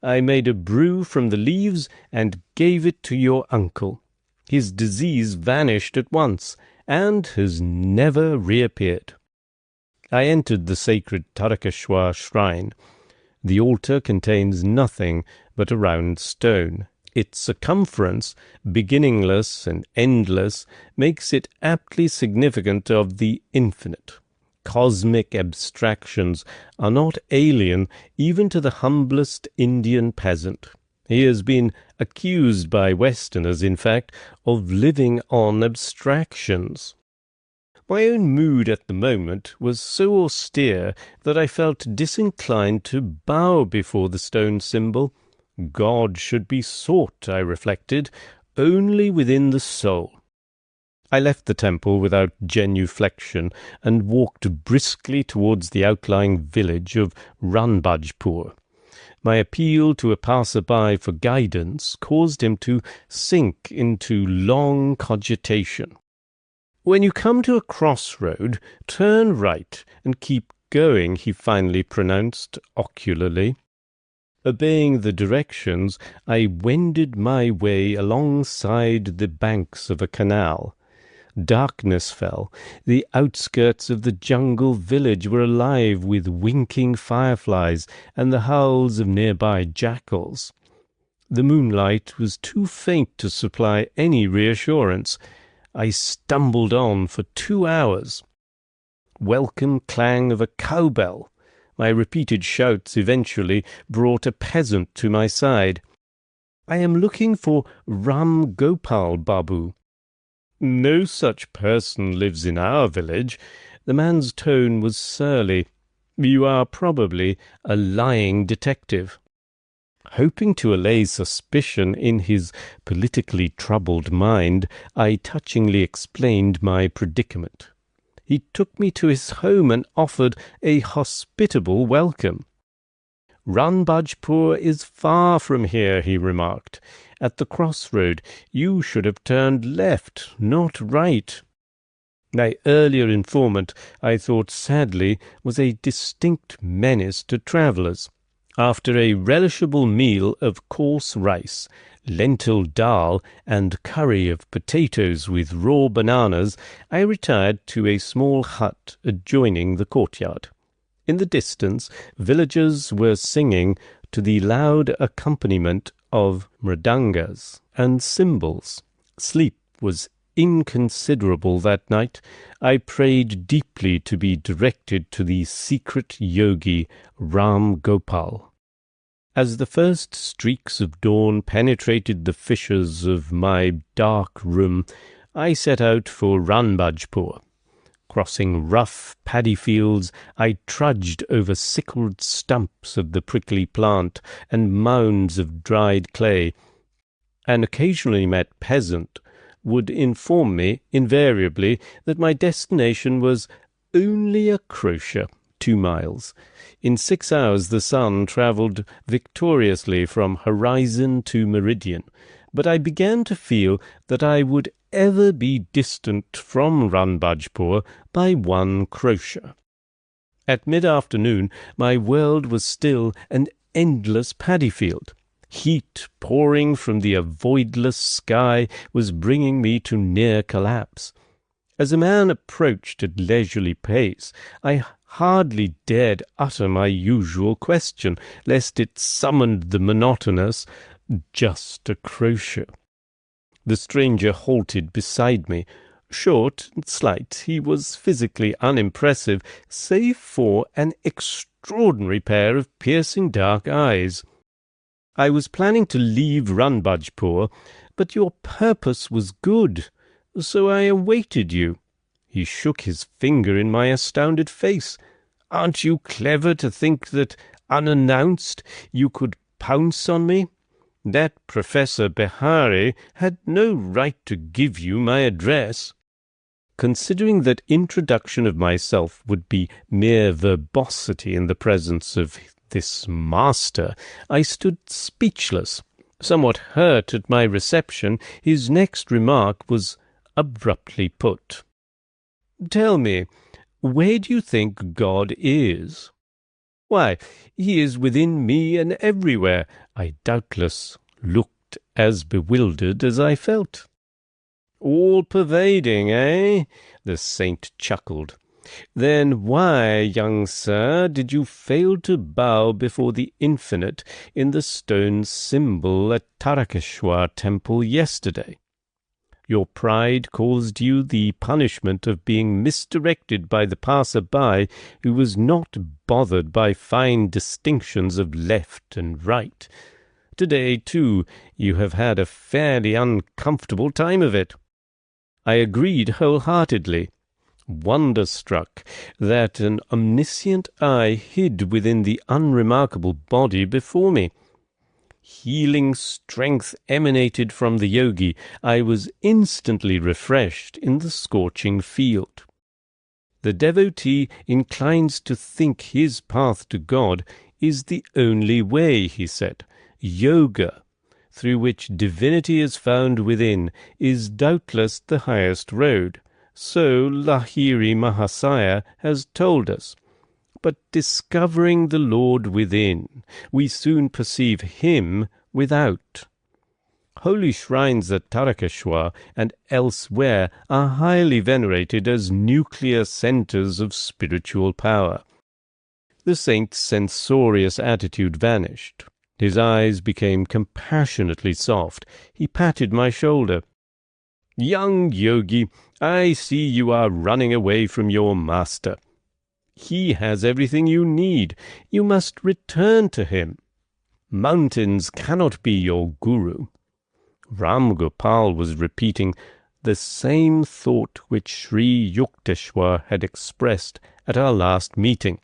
I made a brew from the leaves and gave it to your uncle. His disease vanished at once and has never reappeared. I entered the sacred Tarakeshwar shrine. The altar contains nothing but a round stone. Its circumference, beginningless and endless, makes it aptly significant of the infinite. Cosmic abstractions are not alien even to the humblest Indian peasant. He has been accused by Westerners, in fact, of living on abstractions. My own mood at the moment was so austere that I felt disinclined to bow before the stone symbol. God should be sought, I reflected, only within the soul. I left the temple without genuflection and walked briskly towards the outlying village of Ranbajpur. My appeal to a passer-by for guidance caused him to sink into long cogitation. "When you come to a crossroad, turn right and keep going," he finally pronounced ocularly. Obeying the directions, I wended my way alongside the banks of a canal. Darkness fell. The outskirts of the jungle village were alive with winking fireflies and the howls of nearby jackals. The moonlight was too faint to supply any reassurance. I stumbled on for 2 hours. Welcome clang of a cowbell. My repeated shouts eventually brought a peasant to my side. "I am looking for Ram Gopal Babu." "No such person lives in our village." The man's tone was surly. "You are probably a lying detective." Hoping to allay suspicion in his politically troubled mind, I touchingly explained my predicament. He took me to his home and offered a hospitable welcome. "Ranbajpur is far from here," he remarked. "At the crossroad you should have turned left, not right." My earlier informant, I thought sadly, was a distinct menace to travellers. After a relishable meal of coarse rice, lentil dal, and curry of potatoes with raw bananas, I retired to a small hut adjoining the courtyard. In the distance, villagers were singing to the loud accompaniment of mridangas and cymbals. Sleep was inconsiderable that night. I prayed deeply to be directed to the secret yogi Ram Gopal. As the first streaks of dawn penetrated the fissures of my dark room, I set out for Ranbajpur. Crossing rough paddy fields, I trudged over sickled stumps of the prickly plant and mounds of dried clay. An occasionally met peasant would inform me, invariably, that my destination was only a crochet, 2 miles. In 6 hours the sun travelled victoriously from horizon to meridian, but I began to feel that I would ever be distant from Ranbajpur by 1 crochet. At mid-afternoon my world was still an endless paddy field. Heat pouring from the avoidless sky was bringing me to near collapse. As a man approached at leisurely pace, I hardly dared utter my usual question, lest it summoned the monotonous, "Just a crochet." The stranger halted beside me. Short and slight, he was physically unimpressive, save for an extraordinary pair of piercing dark eyes. "I was planning to leave Ranbajpur, but your purpose was good, so I awaited you." He shook his finger in my astounded face. "Aren't you clever to think that, unannounced, you could pounce on me? That Professor Behari had no right to give you my address." Considering that introduction of myself would be mere verbosity in the presence of this master, I stood speechless. Somewhat hurt at my reception, his next remark was abruptly put. "Tell me, where do you think God is?" "Why, he is within me and everywhere." I doubtless looked as bewildered as I felt. "All-pervading, eh?" The saint chuckled. Then why, young sir, did you fail to bow before the infinite in the stone symbol at Tarakeshwar temple yesterday? Your pride caused you the punishment of being misdirected by the passer-by who was not bothered by fine distinctions of left and right. Today, too, you have had a fairly uncomfortable time of it. I agreed wholeheartedly, wonder-struck that an omniscient eye hid within the unremarkable body before me. Healing strength emanated from the yogi. I was instantly refreshed in the scorching field. The devotee inclines to think his path to God is the only way, he said. Yoga, through which divinity is found within, is doubtless the highest road. So Lahiri Mahasaya has told us. But discovering the Lord within, we soon perceive him without. Holy shrines at Tarakeshwar and elsewhere are highly venerated as nuclear centers of spiritual power. The saint's censorious attitude vanished. His eyes became compassionately soft. He patted my shoulder. "Young yogi, I see you are running away from your master. He has everything you need. You must return to him. Mountains cannot be your guru." Ram Gopal was repeating the same thought which Sri Yukteswar had expressed at our last meeting.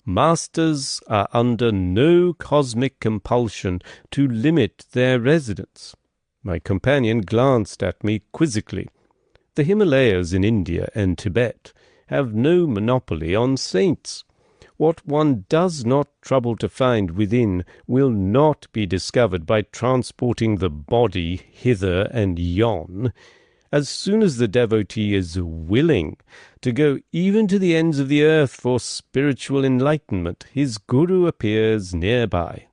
Masters are under no cosmic compulsion to limit their residence. My companion glanced at me quizzically. The Himalayas in India and Tibet have no monopoly on saints. What one does not trouble to find within will not be discovered by transporting the body hither and yon. As soon as the devotee is willing to go even to the ends of the earth for spiritual enlightenment, his guru appears nearby.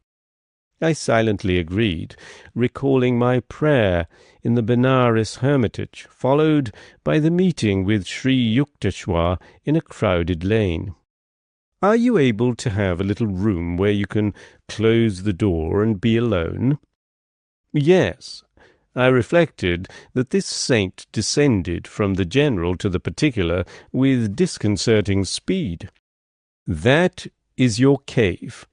I silently agreed, recalling my prayer in the Benares hermitage, followed by the meeting with Sri Yukteswar in a crowded lane. "Are you able to have a little room where you can close the door and be alone?" Yes. I reflected that this saint descended from the general to the particular with disconcerting speed. "That is your cave."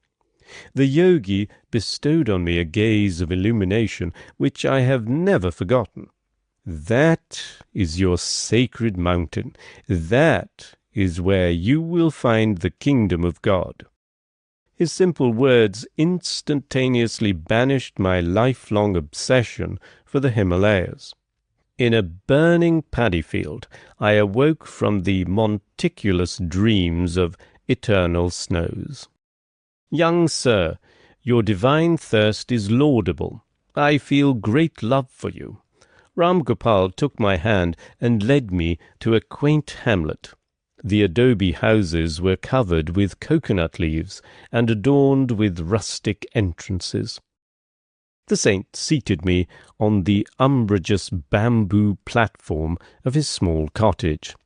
The yogi bestowed on me a gaze of illumination which I have never forgotten. "That is your sacred mountain. That is where you will find the kingdom of God." His simple words instantaneously banished my lifelong obsession for the Himalayas. In a burning paddy field, I awoke from the monticulous dreams of eternal snows. "Young sir, your divine thirst is laudable. I feel great love for you." Ram Gopal took my hand and led me to a quaint hamlet. The adobe houses were covered with coconut leaves and adorned with rustic entrances. The saint seated me on the umbrageous bamboo platform of his small cottage.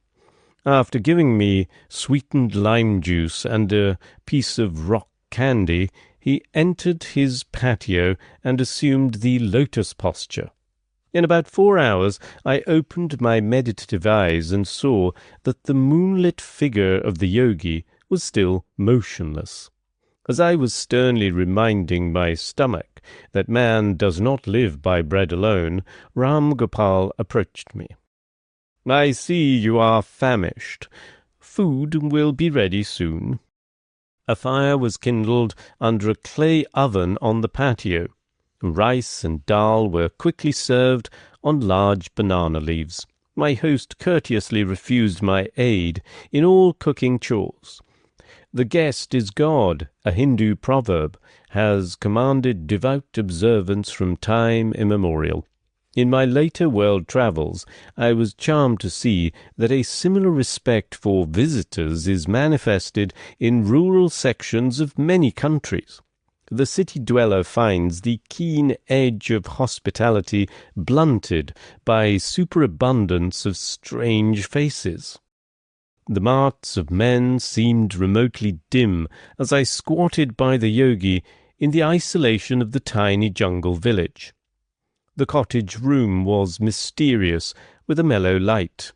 After giving me sweetened lime juice and a piece of rock candy, he entered his patio and assumed the lotus posture. In about 4 hours I opened my meditative eyes and saw that the moonlit figure of the yogi was still motionless. As I was sternly reminding my stomach that man does not live by bread alone, Ram Gopal approached me. "I see you are famished. Food will be ready soon." A fire was kindled under a clay oven on the patio. Rice and dal were quickly served on large banana leaves. My host courteously refused my aid in all cooking chores. "The guest is God," a Hindu proverb, has commanded devout observance from time immemorial. In my later world travels, I was charmed to see that a similar respect for visitors is manifested in rural sections of many countries. The city dweller finds the keen edge of hospitality blunted by superabundance of strange faces. The marts of men seemed remotely dim as I squatted by the yogi in the isolation of the tiny jungle village. The cottage room was mysterious, with a mellow light.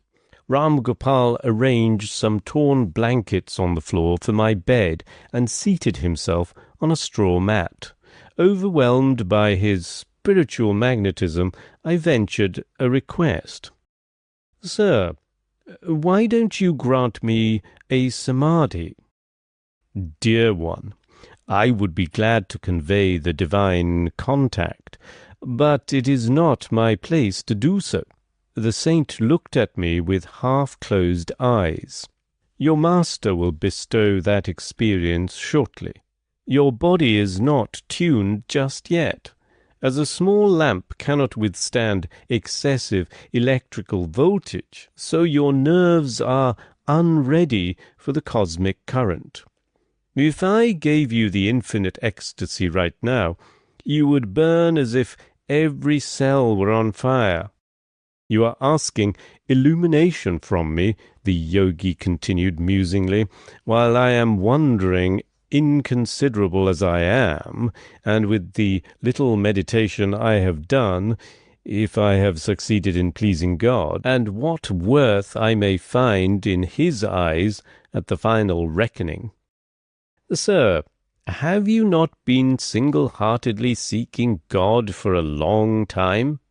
Ram Gopal arranged some torn blankets on the floor for my bed and seated himself on a straw mat. Overwhelmed by his spiritual magnetism, I ventured a request. "Sir, why don't you grant me a samadhi?" "Dear one, I would be glad to convey the divine contact, but it is not my place to do so." The saint looked at me with half-closed eyes. "Your master will bestow that experience shortly. Your body is not tuned just yet. As a small lamp cannot withstand excessive electrical voltage, so your nerves are unready for the cosmic current. If I gave you the infinite ecstasy right now, you would burn as if every cell were on fire." "You are asking illumination from me," the yogi continued musingly, "while I am wondering, inconsiderable as I am, and with the little meditation I have done, if I have succeeded in pleasing God, and what worth I may find in his eyes at the final reckoning." "Sir, have you not been single-heartedly seeking God for a long time?"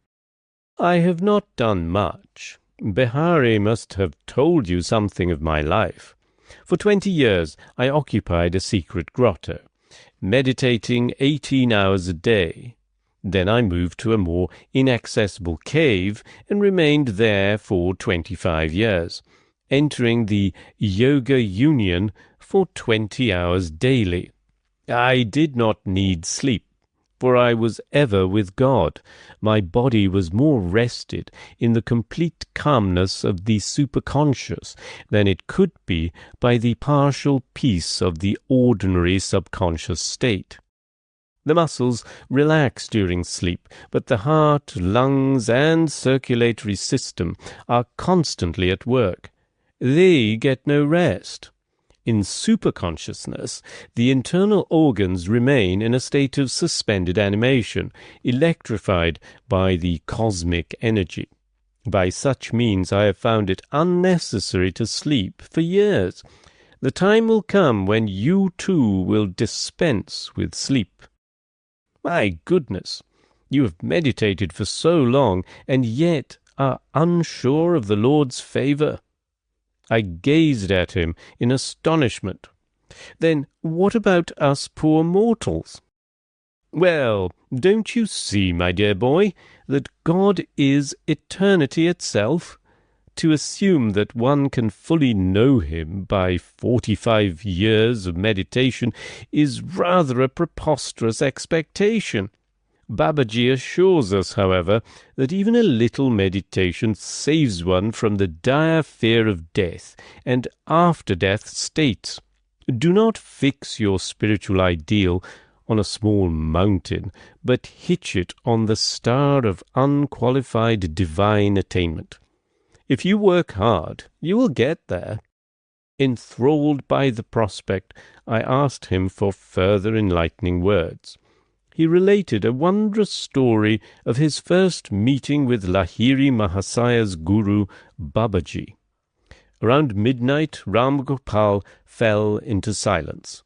"I have not done much. Behari must have told you something of my life. For 20 years I occupied a secret grotto, meditating 18 hours a day. Then I moved to a more inaccessible cave and remained there for 25 years, entering the Yoga Union for 20 hours daily. I did not need sleep, for I was ever with God. My body was more rested in the complete calmness of the superconscious than it could be by the partial peace of the ordinary subconscious state. The muscles relax during sleep, but the heart, lungs, and circulatory system are constantly at work. They get no rest. In superconsciousness, the internal organs remain in a state of suspended animation, electrified by the cosmic energy. By such means I have found it unnecessary to sleep for years. The time will come when you too will dispense with sleep." "My goodness, you have meditated for so long, and yet are unsure of the Lord's favor." I gazed at him in astonishment. "Then what about us poor mortals?" "Well, don't you see, my dear boy, that God is eternity itself? To assume that one can fully know him by 45 years of meditation is rather a preposterous expectation. Babaji assures us, however, that even a little meditation saves one from the dire fear of death and after-death states. Do not fix your spiritual ideal on a small mountain, but hitch it on the star of unqualified divine attainment. If you work hard, you will get there." Enthralled by the prospect, I asked him for further enlightening words. He related a wondrous story of his first meeting with Lahiri Mahasaya's guru, Babaji. Around midnight, Ram Gopal fell into silence,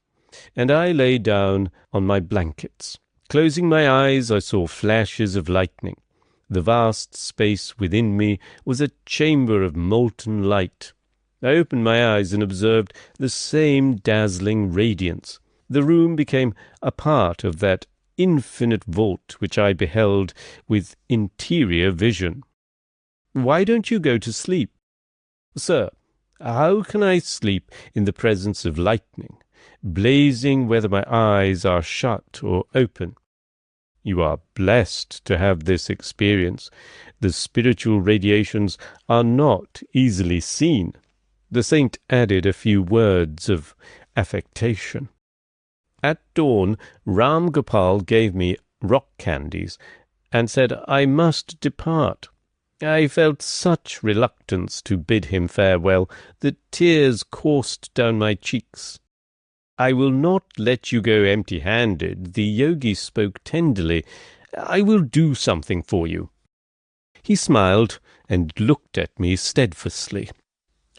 and I lay down on my blankets. Closing my eyes, I saw flashes of lightning. The vast space within me was a chamber of molten light. I opened my eyes and observed the same dazzling radiance. The room became a part of that infinite vault which I beheld with interior vision. "Why don't you go to sleep?" "Sir, how can I sleep in the presence of lightning, blazing whether my eyes are shut or open?" "You are blessed to have this experience. The spiritual radiations are not easily seen." The saint added a few words of affectation. At dawn, Ram Gopal gave me rock candies and said I must depart. I felt such reluctance to bid him farewell that tears coursed down my cheeks. "I will not let you go empty-handed," the yogi spoke tenderly. "I will do something for you." He smiled and looked at me steadfastly.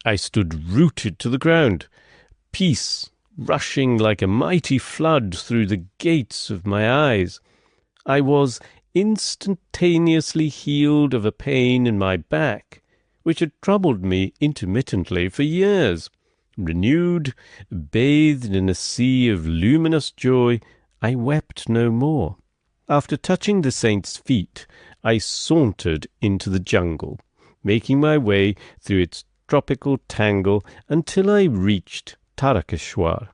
I stood rooted to the ground, peace rushing like a mighty flood through the gates of my eyes. I was instantaneously healed of a pain in my back, which had troubled me intermittently for years. Renewed, bathed in a sea of luminous joy, I wept no more. After touching the saint's feet, I sauntered into the jungle, making my way through its tropical tangle until I reached Tarakeshwar.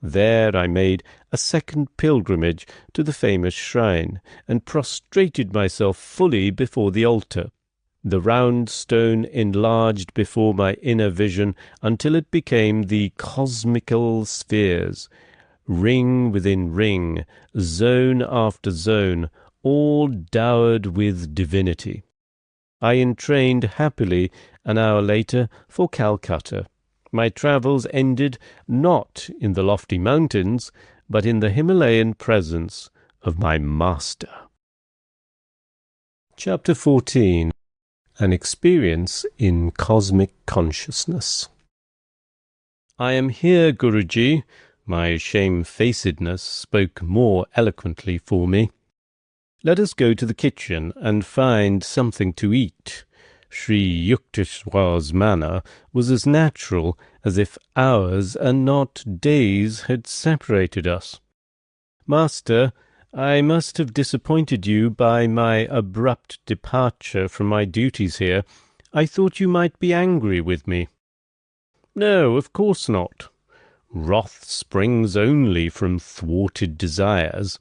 There I made a second pilgrimage to the famous shrine, and prostrated myself fully before the altar. The round stone enlarged before my inner vision until it became the cosmical spheres, ring within ring, zone after zone, all dowered with divinity. I entrained happily an hour later for Calcutta. My travels ended not in the lofty mountains, but in the Himalayan presence of my master. Chapter 14. An Experience in Cosmic Consciousness. "I am here, Guruji." My shamefacedness spoke more eloquently for me. "Let us go to the kitchen and find something to eat." Sri Yukteswar's manner was as natural as if hours and not days had separated us. "Master, I must have disappointed you by my abrupt departure from my duties here. I thought you might be angry with me." "No, of course not. Wrath springs only from thwarted desires.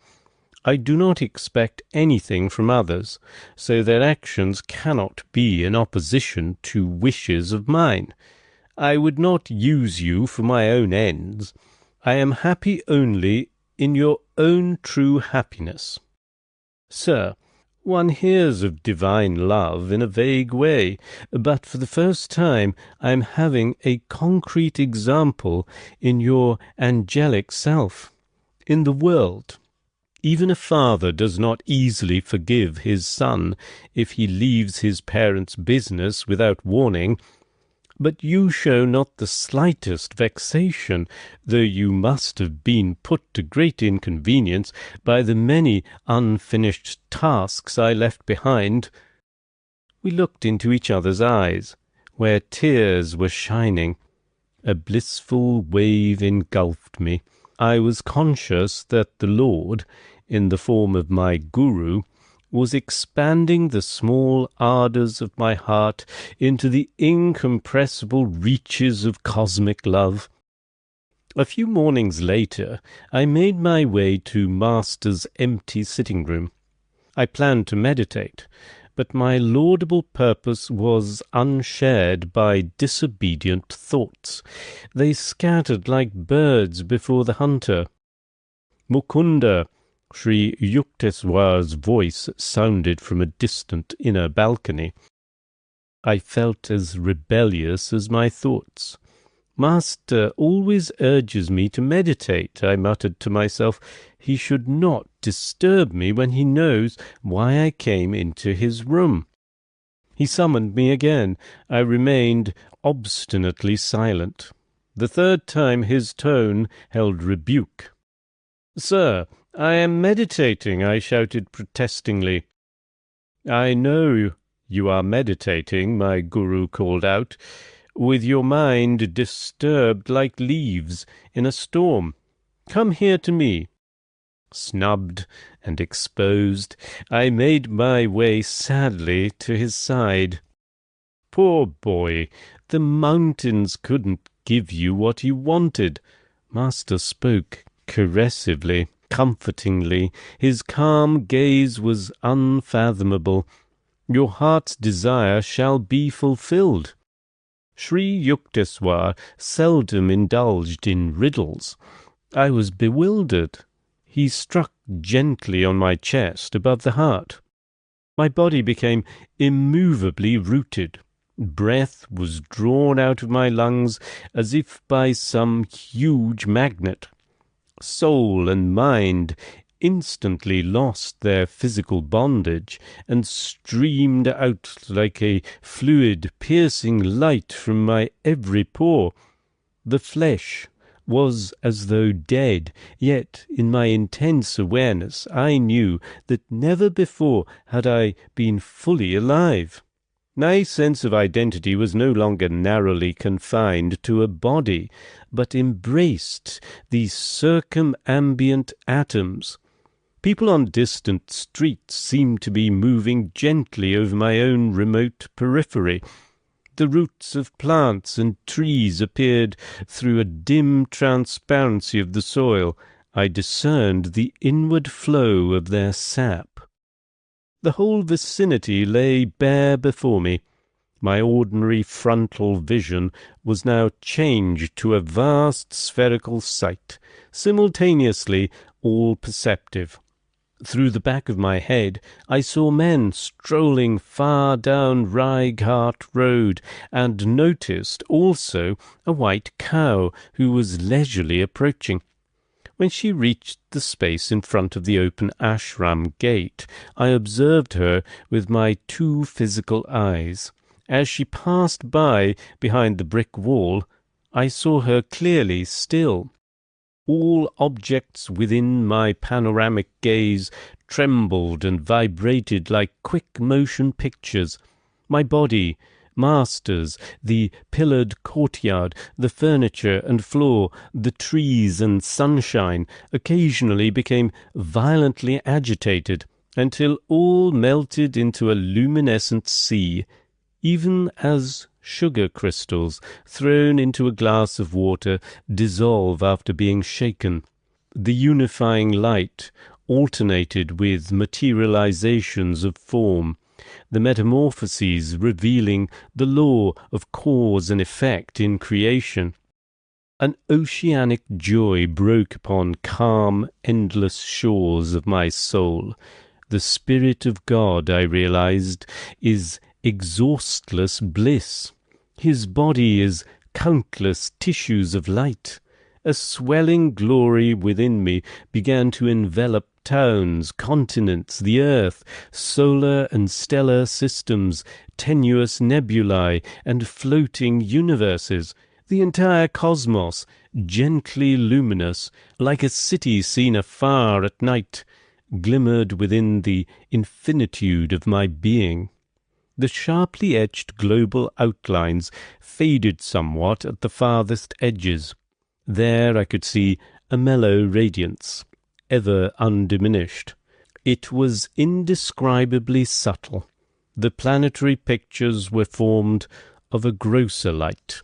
I do not expect anything from others, so their actions cannot be in opposition to wishes of mine. I would not use you for my own ends. I am happy only in your own true happiness. Sir, one hears of divine love in a vague way, but for the first time I am having a concrete example in your angelic self, in the world. Even a father does not easily forgive his son if he leaves his parents' business without warning, but you show not the slightest vexation, though you must have been put to great inconvenience by the many unfinished tasks I left behind. We looked into each other's eyes, where tears were shining. A blissful wave engulfed me. I was conscious that the Lord, in the form of my Guru, was expanding the small ardours of my heart into the incompressible reaches of cosmic love. A few mornings later, I made my way to Master's empty sitting-room. I planned to meditate, but my laudable purpose was unshared by disobedient thoughts. They scattered like birds before the hunter. "Mukunda," Sri Yukteswar's voice sounded from a distant inner balcony. I felt as rebellious as my thoughts. "Master always urges me to meditate," I muttered to myself. "He should not disturb me when he knows why I came into his room." He summoned me again. I remained obstinately silent. The third time his tone held rebuke. "Sir, I am meditating," I shouted protestingly. "I know you are meditating," my guru called out, "with your mind disturbed like leaves in a storm. Come here to me." Snubbed and exposed, I made my way sadly to his side. "Poor boy, the mountains couldn't give you what you wanted." Master spoke caressively, comfortingly. His calm gaze was unfathomable. "Your heart's desire shall be fulfilled." Sri Yukteswar seldom indulged in riddles. I was bewildered. He struck gently on my chest above the heart. My body became immovably rooted. Breath was drawn out of my lungs as if by some huge magnet. Soul and mind instantly lost their physical bondage and streamed out like a fluid, piercing light from my every pore. The flesh was as though dead, yet in my intense awareness I knew that never before had I been fully alive. My sense of identity was no longer narrowly confined to a body, but embraced the circumambient atoms. People on distant streets seemed to be moving gently over my own remote periphery. The roots of plants and trees appeared through a dim transparency of the soil. I discerned the inward flow of their sap. The whole vicinity lay bare before me. My ordinary frontal vision was now changed to a vast spherical sight, simultaneously all perceptive. Through the back of my head I saw men strolling far down Reigart Road, and noticed also a white cow who was leisurely approaching. When she reached the space in front of the open ashram gate, I observed her with my two physical eyes. As she passed by behind the brick wall, I saw her clearly still. All objects within my panoramic gaze trembled and vibrated like quick motion pictures. My body, masters, the pillared courtyard, the furniture and floor, the trees and sunshine, occasionally became violently agitated, until all melted into a luminescent sea, even as sugar crystals thrown into a glass of water dissolve after being shaken. The unifying light alternated with materializations of form, the metamorphoses revealing the law of cause and effect in creation. An oceanic joy broke upon calm, endless shores of my soul. The Spirit of God, I realized, is exhaustless bliss. His body is countless tissues of light. A swelling glory within me began to envelop towns, continents, the earth, solar and stellar systems, tenuous nebulae, and floating universes. The entire cosmos, gently luminous, like a city seen afar at night, glimmered within the infinitude of my being. The sharply etched global outlines faded somewhat at the farthest edges. There I could see a mellow radiance, ever undiminished. It was indescribably subtle. The planetary pictures were formed of a grosser light.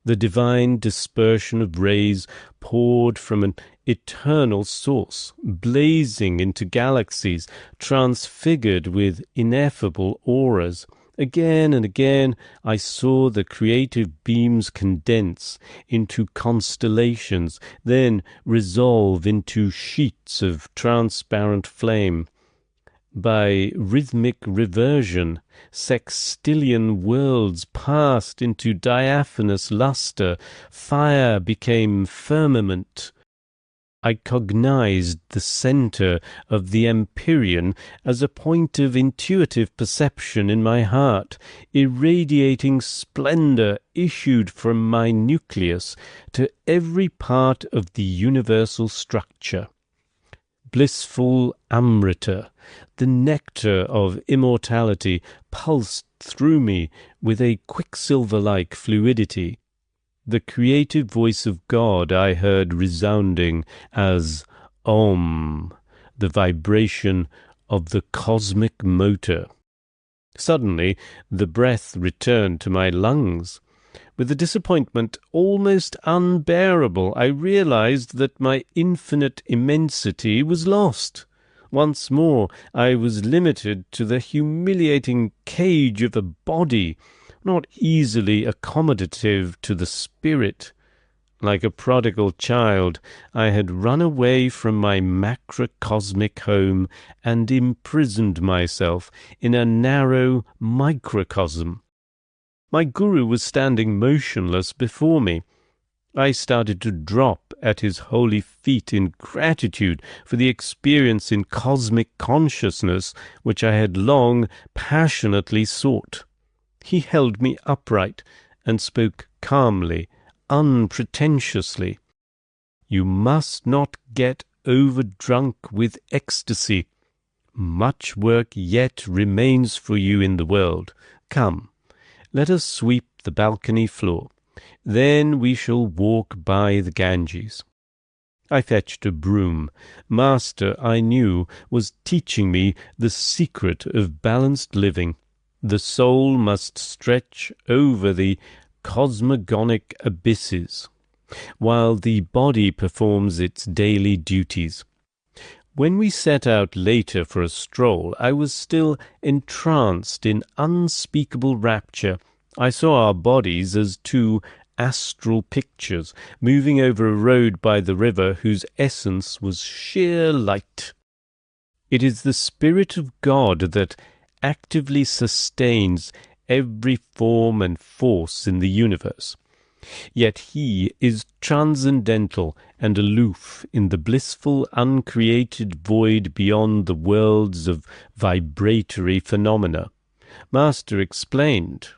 The divine dispersion of rays poured from an eternal source, blazing into galaxies, transfigured with ineffable auras. Again and again I saw the creative beams condense into constellations, then resolve into sheets of transparent flame. By rhythmic reversion, sextillion worlds passed into diaphanous lustre, fire became firmament. I cognized the centre of the empyrean as a point of intuitive perception in my heart. Irradiating splendor issued from my nucleus to every part of the universal structure. Blissful Amrita, the nectar of immortality, pulsed through me with a quicksilver-like fluidity. The creative voice of God I heard resounding as Om, the vibration of the cosmic motor. Suddenly the breath returned to my lungs. With a disappointment almost unbearable, I realized that my infinite immensity was lost. Once more I was limited to the humiliating cage of a body, not easily accommodative to the spirit. Like a prodigal child, I had run away from my macrocosmic home and imprisoned myself in a narrow microcosm. My guru was standing motionless before me. I started to drop at his holy feet in gratitude for the experience in cosmic consciousness which I had long passionately sought. He held me upright and spoke calmly, unpretentiously. You must not get overdrunk with ecstasy. Much work yet remains for you in the world. Come, let us sweep the balcony floor. Then we shall walk by the Ganges. I fetched a broom. Master, I knew, was teaching me the secret of balanced living. The soul must stretch over the cosmogonic abysses, while the body performs its daily duties. When we set out later for a stroll, I was still entranced in unspeakable rapture. I saw our bodies as two astral pictures moving over a road by the river whose essence was sheer light. It is the Spirit of God that actively sustains every form and force in the universe. Yet he is transcendental and aloof in the blissful uncreated void beyond the worlds of vibratory phenomena. Master explained,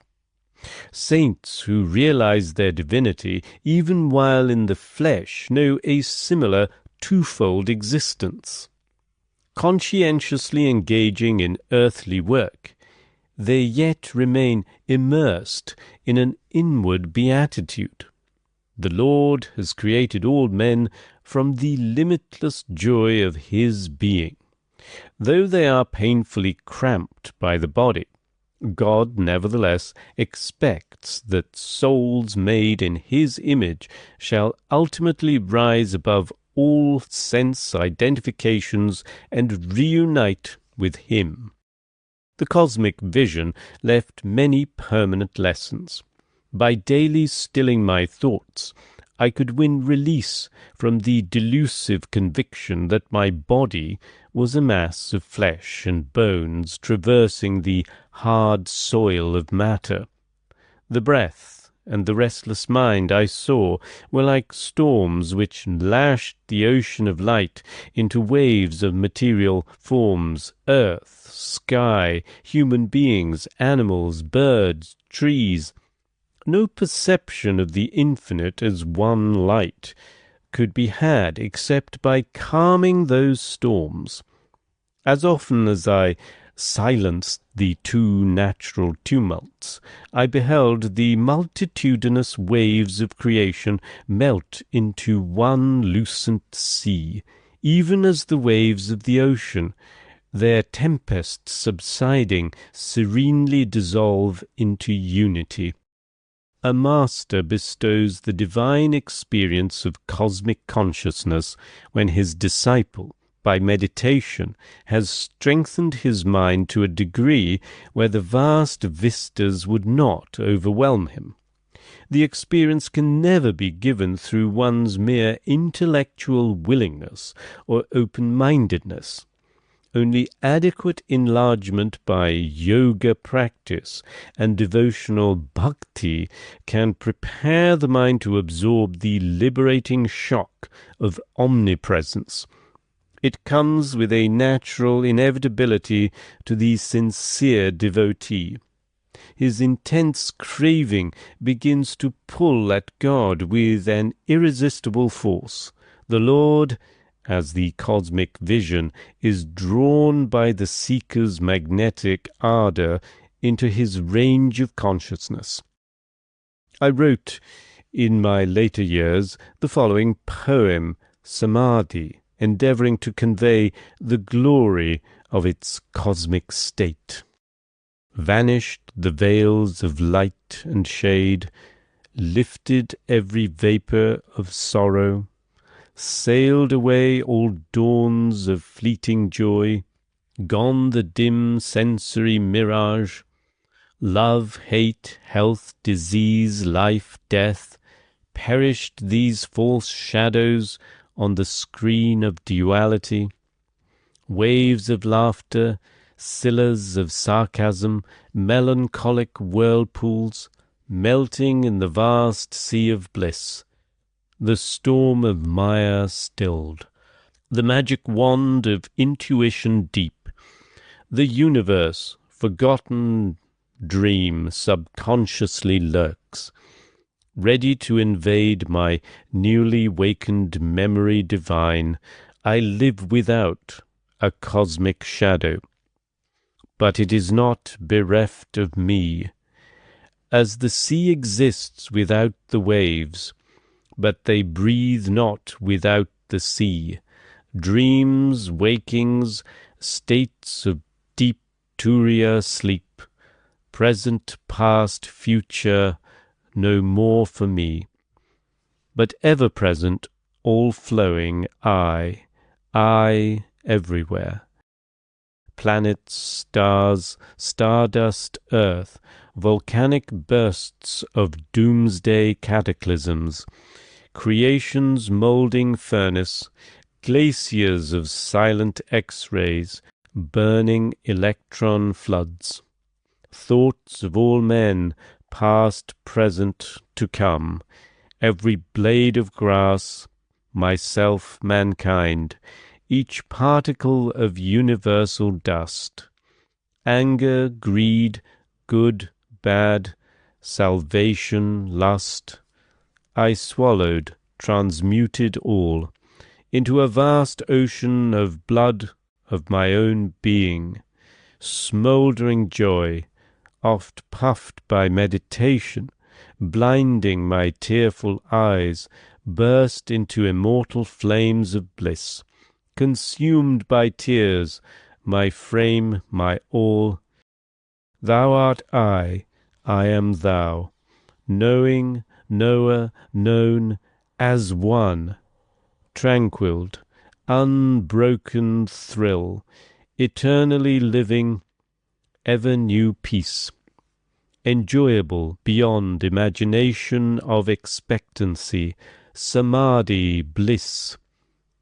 saints who realize their divinity, even while in the flesh, know a similar twofold existence. Conscientiously engaging in earthly work, they yet remain immersed in an inward beatitude. The Lord has created all men from the limitless joy of his being. Though they are painfully cramped by the body, God nevertheless expects that souls made in his image shall ultimately rise above all sense identifications and reunite with him. The cosmic vision left many permanent lessons. By daily stilling my thoughts, I could win release from the delusive conviction that my body was a mass of flesh and bones traversing the hard soil of matter. The breath and the restless mind I saw were like storms which lashed the ocean of light into waves of material forms, earth, sky, human beings, animals, birds, trees. No perception of the infinite as one light could be had except by calming those storms. As often as I silenced the two natural tumults, I beheld the multitudinous waves of creation melt into one lucent sea, even as the waves of the ocean, their tempests subsiding, serenely dissolve into unity. A master bestows the divine experience of cosmic consciousness when his disciple, by meditation, has strengthened his mind to a degree where the vast vistas would not overwhelm him. The experience can never be given through one's mere intellectual willingness or open-mindedness. Only adequate enlargement by yoga practice and devotional bhakti can prepare the mind to absorb the liberating shock of omnipresence. It comes with a natural inevitability to the sincere devotee. His intense craving begins to pull at God with an irresistible force. The Lord, as the cosmic vision, is drawn by the seeker's magnetic ardor into his range of consciousness. I wrote, in my later years, the following poem, Samadhi, endeavoring to convey the glory of its cosmic state. Vanished the veils of light and shade, lifted every vapor of sorrow, sailed away all dawns of fleeting joy, gone the dim sensory mirage, love, hate, health, disease, life, death, perished these false shadows on the screen of duality? Waves of laughter, scillas of sarcasm, melancholic whirlpools, melting in the vast sea of bliss. The storm of Maya stilled, the magic wand of intuition deep, the universe, forgotten dream, subconsciously lurks, ready to invade my newly wakened memory divine. I live without a cosmic shadow, but it is not bereft of me. As the sea exists without the waves, but they breathe not without the sea. Dreams, wakings, states of deep turiya sleep, present, past, future, no more for me, but ever present, all flowing, I everywhere. Planets, stars, stardust, earth, volcanic bursts of doomsday cataclysms, creation's moulding furnace, glaciers of silent X-rays, burning electron floods, thoughts of all men, past, present, to come, every blade of grass, myself, mankind, each particle of universal dust, anger, greed, good, bad, salvation, lust, I swallowed, transmuted all, into a vast ocean of blood of my own being, smouldering joy, oft puffed by meditation, blinding my tearful eyes, burst into immortal flames of bliss, consumed by tears, my frame, my all. Thou art I am thou, knowing, knower, known, as one, tranquilled, unbroken thrill, eternally living, ever new peace, enjoyable beyond imagination of expectancy, samadhi, bliss,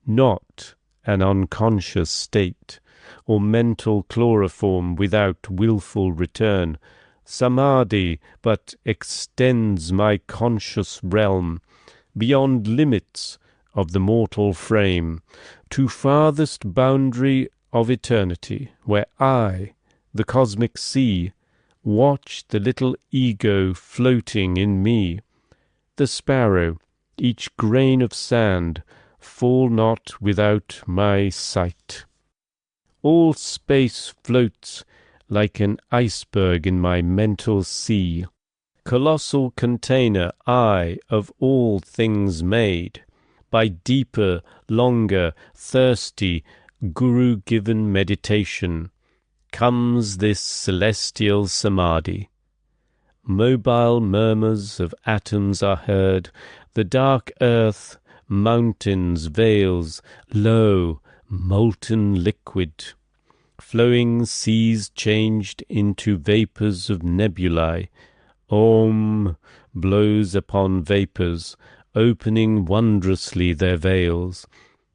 not an unconscious state, or mental chloroform without wilful return. Samadhi but extends my conscious realm beyond limits of the mortal frame, to farthest boundary of eternity, where I, the cosmic sea, watch the little ego floating in me. The sparrow, each grain of sand, fall not without my sight. All space floats like an iceberg in my mental sea, colossal container I of all things made, by deeper, longer, thirsty, guru-given meditation, comes this celestial samadhi. Mobile murmurs of atoms are heard, the dark earth, mountains, vales, lo, molten liquid, flowing seas changed into vapours of nebulae. Om blows upon vapours, opening wondrously their veils.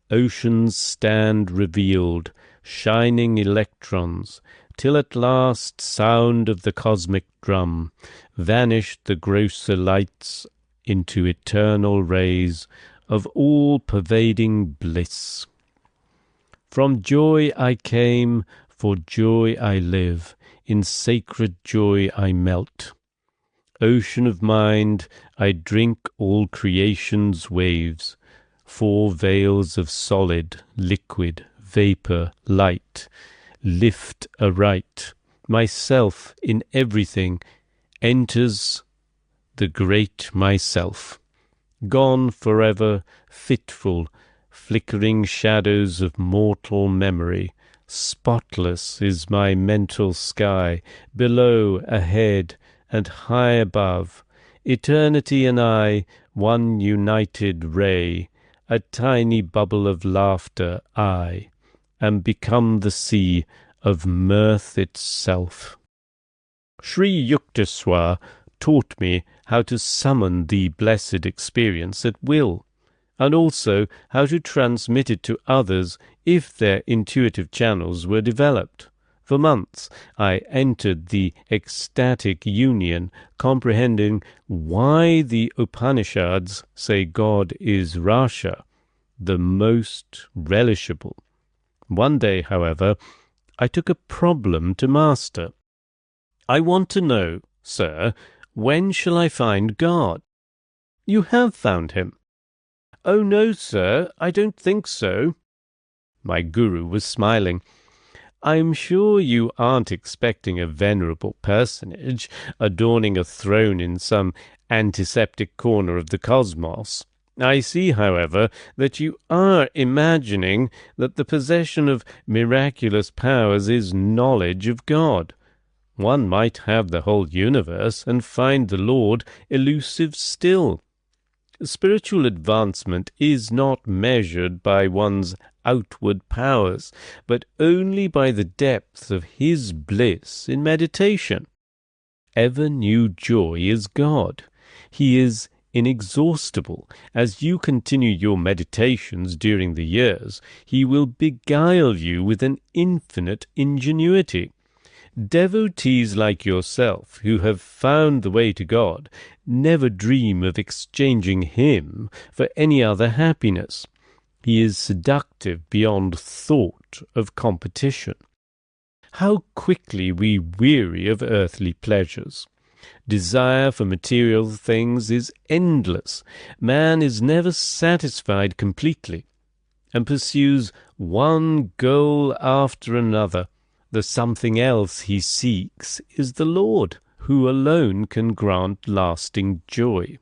Oceans stand revealed, shining electrons, till at last sound of the cosmic drum vanished the grosser lights into eternal rays of all-pervading bliss. From joy I came, for joy I live, in sacred joy I melt. Ocean of mind, I drink all creation's waves, four veils of solid, liquid, vapour, light, lift aright. Myself in everything enters the great myself. Gone forever, fitful, flickering shadows of mortal memory. Spotless is my mental sky, below, ahead, and high above. Eternity and I, one united ray, a tiny bubble of laughter, I am become the sea of mirth itself. Sri Yukteswar taught me how to summon the blessed experience at will, and also how to transmit it to others if their intuitive channels were developed. For months I entered the ecstatic union, comprehending why the Upanishads say God is Rasha, the most relishable. One day, however, I took a problem to master. I want to know, sir, when shall I find God? You have found him. Oh, no, sir, I don't think so. My guru was smiling. I'm sure you aren't expecting a venerable personage adorning a throne in some antiseptic corner of the cosmos. I see, however, that you are imagining that the possession of miraculous powers is knowledge of God. One might have the whole universe and find the Lord elusive still. Spiritual advancement is not measured by one's outward powers, but only by the depth of his bliss in meditation. Ever new joy is God. He is inexhaustible. As you continue your meditations during the years, he will beguile you with an infinite ingenuity. Devotees like yourself, who have found the way to God, never dream of exchanging him for any other happiness. He is seductive beyond thought of competition. How quickly we weary of earthly pleasures! Desire for material things is endless. Man is never satisfied completely, and pursues one goal after another. The something else he seeks is the Lord, who alone can grant lasting joy.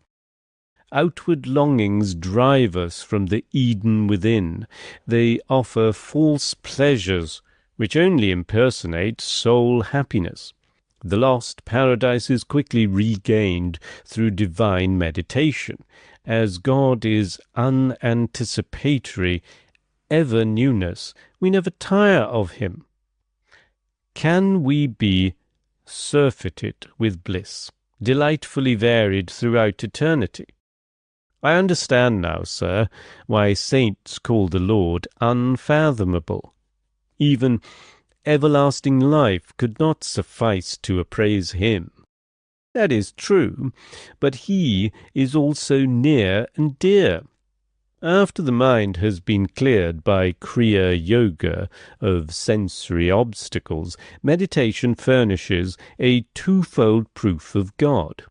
Outward longings drive us from the Eden within. They offer false pleasures, which only impersonate soul happiness. The lost paradise is quickly regained through divine meditation, as God is unanticipatory, ever newness. We never tire of him. Can we be surfeited with bliss, delightfully varied throughout eternity? I understand now, sir, why saints call the Lord unfathomable. Even everlasting life could not suffice to appraise him. That is true, but he is also near and dear. After the mind has been cleared by Kriya Yoga of sensory obstacles, meditation furnishes a twofold proof of God.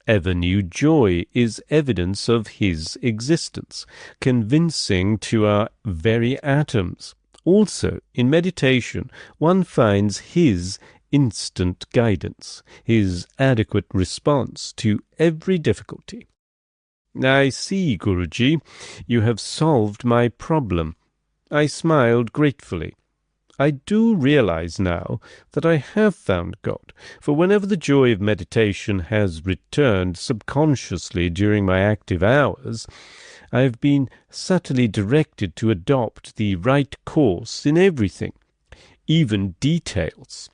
Ever new joy is evidence of his existence, convincing to our very atoms. Also, in meditation, one finds his instant guidance, his adequate response to every difficulty. I see, Guruji, you have solved my problem. I smiled gratefully. I do realize now that I have found God, for whenever the joy of meditation has returned subconsciously during my active hours, I have been subtly directed to adopt the right course in everything, even details.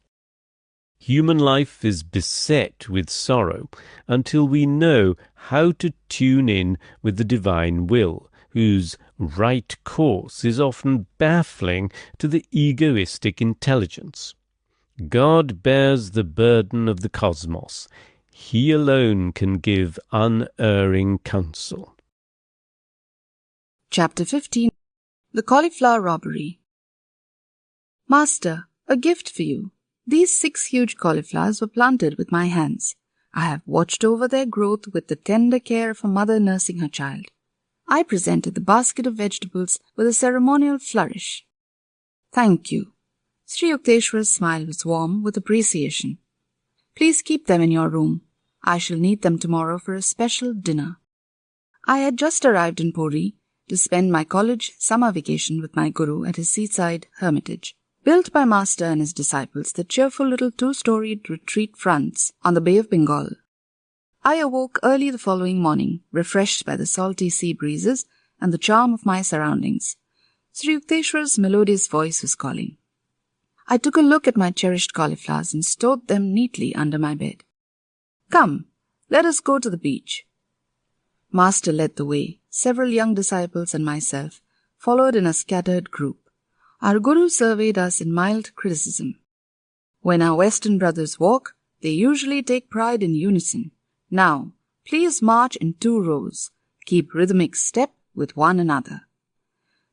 Human life is beset with sorrow until we know how to tune in with the divine will, whose right course is often baffling to the egoistic intelligence. God bears the burden of the cosmos. He alone can give unerring counsel. Chapter 15. The Cauliflower Robbery. Master, a gift for you. These 6 huge cauliflowers were planted with my hands. I have watched over their growth with the tender care of a mother nursing her child. I presented the basket of vegetables with a ceremonial flourish. Thank you. Sri Yukteswar's smile was warm with appreciation. Please keep them in your room. I shall need them tomorrow for a special dinner. I had just arrived in Puri to spend my college summer vacation with my guru at his seaside hermitage. Built by Master and his disciples, the cheerful little 2-storied retreat fronts on the Bay of Bengal. I awoke early the following morning, refreshed by the salty sea breezes and the charm of my surroundings. Sri Yukteswar's melodious voice was calling. I took a look at my cherished cauliflowers and stowed them neatly under my bed. Come, Let us go to the beach. Master led the way. Several young disciples and myself followed in a scattered group. Our Guru surveyed us in mild criticism. When our Western brothers walk, they usually take pride in unison. Now, please march in 2 rows. Keep rhythmic step with one another.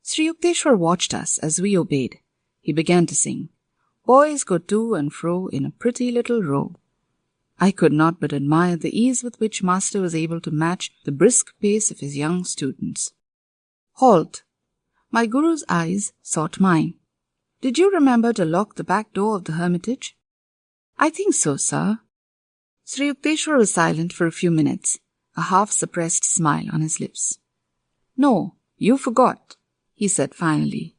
Sri Yukteswar watched us as we obeyed. He began to sing, "Boys go to and fro in a pretty little row." I could not but admire the ease with which Master was able to match the brisk pace of his young students. "Halt!" My Guru's eyes sought mine. "Did you remember to lock the back door of the hermitage?" "I think so, sir." Sri Yukteswar was silent for a few minutes, a half-suppressed smile on his lips. "No, you forgot," he said finally.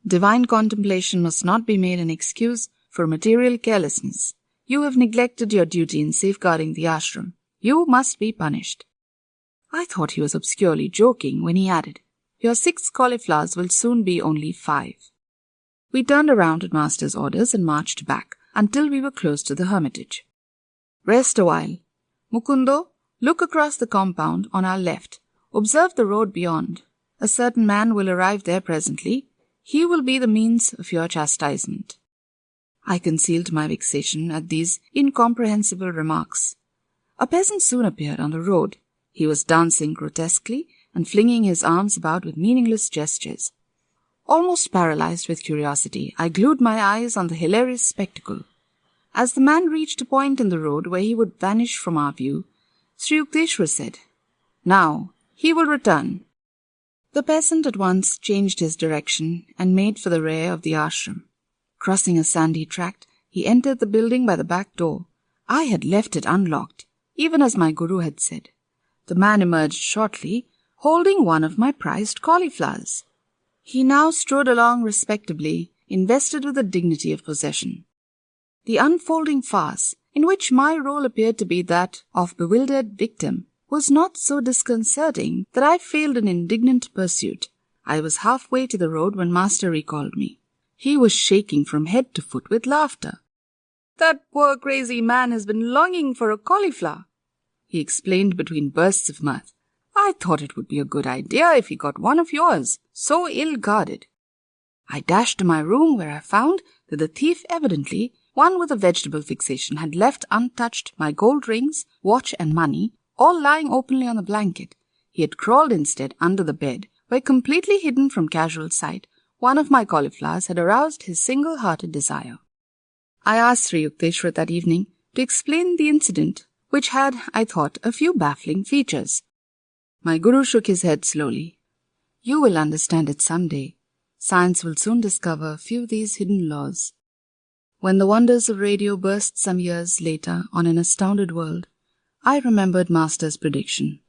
"Divine contemplation must not be made an excuse for material carelessness. You have neglected your duty in safeguarding the ashram. You must be punished." I thought he was obscurely joking when he added, "Your 6 cauliflowers will soon be only 5. We turned around at Master's orders and marched back until we were close to the hermitage. "Rest a while. Mukundo, look across the compound on our left. Observe the road beyond. A certain man will arrive there presently. He will be the means of your chastisement." I concealed my vexation at these incomprehensible remarks. A peasant soon appeared on the road. He was dancing grotesquely and flinging his arms about with meaningless gestures. Almost paralyzed with curiosity, I glued my eyes on the hilarious spectacle. As the man reached a point in the road where he would vanish from our view, Sri Yukteswar said, "Now, he will return." The peasant at once changed his direction and made for the rear of the ashram. Crossing a sandy tract, he entered the building by the back door. I had left it unlocked, even as my Guru had said. The man emerged shortly, holding one of my prized cauliflowers. He now strode along respectably, invested with the dignity of possession. The unfolding farce, in which my role appeared to be that of bewildered victim, was not so disconcerting that I failed in indignant pursuit. I was halfway to the road when Master recalled me. He was shaking from head to foot with laughter. "That poor crazy man has been longing for a cauliflower," he explained between bursts of mirth. "I thought it would be a good idea if he got one of yours, so ill-guarded." I dashed to my room where I found that the thief, evidently one with a vegetable fixation, had left untouched my gold rings, watch and money, all lying openly on the blanket. He had crawled instead under the bed, where, completely hidden from casual sight, one of my cauliflowers had aroused his single-hearted desire. I asked Sri Yukteswar that evening to explain the incident, which had, I thought, a few baffling features. My Guru shook his head slowly. "You will understand it some day. Science will soon discover a few of these hidden laws." When the wonders of radio burst some years later on an astounded world, I remembered Master's prediction.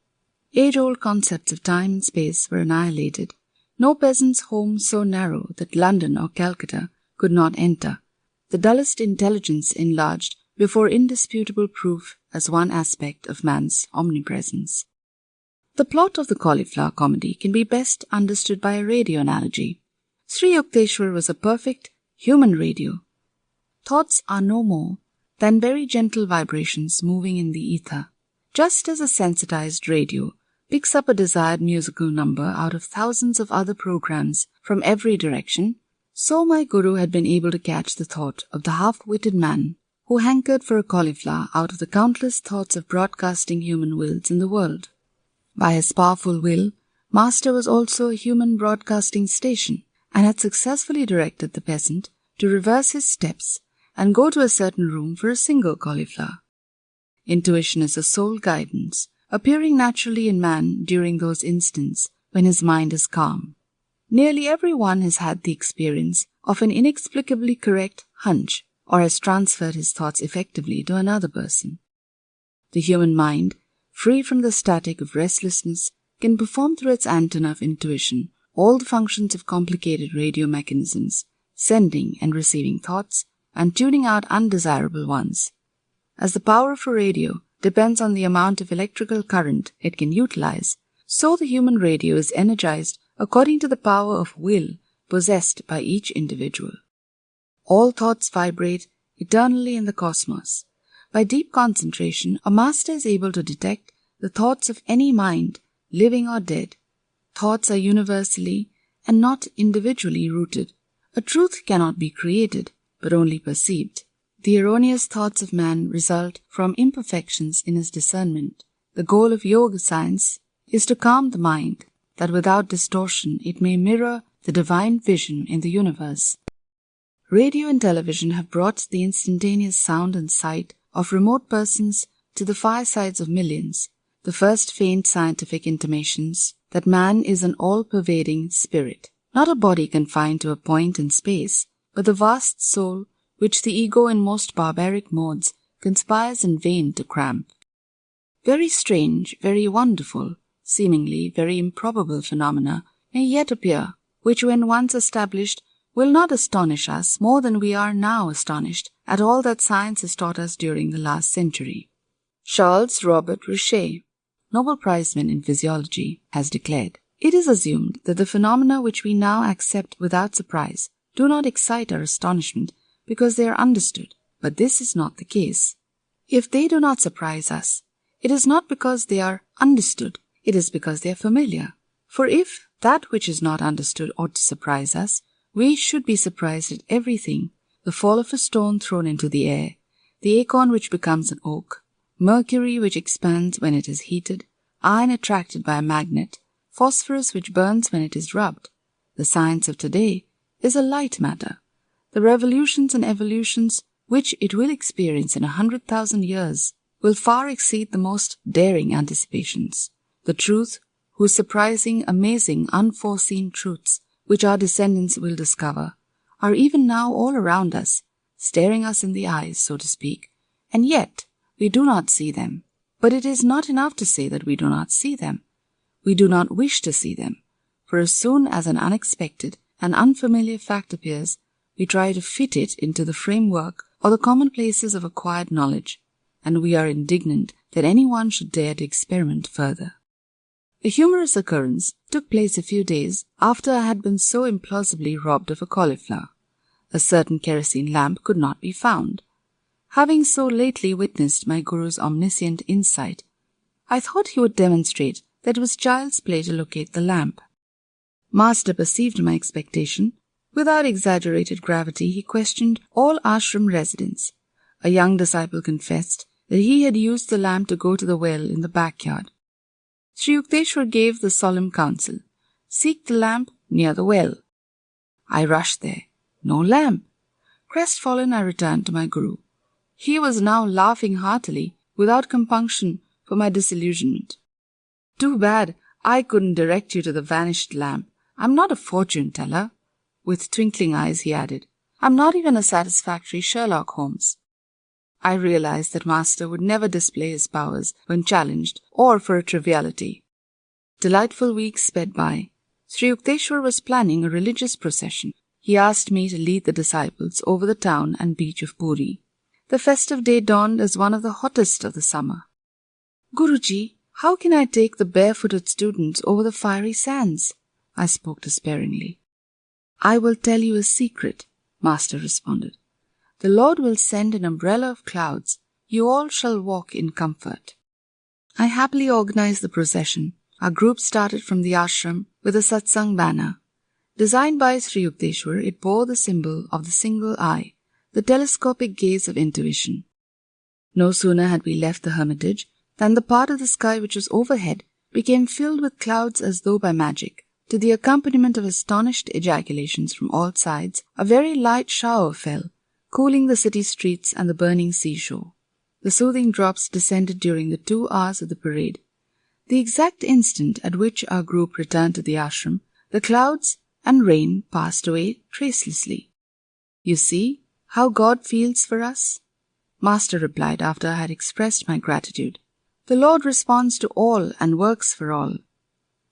Age-old concepts of time and space were annihilated. No peasant's home so narrow that London or Calcutta could not enter. The dullest intelligence enlarged before indisputable proof as one aspect of man's omnipresence. The plot of the cauliflower comedy can be best understood by a radio analogy. Sri Yukteswar was a perfect human radio. Thoughts are no more than very gentle vibrations moving in the ether. Just as a sensitized radio picks up a desired musical number out of thousands of other programs from every direction, so my Guru had been able to catch the thought of the half-witted man who hankered for a cauliflower out of the countless thoughts of broadcasting human wills in the world. By his powerful will, Master was also a human broadcasting station and had successfully directed the peasant to reverse his steps and go to a certain room for a single cauliflower. Intuition is a soul guidance, appearing naturally in man during those instants when his mind is calm. Nearly everyone has had the experience of an inexplicably correct hunch or has transferred his thoughts effectively to another person. The human mind, free from the static of restlessness, can perform through its antenna of intuition all the functions of complicated radio mechanisms, sending and receiving thoughts and tuning out undesirable ones. As the power of a radio depends on the amount of electrical current it can utilize, so the human radio is energized according to the power of will possessed by each individual. All thoughts vibrate eternally in the cosmos, By deep concentration, a master is able to detect the thoughts of any mind, living or dead. Thoughts are universally and not individually rooted. A truth cannot be created, but only perceived. The erroneous thoughts of man result from imperfections in his discernment. The goal of yoga science is to calm the mind, that without distortion it may mirror the divine vision in the universe. Radio and television have brought the instantaneous sound and sight of remote persons to the firesides of millions, the first faint scientific intimations that man is an all-pervading spirit, not a body confined to a point in space, but the vast soul which the ego in most barbaric modes conspires in vain to cramp. Very strange, very wonderful, seemingly very improbable phenomena may yet appear, which when once established will not astonish us more than we are now astonished at all that science has taught us during the last century. Charles Robert Richet, Nobel Prizeman in Physiology, has declared, "It is assumed that the phenomena which we now accept without surprise do not excite our astonishment because they are understood, but this is not the case. If they do not surprise us, it is not because they are understood, it is because they are familiar. For if that which is not understood ought to surprise us, we should be surprised at everything: the fall of a stone thrown into the air, the acorn which becomes an oak, mercury which expands when it is heated, iron attracted by a magnet, phosphorus which burns when it is rubbed. The science of today is a light matter. The revolutions and evolutions which it will experience in 100,000 years will far exceed the most daring anticipations. The truth, whose surprising, amazing, unforeseen truths, which our descendants will discover, are even now all around us, staring us in the eyes, so to speak, and yet we do not see them. But it is not enough to say that we do not see them. We do not wish to see them, for as soon as an unexpected and unfamiliar fact appears, we try to fit it into the framework or the commonplaces of acquired knowledge, and we are indignant that anyone should dare to experiment further. A humorous occurrence took place a few days after I had been so implausibly robbed of a cauliflower. A certain kerosene lamp could not be found. Having so lately witnessed my guru's omniscient insight, I thought he would demonstrate that it was child's play to locate the lamp. Master perceived my expectation. Without exaggerated gravity, he questioned all ashram residents. A young disciple confessed that he had used the lamp to go to the well in the backyard. Sri Yukteswar gave the solemn counsel, "Seek the lamp near the well." I rushed there. No lamp. Crestfallen, I returned to my guru. He was now laughing heartily, without compunction, for my disillusionment. "Too bad I couldn't direct you to the vanished lamp. I'm not a fortune-teller." With twinkling eyes he added, "I'm not even a satisfactory Sherlock Holmes." I realized that Master would never display his powers when challenged or for a triviality. Delightful weeks sped by. Sri Yukteswar was planning a religious procession. He asked me to lead the disciples over the town and beach of Puri. The festive day dawned as one of the hottest of the summer. "Guruji, how can I take the barefooted students over the fiery sands?" I spoke despairingly. "I will tell you a secret," Master responded. "The Lord will send an umbrella of clouds. You all shall walk in comfort." I happily organized the procession. Our group started from the ashram with a satsang banner. Designed by Sri Yukteswar, it bore the symbol of the single eye, the telescopic gaze of intuition. No sooner had we left the hermitage than the part of the sky which was overhead became filled with clouds as though by magic. To the accompaniment of astonished ejaculations from all sides, a very light shower fell, cooling the city streets and the burning seashore. The soothing drops descended during the 2 hours of the parade. The exact instant at which our group returned to the ashram, the clouds and rain passed away tracelessly. "You see how God feels for us?" Master replied after I had expressed my gratitude. "The Lord responds to all and works for all.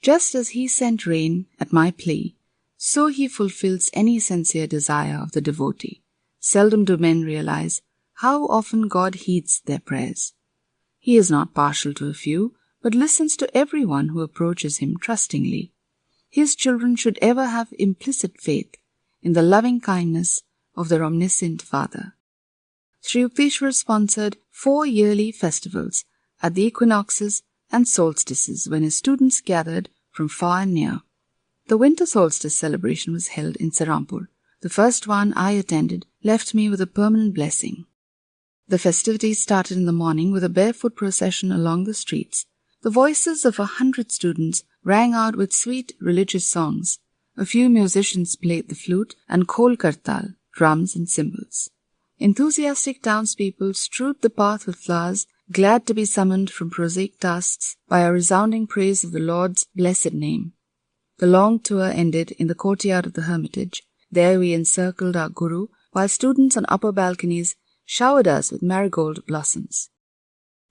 Just as he sent rain at my plea, so he fulfills any sincere desire of the devotee. Seldom do men realize how often God heeds their prayers. He is not partial to a few, but listens to everyone who approaches him trustingly. His children should ever have implicit faith in the loving kindness of their omniscient Father." Sri Yukteswar sponsored 4 yearly festivals at the equinoxes and solstices when his students gathered from far and near. The winter solstice celebration was held in Serampur. The first one I attended left me with a permanent blessing. The festivities started in the morning with a barefoot procession along the streets. The voices of 100 students rang out with sweet religious songs. A few musicians played the flute and khol kartal, drums and cymbals. Enthusiastic townspeople strewed the path with flowers, glad to be summoned from prosaic tasks by a resounding praise of the Lord's blessed name. The long tour ended in the courtyard of the hermitage. There we encircled our Guru, while students on upper balconies showered us with marigold blossoms.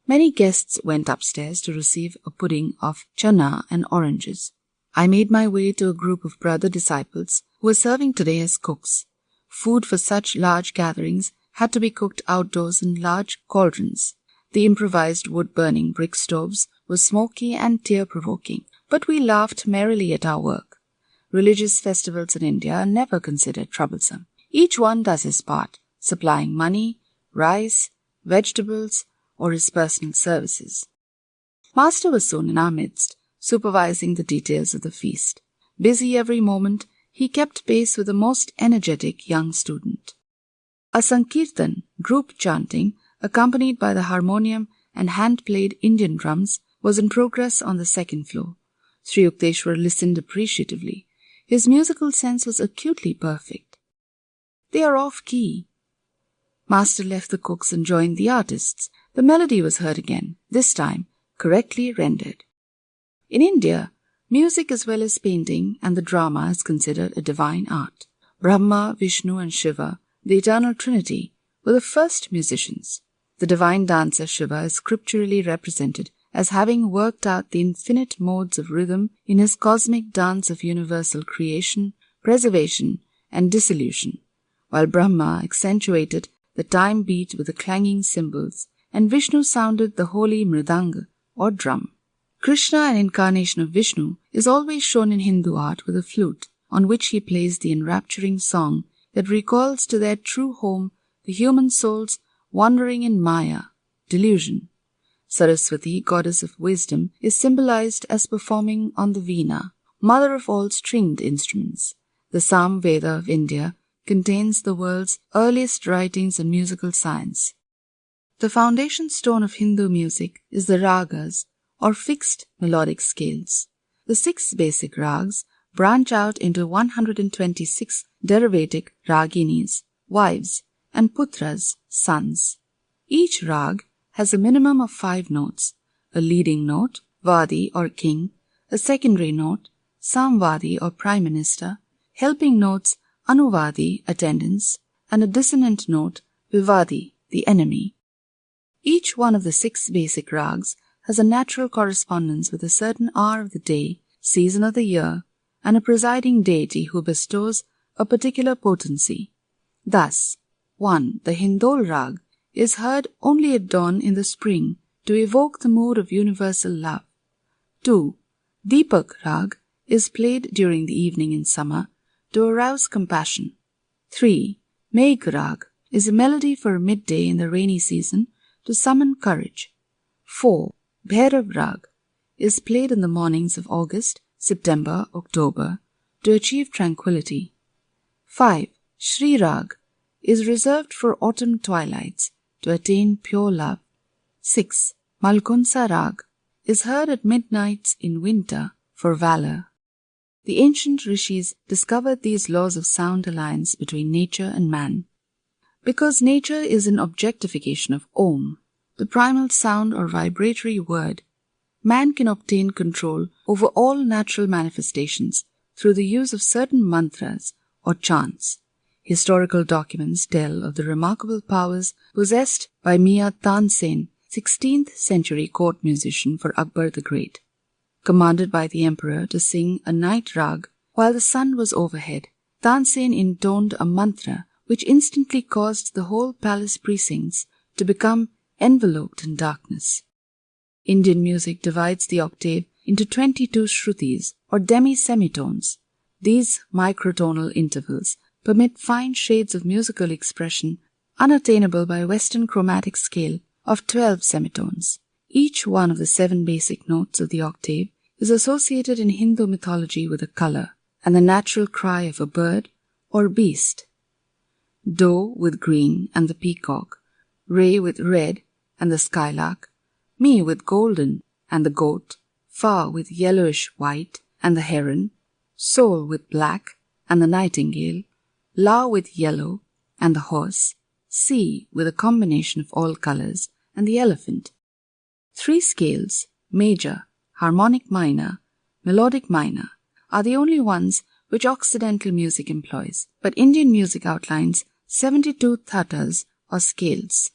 Many guests went upstairs to receive a pudding of chana and oranges. I made my way to a group of brother disciples who were serving today as cooks. Food for such large gatherings had to be cooked outdoors in large cauldrons. The improvised wood-burning brick stoves were smoky and tear-provoking, but we laughed merrily at our work. Religious festivals in India are never considered troublesome. Each one does his part, supplying money, rice, vegetables, or his personal services. Master was soon in our midst, supervising the details of the feast. Busy every moment, he kept pace with the most energetic young student. A Sankirtan, group chanting, accompanied by the harmonium and hand-played Indian drums, was in progress on the second floor. Sri Yukteswar listened appreciatively. His musical sense was acutely perfect. They are off-key. Master left the cooks and joined the artists. The melody was heard again, this time correctly rendered. In India, music as well as painting and the drama is considered a divine art. Brahma, Vishnu and Shiva, the eternal trinity, were the first musicians. The divine dancer Shiva is scripturally represented as having worked out the infinite modes of rhythm in his cosmic dance of universal creation, preservation and dissolution, while Brahma accentuated the time beat with the clanging cymbals, and Vishnu sounded the holy mridanga or drum. Krishna, an incarnation of Vishnu, is always shown in Hindu art with a flute, on which he plays the enrapturing song that recalls to their true home the human souls wandering in Maya, delusion. Saraswati, goddess of wisdom, is symbolized as performing on the veena, mother of all stringed instruments. The Sam Veda of India contains the world's earliest writings on musical science. The foundation stone of Hindu music is the ragas, or fixed melodic scales. The 6 basic rags branch out into 126 derivatic raginis, wives, and putras, sons. Each rag has a minimum of 5 notes, a leading note, vadi or king, a secondary note, samvadi or prime minister, helping notes, anuvadi, attendants, and a dissonant note, vivadi, the enemy. Each one of the 6 basic rags has a natural correspondence with a certain hour of the day, season of the year, and a presiding deity who bestows a particular potency. Thus, 1. The Hindol rag is heard only at dawn in the spring to evoke the mood of universal love. 2. Deepak rag is played during the evening in summer to arouse compassion. 3. Megh rag is a melody for midday in the rainy season to summon courage. 4. Bhairav rag is played in the mornings of August, September, October to achieve tranquility. 5. Shri rag is reserved for autumn twilights to attain pure love. 6. Malkunsa rag is heard at midnights in winter for valor. The ancient rishis discovered these laws of sound alliance between nature and man. Because nature is an objectification of Om, the primal sound or vibratory word, man can obtain control over all natural manifestations through the use of certain mantras or chants. Historical documents tell of the remarkable powers possessed by Mian Tansen, 16th century court musician for Akbar the Great. Commanded by the emperor to sing a night rag while the sun was overhead, Tansen intoned a mantra which instantly caused the whole palace precincts to become enveloped in darkness. Indian music divides the octave into 22 shrutis or demi-semitones. These microtonal intervals permit fine shades of musical expression unattainable by Western chromatic scale of 12 semitones. Each one of the 7 basic notes of the octave is associated in Hindu mythology with a color and the natural cry of a bird or beast. Do with green and the peacock, Re with red and the skylark, Mi with golden and the goat, Fa with yellowish white and the heron, Sol with black and the nightingale, La with yellow and the horse, Si with a combination of all colors and the elephant. 3 scales, major, harmonic minor, melodic minor, are the only ones which Occidental music employs, but Indian music outlines 72 thatas or scales.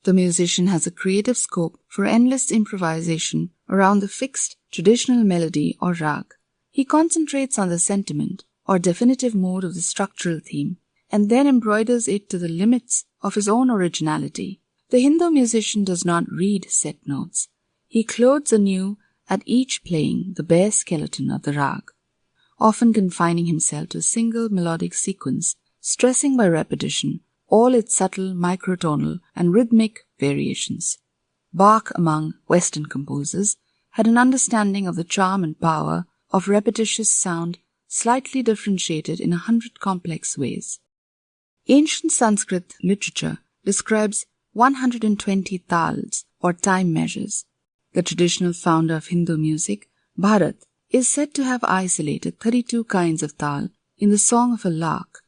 The musician has a creative scope for endless improvisation around the fixed traditional melody or rag. He concentrates on the sentiment or definitive mode of the structural theme and then embroiders it to the limits of his own originality. The Hindu musician does not read set notes. He clothes anew at each playing the bare skeleton of the rag, often confining himself to a single melodic sequence, stressing by repetition all its subtle microtonal and rhythmic variations. Bach, among Western composers, had an understanding of the charm and power of repetitious sound slightly differentiated in 100 complex ways. Ancient Sanskrit literature describes 120 tals or time measures. The traditional founder of Hindu music, Bharat, is said to have isolated 32 kinds of tal in the Song of a Lark.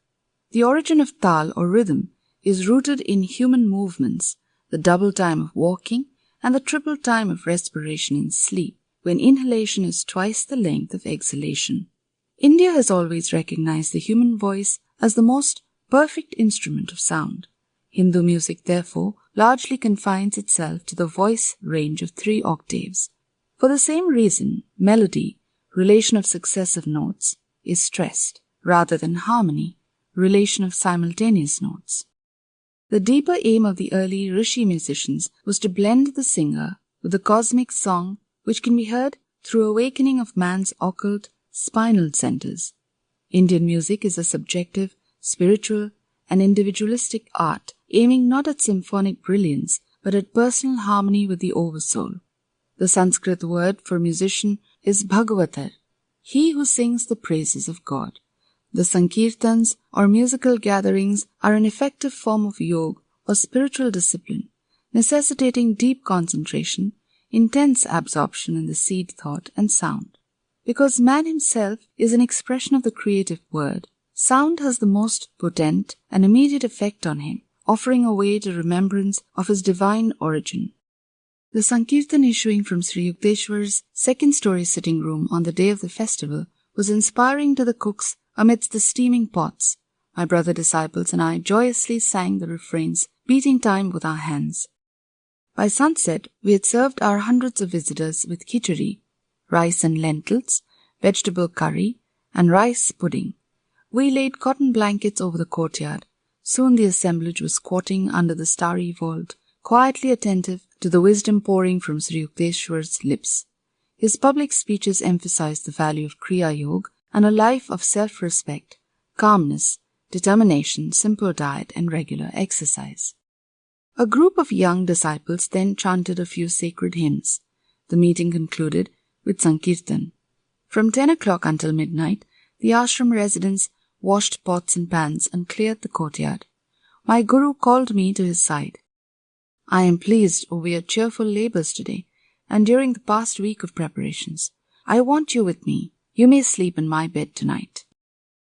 The origin of tal or rhythm is rooted in human movements, the double time of walking and the triple time of respiration in sleep, when inhalation is twice the length of exhalation. India has always recognized the human voice as the most perfect instrument of sound. Hindu music, therefore, largely confines itself to the voice range of 3 octaves. For the same reason, melody, relation of successive notes, is stressed, rather than harmony, relation of simultaneous notes. The deeper aim of the early Rishi musicians was to blend the singer with the cosmic song which can be heard through awakening of man's occult, spinal centers. Indian music is a subjective, spiritual, and individualistic art aiming not at symphonic brilliance but at personal harmony with the oversoul. The Sanskrit word for musician is Bhagavatar, he who sings the praises of God. The Sankirtans or musical gatherings are an effective form of yoga or spiritual discipline, necessitating deep concentration, intense absorption in the seed thought and sound. Because man himself is an expression of the creative word, sound has the most potent and immediate effect on him, offering a way to remembrance of his divine origin. The Sankirtan issuing from Sri Yukteswar's second-story sitting room on the day of the festival was inspiring to the cooks amidst the steaming pots. My brother disciples and I joyously sang the refrains, beating time with our hands. By sunset, we had served our hundreds of visitors with khichdi, rice and lentils, vegetable curry, and rice pudding. We laid cotton blankets over the courtyard. Soon the assemblage was squatting under the starry vault, quietly attentive to the wisdom pouring from Sri Yukteswar's lips. His public speeches emphasized the value of Kriya Yoga and a life of self-respect, calmness, determination, simple diet, and regular exercise. A group of young disciples then chanted a few sacred hymns. The meeting concluded with Sankirtan. From 10 o'clock until midnight, the ashram residents washed pots and pans and cleared the courtyard. My guru called me to his side. I am pleased over your cheerful labors today and during the past week of preparations. I want you with me. You may sleep in my bed tonight.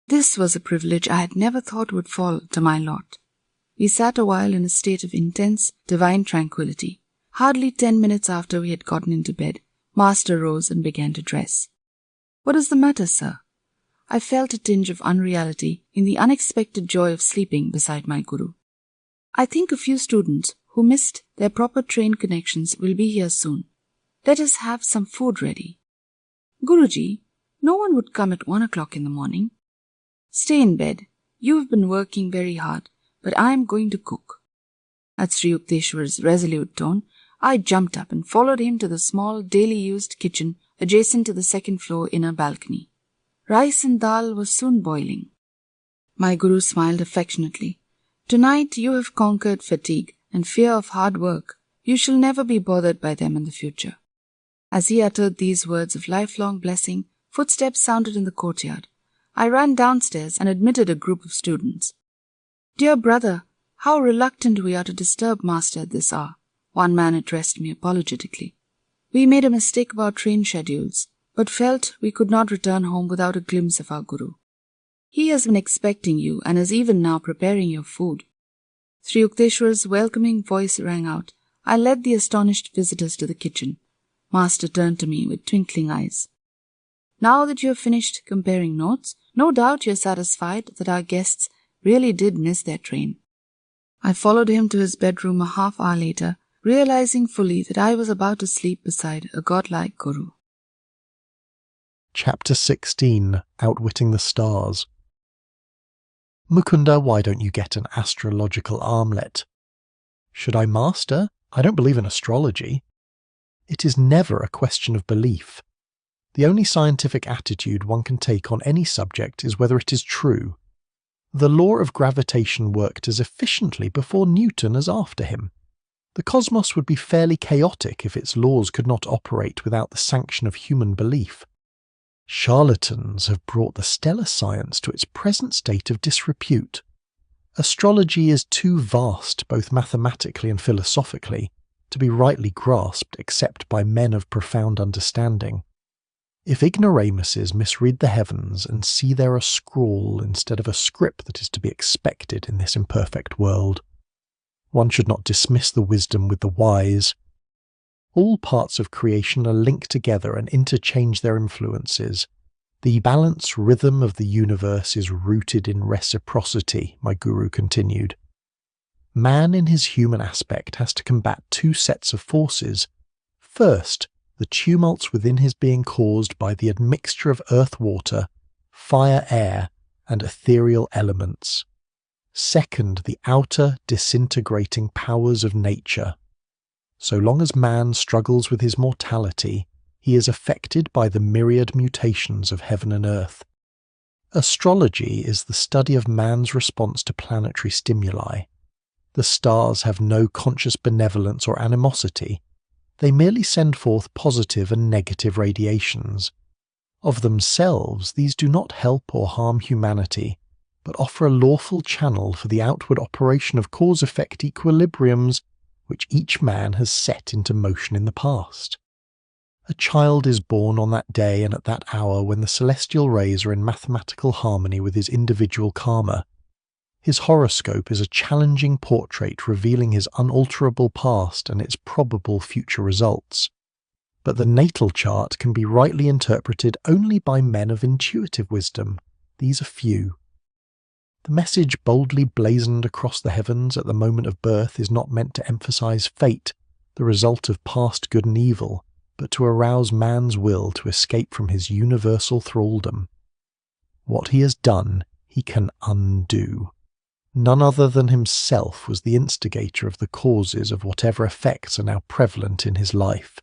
This was a privilege I had never thought would fall to my lot. We sat a while in a state of intense, divine tranquility. Hardly 10 minutes after we had gotten into bed, Master rose and began to dress. What is the matter, sir? I felt a tinge of unreality in the unexpected joy of sleeping beside my guru. I think a few students who missed their proper train connections will be here soon. Let us have some food ready. Guruji, no one would come at 1 o'clock in the morning. Stay in bed. You have been working very hard, but I am going to cook. At Sri Yukteswar's resolute tone, I jumped up and followed him to the small, daily-used kitchen adjacent to the second-floor inner balcony. Rice and dal was soon boiling. My guru smiled affectionately. Tonight you have conquered fatigue and fear of hard work. You shall never be bothered by them in the future." As he uttered these words of lifelong blessing, footsteps sounded in the courtyard. I ran downstairs and admitted a group of students. "Dear brother, how reluctant we are to disturb Master at this hour," one man addressed me apologetically. "We made a mistake about train schedules, but felt we could not return home without a glimpse of our Guru. He has been expecting you and is even now preparing your food." Sri Yukteswar's welcoming voice rang out. I led the astonished visitors to the kitchen. Master turned to me with twinkling eyes. "Now that you have finished comparing notes, no doubt you are satisfied that our guests really did miss their train." I followed him to his bedroom a half-hour later, realizing fully that I was about to sleep beside a godlike Guru. Chapter 16, Outwitting the Stars. "Mukunda, why don't you get an astrological armlet?" "Should I, Master? I don't believe in astrology." It is never a question of belief. The only scientific attitude one can take on any subject is whether it is true. The law of gravitation worked as efficiently before Newton as after him. The cosmos would be fairly chaotic if its laws could not operate without the sanction of human belief. Charlatans have brought the stellar science to its present state of disrepute. Astrology is too vast, both mathematically and philosophically, to be rightly grasped except by men of profound understanding. If ignoramuses misread the heavens and see there a scrawl instead of a script that is to be expected in this imperfect world, one should not dismiss the wisdom with the wise. All parts of creation are linked together and interchange their influences. The balance rhythm of the universe is rooted in reciprocity, my guru continued. Man in his human aspect has to combat two sets of forces. First, the tumults within his being caused by the admixture of earth-water, fire-air, and ethereal elements. Second, the outer, disintegrating powers of nature. So long as man struggles with his mortality, he is affected by the myriad mutations of heaven and earth. Astrology is the study of man's response to planetary stimuli. The stars have no conscious benevolence or animosity. They merely send forth positive and negative radiations. Of themselves, these do not help or harm humanity, but offer a lawful channel for the outward operation of cause-effect equilibriums which each man has set into motion in the past. A child is born on that day and at that hour when the celestial rays are in mathematical harmony with his individual karma. His horoscope is a challenging portrait revealing his unalterable past and its probable future results. But the natal chart can be rightly interpreted only by men of intuitive wisdom. These are few. The message boldly blazoned across the heavens at the moment of birth is not meant to emphasize fate, the result of past good and evil, but to arouse man's will to escape from his universal thraldom. What he has done, he can undo. None other than himself was the instigator of the causes of whatever effects are now prevalent in his life.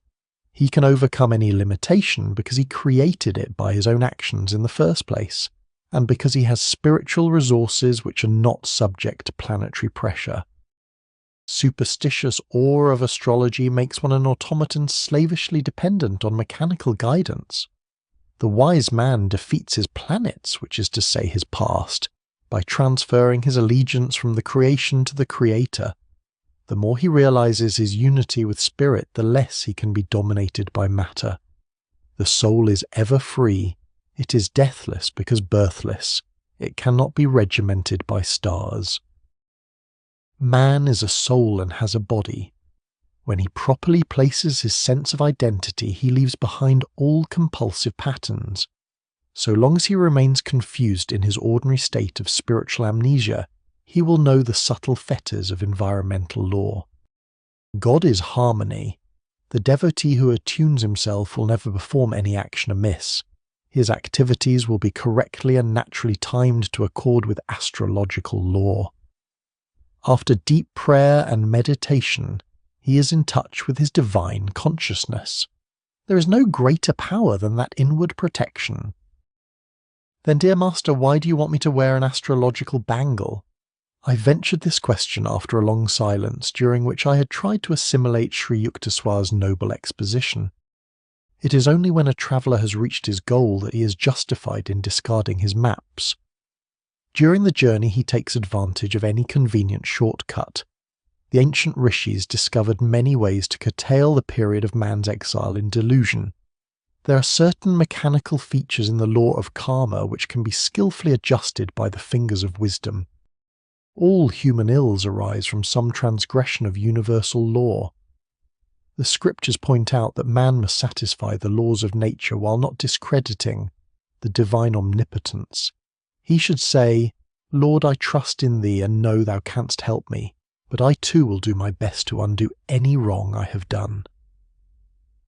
He can overcome any limitation because he created it by his own actions in the first place, and because he has spiritual resources which are not subject to planetary pressure. Superstitious awe of astrology makes one an automaton slavishly dependent on mechanical guidance. The wise man defeats his planets, which is to say his past, by transferring his allegiance from the creation to the creator. The more he realizes his unity with spirit, the less he can be dominated by matter. The soul is ever free. It is deathless because birthless. It cannot be regimented by stars. Man is a soul and has a body. When he properly places his sense of identity, he leaves behind all compulsive patterns. So long as he remains confused in his ordinary state of spiritual amnesia, he will know the subtle fetters of environmental law. God is harmony. The devotee who attunes himself will never perform any action amiss. His activities will be correctly and naturally timed to accord with astrological law. After deep prayer and meditation, he is in touch with his divine consciousness. There is no greater power than that inward protection. Then, dear master, why do you want me to wear an astrological bangle? I ventured this question after a long silence, during which I had tried to assimilate Sri Yukteswar's noble exposition. It is only when a traveller has reached his goal that he is justified in discarding his maps. During the journey he takes advantage of any convenient shortcut. The ancient rishis discovered many ways to curtail the period of man's exile in delusion. There are certain mechanical features in the law of karma which can be skillfully adjusted by the fingers of wisdom. All human ills arise from some transgression of universal law. The scriptures point out that man must satisfy the laws of nature while not discrediting the divine omnipotence. He should say, "Lord, I trust in thee and know thou canst help me, but I too will do my best to undo any wrong I have done."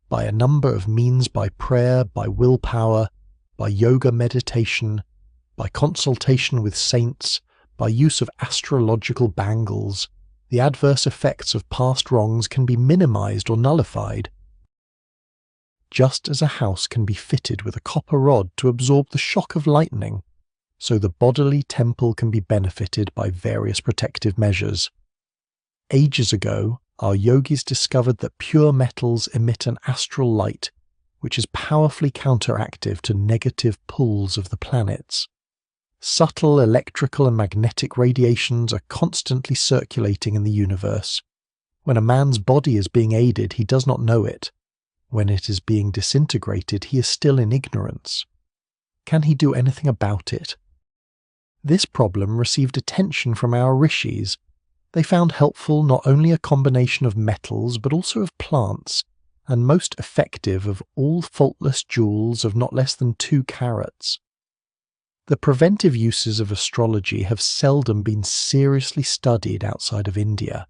By a number of means, by prayer, by willpower, by yoga meditation, by consultation with saints, by use of astrological bangles, the adverse effects of past wrongs can be minimized or nullified. Just as a house can be fitted with a copper rod to absorb the shock of lightning, so the bodily temple can be benefited by various protective measures. Ages ago, our yogis discovered that pure metals emit an astral light, which is powerfully counteractive to negative pulls of the planets. Subtle electrical and magnetic radiations are constantly circulating in the universe. When a man's body is being aided, he does not know it. When it is being disintegrated, he is still in ignorance. Can he do anything about it? This problem received attention from our rishis. They found helpful not only a combination of metals but also of plants, and most effective of all faultless jewels of not less than 2 carats. The preventive uses of astrology have seldom been seriously studied outside of India.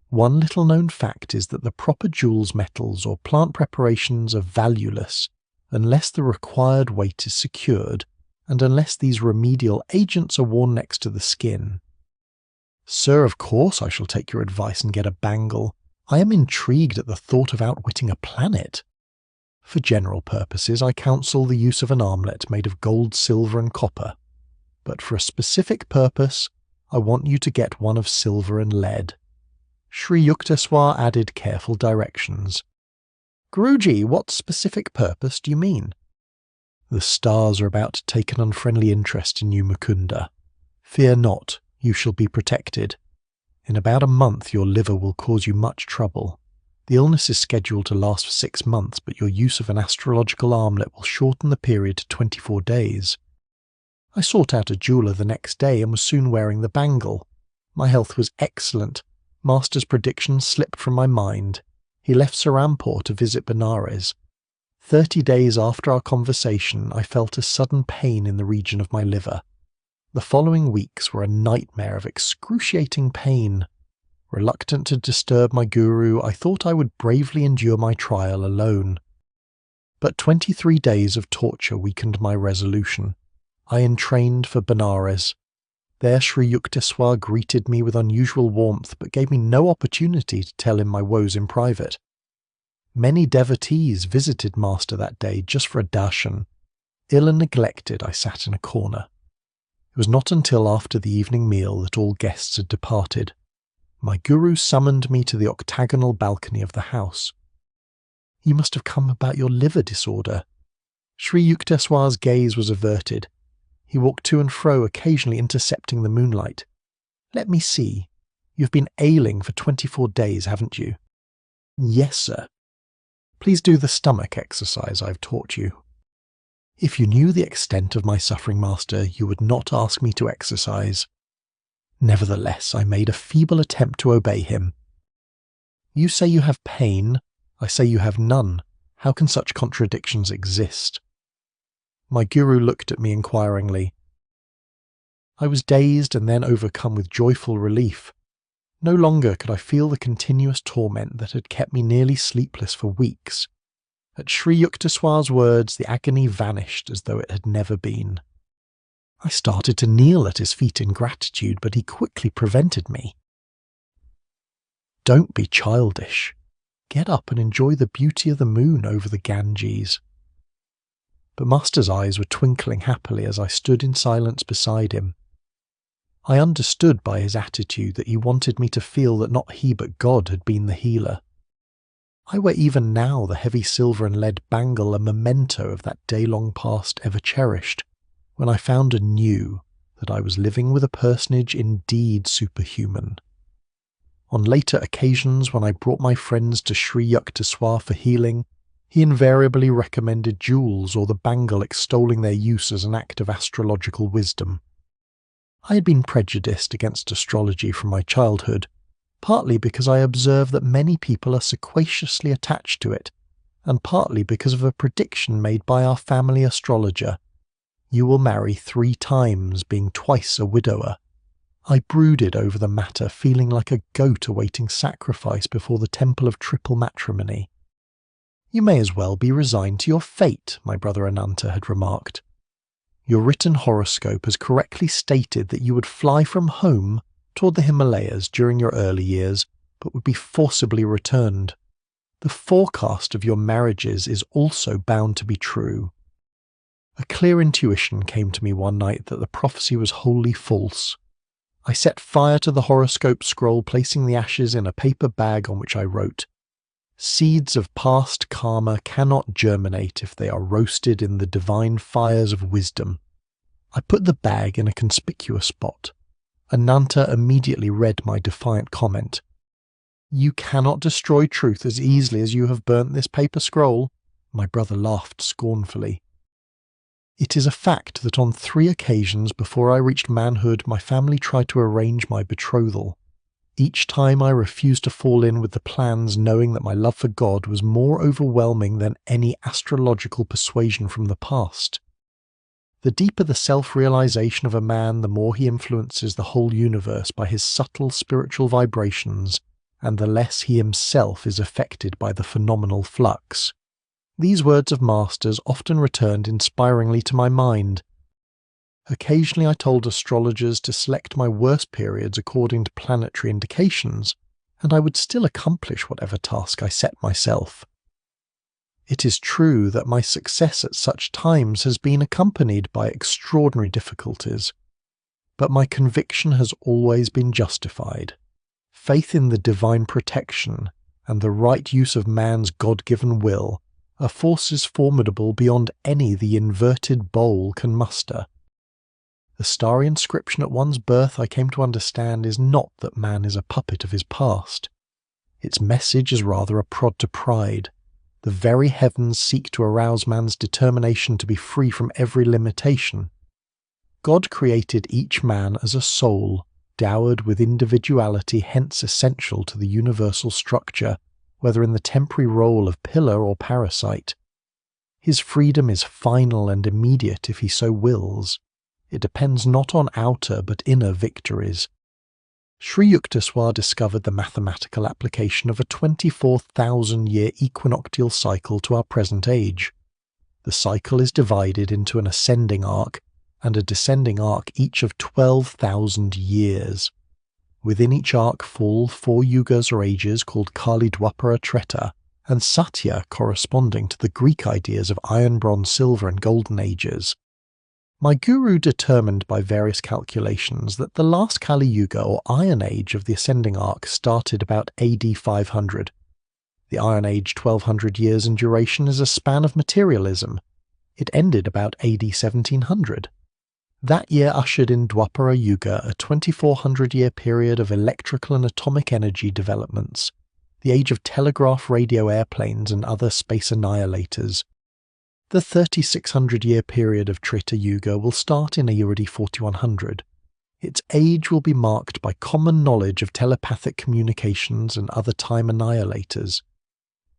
One little known fact is that the proper jewels, metals, or plant preparations are valueless unless the required weight is secured and unless these remedial agents are worn next to the skin. Sir, of course I shall take your advice and get a bangle. I am intrigued at the thought of outwitting a planet. For general purposes, I counsel the use of an armlet made of gold, silver, and copper. But for a specific purpose, I want you to get one of silver and lead. Sri Yukteswar added careful directions. Guruji, what specific purpose do you mean? The stars are about to take an unfriendly interest in you, Mukunda. Fear not, you shall be protected. In about a month your liver will cause you much trouble. The illness is scheduled to last for 6 months, but your use of an astrological armlet will shorten the period to 24 days. I sought out a jeweller the next day and was soon wearing the bangle. My health was excellent. Master's prediction slipped from my mind. He left Serampore to visit Benares. 30 days after our conversation, I felt a sudden pain in the region of my liver. The following weeks were a nightmare of excruciating pain. Reluctant to disturb my guru, I thought I would bravely endure my trial alone. But 23 days of torture weakened my resolution. I entrained for Benares. There Sri Yukteswar greeted me with unusual warmth, but gave me no opportunity to tell him my woes in private. Many devotees visited Master that day just for a darshan. Ill and neglected, I sat in a corner. It was not until after the evening meal that all guests had departed. My guru summoned me to the octagonal balcony of the house. You must have come about your liver disorder. Sri Yukteswar's gaze was averted. He walked to and fro, occasionally intercepting the moonlight. Let me see. You've been ailing for 24 days, haven't you? Yes, sir. Please do the stomach exercise I've taught you. If you knew the extent of my suffering, Master, you would not ask me to exercise. Nevertheless, I made a feeble attempt to obey him. You say you have pain, I say you have none. How can such contradictions exist? My guru looked at me inquiringly. I was dazed and then overcome with joyful relief. No longer could I feel the continuous torment that had kept me nearly sleepless for weeks. At Sri Yukteswar's words, the agony vanished as though it had never been. I started to kneel at his feet in gratitude, but he quickly prevented me. Don't be childish. Get up and enjoy the beauty of the moon over the Ganges. But Master's eyes were twinkling happily as I stood in silence beside him. I understood by his attitude that he wanted me to feel that not he but God had been the healer. I wear even now the heavy silver and lead bangle, a memento of that day-long past ever cherished, when I found anew that I was living with a personage indeed superhuman. On later occasions when I brought my friends to Sri Yukteswar for healing, he invariably recommended jewels or the bangle, extolling their use as an act of astrological wisdom. I had been prejudiced against astrology from my childhood, partly because I observe that many people are sequaciously attached to it, and partly because of a prediction made by our family astrologer. You will marry 3 times, being twice a widower. I brooded over the matter, feeling like a goat awaiting sacrifice before the temple of triple matrimony. You may as well be resigned to your fate, my brother Ananta had remarked. Your written horoscope has correctly stated that you would fly from home toward the Himalayas during your early years, but would be forcibly returned. The forecast of your marriages is also bound to be true. A clear intuition came to me one night that the prophecy was wholly false. I set fire to the horoscope scroll, placing the ashes in a paper bag on which I wrote, "Seeds of past karma cannot germinate if they are roasted in the divine fires of wisdom." I put the bag in a conspicuous spot. Ananta immediately read my defiant comment. "You cannot destroy truth as easily as you have burnt this paper scroll." My brother laughed scornfully. It is a fact that on 3 occasions before I reached manhood, my family tried to arrange my betrothal. Each time I refused to fall in with the plans, knowing that my love for God was more overwhelming than any astrological persuasion from the past. The deeper the self-realization of a man, the more he influences the whole universe by his subtle spiritual vibrations, and the less he himself is affected by the phenomenal flux. These words of masters often returned inspiringly to my mind. Occasionally I told astrologers to select my worst periods according to planetary indications, and I would still accomplish whatever task I set myself. It is true that my success at such times has been accompanied by extraordinary difficulties, but my conviction has always been justified. Faith in the divine protection and the right use of man's God-given will are forces formidable beyond any the inverted bowl can muster. The starry inscription at one's birth, I came to understand, is not that man is a puppet of his past. Its message is rather a prod to pride. The very heavens seek to arouse man's determination to be free from every limitation. God created each man as a soul, dowered with individuality, hence essential to the universal structure, whether in the temporary role of pillar or parasite. His freedom is final and immediate if he so wills. It depends not on outer but inner victories. Sri Yukteswar discovered the mathematical application of a 24,000-year equinoctial cycle to our present age. The cycle is divided into an ascending arc and a descending arc, each of 12,000 years. Within each arc fall 4 yugas or ages called Kali, Dwapara, Treta, and Satya, corresponding to the Greek ideas of iron, bronze, silver, and golden ages. My guru determined by various calculations that the last Kali Yuga or Iron Age of the ascending arc started about AD 500. The Iron Age, 1200 years in duration, is a span of materialism. It ended about AD 1700. That year ushered in Dwapara Yuga, a 2400-year period of electrical and atomic energy developments, the age of telegraph radio airplanes and other space annihilators. The 3600-year period of Treta Yuga will start in AD 4100. Its age will be marked by common knowledge of telepathic communications and other time annihilators.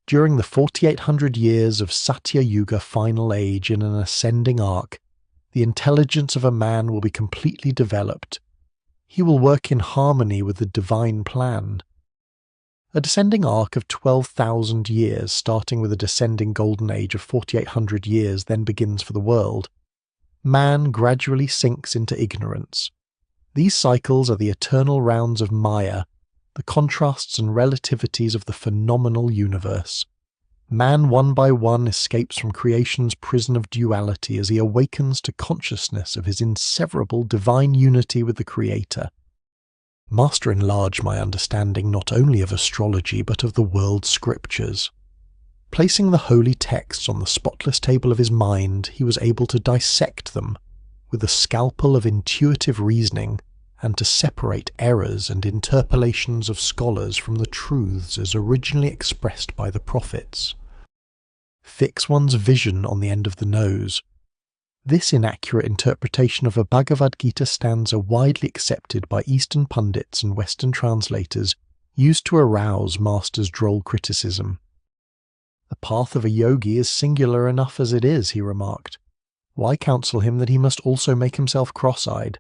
During the 4800 years of Satya Yuga final age in an ascending arc, the intelligence of a man will be completely developed. He will work in harmony with the divine plan. A descending arc of 12,000 years, starting with a descending golden age of 4800 years, then begins for the world. Man gradually sinks into ignorance. These cycles are the eternal rounds of Maya, the contrasts and relativities of the phenomenal universe. Man one by one escapes from creation's prison of duality as he awakens to consciousness of his inseverable divine unity with the Creator. Master enlarged my understanding not only of astrology but of the world's scriptures. Placing the holy texts on the spotless table of his mind, he was able to dissect them with the scalpel of intuitive reasoning and to separate errors and interpolations of scholars from the truths as originally expressed by the prophets. Fix one's vision on the end of the nose. This inaccurate interpretation of a Bhagavad Gita stanza widely accepted by Eastern pundits and Western translators used to arouse Master's droll criticism. The path of a yogi is singular enough as it is, he remarked. Why counsel him that he must also make himself cross-eyed?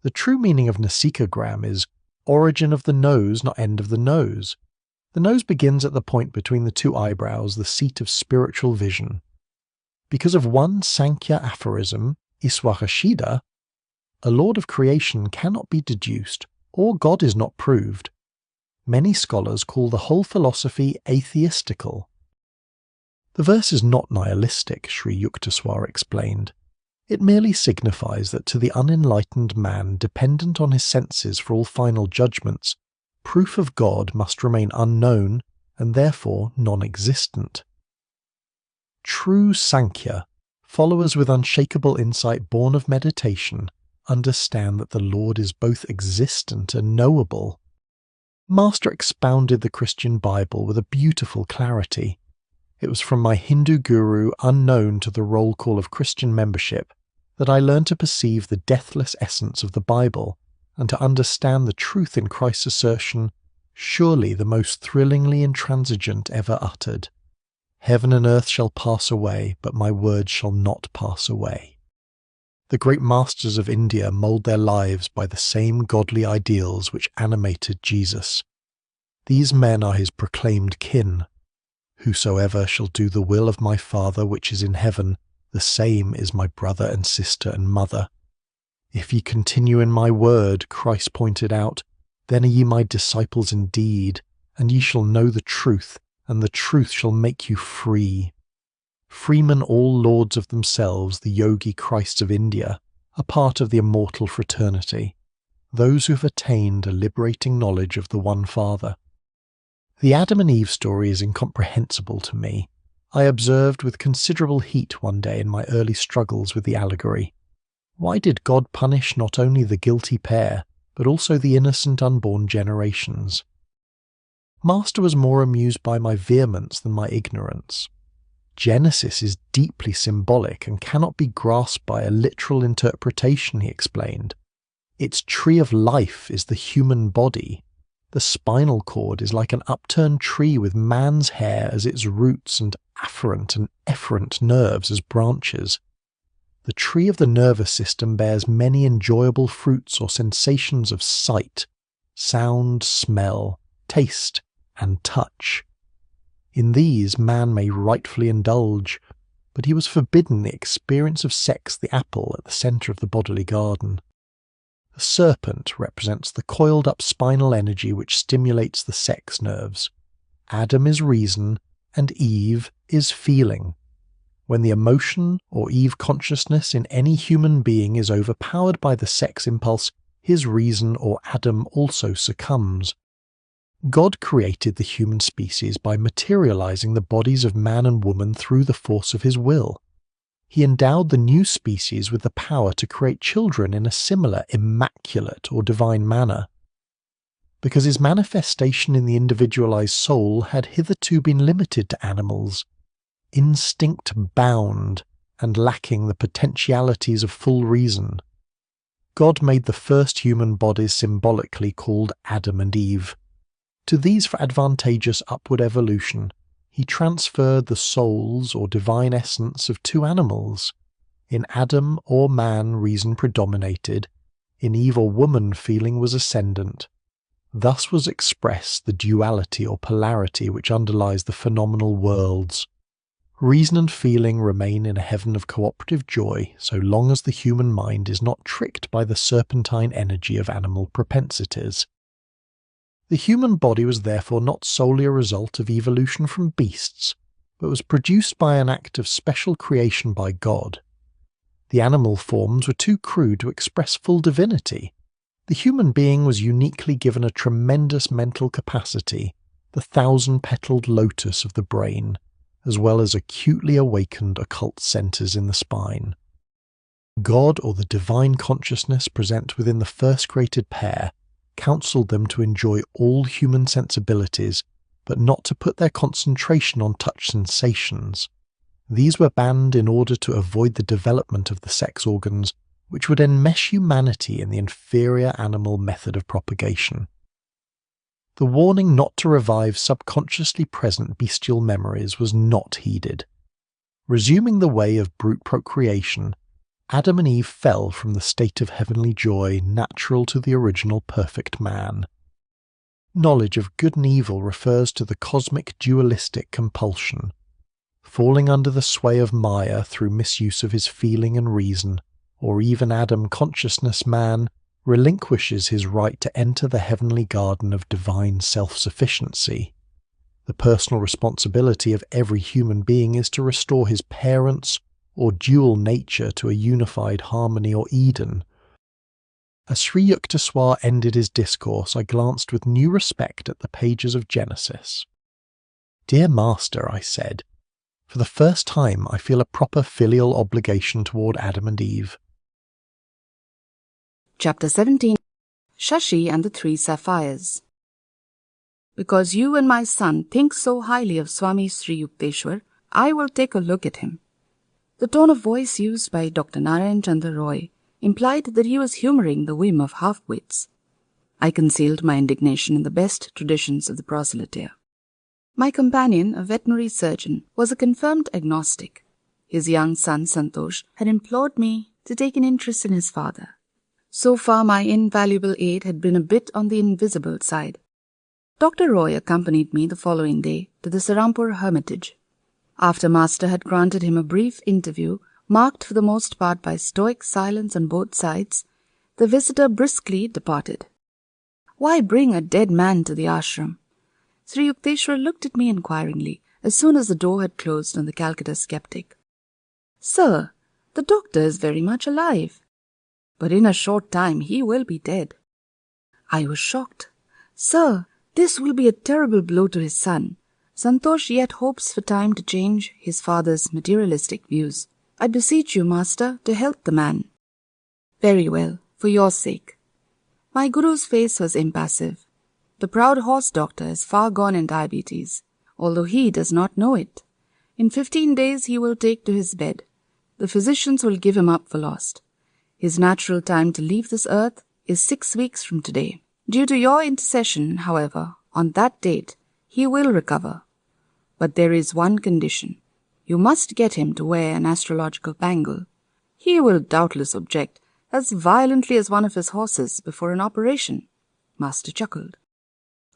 The true meaning of nasikagram is origin of the nose, not end of the nose. The nose begins at the point between the two eyebrows, the seat of spiritual vision. Because of one Sankhya aphorism, Iswarashida, a lord of creation cannot be deduced, or God is not proved. Many scholars call the whole philosophy atheistical. The verse is not nihilistic, Sri Yukteswar explained. It merely signifies that to the unenlightened man dependent on his senses for all final judgments, proof of God must remain unknown and therefore non-existent. True Sankhya, followers with unshakable insight born of meditation, understand that the Lord is both existent and knowable. Master expounded the Christian Bible with a beautiful clarity. It was from my Hindu guru, unknown to the roll call of Christian membership, that I learned to perceive the deathless essence of the Bible and to understand the truth in Christ's assertion, surely the most thrillingly intransigent ever uttered. Heaven and earth shall pass away, but my words shall not pass away. The great masters of India mould their lives by the same godly ideals which animated Jesus. These men are his proclaimed kin. Whosoever shall do the will of my Father which is in heaven, the same is my brother and sister and mother. If ye continue in my word, Christ pointed out, then are ye my disciples indeed, and ye shall know the truth, and the truth shall make you free. Freemen all lords of themselves, the yogi Christs of India, are part of the immortal fraternity, those who have attained a liberating knowledge of the one Father. The Adam and Eve story is incomprehensible to me. I observed with considerable heat one day in my early struggles with the allegory. Why did God punish not only the guilty pair, but also the innocent unborn generations? Master was more amused by my vehemence than my ignorance. Genesis is deeply symbolic and cannot be grasped by a literal interpretation, he explained. Its tree of life is the human body. The spinal cord is like an upturned tree with man's hair as its roots and afferent and efferent nerves as branches. The tree of the nervous system bears many enjoyable fruits or sensations of sight, sound, smell, taste, and touch. In these man may rightfully indulge, but he was forbidden the experience of sex, the apple at the centre of the bodily garden. The serpent represents the coiled-up spinal energy which stimulates the sex nerves. Adam is reason, and Eve is feeling. When the emotion or Eve consciousness in any human being is overpowered by the sex impulse, his reason or Adam also succumbs. God created the human species by materializing the bodies of man and woman through the force of his will. He endowed the new species with the power to create children in a similar immaculate or divine manner. Because his manifestation in the individualized soul had hitherto been limited to animals, instinct-bound and lacking the potentialities of full reason, God made the first human bodies symbolically called Adam and Eve. To these, for advantageous upward evolution, he transferred the souls or divine essence of two animals. In Adam or man reason predominated, in Eve or woman feeling was ascendant. Thus was expressed the duality or polarity which underlies the phenomenal worlds. Reason and feeling remain in a heaven of cooperative joy so long as the human mind is not tricked by the serpentine energy of animal propensities. The human body was therefore not solely a result of evolution from beasts, but was produced by an act of special creation by God. The animal forms were too crude to express full divinity. The human being was uniquely given a tremendous mental capacity, the 1,000-petaled lotus of the brain, as well as acutely awakened occult centers in the spine. God, or the divine consciousness present within the first created pair, counseled them to enjoy all human sensibilities, but not to put their concentration on touch sensations. These were banned in order to avoid the development of the sex organs, which would enmesh humanity in the inferior animal method of propagation. The warning not to revive subconsciously present bestial memories was not heeded. Resuming the way of brute procreation, Adam and Eve fell from the state of heavenly joy natural to the original perfect man. Knowledge of good and evil refers to the cosmic dualistic compulsion. Falling under the sway of Maya through misuse of his feeling and reason, or even Adam consciousness man, relinquishes his right to enter the heavenly garden of divine self-sufficiency. The personal responsibility of every human being is to restore his parents' or dual nature to a unified harmony or Eden. As Sri Yukteswar ended his discourse, I glanced with new respect at the pages of Genesis. "Dear Master," I said, "for the first time I feel a proper filial obligation toward Adam and Eve." Chapter 17. Shashi and the Three Sapphires. Because you and my son think so highly of Swami Sri Yukteswar, I will take a look at him. The tone of voice used by Dr. Narayan Chandra Roy implied that he was humouring the whim of half-wits. I concealed my indignation in the best traditions of the proselytere. My companion, a veterinary surgeon, was a confirmed agnostic. His young son Santosh had implored me to take an interest in his father. So far my invaluable aid had been a bit on the invisible side. Dr. Roy accompanied me the following day to the Serampur hermitage. After Master had granted him a brief interview, marked for the most part by stoic silence on both sides, the visitor briskly departed. Why bring a dead man to the ashram? Sri Yukteswar looked at me inquiringly as soon as the door had closed on the Calcutta skeptic. "Sir, the doctor is very much alive, but in a short time he will be dead." I was shocked. "Sir, this will be a terrible blow to his son. Santosh yet hopes for time to change his father's materialistic views. I beseech you, Master, to help the man." "Very well, for your sake." My guru's face was impassive. The proud horse doctor is far gone in diabetes, although he does not know it. In 15 days he will take to his bed. The physicians will give him up for lost. His natural time to leave this earth is 6 weeks from today. Due to your intercession, however, on that date, he will recover. But there is one condition. You must get him to wear an astrological bangle. He will doubtless object as violently as one of his horses before an operation." Master chuckled.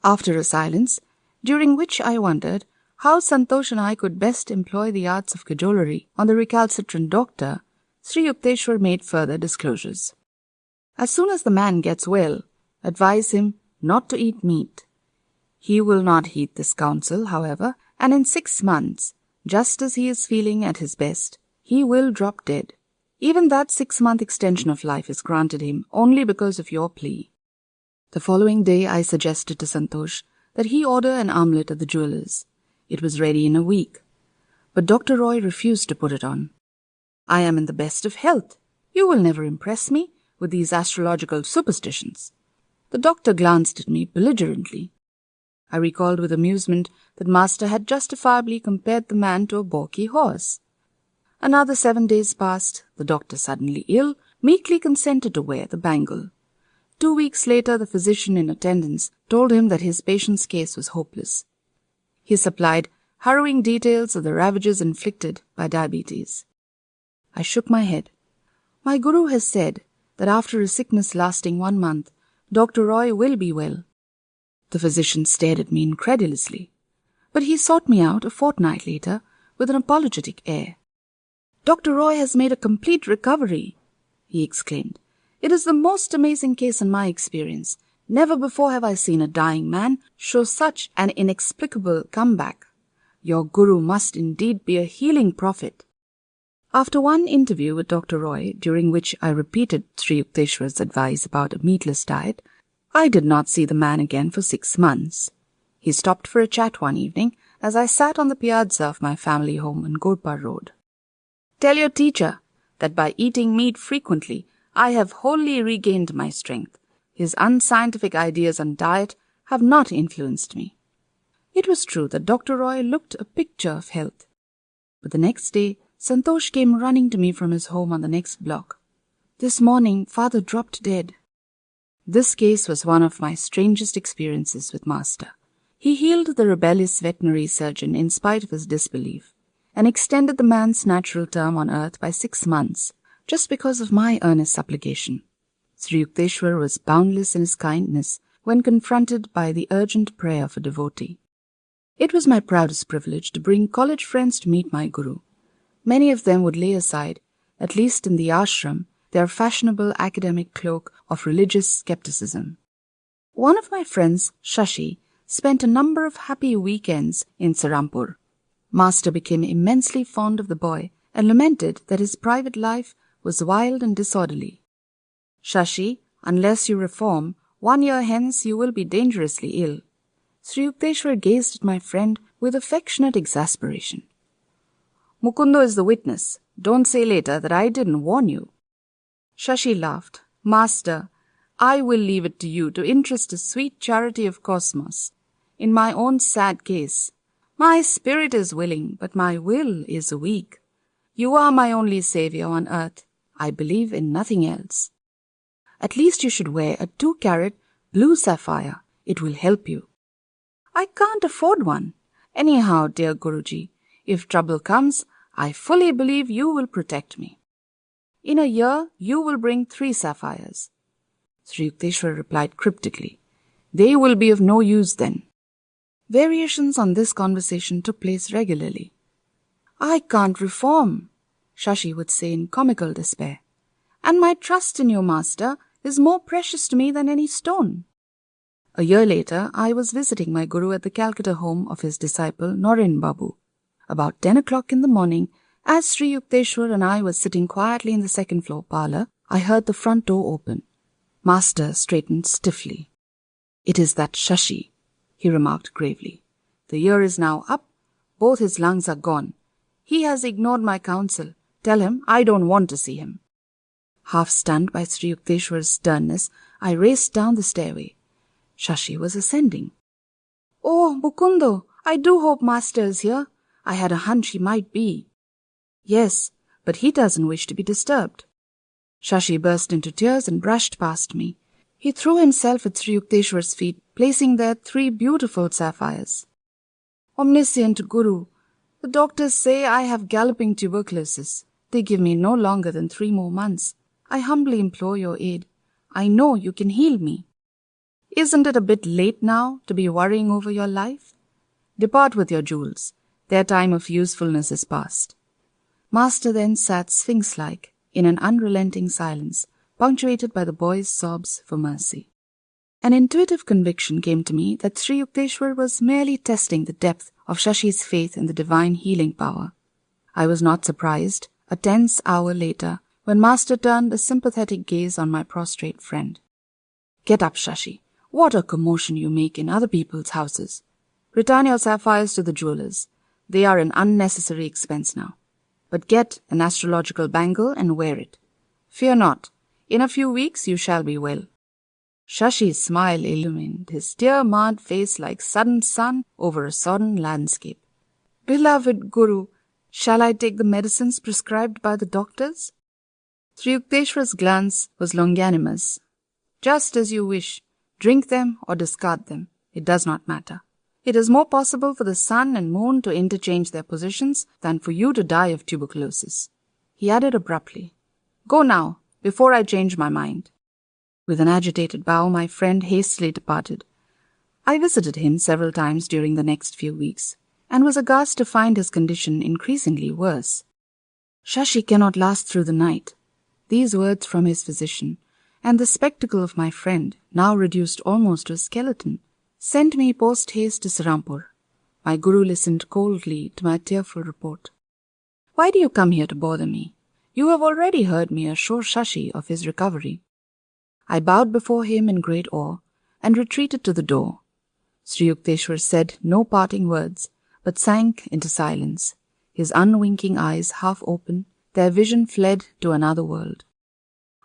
After a silence, during which I wondered how Santosh and I could best employ the arts of cajolery on the recalcitrant doctor, Sri Yukteswar made further disclosures. "As soon as the man gets well, advise him not to eat meat. He will not heed this counsel, however, and in 6 months, just as he is feeling at his best, he will drop dead. Even that 6-month extension of life is granted him only because of your plea." The following day I suggested to Santosh that he order an omelette at the jeweller's. It was ready in a week, but Dr. Roy refused to put it on. "I am in the best of health. You will never impress me with these astrological superstitions." The doctor glanced at me belligerently. I recalled with amusement that Master had justifiably compared the man to a balky horse. Another 7 days passed. The doctor, suddenly ill, meekly consented to wear the bangle. 2 weeks later, the physician in attendance told him that his patient's case was hopeless. He supplied harrowing details of the ravages inflicted by diabetes. I shook my head. My guru has said that after a sickness lasting 1 month, Dr. Roy will be well. The physician stared at me incredulously, but he sought me out a fortnight later with an apologetic air. "Dr. Roy has made a complete recovery," he exclaimed. "It is the most amazing case in my experience. Never before have I seen a dying man show such an inexplicable comeback. Your guru must indeed be a healing prophet. After one interview with Dr. Roy, during which I repeated Sri Yukteswar's advice about a meatless diet, I did not see the man again for 6 months. He stopped for a chat one evening as I sat on the piazza of my family home on Godpar Road. Tell your teacher that by eating meat frequently, I have wholly regained my strength. His unscientific ideas on diet have not influenced me. It was true that Dr. Roy looked a picture of health. But the next day, Santosh came running to me from his home on the next block. This morning, father dropped dead. This case was one of my strangest experiences with Master. He healed the rebellious veterinary surgeon in spite of his disbelief, and extended the man's natural term on earth by 6 months, just because of my earnest supplication. Sri Yukteswar was boundless in his kindness when confronted by the urgent prayer of a devotee. It was my proudest privilege to bring college friends to meet my guru. Many of them would lay aside, at least in the ashram, their fashionable academic cloak of religious skepticism. One of my friends, Shashi, spent a number of happy weekends in Serampur. Master became immensely fond of the boy and lamented that his private life was wild and disorderly. Shashi, unless you reform, 1 year hence you will be dangerously ill. Sri Yukteswar gazed at my friend with affectionate exasperation. Mukundo is the witness. Don't say later that I didn't warn you. Shashi laughed. Master, I will leave it to you to interest the sweet charity of cosmos. In my own sad case, my spirit is willing, but my will is weak. You are my only savior on earth. I believe in nothing else. At least you should wear a 2-carat blue sapphire. It will help you. I can't afford one. Anyhow, dear Guruji, if trouble comes, I fully believe you will protect me. In a year, you will bring 3 sapphires. Sri Yukteswar replied cryptically, They will be of no use then. Variations on this conversation took place regularly. I can't reform, Shashi would say in comical despair, and my trust in you, Master, is more precious to me than any stone. A year later, I was visiting my guru at the Calcutta home of his disciple Norin Babu. About 10 o'clock in the morning, as Sri Yukteswar and I were sitting quietly in the second-floor parlour, I heard the front door open. Master straightened stiffly. It is that Shashi, he remarked gravely. The year is now up. Both his lungs are gone. He has ignored my counsel. Tell him I don't want to see him. Half stunned by Sri Yukteswar's sternness, I raced down the stairway. Shashi was ascending. Oh, Mukundo, I do hope Master is here. I had a hunch he might be. Yes, but he doesn't wish to be disturbed. Shashi burst into tears and brushed past me. He threw himself at Sri Yukteswar's feet, placing there 3 beautiful sapphires. Omniscient Guru, the doctors say I have galloping tuberculosis. They give me no longer than 3 more months. I humbly implore your aid. I know you can heal me. Isn't it a bit late now to be worrying over your life? Depart with your jewels. Their time of usefulness is past. Master then sat sphinx-like in an unrelenting silence, punctuated by the boy's sobs for mercy. An intuitive conviction came to me that Sri Yukteswar was merely testing the depth of Shashi's faith in the divine healing power. I was not surprised, a tense hour later, when Master turned a sympathetic gaze on my prostrate friend. Get up, Shashi. What a commotion you make in other people's houses. Return your sapphires to the jewellers. They are an unnecessary expense now. But get an astrological bangle and wear it. Fear not. In a few weeks you shall be well. Shashi's smile illumined his tear-marred face like sudden sun over a sodden landscape. Beloved Guru, shall I take the medicines prescribed by the doctors? Sri Yukteswar's glance was longanimous. Just as you wish. Drink them or discard them. It does not matter. It is more possible for the sun and moon to interchange their positions than for you to die of tuberculosis. He added abruptly, Go now, before I change my mind. With an agitated bow, my friend hastily departed. I visited him several times during the next few weeks, and was aghast to find his condition increasingly worse. Shashi cannot last through the night. These words from his physician, and the spectacle of my friend, now reduced almost to a skeleton, sent me post-haste to Serampur. My guru listened coldly to my tearful report. Why do you come here to bother me? You have already heard me assure Shashi of his recovery. I bowed before him in great awe and retreated to the door. Sri Yukteswar said no parting words, but sank into silence, his unwinking eyes half open, their vision fled to another world.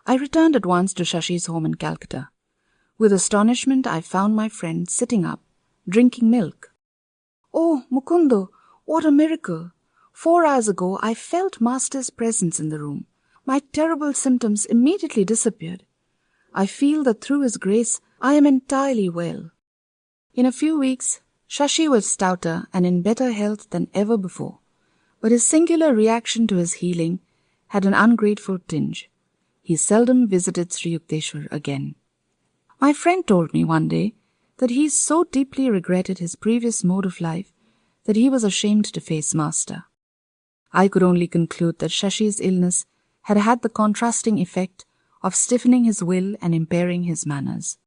I returned at once to Shashi's home in Calcutta. With astonishment, I found my friend sitting up, drinking milk. Oh, Mukundo, what a miracle! 4 hours ago, I felt Master's presence in the room. My terrible symptoms immediately disappeared. I feel that through his grace, I am entirely well. In a few weeks, Shashi was stouter and in better health than ever before. But his singular reaction to his healing had an ungrateful tinge. He seldom visited Sri Yukteswar again. My friend told me one day that he so deeply regretted his previous mode of life that he was ashamed to face Master. I could only conclude that Shashi's illness had had the contrasting effect of stiffening his will and impairing his manners.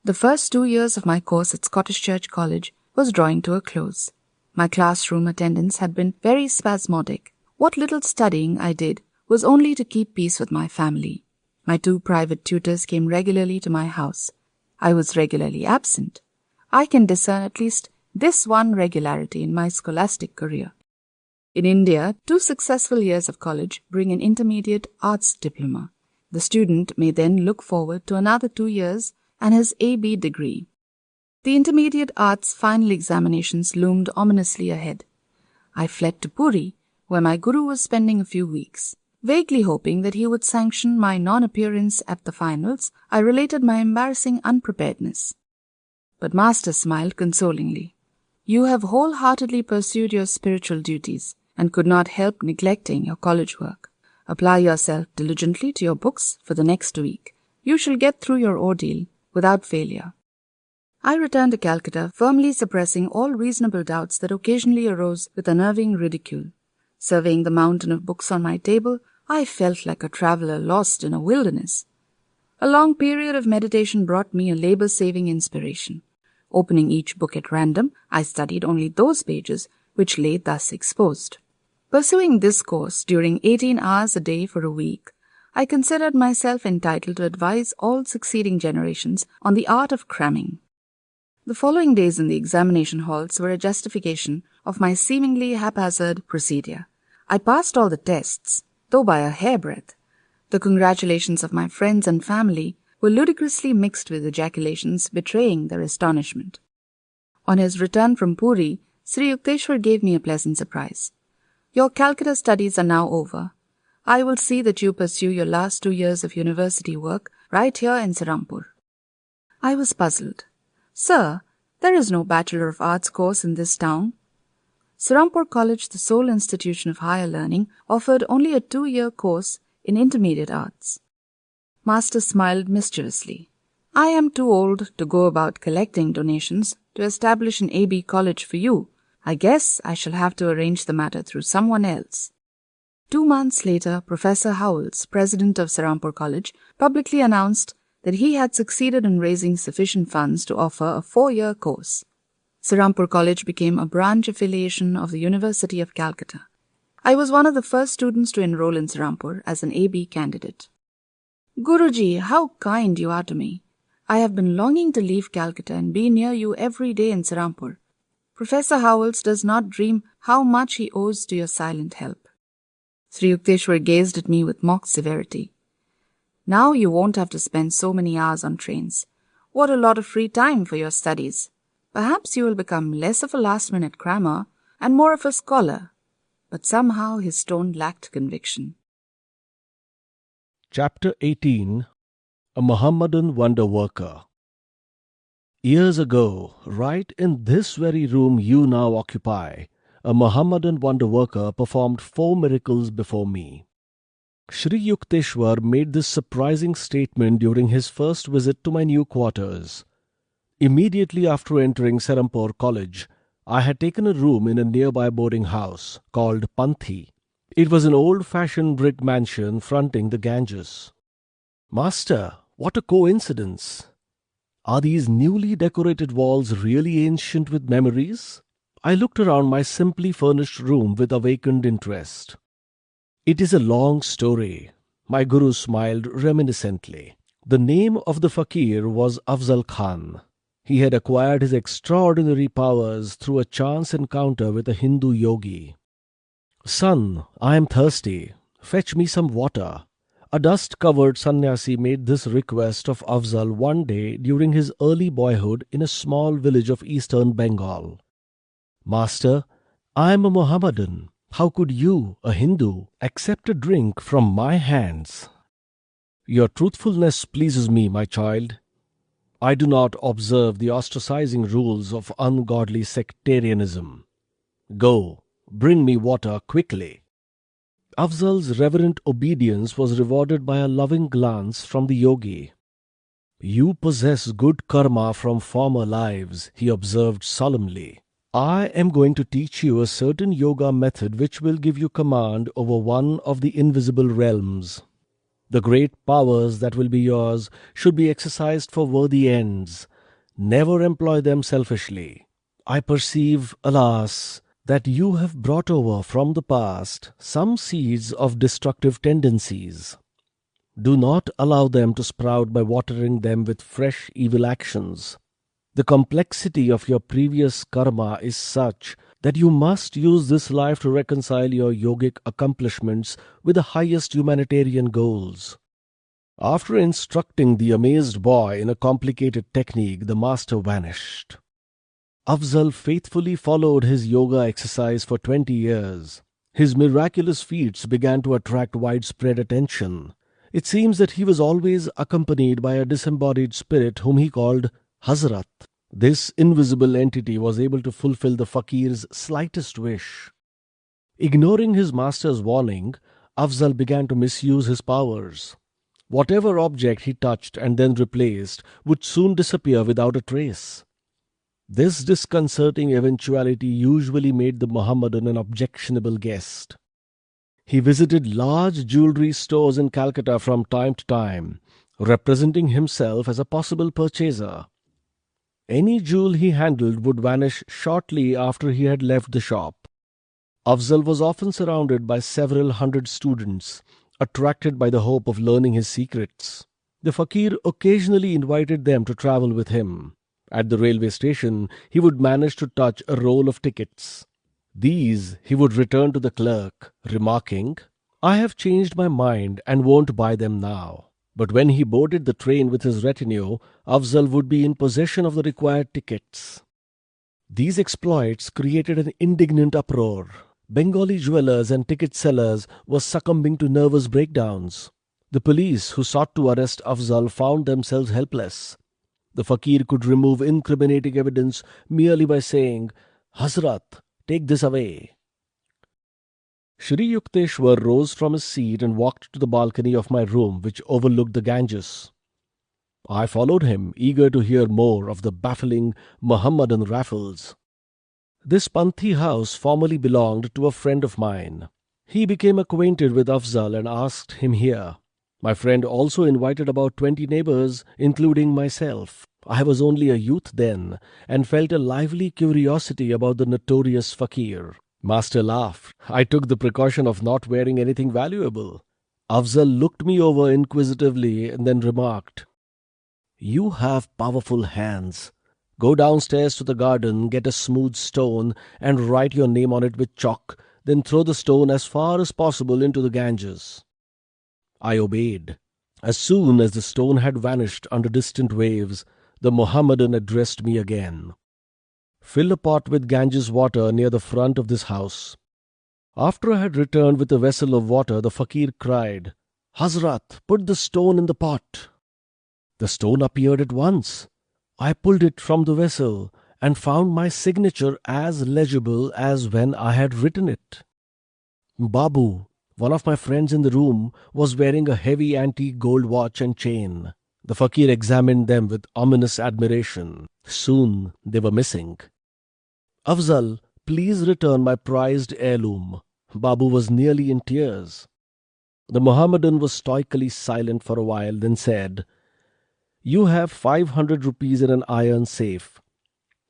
The first 2 years of my course at Scottish Church College was drawing to a close. My classroom attendance had been very spasmodic. What little studying I did was only to keep peace with my family. My 2 private tutors came regularly to my house. I was regularly absent. I can discern at least this one regularity in my scholastic career. In India, 2 successful years of college bring an intermediate arts diploma. The student may then look forward to another 2 years and his A.B. degree. The intermediate arts final examinations loomed ominously ahead. I fled to Puri, where my guru was spending a few weeks. Vaguely hoping that he would sanction my non-appearance at the finals, I related my embarrassing unpreparedness. But Master smiled consolingly. You have wholeheartedly pursued your spiritual duties and could not help neglecting your college work. Apply yourself diligently to your books for the next week. You shall get through your ordeal without failure. I returned to Calcutta, firmly suppressing all reasonable doubts that occasionally arose with unnerving ridicule. Surveying the mountain of books on my table, I felt like a traveller lost in a wilderness. A long period of meditation brought me a labour-saving inspiration. Opening each book at random, I studied only those pages which lay thus exposed. Pursuing this course during 18 hours a day for a week, I considered myself entitled to advise all succeeding generations on the art of cramming. The following days in the examination halls were a justification of my seemingly haphazard procedure. I passed all the tests, though by a hairbreadth. The congratulations of my friends and family were ludicrously mixed with ejaculations betraying their astonishment. On his return from Puri, Sri Yukteswar gave me a pleasant surprise. Your Calcutta studies are now over. I will see that you pursue your last 2 years of university work right here in Serampur. I was puzzled. Sir, there is no Bachelor of Arts course in this town. Serampur College, the sole institution of higher learning, offered only a 2-year course in intermediate arts. Master smiled mischievously. I am too old to go about collecting donations to establish an AB college for you. I guess I shall have to arrange the matter through someone else. 2 months later, Professor Howells, president of Serampur College, publicly announced that he had succeeded in raising sufficient funds to offer a 4-year course. Serampur College became a branch affiliation of the University of Calcutta. I was one of the first students to enroll in Serampur as an AB candidate. Guruji, how kind you are to me. I have been longing to leave Calcutta and be near you every day in Serampur. Professor Howells does not dream how much he owes to your silent help. Sri Yukteswar gazed at me with mock severity. Now you won't have to spend so many hours on trains. What a lot of free time for your studies. Perhaps you will become less of a last-minute crammer and more of a scholar. But somehow his tone lacked conviction. Chapter 18 A Mohammedan Wonder Worker. Years ago, right in this very room you now occupy, a Mohammedan wonder worker performed 4 miracles before me. Sri Yukteswar made this surprising statement during his first visit to my new quarters. Immediately after entering Serampur College, I had taken a room in a nearby boarding house called Panthi. It was an old-fashioned brick mansion fronting the Ganges. Master, what a coincidence! Are these newly decorated walls really ancient with memories? I looked around my simply furnished room with awakened interest. "It is a long story." My guru smiled reminiscently. The name of the fakir was Afzal Khan. He had acquired his extraordinary powers through a chance encounter with a Hindu yogi. "Son, I am thirsty. Fetch me some water." A dust-covered sannyasi made this request of Afzal one day during his early boyhood in a small village of eastern Bengal. "Master, I am a Mohammedan. How could you, a Hindu, accept a drink from my hands?" "Your truthfulness pleases me, my child. I do not observe the ostracizing rules of ungodly sectarianism. Go, bring me water quickly." Afzal's reverent obedience was rewarded by a loving glance from the yogi. "You possess good karma from former lives," he observed solemnly. "I am going to teach you a certain yoga method which will give you command over one of the invisible realms. The great powers that will be yours should be exercised for worthy ends. Never employ them selfishly. I perceive, alas, that you have brought over from the past some seeds of destructive tendencies. Do not allow them to sprout by watering them with fresh evil actions. The complexity of your previous karma is such that you must use this life to reconcile your yogic accomplishments with the highest humanitarian goals." After instructing the amazed boy in a complicated technique, the master vanished. Afzal faithfully followed his yoga exercise for 20 years. His miraculous feats began to attract widespread attention. It seems that he was always accompanied by a disembodied spirit whom he called Hazrat. This invisible entity was able to fulfill the fakir's slightest wish. Ignoring his master's warning, Afzal began to misuse his powers. Whatever object he touched and then replaced would soon disappear without a trace. This disconcerting eventuality usually made the Mohammedan an objectionable guest. He visited large jewelry stores in Calcutta from time to time, representing himself as a possible purchaser. Any jewel he handled would vanish shortly after he had left the shop. Afzal was often surrounded by several hundred students, attracted by the hope of learning his secrets. The fakir occasionally invited them to travel with him. At the railway station, he would manage to touch a roll of tickets. These he would return to the clerk, remarking, "I have changed my mind and won't buy them now." But when he boarded the train with his retinue, Afzal would be in possession of the required tickets. These exploits created an indignant uproar. Bengali jewelers and ticket sellers were succumbing to nervous breakdowns. The police who sought to arrest Afzal found themselves helpless. The fakir could remove incriminating evidence merely by saying, "Hazrat, take this away." Shri Yukteswar rose from his seat and walked to the balcony of my room, which overlooked the Ganges. I followed him, eager to hear more of the baffling Mohammedan raffles. This Panthi house formerly belonged to a friend of mine. He became acquainted with Afzal and asked him here. My friend also invited about 20 neighbors, including myself. I was only a youth then, and felt a lively curiosity about the notorious fakir. Master laughed. I took the precaution of not wearing anything valuable. Afzal looked me over inquisitively and then remarked, "You have powerful hands. Go downstairs to the garden, get a smooth stone, and write your name on it with chalk, then throw the stone as far as possible into the Ganges." I obeyed. As soon as the stone had vanished under distant waves, the Mohammedan addressed me again. "Fill a pot with Ganges water near the front of this house." After I had returned with a vessel of water, the fakir cried, "Hazrat, put the stone in the pot." The stone appeared at once. I pulled it from the vessel and found my signature as legible as when I had written it. Babu, one of my friends in the room, was wearing a heavy antique gold watch and chain. The fakir examined them with ominous admiration. Soon they were missing. "Afzal, please return my prized heirloom." Babu was nearly in tears. The Mohammedan was stoically silent for a while, then said, "You have 500 rupees in an iron safe.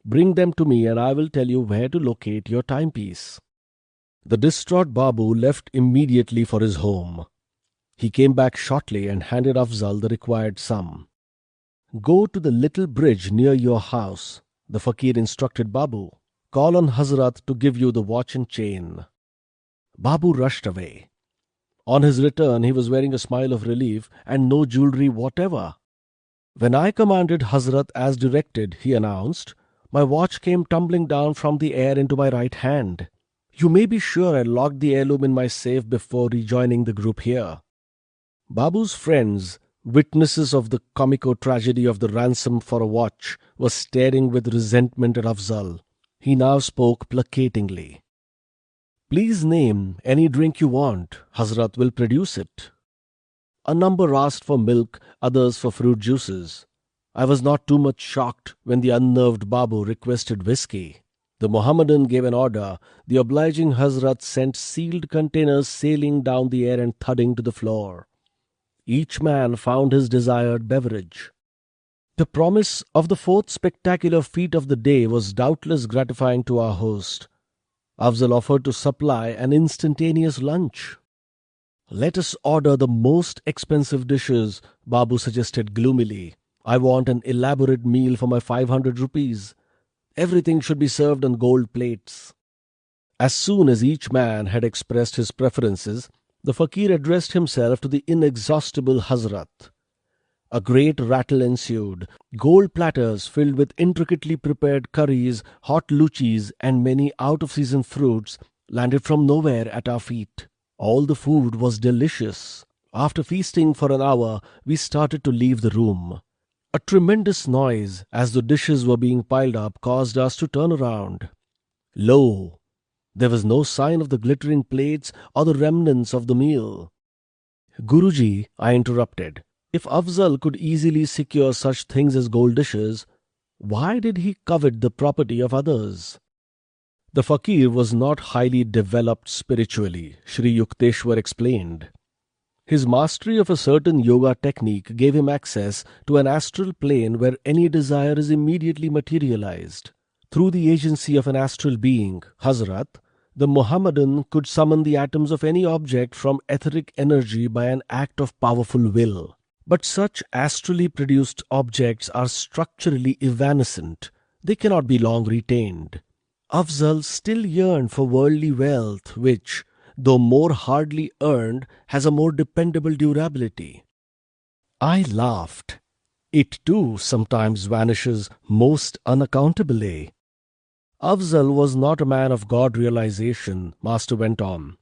Bring them to me and I will tell you where to locate your timepiece." The distraught Babu left immediately for his home. He came back shortly and handed Afzal the required sum. "Go to the little bridge near your house," the fakir instructed Babu. "Call on Hazrat to give you the watch and chain." Babu rushed away. On his return, he was wearing a smile of relief and no jewelry whatever. "When I commanded Hazrat as directed," he announced, "my watch came tumbling down from the air into my right hand. You may be sure I locked the heirloom in my safe before rejoining the group here." Babu's friends, witnesses of the comico-tragedy of the ransom for a watch, were staring with resentment at Afzal. He now spoke placatingly. "Please name any drink you want. Hazrat will produce it." A number asked for milk, others for fruit juices. I was not too much shocked when the unnerved Babu requested whiskey. The Mohammedan gave an order. The obliging Hazrat sent sealed containers sailing down the air and thudding to the floor. Each man found his desired beverage. The promise of the fourth spectacular feat of the day was doubtless gratifying to our host. Afzal offered to supply an instantaneous lunch. "Let us order the most expensive dishes," Babu suggested gloomily. "I want an elaborate meal for my 500 rupees. Everything should be served on gold plates." As soon as each man had expressed his preferences, the fakir addressed himself to the inexhaustible Hazrat. A great rattle ensued. Gold platters filled with intricately prepared curries, hot luchis, and many out-of-season fruits landed from nowhere at our feet. All the food was delicious. After feasting for an hour, we started to leave the room. A tremendous noise, as the dishes were being piled up, caused us to turn around. Lo! There was no sign of the glittering plates or the remnants of the meal. "Guruji," I interrupted, "if Afzal could easily secure such things as gold dishes, why did he covet the property of others?" The fakir was not highly developed spiritually, Sri Yukteswar explained. His mastery of a certain yoga technique gave him access to an astral plane where any desire is immediately materialized. Through the agency of an astral being, Hazrat, the Mohammedan could summon the atoms of any object from etheric energy by an act of powerful will. But such astrally produced objects are structurally evanescent. They cannot be long retained. Afzal still yearned for worldly wealth which, though more hardly earned, has a more dependable durability. I laughed. It too sometimes vanishes most unaccountably. Afzal was not a man of God realization, Master went on.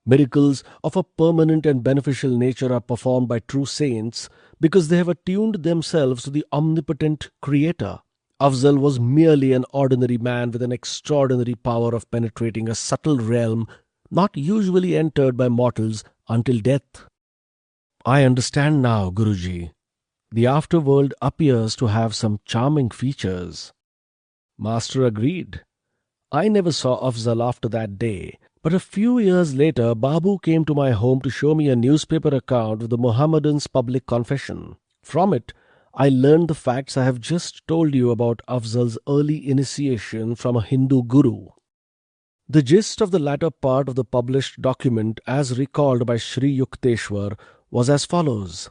Miracles of a permanent and beneficial nature are performed by true saints because they have attuned themselves to the omnipotent Creator. Afzal was merely an ordinary man with an extraordinary power of penetrating a subtle realm not usually entered by mortals until death. I understand now, Guruji. The afterworld appears to have some charming features. Master agreed. I never saw Afzal after that day, but a few years later Babu came to my home to show me a newspaper account of the Mohammedan's public confession. From it, I learned the facts I have just told you about Afzal's early initiation from a Hindu guru. The gist of the latter part of the published document, as recalled by Sri Yukteswar, was as follows.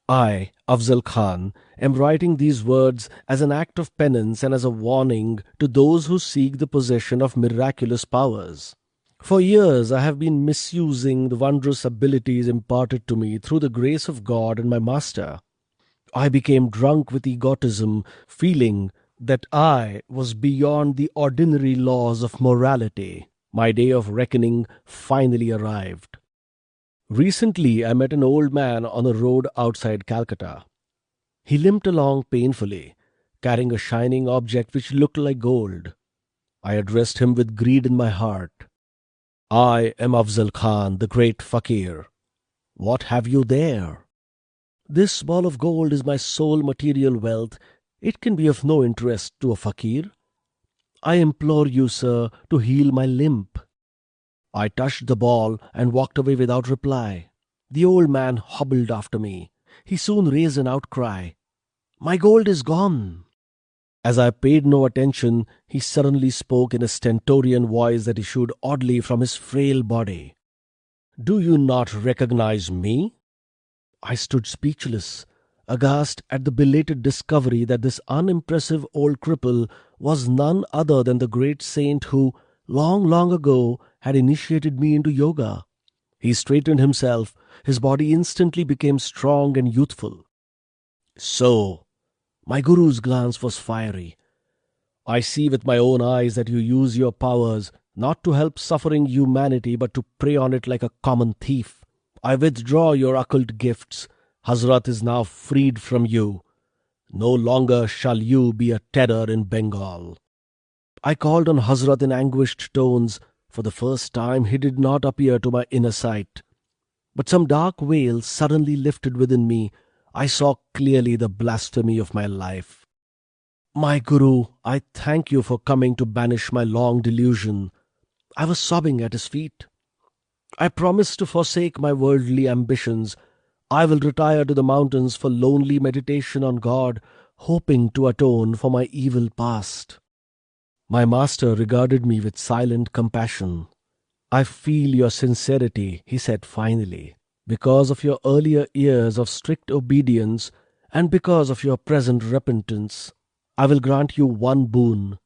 I, Afzal Khan, am writing these words as an act of penance and as a warning to those who seek the possession of miraculous powers. For years I have been misusing the wondrous abilities imparted to me through the grace of God and my Master. I became drunk with egotism, feeling that I was beyond the ordinary laws of morality. My day of reckoning finally arrived. Recently, I met an old man on a road outside Calcutta. He limped along painfully, carrying a shining object which looked like gold. I addressed him with greed in my heart. "I am Afzal Khan, the great fakir. What have you there?" "This ball of gold is my sole material wealth. It can be of no interest to a fakir. I implore you, sir, to heal my limp." I touched the ball and walked away without reply. The old man hobbled after me. He soon raised an outcry. "My gold is gone." As I paid no attention, he suddenly spoke in a stentorian voice that issued oddly from his frail body. "Do you not recognize me?" I stood speechless, aghast at the belated discovery that this unimpressive old cripple was none other than the great saint who, long, long ago, had initiated me into yoga. He straightened himself. His body instantly became strong and youthful. "So," my guru's glance was fiery, "I see with my own eyes that you use your powers not to help suffering humanity but to prey on it like a common thief. I withdraw your occult gifts. Hazrat is now freed from you. No longer shall you be a terror in Bengal." I called on Hazrat in anguished tones. For the first time he did not appear to my inner sight. But some dark veil suddenly lifted within me. I saw clearly the blasphemy of my life. "My Guru, I thank you for coming to banish my long delusion." I was sobbing at his feet. "I promise to forsake my worldly ambitions. I will retire to the mountains for lonely meditation on God, hoping to atone for my evil past." My master regarded me with silent compassion. "I feel your sincerity," he said finally, "because of your earlier years of strict obedience and because of your present repentance. I will grant you one boon.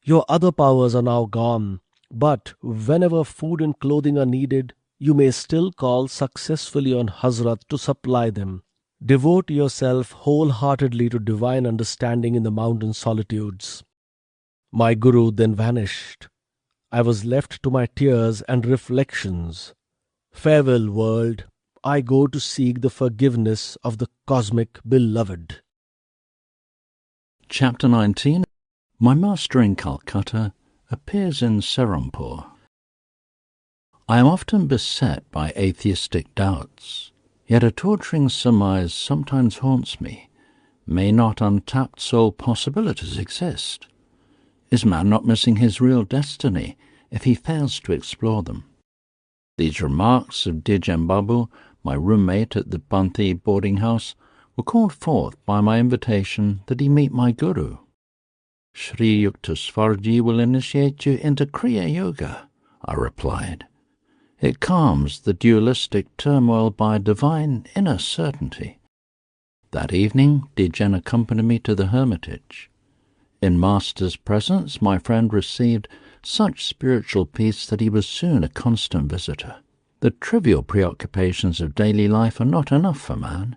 Your other powers are now gone, but whenever food and clothing are needed, you may still call successfully on Hazrat to supply them. Devote yourself wholeheartedly to divine understanding in the mountain solitudes." My Guru then vanished. I was left to my tears and reflections. Farewell, world. I go to seek the forgiveness of the cosmic beloved. Chapter 19. My Master in Calcutta appears in Serampore. I am often beset by atheistic doubts, yet a torturing surmise sometimes haunts me. May not untapped soul possibilities exist? Is man not missing his real destiny if he fails to explore them? These remarks of Dijen Babu, my roommate at the Banthi boarding house, were called forth by my invitation that he meet my Guru. "Sri Yukteswarji will initiate you into Kriya Yoga," I replied. "It calms the dualistic turmoil by divine inner certainty." That evening, Dijen accompanied me to the hermitage. In Master's presence, my friend received such spiritual peace that he was soon a constant visitor. The trivial preoccupations of daily life are not enough for man.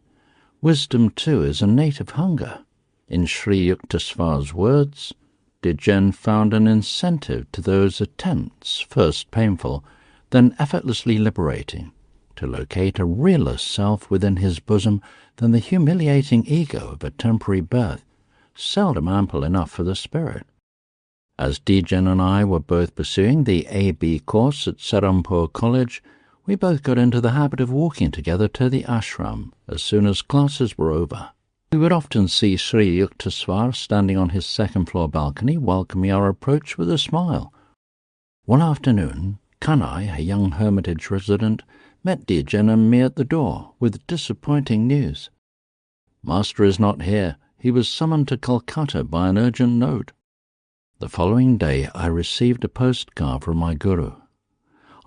Wisdom, too, is a native hunger. In Sri Yukteswar's words, Dijen found an incentive to those attempts, first painful, then effortlessly liberating, to locate a realer self within his bosom than the humiliating ego of a temporary birth, seldom ample enough for the spirit. As Dijen and I were both pursuing the A.B. course at Serampore College, we both got into the habit of walking together to the ashram as soon as classes were over. We would often see Sri Yukteswar standing on his second-floor balcony welcoming our approach with a smile. One afternoon, Kanai, a young hermitage resident, met Dijen and me at the door with disappointing news. "Master is not here. He was summoned to Calcutta by an urgent note." The following day I received a postcard from my Guru.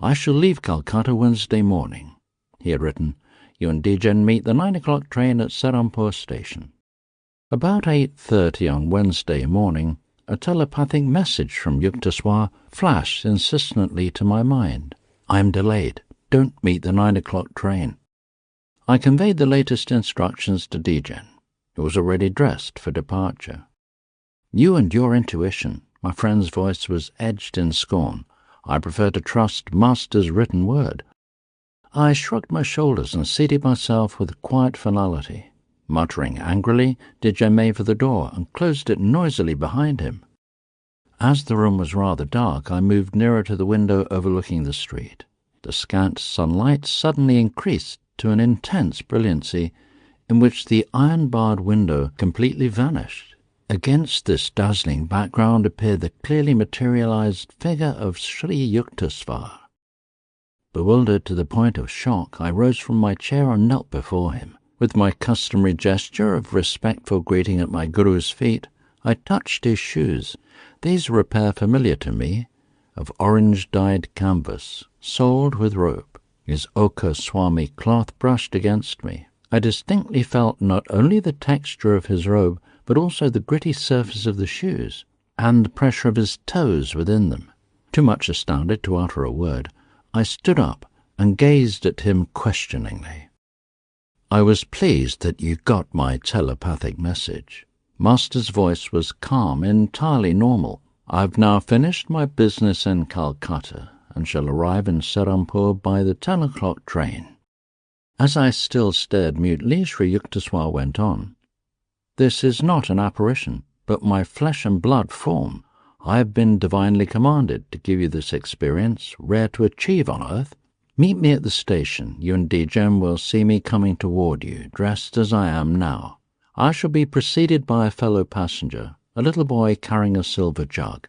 "I shall leave Calcutta Wednesday morning," he had written. "You and Dijen meet the 9 o'clock train at Serampore station." About 8:30 on Wednesday morning, a telepathic message from Yukteswar flashed insistently to my mind. "I am delayed. Don't meet the 9 o'clock train." I conveyed the latest instructions to Dijen, who was already dressed for departure. "You and your intuition," my friend's voice was edged in scorn. "I prefer to trust Master's written word." I shrugged my shoulders and seated myself with quiet finality. Muttering angrily, Dijen made for the door and closed it noisily behind him. As the room was rather dark, I moved nearer to the window overlooking the street. The scant sunlight suddenly increased to an intense brilliancy, in which the iron-barred window completely vanished. Against this dazzling background appeared the clearly materialized figure of Sri Yukteswar. Bewildered to the point of shock, I rose from my chair and knelt before him. With my customary gesture of respectful greeting at my Guru's feet, I touched his shoes. These were a pair familiar to me, of orange-dyed canvas, soled with rope. His ochre swami cloth brushed against me. I distinctly felt not only the texture of his robe, but also the gritty surface of the shoes, and the pressure of his toes within them. Too much astounded to utter a word, I stood up and gazed at him questioningly. "I was pleased that you got my telepathic message." Master's voice was calm, entirely normal. "I've now finished my business in Calcutta, and shall arrive in Serampore by the 10 o'clock train." As I still stared mutely, Sri Yukteswar went on. "This is not an apparition, but my flesh and blood form. I have been divinely commanded to give you this experience, rare to achieve on earth. Meet me at the station. You and Dijem will see me coming toward you, dressed as I am now. I shall be preceded by a fellow passenger, a little boy carrying a silver jug."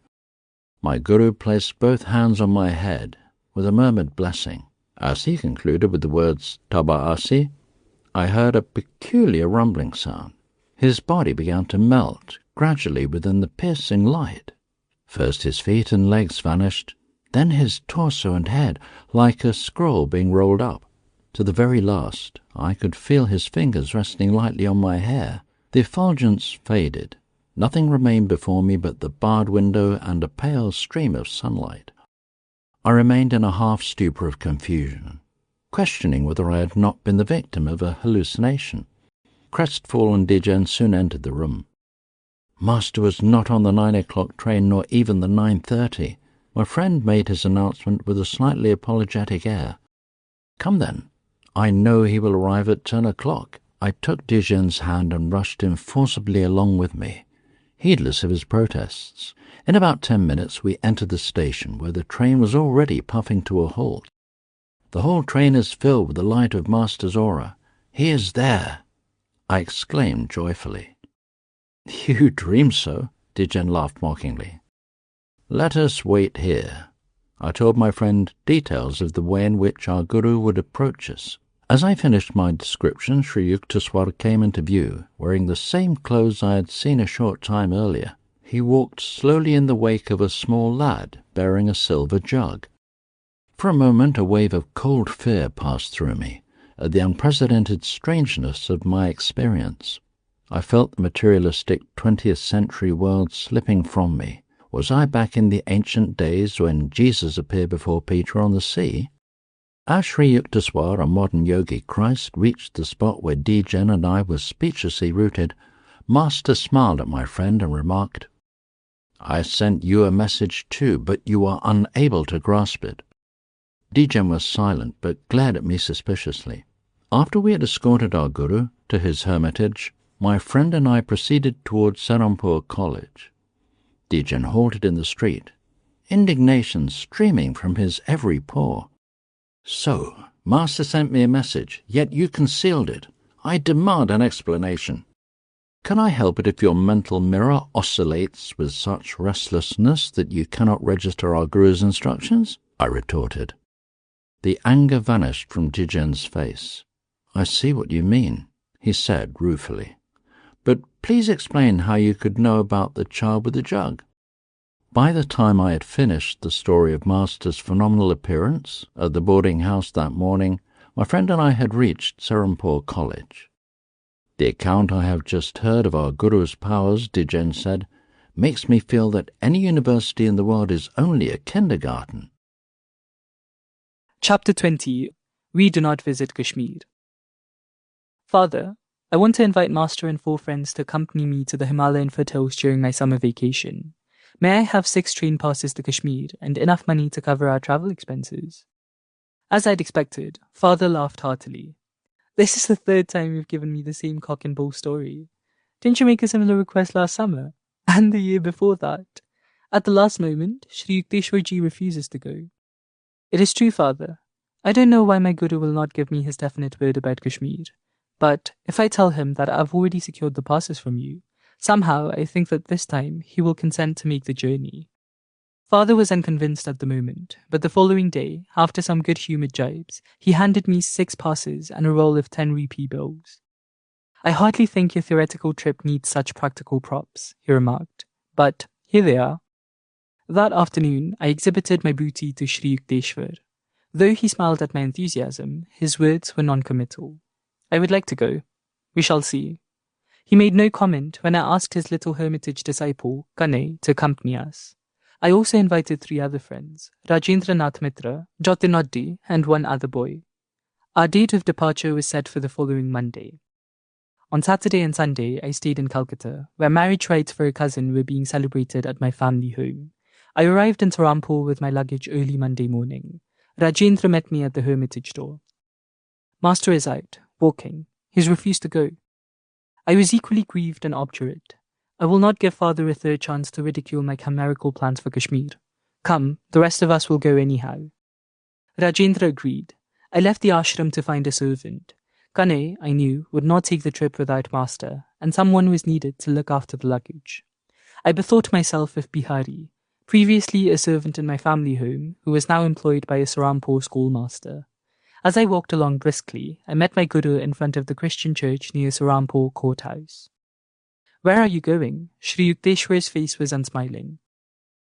My guru placed both hands on my head with a murmured blessing. As he concluded with the words "Taba Asi," I heard a peculiar rumbling sound. His body began to melt gradually within the piercing light. First his feet and legs vanished, then his torso and head, like a scroll being rolled up. To the very last, I could feel his fingers resting lightly on my hair. The effulgence faded. Nothing remained before me but the barred window and a pale stream of sunlight. I remained in a half-stupor of confusion, questioning whether I had not been the victim of a hallucination. Crestfallen Dijen soon entered the room. Master was not on the 9 o'clock train, nor even the 9:30. My friend made his announcement with a slightly apologetic air. "Come then. I know he will arrive at 10 o'clock. I took Dijen's hand and rushed him forcibly along with me, heedless of his protests. In about 10 minutes we entered the station, where the train was already puffing to a halt. "The whole train is filled with the light of Master's aura. He is there!" I exclaimed joyfully. "You dream so," Dijen laughed mockingly. "Let us wait here." I told my friend details of the way in which our guru would approach us. As I finished my description, Sri Yukteswar came into view, wearing the same clothes I had seen a short time earlier. He walked slowly in the wake of a small lad, bearing a silver jug. For a moment a wave of cold fear passed through me, at the unprecedented strangeness of my experience. I felt the materialistic 20th century world slipping from me. Was I back in the ancient days when Jesus appeared before Peter on the sea? As Sri Yukteswar, a modern yogi Christ, reached the spot where Dijen and I were speechlessly rooted, Master smiled at my friend and remarked, "I sent you a message too, but you are unable to grasp it." Dijen was silent, but glared at me suspiciously. After we had escorted our guru to his hermitage, my friend and I proceeded towards Serampore College. Dijen halted in the street, indignation streaming from his every pore. "So, Master sent me a message, yet you concealed it. I demand an explanation." "Can I help it if your mental mirror oscillates with such restlessness that you cannot register our Guru's instructions?" I retorted. The anger vanished from Dijen's face. "I see what you mean," he said ruefully. "But please explain how you could know about the child with the jug." By the time I had finished the story of Master's phenomenal appearance at the boarding house that morning, my friend and I had reached Serampore College. "The account I have just heard of our Guru's powers," Dijen said, "makes me feel that any university in the world is only a kindergarten." Chapter 20. We do not visit Kashmir. Father, I want to invite Master and 4 friends to accompany me to the Himalayan foothills during my summer vacation. May I have 6 train passes to Kashmir and enough money to cover our travel expenses? As I'd expected, Father laughed heartily. This is the 3rd time you've given me the same cock and bull story. Didn't you make a similar request last summer? And the year before that? At the last moment, Sri Yukteswarji refuses to go. It is true, Father. I don't know why my Guru will not give me his definite word about Kashmir. But if I tell him that I've already secured the passes from you, somehow I think that this time he will consent to make the journey. Father was unconvinced at the moment, but the following day, after some good-humoured jibes, he handed me 6 passes and a roll of 10 rupee bills. I hardly think your theoretical trip needs such practical props, he remarked. But here they are. That afternoon, I exhibited my booty to Sri Yukteswar. Though he smiled at my enthusiasm, his words were non-committal. I would like to go. We shall see. He made no comment when I asked his little hermitage disciple, Kane, to accompany us. I also invited 3 other friends, Rajendranath Mitra, Jyotinoddi, and one other boy. Our date of departure was set for the following Monday. On Saturday and Sunday, I stayed in Calcutta, where marriage rites for a cousin were being celebrated at my family home. I arrived in Serampore with my luggage early Monday morning. Rajendra met me at the hermitage door. Master is out, walking. He's refused to go. I was equally grieved and obdurate. I will not give father a third chance to ridicule my chimerical plans for Kashmir. Come, the rest of us will go anyhow. Rajendra agreed. I left the ashram to find a servant. Kane, I knew, would not take the trip without master, and someone was needed to look after the luggage. I bethought myself of Bihari, previously a servant in my family home, who was now employed by a Serampore schoolmaster. As I walked along briskly, I met my guru in front of the Christian church near Serampore courthouse. Where are you going? Sri Yukteswar's face was unsmiling.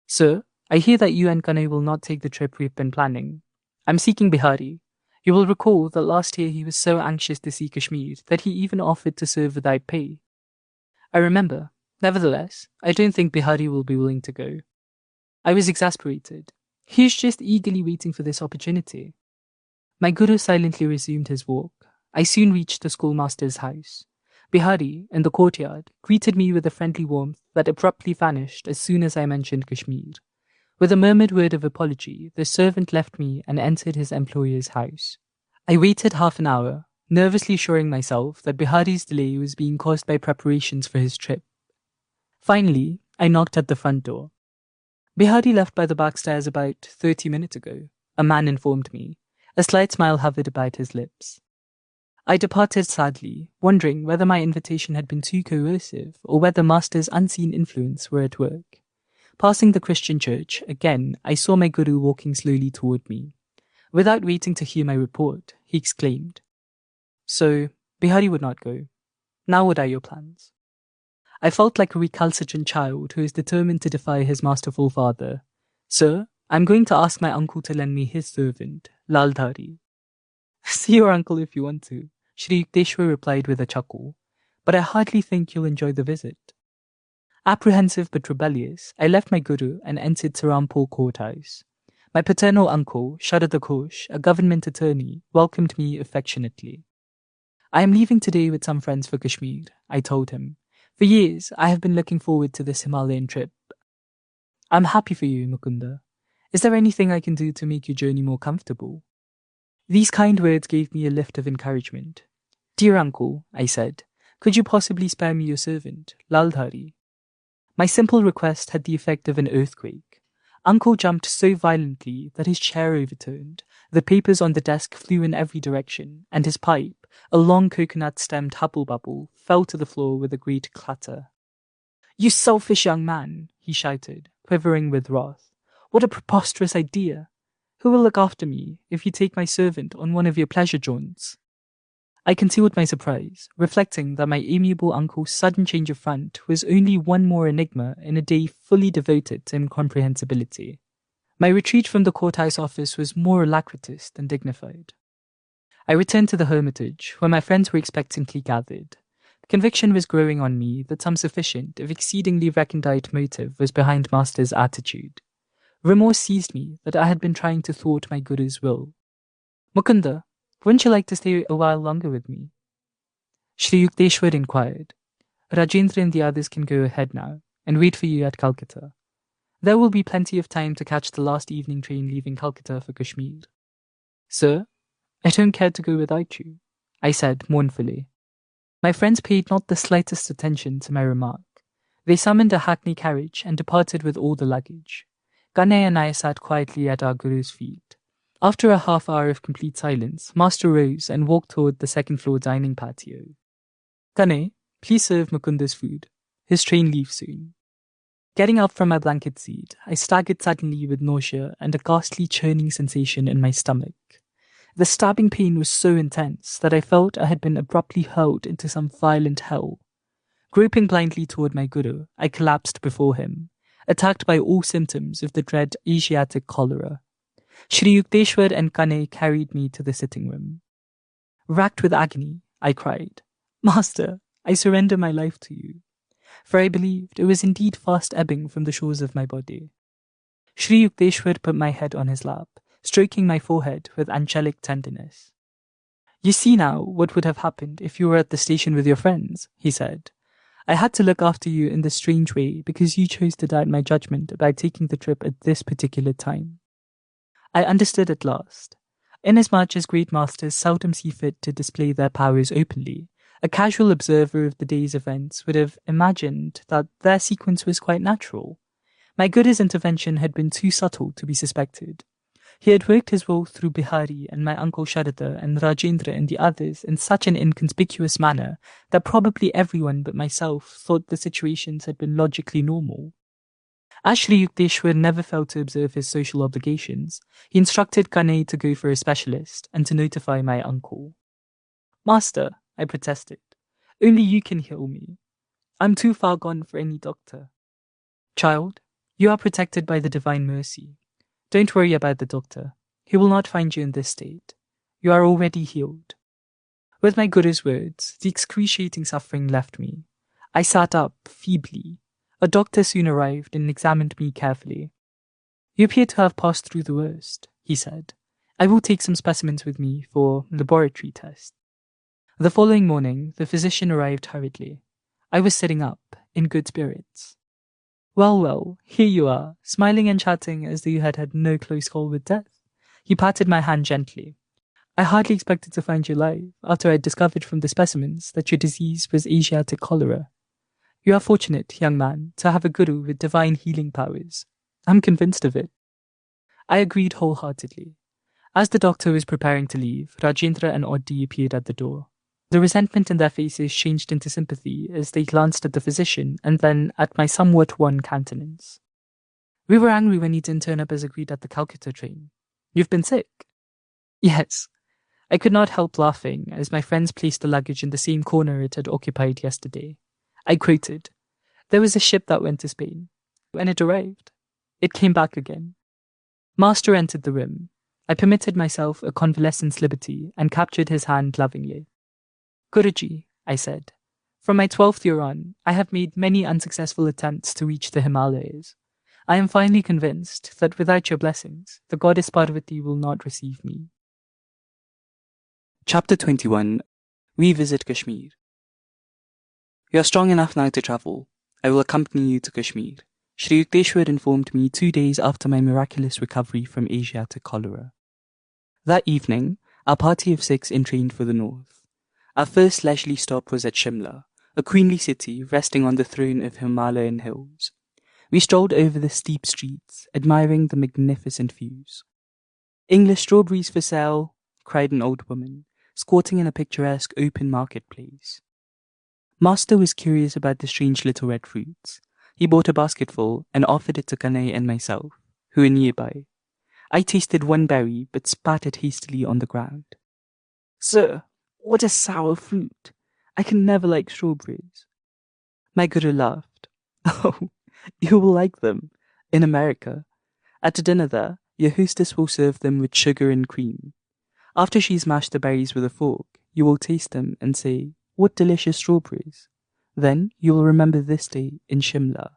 Sir, I hear that you and Kane will not take the trip we've been planning. I'm seeking Bihari. You will recall that last year he was so anxious to see Kashmir that he even offered to serve without pay. I remember. Nevertheless, I don't think Bihari will be willing to go. I was exasperated. He is just eagerly waiting for this opportunity. My guru silently resumed his walk. I soon reached the schoolmaster's house. Bihari, in the courtyard, greeted me with a friendly warmth that abruptly vanished as soon as I mentioned Kashmir. With a murmured word of apology, the servant left me and entered his employer's house. I waited half an hour, nervously assuring myself that Bihari's delay was being caused by preparations for his trip. Finally, I knocked at the front door. Bihari left by the back stairs about 30 minutes ago, a man informed me. A slight smile hovered about his lips. I departed sadly, wondering whether my invitation had been too coercive or whether Master's unseen influence were at work. Passing the Christian church, again, I saw my guru walking slowly toward me. Without waiting to hear my report, he exclaimed, So, Bihari would not go. Now what are your plans? I felt like a recalcitrant child who is determined to defy his masterful father. Sir, I'm going to ask my uncle to lend me his servant, Laldhari. See your uncle if you want to, Sri Yukteswar replied with a chuckle, but I hardly think you'll enjoy the visit. Apprehensive but rebellious, I left my guru and entered Serampore courthouse. My paternal uncle, Sharad Ghosh, a government attorney, welcomed me affectionately. I am leaving today with some friends for Kashmir, I told him. For years, I have been looking forward to this Himalayan trip. I'm happy for you, Mukunda. Is there anything I can do to make your journey more comfortable? These kind words gave me a lift of encouragement. Dear uncle, I said, could you possibly spare me your servant, Laldhari? My simple request had the effect of an earthquake. Uncle jumped so violently that his chair overturned, the papers on the desk flew in every direction, and his pipe, a long coconut-stemmed hubble-bubble, fell to the floor with a great clatter. You selfish young man, he shouted, quivering with wrath. What a preposterous idea! Who will look after me if you take my servant on one of your pleasure jaunts? I concealed my surprise, reflecting that my amiable uncle's sudden change of front was only one more enigma in a day fully devoted to incomprehensibility. My retreat from the courthouse office was more alacritous than dignified. I returned to the hermitage, where my friends were expectantly gathered. Conviction was growing on me that some sufficient, if exceedingly recondite motive was behind Master's attitude. Remorse seized me that I had been trying to thwart my guru's will. Mukunda, wouldn't you like to stay a while longer with me? Sri Yukteswar inquired. Rajendra and the others can go ahead now, and wait for you at Calcutta. There will be plenty of time to catch the last evening train leaving Calcutta for Kashmir. Sir, I don't care to go without you, I said mournfully. My friends paid not the slightest attention to my remark. They summoned a hackney carriage and departed with all the luggage. Kane and I sat quietly at our guru's feet. After a half hour of complete silence, Master rose and walked toward the second-floor dining patio. Kane, please serve Mukunda's food. His train leaves soon. Getting up from my blanket seat, I staggered suddenly with nausea and a ghastly churning sensation in my stomach. The stabbing pain was so intense that I felt I had been abruptly hurled into some violent hell. Groping blindly toward my guru, I collapsed before him, attacked by all symptoms of the dread Asiatic cholera. Shri Yukteswar and Kane carried me to the sitting room. Racked with agony, I cried, "Master, I surrender my life to you," for I believed it was indeed fast ebbing from the shores of my body. Shri Yukteswar put my head on his lap, stroking my forehead with angelic tenderness. "You see now what would have happened if you were at the station with your friends," he said. "I had to look after you in this strange way because you chose to doubt my judgment about taking the trip at this particular time." I understood at last. Inasmuch as great masters seldom see fit to display their powers openly, a casual observer of the day's events would have imagined that their sequence was quite natural. My Guru's intervention had been too subtle to be suspected. He had worked his will through Bihari and my uncle Sharada and Rajendra and the others in such an inconspicuous manner that probably everyone but myself thought the situations had been logically normal. As Shri Yukteswar never failed to observe his social obligations, he instructed Kane to go for a specialist and to notify my uncle. "Master," I protested, "only you can heal me. I'm too far gone for any doctor." "Child, you are protected by the divine mercy. Don't worry about the doctor. He will not find you in this state. You are already healed." With my Guru's words, the excruciating suffering left me. I sat up, feebly. A doctor soon arrived and examined me carefully. "You appear to have passed through the worst," he said. "I will take some specimens with me for laboratory tests." The following morning, the physician arrived hurriedly. I was sitting up, in good spirits. Well, here you are, smiling and chatting as though you had had no close call with death." He patted my hand gently. "I hardly expected to find you alive after I had discovered from the specimens that your disease was Asiatic cholera. You are fortunate, young man, to have a guru with divine healing powers. I'm convinced of it." I agreed wholeheartedly. As the doctor was preparing to leave, Rajendra and Audhi appeared at the door. The resentment in their faces changed into sympathy as they glanced at the physician and then at my somewhat wan countenance. "We were angry when you didn't turn up as agreed at the Calcutta train. You've been sick?" "Yes." I could not help laughing as my friends placed the luggage in the same corner it had occupied yesterday. I quoted, "There was a ship that went to Spain. When it arrived, it came back again." Master entered the room. I permitted myself a convalescent's liberty and captured his hand lovingly. "Guruji," I said, "from my 12th year on, I have made many unsuccessful attempts to reach the Himalayas. I am finally convinced that without your blessings, the goddess Parvati will not receive me." Chapter 21. We visit Kashmir. "You are strong enough now to travel. I will accompany you to Kashmir," Shri Yukteswar informed me 2 days after my miraculous recovery from Asiatic cholera. That evening, our party of 6 entrained for the north. Our first leisurely stop was at Shimla, a queenly city resting on the throne of Himalayan hills. We strolled over the steep streets, admiring the magnificent views. "English strawberries for sale," cried an old woman, squatting in a picturesque open marketplace. Master was curious about the strange little red fruits. He bought a basketful and offered it to Kane and myself, who were nearby. I tasted one berry but spat it hastily on the ground. "Sir, what a sour fruit! I can never like strawberries." My guru laughed. "Oh, you will like them. In America. At dinner there, your hostess will serve them with sugar and cream. After she's mashed the berries with a fork, you will taste them and say, 'What delicious strawberries.' Then you will remember this day in Shimla."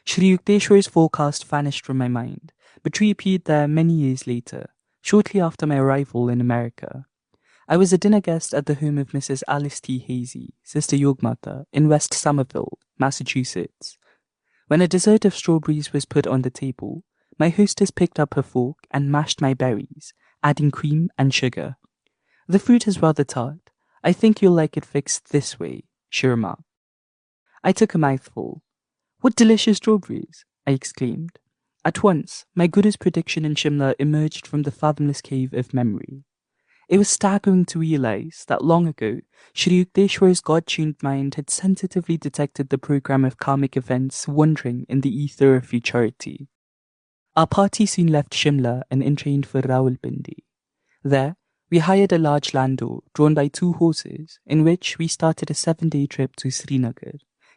Shri Yukteswar's forecast vanished from my mind, but reappeared there many years later, shortly after my arrival in America. I was a dinner guest at the home of Mrs. Alice T. Hazy, Sister Yogmata, in West Somerville, Massachusetts. When a dessert of strawberries was put on the table, my hostess picked up her fork and mashed my berries, adding cream and sugar. "The fruit is rather tart. I think you'll like it fixed this way," she remarked. I took a mouthful. "What delicious strawberries!" I exclaimed. At once, my Guru's prediction in Shimla emerged from the fathomless cave of memory. It was staggering to realize that long ago, Shri Yukteswar's God-tuned mind had sensitively detected the program of karmic events wandering in the ether of futurity. Our party soon left Shimla and entrained for Rawalpindi. There, We hired a large landau drawn by 2 horses, in which we started a 7-day trip to Srinagar,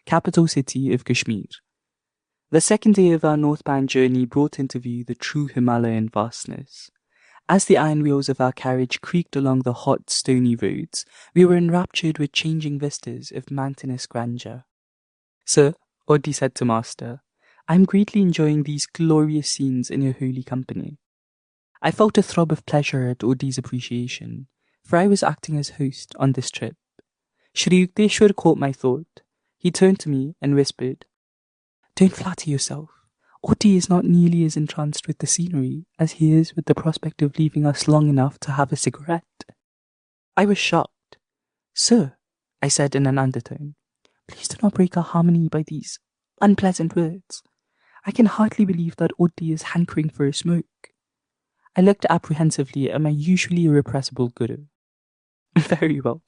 capital city of Kashmir. The second day of our northbound journey brought into view the true Himalayan vastness. As the iron wheels of our carriage creaked along the hot, stony roads, we were enraptured with changing vistas of mountainous grandeur. "Sir," Odi said to Master, "I am greatly enjoying these glorious scenes in your holy company." I felt a throb of pleasure at Odi's appreciation, for I was acting as host on this trip. Shri Yukteswar caught my thought. He turned to me and whispered, "Don't flatter yourself. Odi is not nearly as entranced with the scenery as he is with the prospect of leaving us long enough to have a cigarette." I was shocked. "Sir," I said in an undertone, "please do not break our harmony by these unpleasant words. I can hardly believe that Odi is hankering for a smoke." I looked apprehensively at my usually irrepressible guru. "Very well.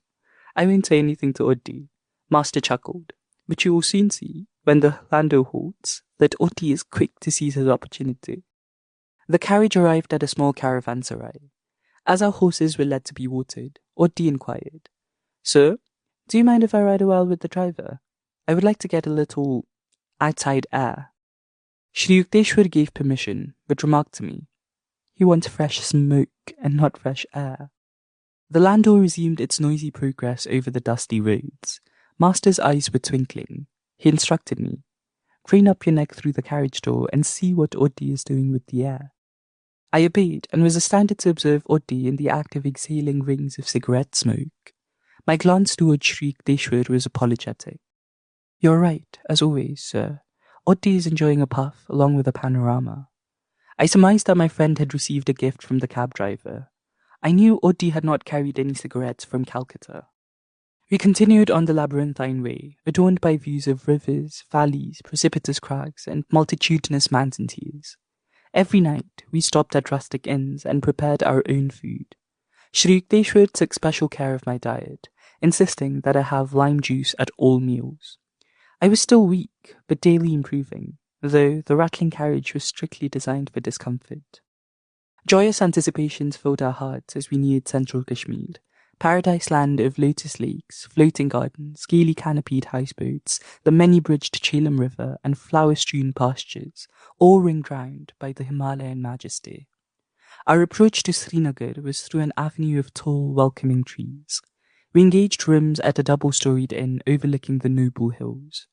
I won't say anything to Odi," Master chuckled, "but you will soon see, when the landau halts, that Odi is quick to seize his opportunity." The carriage arrived at a small caravanserai. As our horses were led to be watered, Odi inquired, "Sir, do you mind if I ride a while with the driver? I would like to get a little outside air." Shri Yukteswar gave permission, but remarked to me, "You want fresh smoke and not fresh air." The landau resumed its noisy progress over the dusty roads. Master's eyes were twinkling. He instructed me, "Crane up your neck through the carriage door and see what Odi is doing with the air." I obeyed and was astounded to observe Odi in the act of exhaling rings of cigarette smoke. My glance towards Shri Yukteswar was apologetic. "You're right, as always, sir. Odi is enjoying a puff along with a panorama." I surmised that my friend had received a gift from the cab driver. I knew Odi had not carried any cigarettes from Calcutta. We continued on the labyrinthine way, adorned by views of rivers, valleys, precipitous crags, and multitudinous mountain tiers. Every night, we stopped at rustic inns and prepared our own food. Shri Yukteswar took special care of my diet, insisting that I have lime juice at all meals. I was still weak, but daily improving, though the rattling carriage was strictly designed for discomfort. Joyous anticipations filled our hearts as we neared central Kashmir, paradise land of lotus lakes, floating gardens, gaily canopied houseboats, the many-bridged Chelem River, and flower-strewn pastures, all ringed round by the Himalayan majesty. Our approach to Srinagar was through an avenue of tall, welcoming trees. We engaged rooms at a double-storied inn overlooking the noble hills.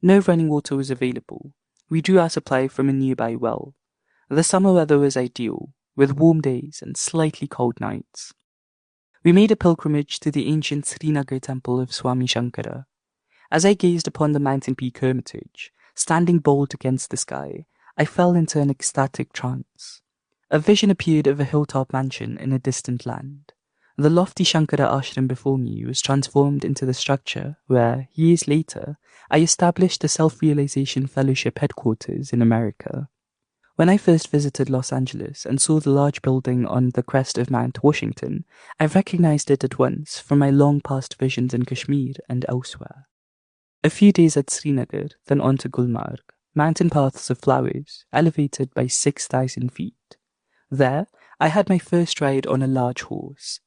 No running water was available. We drew our supply from a nearby well. The summer weather was ideal, with warm days and slightly cold nights. We made a pilgrimage to the ancient Srinagar temple of Swami Shankara. As I gazed upon the mountain peak hermitage, standing bold against the sky, I fell into an ecstatic trance. A vision appeared of a hilltop mansion in a distant land. The lofty Shankara ashram before me was transformed into the structure where, years later, I established the Self-Realization Fellowship headquarters in America. When I first visited Los Angeles and saw the large building on the crest of Mount Washington, I recognized it at once from my long-past visions in Kashmir and elsewhere. A few days at Srinagar, then on to Gulmarg, mountain paths of flowers, elevated by 6,000 feet. There, I had my first ride on a large horse.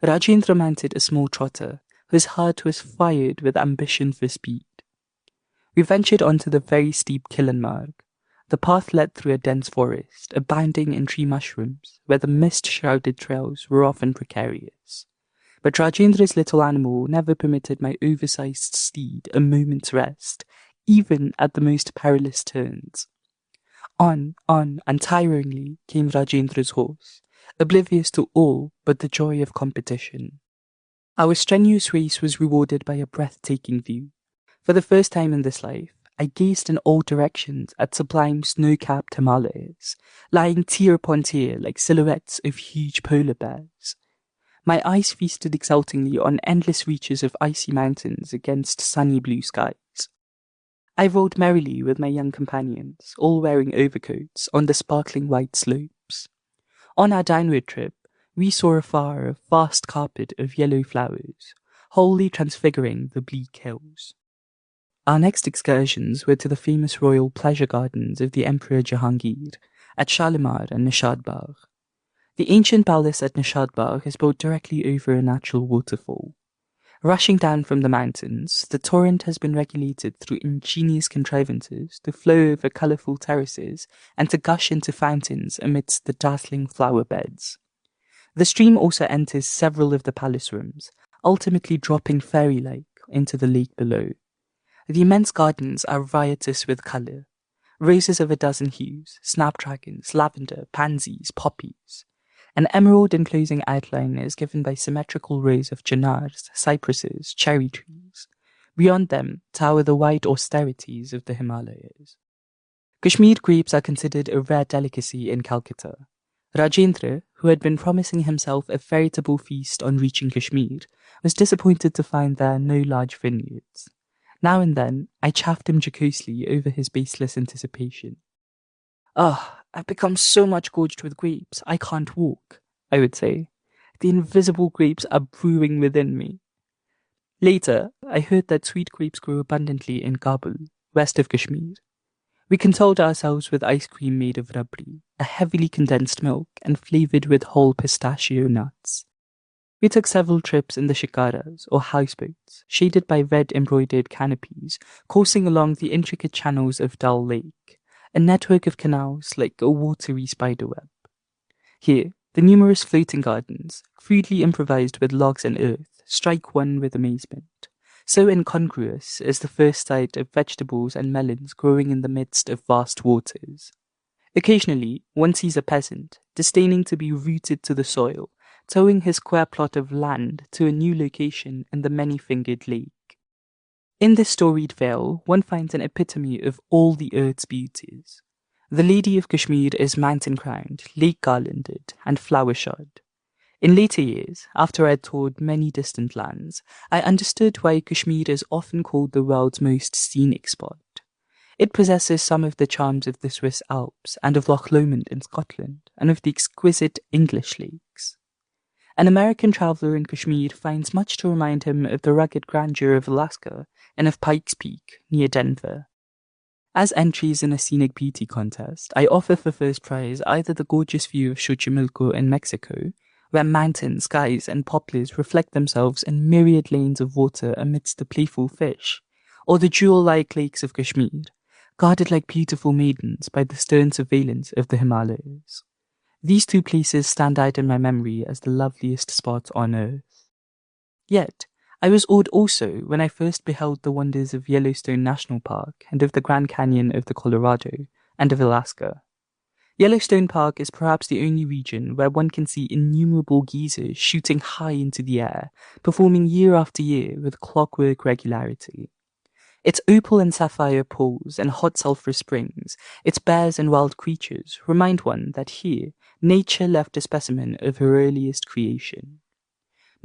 Rajendra mounted a small trotter, whose heart was fired with ambition for speed. We ventured onto the very steep Killenmarg. The path led through a dense forest, abounding in tree mushrooms, where the mist-shrouded trails were often precarious. But Rajendra's little animal never permitted my oversized steed a moment's rest, even at the most perilous turns. On, untiringly came Rajendra's horse, oblivious to all but the joy of competition. Our strenuous race was rewarded by a breathtaking view. For the first time in this life, I gazed in all directions at sublime snow-capped Himalayas, lying tier upon tier like silhouettes of huge polar bears. My eyes feasted exultingly on endless reaches of icy mountains against sunny blue skies. I rode merrily with my young companions, all wearing overcoats, on the sparkling white slopes. On our downward trip, we saw afar a vast carpet of yellow flowers, wholly transfiguring the bleak hills. Our next excursions were to the famous royal pleasure gardens of the Emperor Jahangir, at Shalimar and Nishad Bagh. The ancient palace at Nishadbagh is built directly over a natural waterfall. Rushing down from the mountains, the torrent has been regulated through ingenious contrivances to flow over colourful terraces and to gush into fountains amidst the dazzling flower beds. The stream also enters several of the palace rooms, ultimately dropping fairy-like into the lake below. The immense gardens are riotous with colour. Roses of a dozen hues, snapdragons, lavender, pansies, poppies. An emerald enclosing outline is given by symmetrical rows of chinars, cypresses, cherry trees. Beyond them tower the white austerities of the Himalayas. Kashmir grapes are considered a rare delicacy in Calcutta. Rajendra, who had been promising himself a veritable feast on reaching Kashmir, was disappointed to find there no large vineyards. Now and then, I chaffed him jocosely over his baseless anticipation. I've become so much gorged with grapes, I can't walk, I would say. The invisible grapes are brewing within me. Later, I heard that sweet grapes grow abundantly in Kabul, west of Kashmir. We consoled ourselves with ice cream made of rabri, a heavily condensed milk and flavoured with whole pistachio nuts. We took several trips in the shikaras, or houseboats, shaded by red embroidered canopies, coursing along the intricate channels of Dal Lake, a network of canals like a watery spiderweb. Here, the numerous floating gardens, crudely improvised with logs and earth, strike one with amazement. So incongruous is the first sight of vegetables and melons growing in the midst of vast waters. Occasionally, one sees a peasant, disdaining to be rooted to the soil, towing his square plot of land to a new location in the many-fingered lake. In this storied vale, one finds an epitome of all the earth's beauties. The Lady of Kashmir is mountain-crowned, lake-garlanded, and flower-shod. In later years, after I had toured many distant lands, I understood why Kashmir is often called the world's most scenic spot. It possesses some of the charms of the Swiss Alps and of Loch Lomond in Scotland, and of the exquisite English lakes. An American traveller in Kashmir finds much to remind him of the rugged grandeur of Alaska and of Pikes Peak near Denver. As entries in a scenic beauty contest, I offer for first prize either the gorgeous view of Xochimilco in Mexico, where mountains, skies, and poplars reflect themselves in myriad lanes of water amidst the playful fish, or the jewel-like lakes of Kashmir, guarded like beautiful maidens by the stern surveillance of the Himalayas. These two places stand out in my memory as the loveliest spots on earth. Yet, I was awed also when I first beheld the wonders of Yellowstone National Park and of the Grand Canyon of the Colorado and of Alaska. Yellowstone Park is perhaps the only region where one can see innumerable geysers shooting high into the air, performing year after year with clockwork regularity. Its opal and sapphire pools and hot sulphur springs, its bears and wild creatures, remind one that here, nature left a specimen of her earliest creation.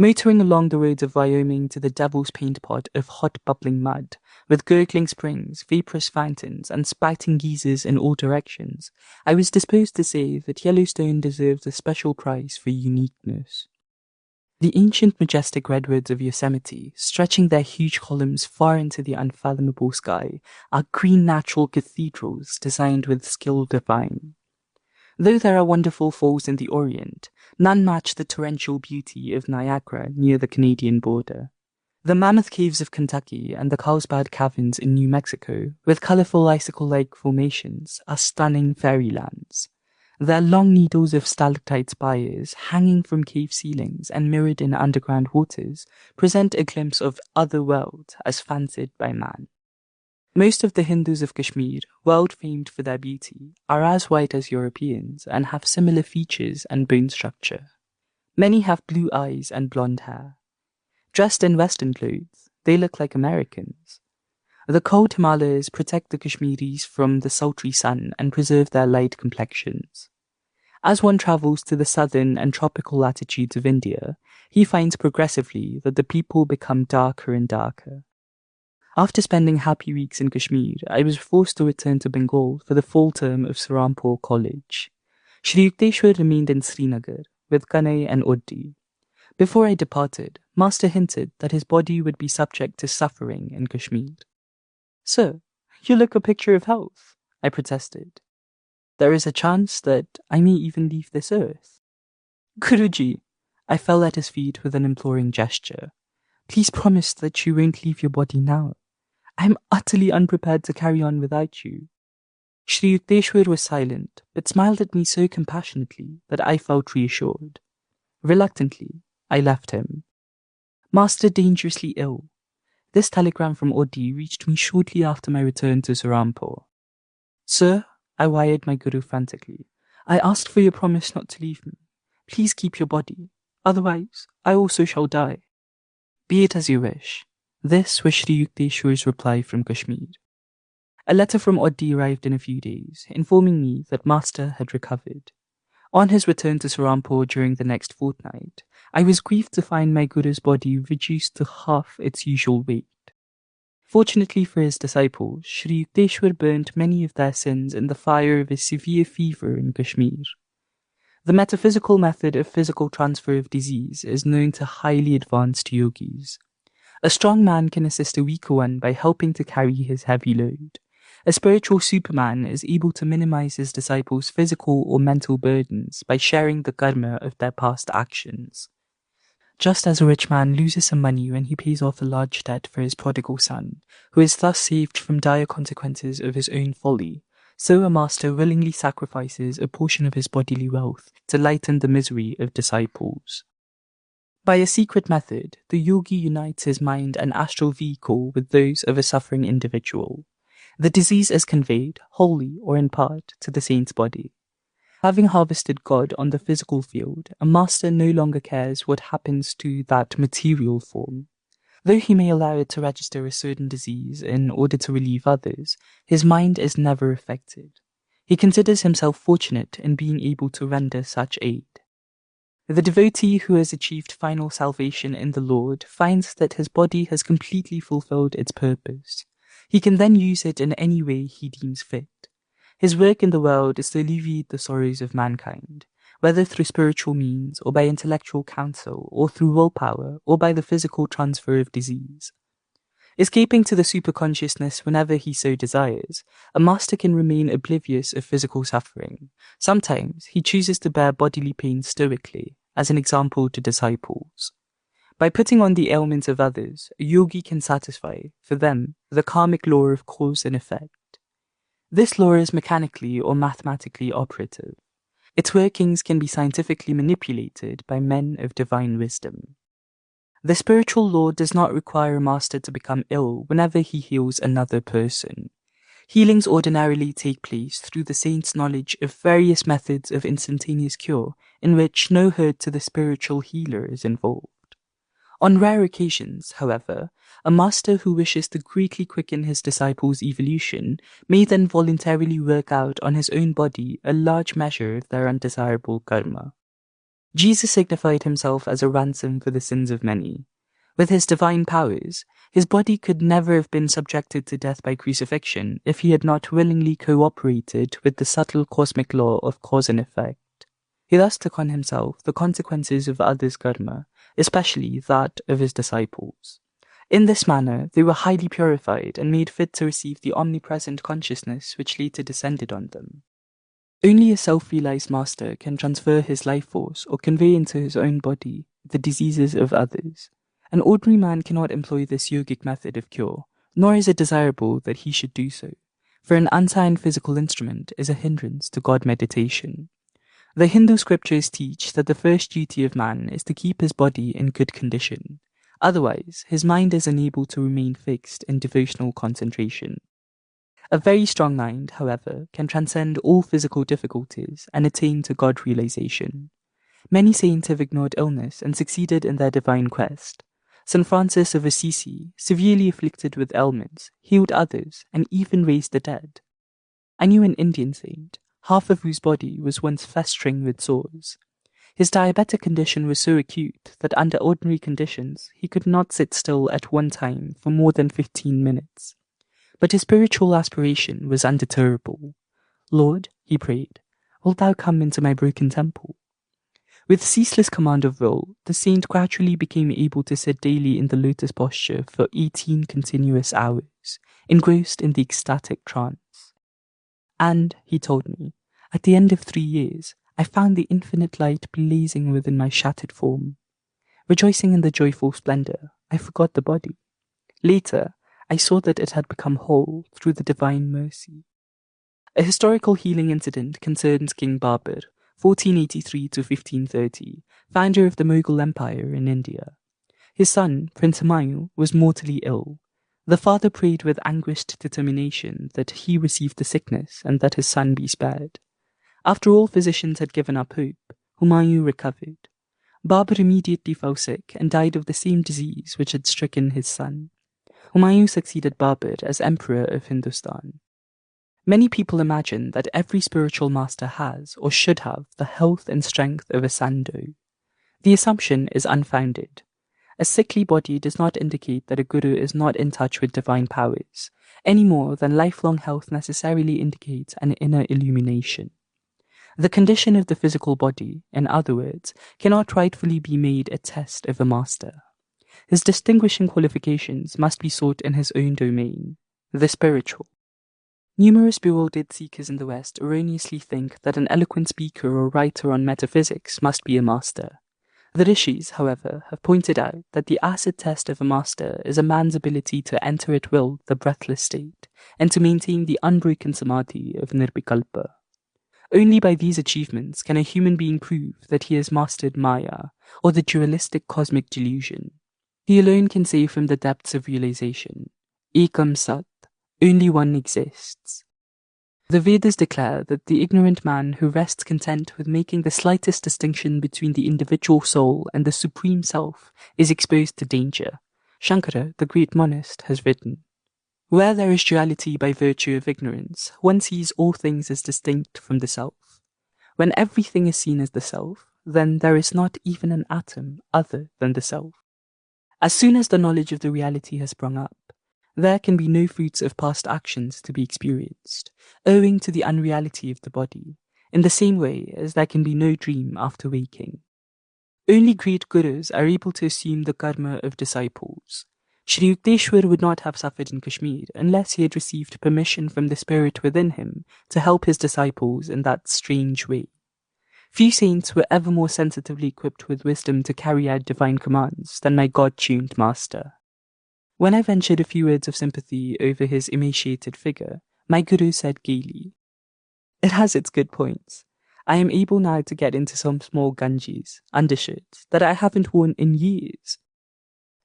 Motoring along the roads of Wyoming to the Devil's Paint Pot of hot bubbling mud, with gurgling springs, vaporous fountains, and spouting geysers in all directions, I was disposed to say that Yellowstone deserves a special prize for uniqueness. The ancient majestic redwoods of Yosemite, stretching their huge columns far into the unfathomable sky, are green natural cathedrals designed with skill divine. Though there are wonderful falls in the Orient, none match the torrential beauty of Niagara near the Canadian border. The Mammoth Caves of Kentucky and the Carlsbad Caverns in New Mexico, with colorful icicle-like formations, are stunning fairylands. Their long needles of stalactite spires, hanging from cave ceilings and mirrored in underground waters, present a glimpse of other worlds as fancied by man. Most of the Hindus of Kashmir, world famed for their beauty, are as white as Europeans and have similar features and bone structure. Many have blue eyes and blonde hair. Dressed in Western clothes, they look like Americans. The cold Himalayas protect the Kashmiris from the sultry sun and preserve their light complexions. As one travels to the southern and tropical latitudes of India, he finds progressively that the people become darker and darker. After spending happy weeks in Kashmir, I was forced to return to Bengal for the fall term of Serampore College. Shri Yukteswar remained in Srinagar with Kanai and Uddi. Before I departed, Master hinted that his body would be subject to suffering in Kashmir. "Sir, you look a picture of health," I protested. "There is a chance that I may even leave this earth." Guruji! I fell at his feet with an imploring gesture. Please promise that you won't leave your body now. I am utterly unprepared to carry on without you. Shri Yukteswar was silent, but smiled at me so compassionately that I felt reassured. Reluctantly, I left him. Master dangerously ill. This telegram from Odi reached me shortly after my return to Serampore. Sir, I wired my guru frantically, I ask for your promise not to leave me. Please keep your body, otherwise I also shall die. Be it as you wish. This was Shri Yukteswar's reply from Kashmir. A letter from Odi arrived in a few days, informing me that Master had recovered. On his return to Serampore during the next fortnight, I was grieved to find my Guru's body reduced to half its usual weight. Fortunately for his disciples, Shri Yukteswar burnt many of their sins in the fire of a severe fever in Kashmir. The metaphysical method of physical transfer of disease is known to highly advanced yogis. A strong man can assist a weaker one by helping to carry his heavy load. A spiritual superman is able to minimize his disciples' physical or mental burdens by sharing the karma of their past actions. Just as a rich man loses some money when he pays off a large debt for his prodigal son, who is thus saved from dire consequences of his own folly, so a master willingly sacrifices a portion of his bodily wealth to lighten the misery of disciples. By a secret method, the yogi unites his mind and astral vehicle with those of a suffering individual. The disease is conveyed, wholly or in part, to the saint's body. Having harvested God on the physical field, a master no longer cares what happens to that material form. Though he may allow it to register a certain disease in order to relieve others, his mind is never affected. He considers himself fortunate in being able to render such aid. The devotee who has achieved final salvation in the Lord finds that his body has completely fulfilled its purpose. He can then use it in any way he deems fit. His work in the world is to alleviate the sorrows of mankind, whether through spiritual means, or by intellectual counsel, or through willpower, or by the physical transfer of disease. Escaping to the superconsciousness whenever he so desires, a master can remain oblivious of physical suffering. Sometimes he chooses to bear bodily pain stoically, as an example to disciples. By putting on the ailments of others, a yogi can satisfy, for them, the karmic law of cause and effect. This law is mechanically or mathematically operative. Its workings can be scientifically manipulated by men of divine wisdom. The spiritual law does not require a master to become ill whenever he heals another person. Healings ordinarily take place through the saint's knowledge of various methods of instantaneous cure in which no hurt to the spiritual healer is involved. On rare occasions, however, a master who wishes to greatly quicken his disciples' evolution may then voluntarily work out on his own body a large measure of their undesirable karma. Jesus signified himself as a ransom for the sins of many. With his divine powers, his body could never have been subjected to death by crucifixion if he had not willingly cooperated with the subtle cosmic law of cause and effect. He thus took on himself the consequences of others' karma, especially that of his disciples. In this manner, they were highly purified and made fit to receive the omnipresent consciousness which later descended on them. Only a self-realized master can transfer his life force or convey into his own body the diseases of others. An ordinary man cannot employ this yogic method of cure, nor is it desirable that he should do so, for an unsigned physical instrument is a hindrance to God meditation. The Hindu scriptures teach that the first duty of man is to keep his body in good condition. Otherwise, his mind is unable to remain fixed in devotional concentration. A very strong mind, however, can transcend all physical difficulties and attain to God realization. Many saints have ignored illness and succeeded in their divine quest. St. Francis of Assisi, severely afflicted with ailments, healed others and even raised the dead. I knew an Indian saint, half of whose body was once festering with sores. His diabetic condition was so acute that under ordinary conditions he could not sit still at one time for more than 15 minutes. But his spiritual aspiration was undeterrable. Lord, he prayed, wilt thou come into my broken temple? With ceaseless command of will, the saint gradually became able to sit daily in the lotus posture for 18 continuous hours, engrossed in the ecstatic trance. And, he told me, at the end of 3 years, I found the infinite light blazing within my shattered form. Rejoicing in the joyful splendor, I forgot the body. Later, I saw that it had become whole through the divine mercy. A historical healing incident concerns King Babur, 1483 to 1530, founder of the Mughal Empire in India. His son, Prince Humayun, was mortally ill. The father prayed with anguished determination that he receive the sickness and that his son be spared. After all physicians had given up hope, Humayun recovered. Babur immediately fell sick and died of the same disease which had stricken his son. Humayun succeeded Babur as Emperor of Hindustan. Many people imagine that every spiritual master has, or should have, the health and strength of a sando. The assumption is unfounded. A sickly body does not indicate that a guru is not in touch with divine powers, any more than lifelong health necessarily indicates an inner illumination. The condition of the physical body, in other words, cannot rightfully be made a test of a master. His distinguishing qualifications must be sought in his own domain, the spiritual. Numerous bewildered seekers in the West erroneously think that an eloquent speaker or writer on metaphysics must be a master. The rishis, however, have pointed out that the acid test of a master is a man's ability to enter at will the breathless state and to maintain the unbroken samadhi of nirvikalpa. Only by these achievements can a human being prove that he has mastered Maya, or the dualistic cosmic delusion. He alone can say from the depths of realization, Ekam Sat, only one exists. The Vedas declare that the ignorant man who rests content with making the slightest distinction between the individual soul and the supreme self is exposed to danger. Shankara, the great monist, has written, "Where there is duality by virtue of ignorance, one sees all things as distinct from the self. When everything is seen as the self, then there is not even an atom other than the self. As soon as the knowledge of the reality has sprung up, there can be no fruits of past actions to be experienced, owing to the unreality of the body, in the same way as there can be no dream after waking. Only great gurus are able to assume the karma of disciples. Shri Yukteswar would not have suffered in Kashmir unless he had received permission from the spirit within him to help his disciples in that strange way. Few saints were ever more sensitively equipped with wisdom to carry out divine commands than my God-tuned master. When I ventured a few words of sympathy over his emaciated figure, my guru said gaily, "It has its good points. I am able now to get into some small ganjis, undershirts, that I haven't worn in years."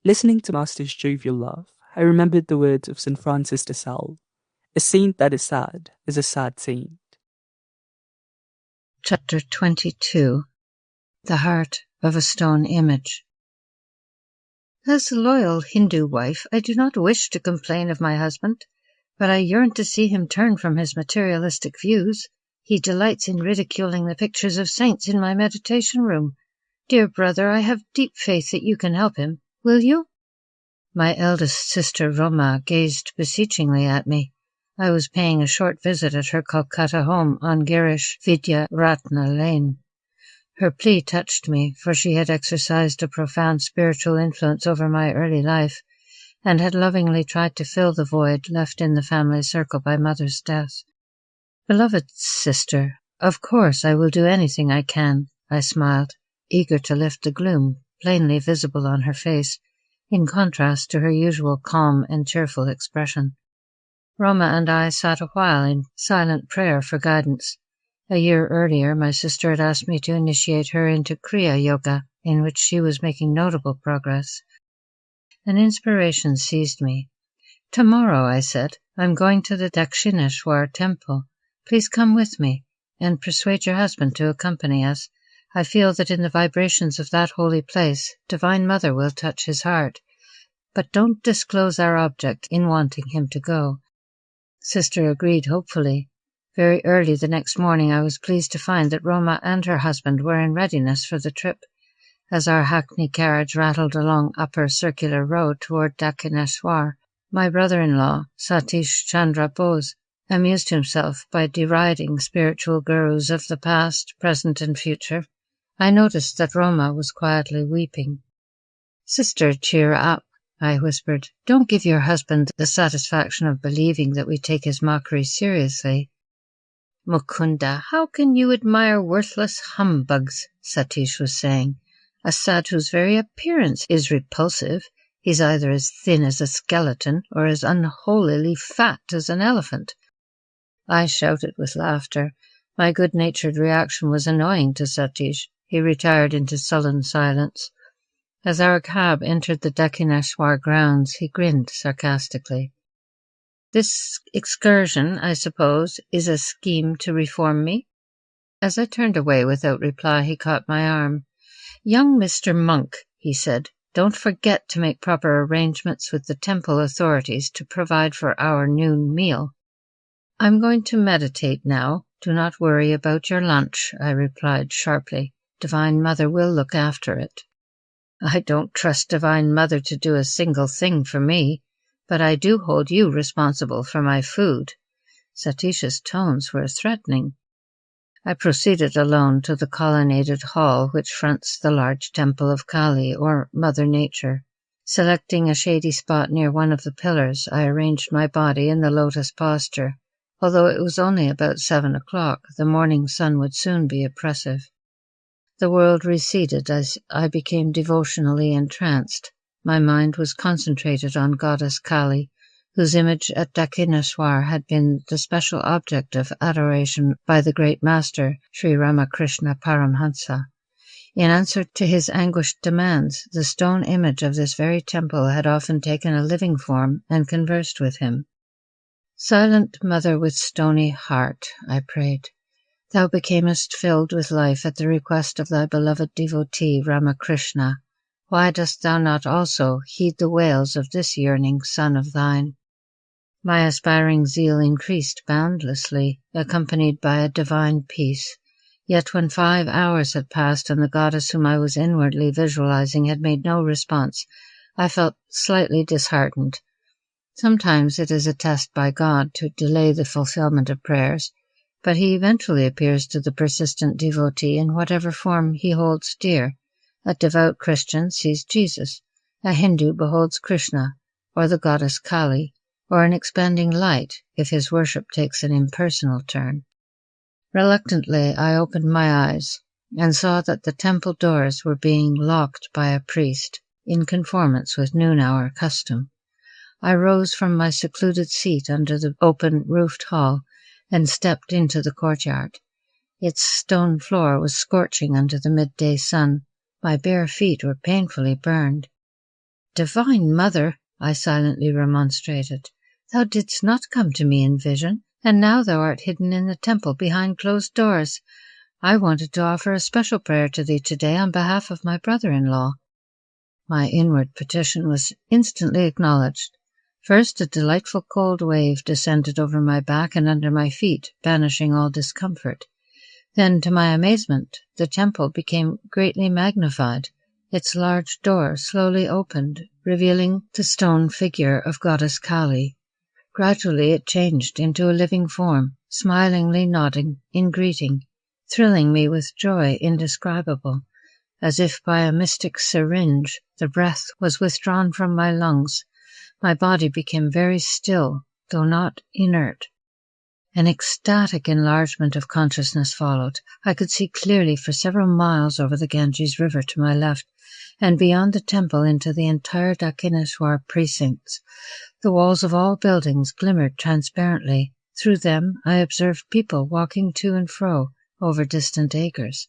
Listening to Master's jovial laugh, I remembered the words of St. Francis de Sales, "A saint that is sad is a sad saint." Chapter 22. The Heart of a Stone Image. As a loyal Hindu wife, I do not wish to complain of my husband, but I yearn to see him turn from his materialistic views. He delights in ridiculing the pictures of saints in my meditation room. Dear brother, I have deep faith that you can help him. Will you? My eldest sister Roma gazed beseechingly at me. I was paying a short visit at her Calcutta home on Girish Vidya Ratna Lane. Her plea touched me, for she had exercised a profound spiritual influence over my early life, and had lovingly tried to fill the void left in the family circle by Mother's death. Beloved sister, of course I will do anything I can, I smiled, eager to lift the gloom plainly visible on her face, in contrast to her usual calm and cheerful expression. Roma and I sat a while in silent prayer for guidance. A year earlier, my sister had asked me to initiate her into Kriya Yoga, in which she was making notable progress. An inspiration seized me. "Tomorrow," I said, "I'm going to the Dakshineshwar temple. Please come with me, and persuade your husband to accompany us. I feel that in the vibrations of that holy place, Divine Mother will touch his heart. But don't disclose our object in wanting him to go." Sister agreed hopefully. Very early the next morning I was pleased to find that Roma and her husband were in readiness for the trip. As our hackney carriage rattled along Upper Circular Road toward Dakshineshwar, my brother-in-law, Satish Chandra Bose, amused himself by deriding spiritual gurus of the past, present, and future. I noticed that Roma was quietly weeping. "Sister, cheer up," I whispered. "Don't give your husband the satisfaction of believing that we take his mockery seriously." Mukunda, how can you admire worthless humbugs? Satish was saying. A sadhu's very appearance is repulsive. He's either as thin as a skeleton or as unholily fat as an elephant. I shouted with laughter. My good-natured reaction was annoying to Satish. He retired into sullen silence. As our cab entered the Dakineshwar grounds, he grinned sarcastically. This excursion, I suppose, is a scheme to reform me? As I turned away without reply, he caught my arm. Young Mr. Monk, he said, don't forget to make proper arrangements with the temple authorities to provide for our noon meal. I'm going to meditate now. Do not worry about your lunch, I replied sharply. Divine Mother will look after it. I don't trust Divine Mother to do a single thing for me, but I do hold you responsible for my food. Satish's tones were threatening. I proceeded alone to the colonnaded hall which fronts the large temple of Kali, or Mother Nature. Selecting a shady spot near one of the pillars, I arranged my body in the lotus posture. Although it was only about 7 o'clock, the morning sun would soon be oppressive. The world receded as I became devotionally entranced. My mind was concentrated on Goddess Kali, whose image at Dakineshwar had been the special object of adoration by the great master, Sri Ramakrishna Paramhansa. In answer to his anguished demands, the stone image of this very temple had often taken a living form and conversed with him. Silent Mother with stony heart, I prayed, thou becamest filled with life at the request of thy beloved devotee Ramakrishna. Why dost thou not also heed the wails of this yearning son of thine? My aspiring zeal increased boundlessly, accompanied by a divine peace. Yet when 5 hours had passed and the goddess whom I was inwardly visualizing had made no response, I felt slightly disheartened. Sometimes it is a test by God to delay the fulfillment of prayers, but he eventually appears to the persistent devotee in whatever form he holds dear. A devout Christian sees Jesus, a Hindu beholds Krishna, or the goddess Kali, or an expanding light if his worship takes an impersonal turn. Reluctantly, I opened my eyes and saw that the temple doors were being locked by a priest, in conformance with noon-hour custom. I rose from my secluded seat under the open roofed hall and stepped into the courtyard. Its stone floor was scorching under the midday sun. My bare feet were painfully burned. Divine Mother, I silently remonstrated, thou didst not come to me in vision, and now thou art hidden in the temple behind closed doors. I wanted to offer a special prayer to thee today on behalf of my brother-in-law. My inward petition was instantly acknowledged. First, a delightful cold wave descended over my back and under my feet, banishing all discomfort. Then, to my amazement, the temple became greatly magnified. Its large door slowly opened, revealing the stone figure of Goddess Kali. Gradually it changed into a living form, smilingly nodding in greeting, thrilling me with joy indescribable. As if by a mystic syringe, the breath was withdrawn from my lungs. My body became very still, though not inert. An ecstatic enlargement of consciousness followed. I could see clearly for several miles over the Ganges River to my left, and beyond the temple into the entire Dakineshwar precincts. The walls of all buildings glimmered transparently. Through them I observed people walking to and fro over distant acres.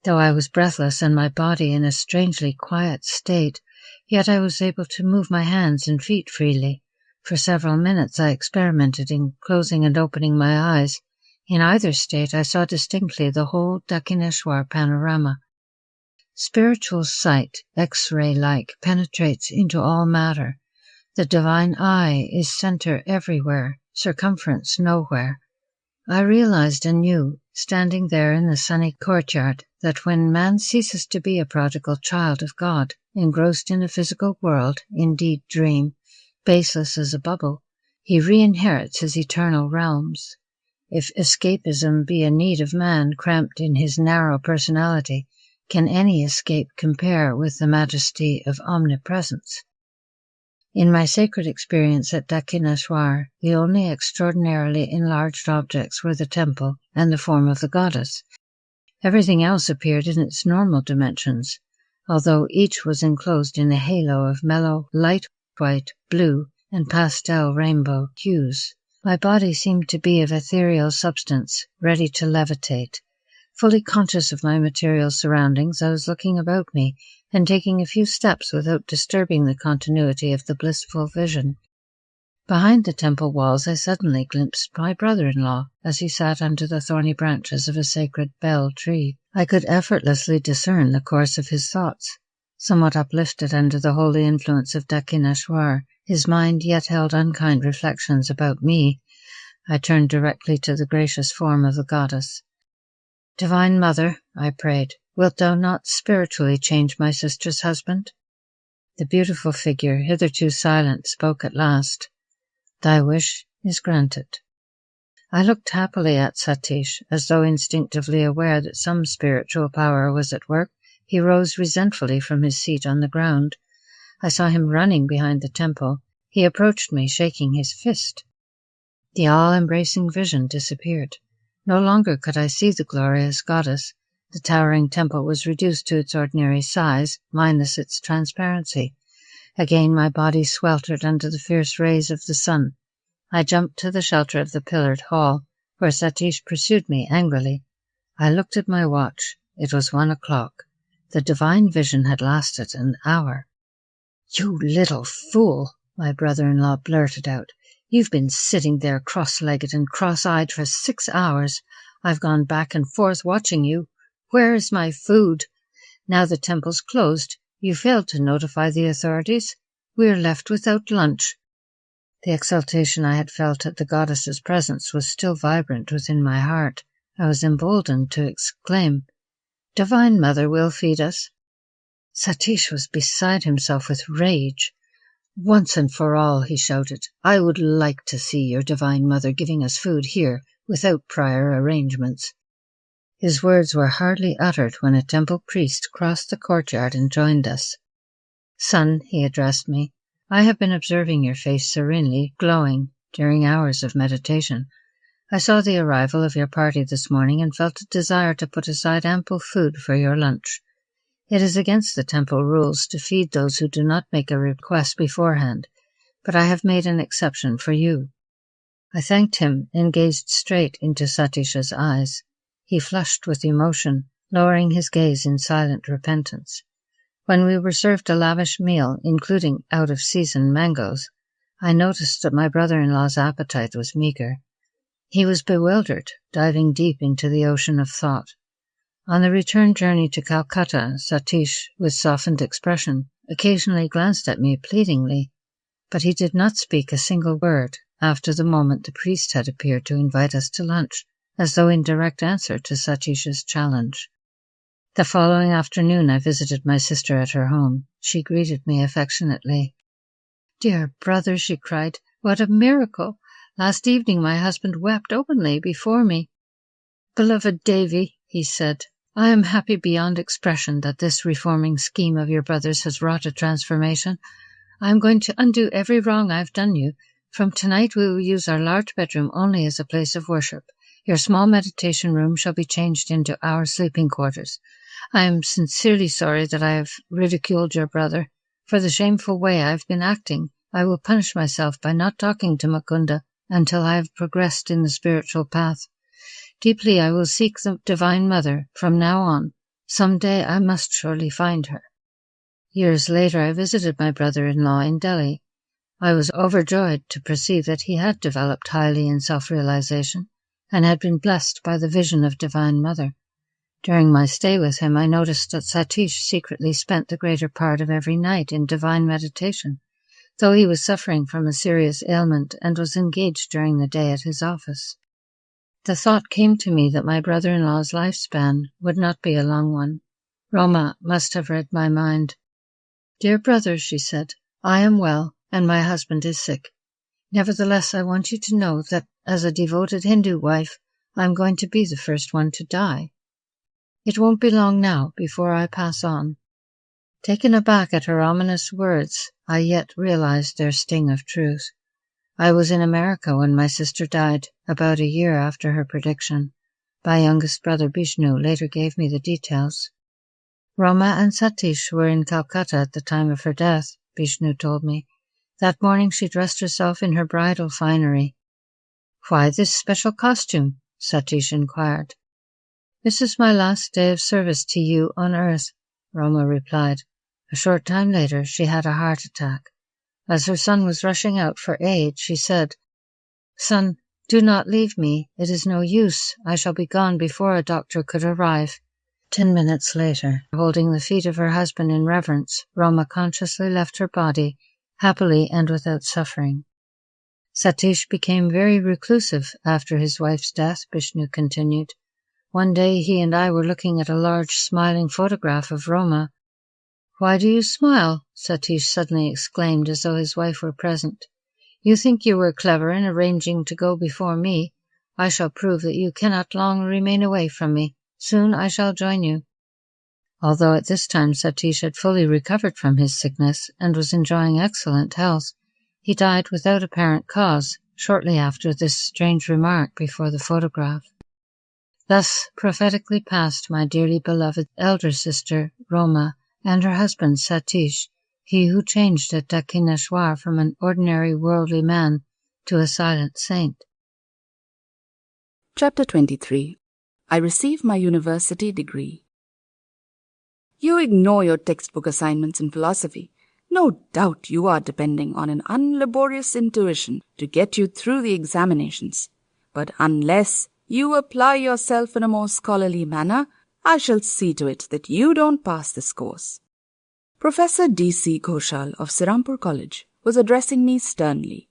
Though I was breathless and my body in a strangely quiet state, yet I was able to move my hands and feet freely. For several minutes I experimented in closing and opening my eyes. In either state I saw distinctly the whole Dakineshwar panorama. Spiritual sight, X-ray-like, penetrates into all matter. The divine eye is center everywhere, circumference nowhere. I realized anew, standing there in the sunny courtyard, that when man ceases to be a prodigal child of God, engrossed in a physical world, indeed dream, baseless as a bubble, he re-inherits his eternal realms. If escapism be a need of man cramped in his narrow personality, can any escape compare with the majesty of omnipresence? In my sacred experience at Dakshineshwar, the only extraordinarily enlarged objects were the temple and the form of the goddess. Everything else appeared in its normal dimensions, although each was enclosed in a halo of mellow, light white, blue, and pastel rainbow hues. My body seemed to be of ethereal substance, ready to levitate. Fully conscious of my material surroundings, I was looking about me and taking a few steps without disturbing the continuity of the blissful vision. Behind the temple walls I suddenly glimpsed my brother-in-law as he sat under the thorny branches of a sacred bell tree. I could effortlessly discern the course of his thoughts. Somewhat uplifted under the holy influence of Dakshineshwar, his mind yet held unkind reflections about me. I turned directly to the gracious form of the goddess. "Divine Mother," I prayed, "wilt thou not spiritually change my sister's husband?" The beautiful figure, hitherto silent, spoke at last. "Thy wish is granted." I looked happily at Satish, as though instinctively aware that some spiritual power was at work. He rose resentfully from his seat on the ground. I saw him running behind the temple. He approached me, shaking his fist. The all-embracing vision disappeared. No longer could I see the glorious goddess. The towering temple was reduced to its ordinary size, minus its transparency. Again my body sweltered under the fierce rays of the sun. I jumped to the shelter of the pillared hall, where Satish pursued me angrily. I looked at my watch. It was 1 o'clock. The divine vision had lasted an hour. "You little fool," my brother-in-law blurted out. "You've been sitting there cross-legged and cross-eyed for 6 hours. I've gone back and forth watching you. Where is my food? Now the temple's closed. You failed to notify the authorities. We're left without lunch." The exultation I had felt at the goddess's presence was still vibrant within my heart. I was emboldened to exclaim, "Divine Mother will feed us." Satish was beside himself with rage. "Once and for all," he shouted, "I would like to see your Divine Mother giving us food here without prior arrangements." His words were hardly uttered when a temple priest crossed the courtyard and joined us. "Son," he addressed me, "I have been observing your face serenely, glowing, during hours of meditation. I saw the arrival of your party this morning and felt a desire to put aside ample food for your lunch. It is against the temple rules to feed those who do not make a request beforehand, but I have made an exception for you." I thanked him and gazed straight into Satish's eyes. He flushed with emotion, lowering his gaze in silent repentance. When we were served a lavish meal, including out-of-season mangoes, I noticed that my brother-in-law's appetite was meager. He was bewildered, diving deep into the ocean of thought. On the return journey to Calcutta, Satish, with softened expression, occasionally glanced at me pleadingly, but he did not speak a single word after the moment the priest had appeared to invite us to lunch, as though in direct answer to Satish's challenge. The following afternoon I visited my sister at her home. She greeted me affectionately. "Dear brother," she cried, "what a miracle! Last evening my husband wept openly before me." "Beloved Devi," he said, "I am happy beyond expression that this reforming scheme of your brother's has wrought a transformation. I am going to undo every wrong I've done you. From tonight we will use our large bedroom only as a place of worship. Your small meditation room shall be changed into our sleeping quarters. I am sincerely sorry that I have ridiculed your brother. For the shameful way I have been acting, I will punish myself by not talking to Mukunda until I have progressed in the spiritual path. Deeply I will seek the Divine Mother from now on. Some day I must surely find her." Years later I visited my brother-in-law in Delhi. I was overjoyed to perceive that he had developed highly in self-realization and had been blessed by the vision of Divine Mother. During my stay with him, I noticed that Satish secretly spent the greater part of every night in divine meditation, though he was suffering from a serious ailment and was engaged during the day at his office. The thought came to me that my brother-in-law's lifespan would not be a long one. Roma must have read my mind. "Dear brother," she said, "I am well, and my husband is sick. Nevertheless, I want you to know that, as a devoted Hindu wife, I am going to be the first one to die. It won't be long now before I pass on." Taken aback at her ominous words, I yet realized their sting of truth. I was in America when my sister died, about a year after her prediction. My youngest brother Bishnu later gave me the details. Roma and Satish were in Calcutta at the time of her death, Bishnu told me. That morning she dressed herself in her bridal finery. Why this special costume? Satish inquired. This is my last day of service to you on earth, Roma replied. A short time later she had a heart attack. As her son was rushing out for aid, she said, "Son, do not leave me. It is no use. I shall be gone before a doctor could arrive." 10 minutes later, holding the feet of her husband in reverence, Roma consciously left her body, happily and without suffering. Satish became very reclusive after his wife's death, Bishnu continued. One day he and I were looking at a large smiling photograph of Roma. "Why do you smile?" Satish suddenly exclaimed as though his wife were present. "You think you were clever in arranging to go before me. I shall prove that you cannot long remain away from me. Soon I shall join you." Although at this time Satish had fully recovered from his sickness and was enjoying excellent health, he died without apparent cause shortly after this strange remark before the photograph. Thus prophetically passed my dearly beloved elder sister, Roma, and her husband Satish, he who changed at Dakshineshwar from an ordinary worldly man to a silent saint. Chapter 23. I receive my university degree. You ignore your textbook assignments in philosophy. No doubt you are depending on an unlaborious intuition to get you through the examinations. But unless you apply yourself in a more scholarly manner, I shall see to it that you don't pass this course. Professor D.C. Ghoshal of Serampore College was addressing me sternly.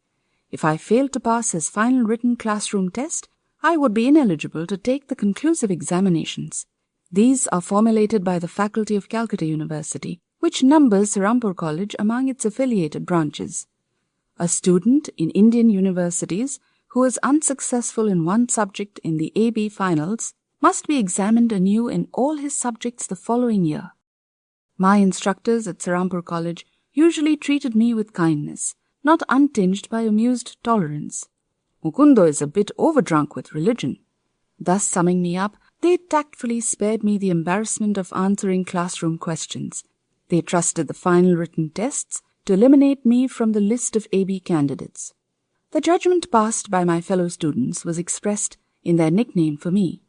If I failed to pass his final written classroom test, I would be ineligible to take the conclusive examinations. These are formulated by the Faculty of Calcutta University, which numbers Serampore College among its affiliated branches. A student in Indian universities who is unsuccessful in one subject in the AB finals must be examined anew in all his subjects the following year. My instructors at Serampore College usually treated me with kindness, not untinged by amused tolerance. Mukundo is a bit overdrunk with religion. Thus summing me up, they tactfully spared me the embarrassment of answering classroom questions. They trusted the final written tests to eliminate me from the list of AB candidates. The judgment passed by my fellow students was expressed in their nickname for me,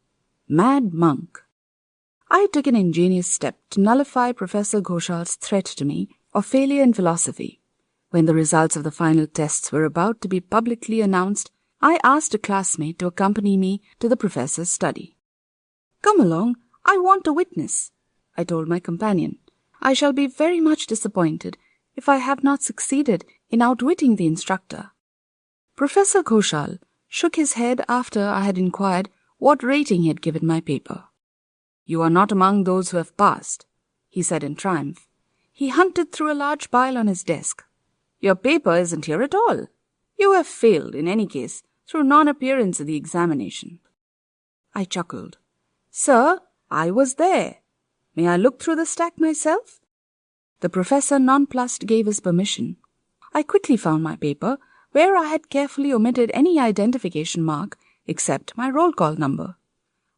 Mad Monk. I took an ingenious step to nullify Professor Ghoshal's threat to me of failure in philosophy. When the results of the final tests were about to be publicly announced, I asked a classmate to accompany me to the professor's study. "Come along, I want a witness," I told my companion. "I shall be very much disappointed if I have not succeeded in outwitting the instructor." Professor Ghoshal shook his head after I had inquired what rating he had given my paper. "You are not among those who have passed," he said in triumph. He hunted through a large pile on his desk. "Your paper isn't here at all. You have failed, in any case, through non-appearance in the examination." I chuckled. "Sir, I was there. May I look through the stack myself?" The professor nonplussed gave his permission. I quickly found my paper, where I had carefully omitted any identification mark except my roll call number.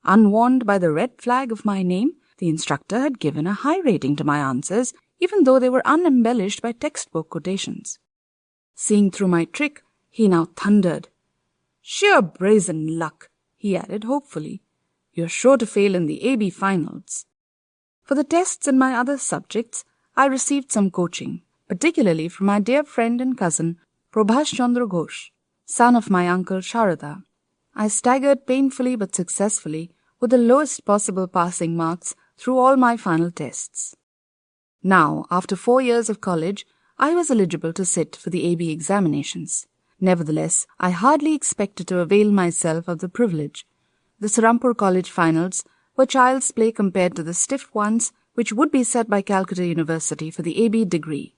Unwarned by the red flag of my name, the instructor had given a high rating to my answers, even though they were unembellished by textbook quotations. Seeing through my trick, he now thundered. "Sheer brazen luck," he added hopefully. "You're sure to fail in the AB finals." For the tests in my other subjects, I received some coaching, particularly from my dear friend and cousin, Prabhash Chandra Ghosh, son of my uncle Sharada. I staggered painfully but successfully with the lowest possible passing marks through all my final tests. Now, after 4 years of college, I was eligible to sit for the AB examinations. Nevertheless, I hardly expected to avail myself of the privilege. The Serampore College finals were child's play compared to the stiff ones which would be set by Calcutta University for the AB degree.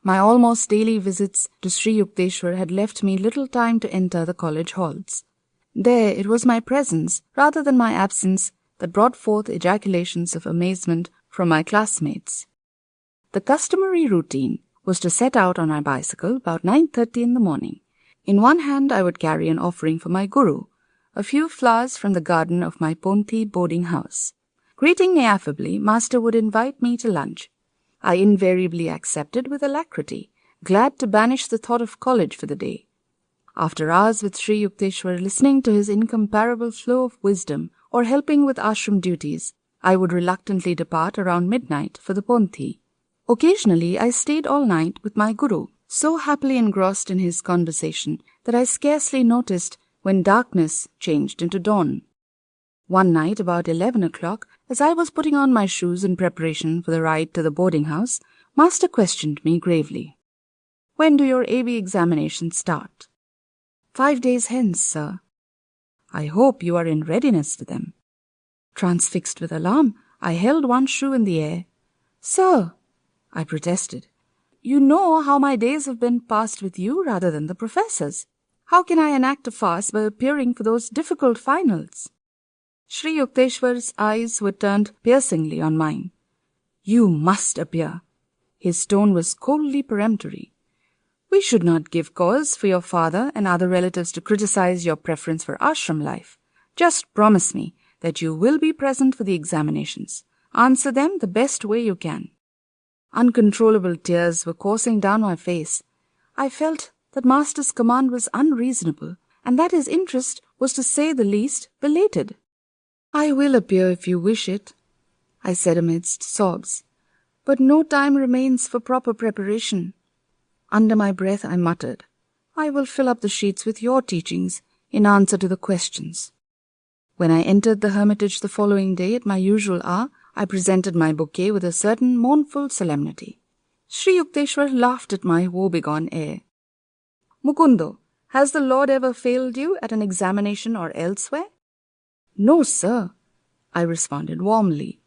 My almost daily visits to Sri Yukteswar had left me little time to enter the college halls. There it was my presence, rather than my absence, that brought forth ejaculations of amazement from my classmates. The customary routine was to set out on my bicycle about 9:30 in the morning. In one hand I would carry an offering for my guru, a few flowers from the garden of my Ponti boarding house. Greeting me affably, Master would invite me to lunch. I invariably accepted with alacrity, glad to banish the thought of college for the day. After hours with Sri Yukteswar listening to his incomparable flow of wisdom or helping with ashram duties, I would reluctantly depart around midnight for the Ponti. Occasionally I stayed all night with my guru, so happily engrossed in his conversation that I scarcely noticed when darkness changed into dawn. One night about 11 o'clock, as I was putting on my shoes in preparation for the ride to the boarding house, Master questioned me gravely. "When do your AB examinations start?" "5 days hence, sir." "I hope you are in readiness for them." Transfixed with alarm, I held one shoe in the air. "Sir," I protested, "you know how my days have been passed with you rather than the professors. How can I enact a farce by appearing for those difficult finals?" Sri Yukteswar's eyes were turned piercingly on mine. "You must appear." His tone was coldly peremptory. "We should not give cause for your father and other relatives to criticize your preference for ashram life. Just promise me that you will be present for the examinations. Answer them the best way you can." Uncontrollable tears were coursing down my face. I felt that Master's command was unreasonable, and that his interest was, to say the least, belated. "I will appear if you wish it," I said amidst sobs, "but no time remains for proper preparation." Under my breath I muttered, "I will fill up the sheets with your teachings in answer to the questions." When I entered the hermitage the following day at my usual hour, I presented my bouquet with a certain mournful solemnity. Sri Yukteswar laughed at my woebegone air. "Mukundo, has the Lord ever failed you at an examination or elsewhere?" "No, sir," I responded warmly.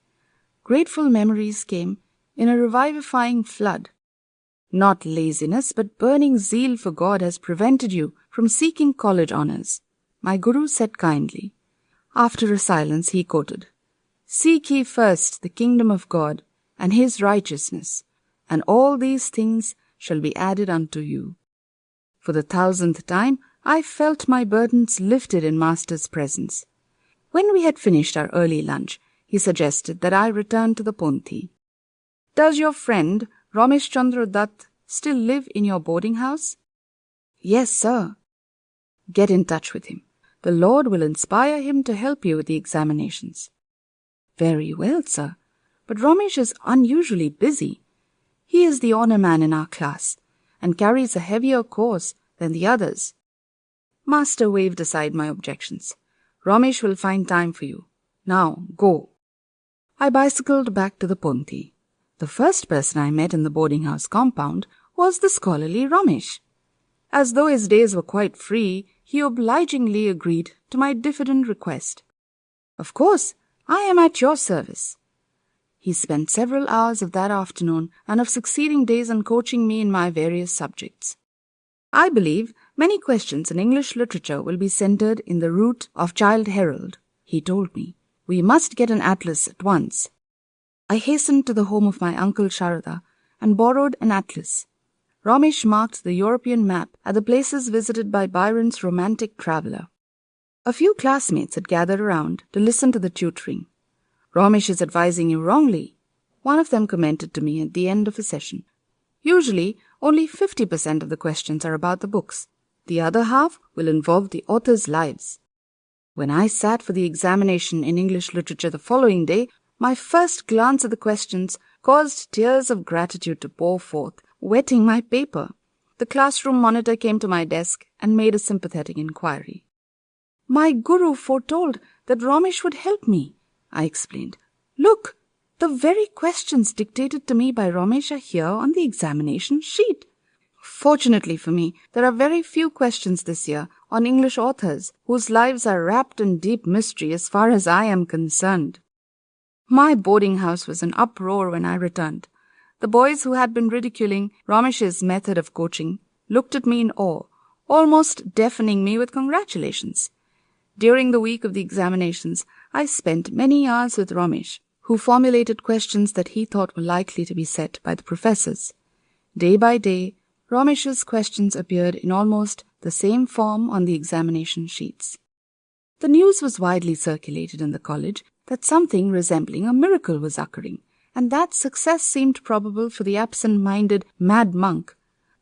Grateful memories came in a revivifying flood. "Not laziness, but burning zeal for God has prevented you from seeking college honours," my guru said kindly. After a silence he quoted, "Seek ye first the kingdom of God and his righteousness, and all these things shall be added unto you." For the 1000th time I felt my burdens lifted in Master's presence. When we had finished our early lunch, he suggested that I return to the Ponti. "Does your friend Ramesh Chandra Dutt still live in your boarding house?" "Yes, sir." "Get in touch with him. The Lord will inspire him to help you with the examinations." "Very well, sir, but Ramesh is unusually busy. He is the honour man in our class, and carries a heavier course than the others." Master waved aside my objections. "Ramesh will find time for you. Now, go." I bicycled back to the Ponti. The first person I met in the boarding house compound was the scholarly Ramesh. As though his days were quite free, he obligingly agreed to my diffident request. "Of course, I am at your service." He spent several hours of that afternoon and of succeeding days in coaching me in my various subjects. "I believe many questions in English literature will be centered in the route of Childe Harold," he told me. "We must get an atlas at once." I hastened to the home of my uncle Sharada and borrowed an atlas. Ramesh marked the European map at the places visited by Byron's romantic traveller. A few classmates had gathered around to listen to the tutoring. "Ramesh is advising you wrongly," one of them commented to me at the end of a session. "Usually, only 50% of the questions are about the books. The other half will involve the authors' lives." When I sat for the examination in English literature the following day, my first glance at the questions caused tears of gratitude to pour forth, wetting my paper. The classroom monitor came to my desk and made a sympathetic inquiry. "My guru foretold that Ramesh would help me," I explained. "Look, the very questions dictated to me by Ramesh are here on the examination sheet." Fortunately for me, there are very few questions this year on English authors whose lives are wrapped in deep mystery as far as I am concerned. My boarding house was in uproar when I returned. The boys who had been ridiculing Ramesh's method of coaching looked at me in awe, almost deafening me with congratulations. During the week of the examinations, I spent many hours with Ramesh, who formulated questions that he thought were likely to be set by the professors. Day by day, Ramesh's questions appeared in almost the same form on the examination sheets. The news was widely circulated in the college that something resembling a miracle was occurring, and that success seemed probable for the absent-minded mad monk.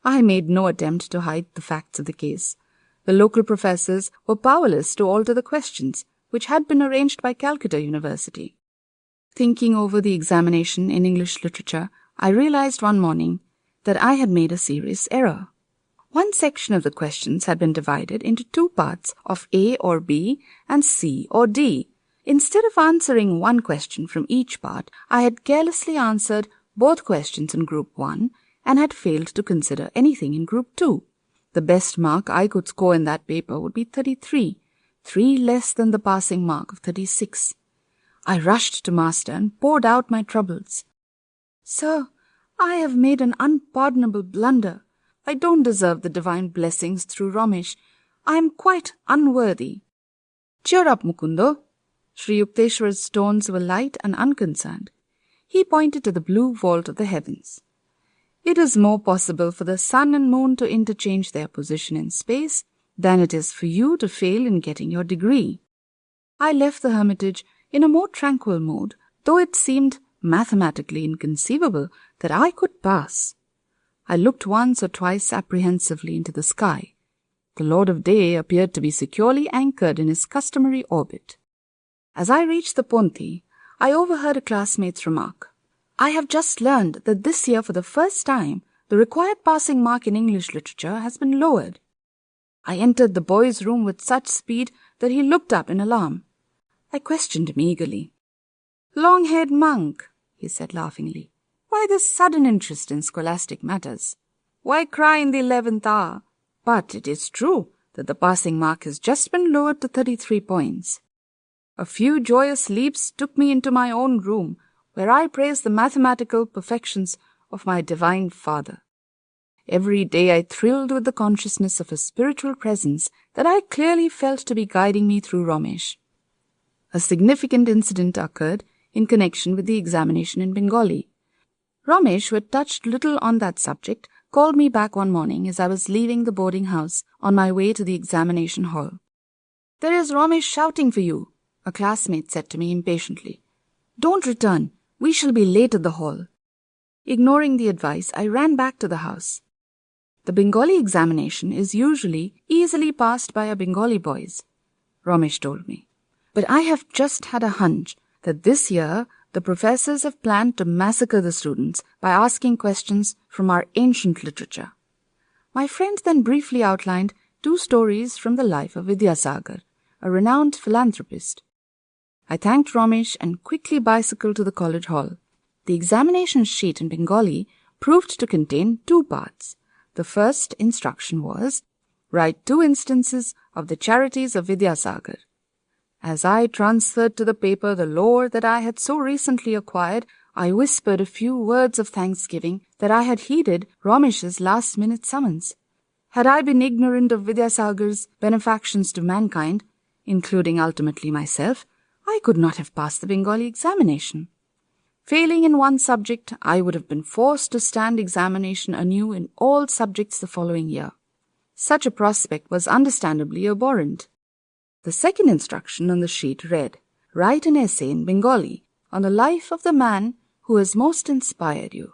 I made no attempt to hide the facts of the case. The local professors were powerless to alter the questions, which had been arranged by Calcutta University. Thinking over the examination in English literature, I realized one morning that I had made a serious error. One section of the questions had been divided into two parts of A or B and C or D. Instead of answering one question from each part, I had carelessly answered both questions in Group 1 and had failed to consider anything in Group 2. The best mark I could score in that paper would be 33, 3 less than the passing mark of 36. I rushed to Master and poured out my troubles. "Sir, I have made an unpardonable blunder. I don't deserve the divine blessings through Ramesh. I am quite unworthy." "Cheer up, Mukundo." Sri Yukteswar's tones were light and unconcerned. He pointed to the blue vault of the heavens. "It is more possible for the sun and moon to interchange their position in space than it is for you to fail in getting your degree." I left the hermitage in a more tranquil mood, though it seemed mathematically inconceivable that I could pass. I looked once or twice apprehensively into the sky. The Lord of Day appeared to be securely anchored in his customary orbit. As I reached the Ponti, I overheard a classmate's remark. "I have just learned that this year for the first time the required passing mark in English literature has been lowered." I entered the boy's room with such speed that he looked up in alarm. I questioned him eagerly. "Long-haired monk," he said laughingly, "why this sudden interest in scholastic matters? Why cry in the 11th hour? But it is true that the passing mark has just been lowered to 33 points. A few joyous leaps took me into my own room, where I praised the mathematical perfections of my divine father. Every day I thrilled with the consciousness of a spiritual presence that I clearly felt to be guiding me through Ramesh. A significant incident occurred in connection with the examination in Bengali. Ramesh, who had touched little on that subject, called me back one morning as I was leaving the boarding house on my way to the examination hall. "There is Ramesh shouting for you," a classmate said to me impatiently. "Don't return. We shall be late at the hall." Ignoring the advice, I ran back to the house. The Bengali examination is usually easily passed by our Bengali boys, Ramesh told me. But I have just had a hunch that this year the professors have planned to massacre the students by asking questions from our ancient literature. My friend then briefly outlined 2 stories from the life of Vidyasagar, a renowned philanthropist. I thanked Ramesh and quickly bicycled to the college hall. The examination sheet in Bengali proved to contain 2 parts. The first instruction was, "Write 2 instances of the charities of Vidyasagar." As I transferred to the paper the lore that I had so recently acquired, I whispered a few words of thanksgiving that I had heeded Ramesh's last-minute summons. Had I been ignorant of Vidyasagar's benefactions to mankind, including ultimately myself, I could not have passed the Bengali examination. Failing in one subject, I would have been forced to stand examination anew in all subjects the following year. Such a prospect was understandably abhorrent. The second instruction on the sheet read, "Write an essay in Bengali on the life of the man who has most inspired you."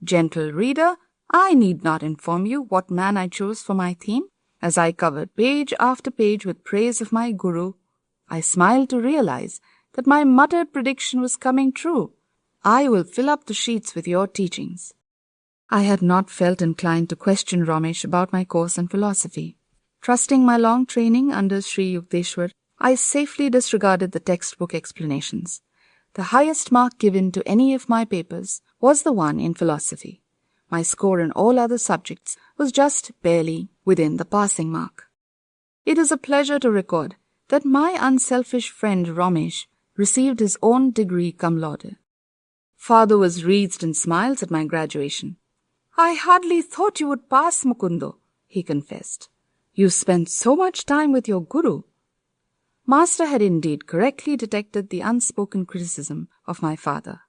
Gentle reader, I need not inform you what man I chose for my theme. As I covered page after page with praise of my guru, I smiled to realize that my muttered prediction was coming true. "I will fill up the sheets with your teachings." I had not felt inclined to question Ramesh about my course in philosophy. Trusting my long training under Sri Yukteswar, I safely disregarded the textbook explanations. The highest mark given to any of my papers was the one in philosophy. My score in all other subjects was just barely within the passing mark. It is a pleasure to record that my unselfish friend Ramesh received his own degree cum laude. Father was wreathed in smiles at my graduation. "I hardly thought you would pass, Mukundo," he confessed. "You spent so much time with your guru." Master had indeed correctly detected the unspoken criticism of my father.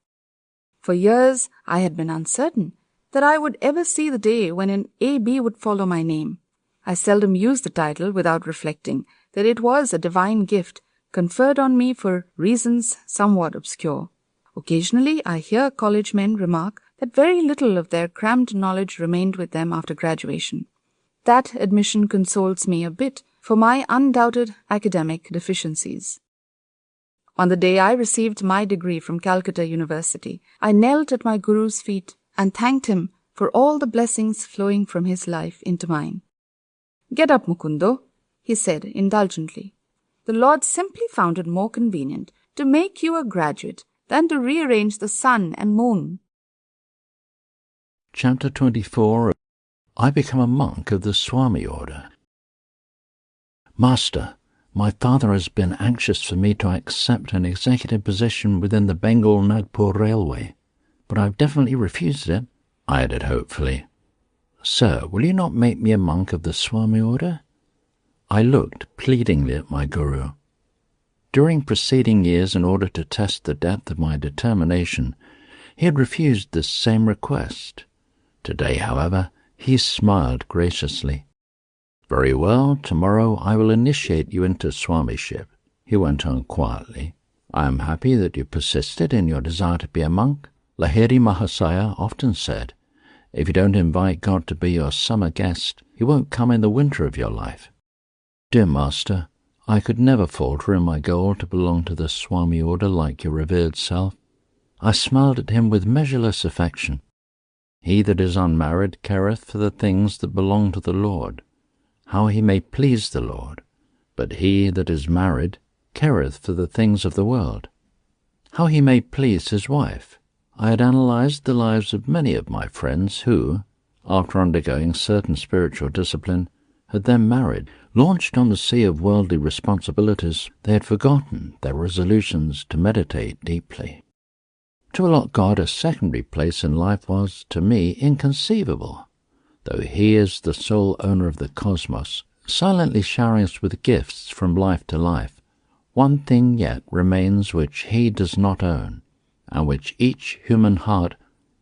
For years I had been uncertain that I would ever see the day when an A.B. would follow my name. I seldom used the title without reflecting that it was a divine gift conferred on me for reasons somewhat obscure. Occasionally I hear college men remark that very little of their crammed knowledge remained with them after graduation. That admission consoles me a bit for my undoubted academic deficiencies. On the day I received my degree from Calcutta University, I knelt at my Guru's feet and thanked him for all the blessings flowing from his life into mine. "Get up, Mukundo," he said indulgently. "The Lord simply found it more convenient to make you a graduate than to rearrange the sun and moon." Chapter 24. I become a monk of the Swami order. Master, my father has been anxious for me to accept an executive position within the Bengal-Nagpur Railway, but I've definitely refused it, I added hopefully. Sir, will you not make me a monk of the Swami order? I looked pleadingly at my Guru. During preceding years, in order to test the depth of my determination, he had refused this same request. Today, however, he smiled graciously. Very well, tomorrow I will initiate you into Swamiship, he went on quietly. I am happy that you persisted in your desire to be a monk. Lahiri Mahasaya often said, if you don't invite God to be your summer guest, he won't come in the winter of your life. Dear Master, I could never falter in my goal to belong to the Swami order like your revered self. I smiled at him with measureless affection. He that is unmarried careth for the things that belong to the Lord, how he may please the Lord. But he that is married careth for the things of the world, how he may please his wife. I had analyzed the lives of many of my friends who, after undergoing certain spiritual discipline, had then married. Launched on the sea of worldly responsibilities, they had forgotten their resolutions to meditate deeply. To allot God a secondary place in life was, to me, inconceivable. Though he is the sole owner of the cosmos, silently showering us with gifts from life to life, one thing yet remains which he does not own, and which each human heart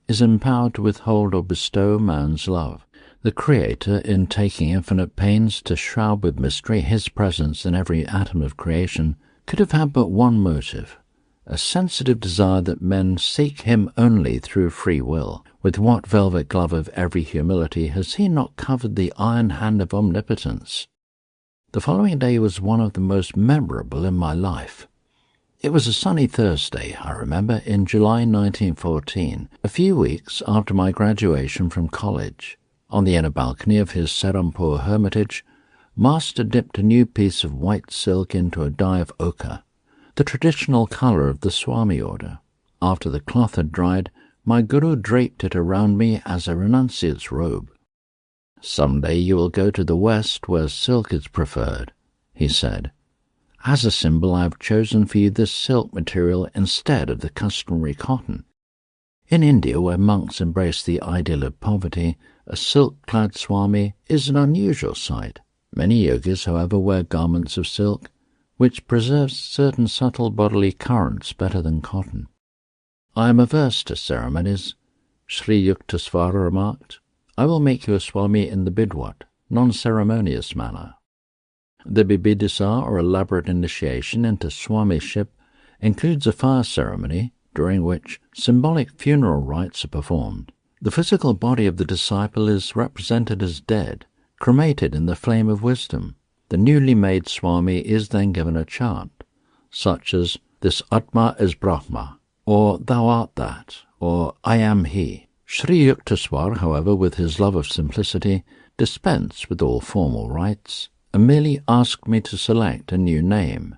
is empowered to withhold or bestow man's love. The Creator, in taking infinite pains to shroud with mystery his presence in every atom of creation, could have had but one motive, a sensitive desire that men seek him only through free will. With what velvet glove of every humility has he not covered the iron hand of omnipotence? The following day was one of the most memorable in my life. It was a sunny Thursday, I remember, in July 1914, a few weeks after my graduation from college. On the inner balcony of his Serampore hermitage, Master dipped a new piece of white silk into a dye of ochre, the traditional colour of the Swami order. After the cloth had dried, my Guru draped it around me as a renunciate's robe. Some day you will go to the West where silk is preferred, he said. As a symbol I have chosen for you this silk material instead of the customary cotton. In India, where monks embrace the ideal of poverty, a silk-clad Swami is an unusual sight. Many yogis, however, wear garments of silk, which preserves certain subtle bodily currents better than cotton. I am averse to ceremonies, Sri Yukteswara remarked. I will make you a Swami in the Bidwat, non-ceremonious manner. The Bibidisa, or elaborate initiation into Swamiship, includes a fire ceremony, during which symbolic funeral rites are performed. The physical body of the disciple is represented as dead, cremated in the flame of wisdom. The newly made Swami is then given a chant, such as, "This Atma is Brahma," or "Thou art that," or "I am he." Sri Yukteswar, however, with his love of simplicity, dispensed with all formal rites, and merely asked me to select a new name.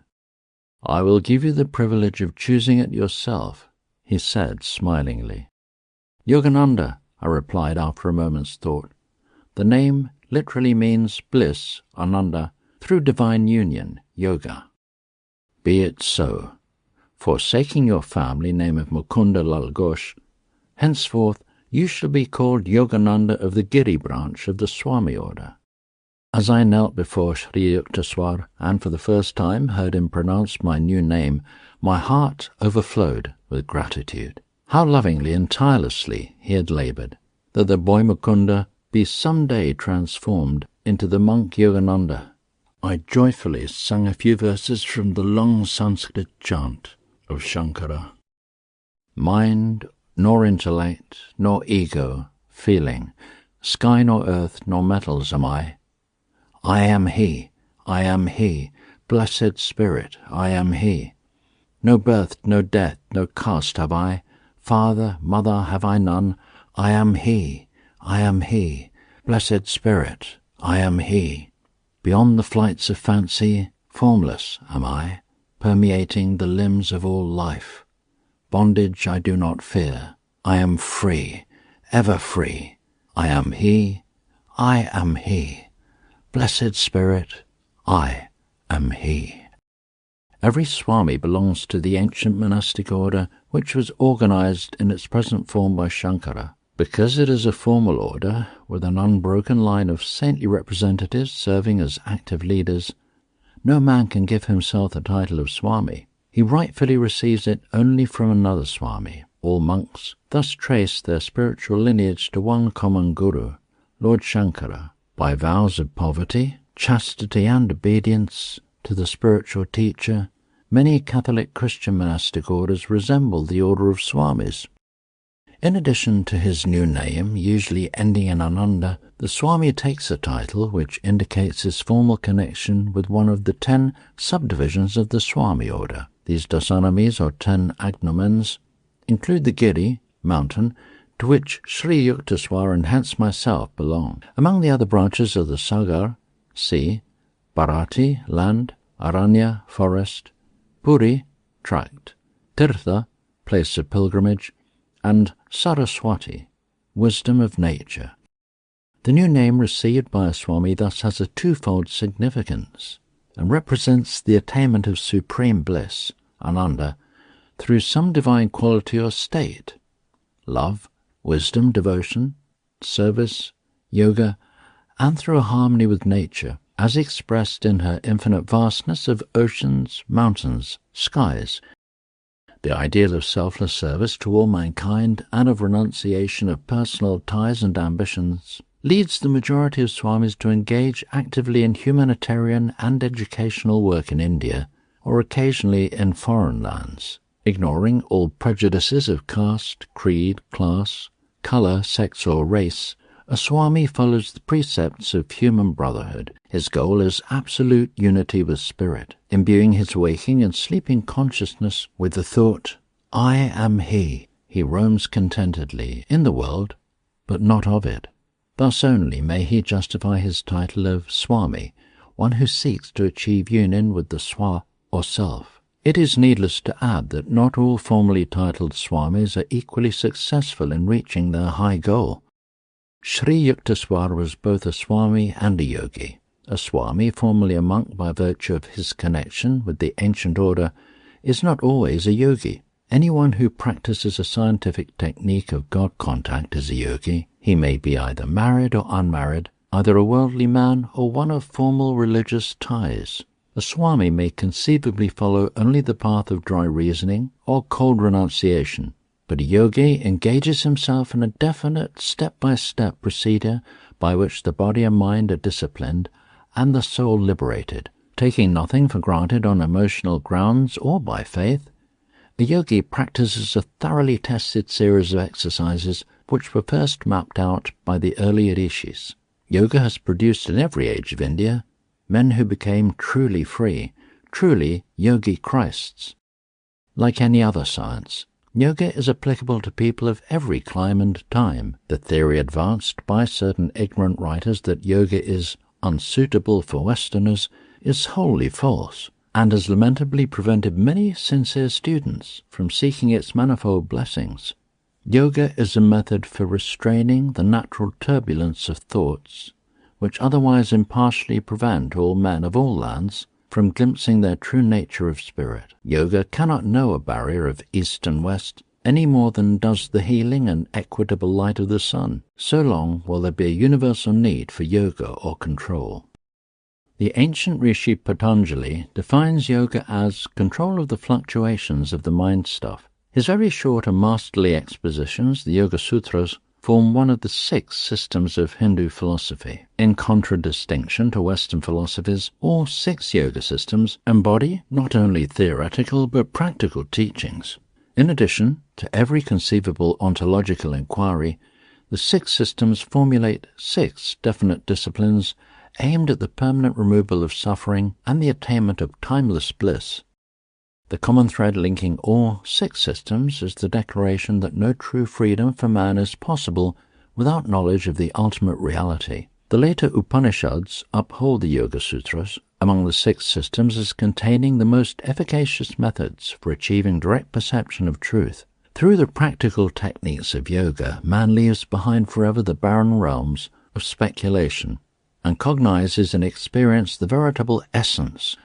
"I will give you the privilege of choosing it yourself," he said smilingly. "Yogananda," I replied after a moment's thought. "The name literally means bliss, Ananda, through divine union, yoga." "Be it so. Forsaking your family name of Mukunda Lal Ghosh, henceforth you shall be called Yogananda of the Giri branch of the Swami order." As I knelt before Sri Yukteswar and for the first time heard him pronounce my new name, my heart overflowed with gratitude. How lovingly and tirelessly he had laboured, that the boy Mukunda be some day transformed into the monk Yogananda. I joyfully sang a few verses from the long Sanskrit chant of Shankara. Mind, nor intellect, nor ego, feeling, sky nor earth, nor metals am I. I am He, blessed Spirit, I am He. No birth, no death, no caste have I, father, mother have I none. I am He, blessed Spirit, I am He. Beyond the flights of fancy, formless am I, permeating the limbs of all life. Bondage I do not fear, I am free, ever free. I am He, blessed Spirit, I am He. Every Swami belongs to the ancient monastic order which was organized in its present form by Shankara. Because it is a formal order, with an unbroken line of saintly representatives serving as active leaders, no man can give himself the title of Swami. He rightfully receives it only from another Swami. All monks thus trace their spiritual lineage to one common Guru, Lord Shankara, by vows of poverty, chastity and obedience to the spiritual teacher. Many Catholic Christian monastic orders resemble the order of Swamis. In addition to his new name, usually ending in Ananda, the Swami takes a title which indicates his formal connection with one of the 10 subdivisions of the Swami order. These dasanamis, or 10 agnomens, include the Giri, mountain, to which Sri Yukteswar and hence myself belong. Among the other branches are the Sagar, sea, Bharati, land, Aranya, forest, Puri, tract, Tirtha, place of pilgrimage, and Saraswati, wisdom of nature. The new name received by a Swami thus has a twofold significance and represents the attainment of supreme bliss, Ananda, through some divine quality or state, love, wisdom, devotion, service, yoga, and through a harmony with nature, as expressed in her infinite vastness of oceans, mountains, skies. The ideal of selfless service to all mankind and of renunciation of personal ties and ambitions leads the majority of Swamis to engage actively in humanitarian and educational work in India, or occasionally in foreign lands. Ignoring all prejudices of caste, creed, class, colour, sex or race, a Swami follows the precepts of human brotherhood. His goal is absolute unity with spirit, imbuing his waking and sleeping consciousness with the thought, I am He. He roams contentedly in the world, but not of it. Thus only may he justify his title of Swami, one who seeks to achieve union with the Swa, or self. It is needless to add that not all formally titled Swamis are equally successful in reaching their high goal. Sri Yukteswar was both a Swami and a Yogi. A Swami, formerly a monk by virtue of his connection with the ancient order, is not always a Yogi. Anyone who practices a scientific technique of God contact is a Yogi. He may be either married or unmarried, either a worldly man or one of formal religious ties. A Swami may conceivably follow only the path of dry reasoning or cold renunciation, but a Yogi engages himself in a definite step-by-step procedure by which the body and mind are disciplined and the soul liberated, taking nothing for granted on emotional grounds or by faith. A yogi practices a thoroughly tested series of exercises which were first mapped out by the early rishis. Yoga has produced in every age of India men who became truly free, truly yogi Christs. Like any other science, yoga is applicable to people of every clime and time. The theory advanced by certain ignorant writers that yoga is unsuitable for Westerners is wholly false, and has lamentably prevented many sincere students from seeking its manifold blessings. Yoga is a method for restraining the natural turbulence of thoughts, which otherwise impartially prevent all men of all lands from glimpsing their true nature of spirit. Yoga cannot know a barrier of east and west any more than does the healing and equitable light of the sun. So long will there be a universal need for yoga or control. The ancient rishi Patanjali defines yoga as control of the fluctuations of the mind stuff. His very short and masterly expositions, the Yoga Sutras, form one of the 6 systems of Hindu philosophy. In contradistinction to Western philosophies, all 6 yoga systems embody not only theoretical but practical teachings. In addition to every conceivable ontological inquiry, the 6 systems formulate 6 definite disciplines aimed at the permanent removal of suffering and the attainment of timeless bliss. The common thread linking all 6 systems is the declaration that no true freedom for man is possible without knowledge of the ultimate reality. The later Upanishads uphold the Yoga Sutras among the 6 systems as containing the most efficacious methods for achieving direct perception of truth. Through the practical techniques of yoga, man leaves behind forever the barren realms of speculation and cognizes and experiences the veritable essence.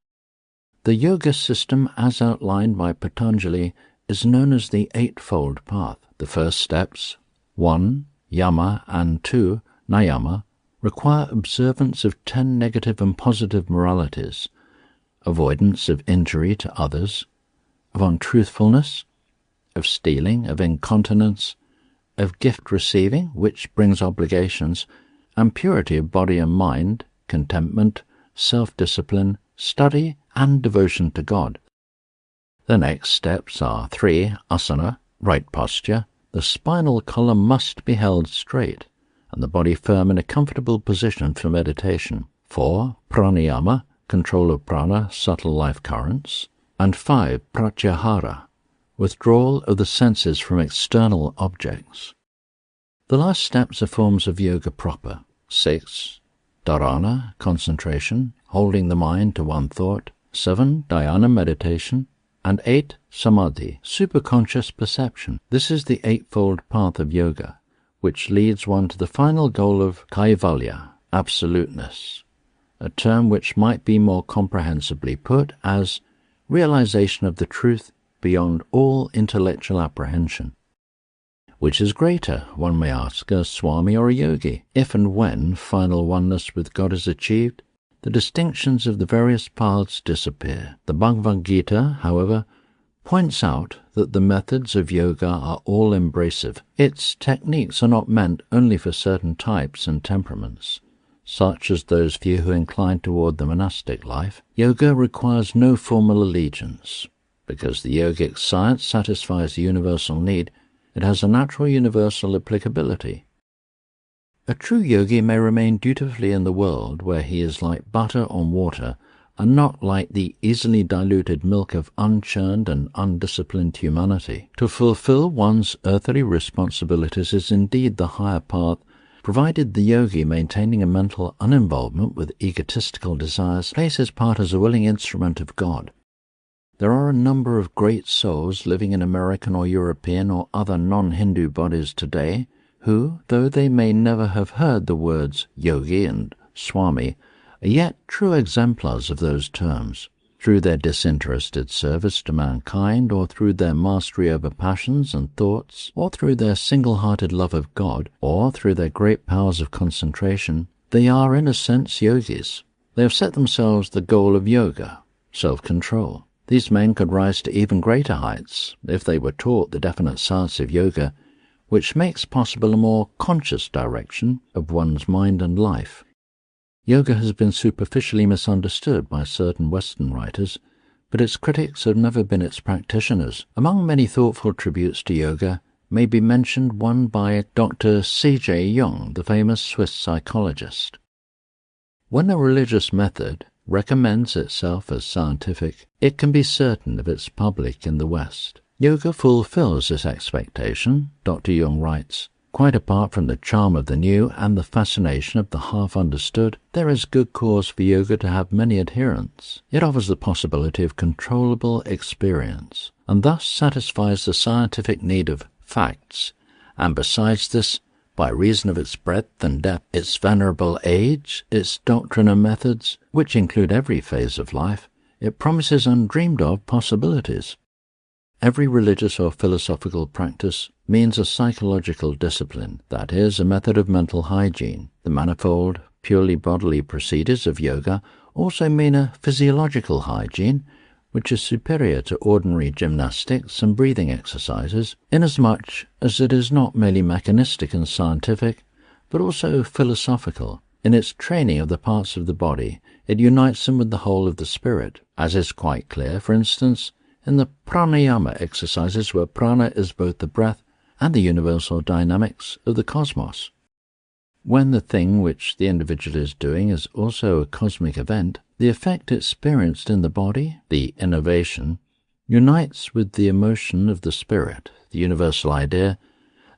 The yoga system, as outlined by Patanjali, is known as the Eightfold Path. The first steps, 1. Yama, and 2. Niyama, require observance of 10 negative and positive moralities, avoidance of injury to others, of untruthfulness, of stealing, of incontinence, of gift receiving, which brings obligations, and purity of body and mind, contentment, self-discipline, study, and devotion to God. The next steps are 3. Asana, right posture. The spinal column must be held straight, and the body firm in a comfortable position for meditation. 4. Pranayama, control of prana, subtle life currents. And 5. Pratyahara, withdrawal of the senses from external objects. The last steps are forms of yoga proper. 6. Dharana, concentration, holding the mind to one thought. 7. Dhyana, meditation. And 8. Samadhi, superconscious perception. This is the eightfold path of yoga, which leads one to the final goal of kaivalya, absoluteness, a term which might be more comprehensibly put as realization of the truth beyond all intellectual apprehension. Which is greater, one may ask, a Swami or a Yogi? If and when final oneness with God is achieved, the distinctions of the various paths disappear. The Bhagavad Gita, however, points out that the methods of yoga are all-embracive. Its techniques are not meant only for certain types and temperaments, such as those few who incline toward the monastic life. Yoga requires no formal allegiance. Because the yogic science satisfies the universal need, it has a natural universal applicability. A true yogi may remain dutifully in the world where he is like butter on water and not like the easily diluted milk of unchurned and undisciplined humanity. To fulfill one's earthly responsibilities is indeed the higher path, provided the yogi, maintaining a mental uninvolvement with egotistical desires, plays his part as a willing instrument of God. There are a number of great souls living in American or European or other non-Hindu bodies today who, though they may never have heard the words yogi and swami, are yet true exemplars of those terms. Through their disinterested service to mankind, or through their mastery over passions and thoughts, or through their single-hearted love of God, or through their great powers of concentration, they are in a sense yogis. They have set themselves the goal of yoga, self-control. These men could rise to even greater heights if they were taught the definite science of yoga, which makes possible a more conscious direction of one's mind and life. Yoga has been superficially misunderstood by certain Western writers, but its critics have never been its practitioners. Among many thoughtful tributes to yoga may be mentioned one by Dr. C.J. Jung, the famous Swiss psychologist. When a religious method recommends itself as scientific, it can be certain of its public in the West. Yoga fulfills this expectation, Dr. Jung writes. Quite apart from the charm of the new and the fascination of the half-understood, there is good cause for yoga to have many adherents. It offers the possibility of controllable experience, and thus satisfies the scientific need of facts, and besides this, by reason of its breadth and depth, its venerable age, its doctrine and methods, which include every phase of life, it promises undreamed-of possibilities. Every religious or philosophical practice means a psychological discipline, that is, a method of mental hygiene. The manifold, Purely bodily procedures of yoga also mean a physiological hygiene, which is superior to ordinary gymnastics and breathing exercises, inasmuch as it is not merely mechanistic and scientific, but also philosophical. In its training of the parts of the body, it unites them with the whole of the spirit, as is quite clear, for instance, in the pranayama exercises, where prana is both the breath and the universal dynamics of the cosmos. When the thing which the individual is doing is also a cosmic event, the effect experienced in the body, the innovation, unites with the emotion of the spirit, the universal idea,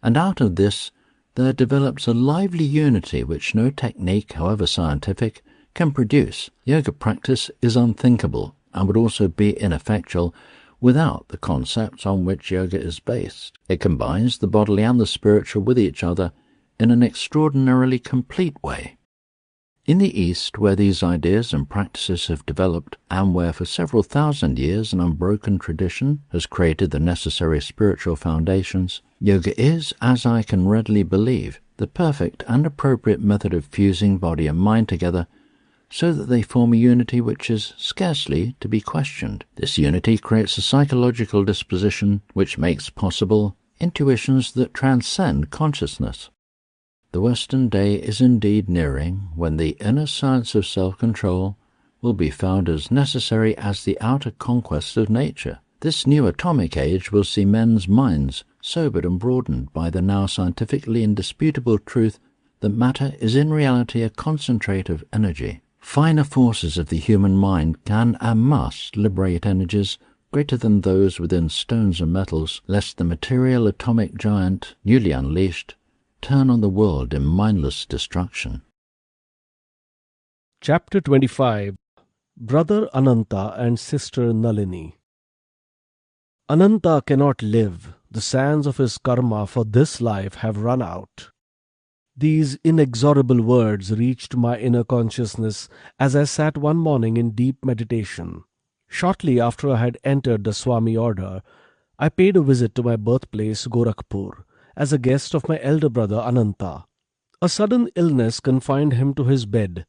and out of this there develops a lively unity which no technique, however scientific, can produce. Yoga practice is unthinkable and would also be ineffectual without the concepts on which yoga is based. It combines the bodily and the spiritual with each other in an extraordinarily complete way. In the East, where these ideas and practices have developed, and where for several thousand years an unbroken tradition has created the necessary spiritual foundations, yoga is, as I can readily believe, the perfect and appropriate method of fusing body and mind together so that they form a unity which is scarcely to be questioned. This unity creates a psychological disposition which makes possible intuitions that transcend consciousness. The Western day is indeed nearing when the inner science of self-control will be found as necessary as the outer conquest of nature. This new atomic age will see men's minds sobered and broadened by the now scientifically indisputable truth that matter is in reality a concentrate of energy. Finer forces of the human mind can and must liberate energies greater than those within stones and metals, lest the material atomic giant, newly unleashed, turn on the world in mindless destruction. Chapter 25. Brother Ananta and Sister Nalini. Ananta cannot live. The sands of his karma for this life have run out. These inexorable words reached my inner consciousness as I sat one morning in deep meditation. Shortly after I had entered the Swami order, I paid a visit to my birthplace, Gorakhpur, as a guest of my elder brother Ananta. A sudden illness confined him to his bed.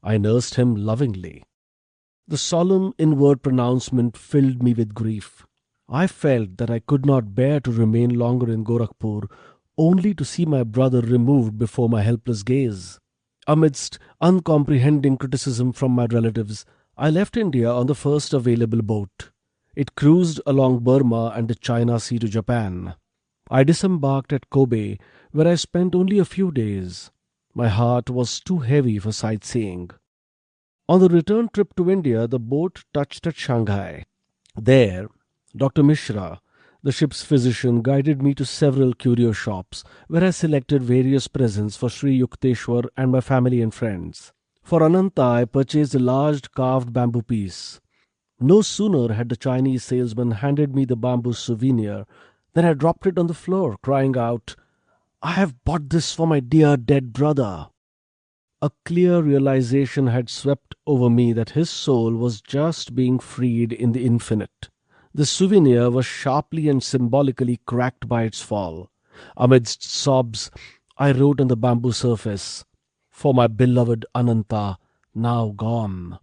I nursed him lovingly. The solemn inward pronouncement filled me with grief. I felt that I could not bear to remain longer in Gorakhpur, only to see my brother removed before my helpless gaze. Amidst uncomprehending criticism from my relatives, I left India on the first available boat. It cruised along Burma and the China Sea to Japan. I disembarked at Kobe, where I spent only a few days. My heart was too heavy for sightseeing. On the return trip to India, the boat touched at Shanghai. There, Dr. Mishra, the ship's physician, guided me to several curio shops, where I selected various presents for Sri Yukteswar and my family and friends. For Ananta, I purchased a large carved bamboo piece. No sooner had the Chinese salesman handed me the bamboo souvenir than I dropped it on the floor, crying out, "I have bought this for my dear dead brother." A clear realization had swept over me that his soul was just being freed in the infinite. The souvenir was sharply and symbolically cracked by its fall. Amidst sobs, I wrote on the bamboo surface, "For my beloved Ananta, now gone."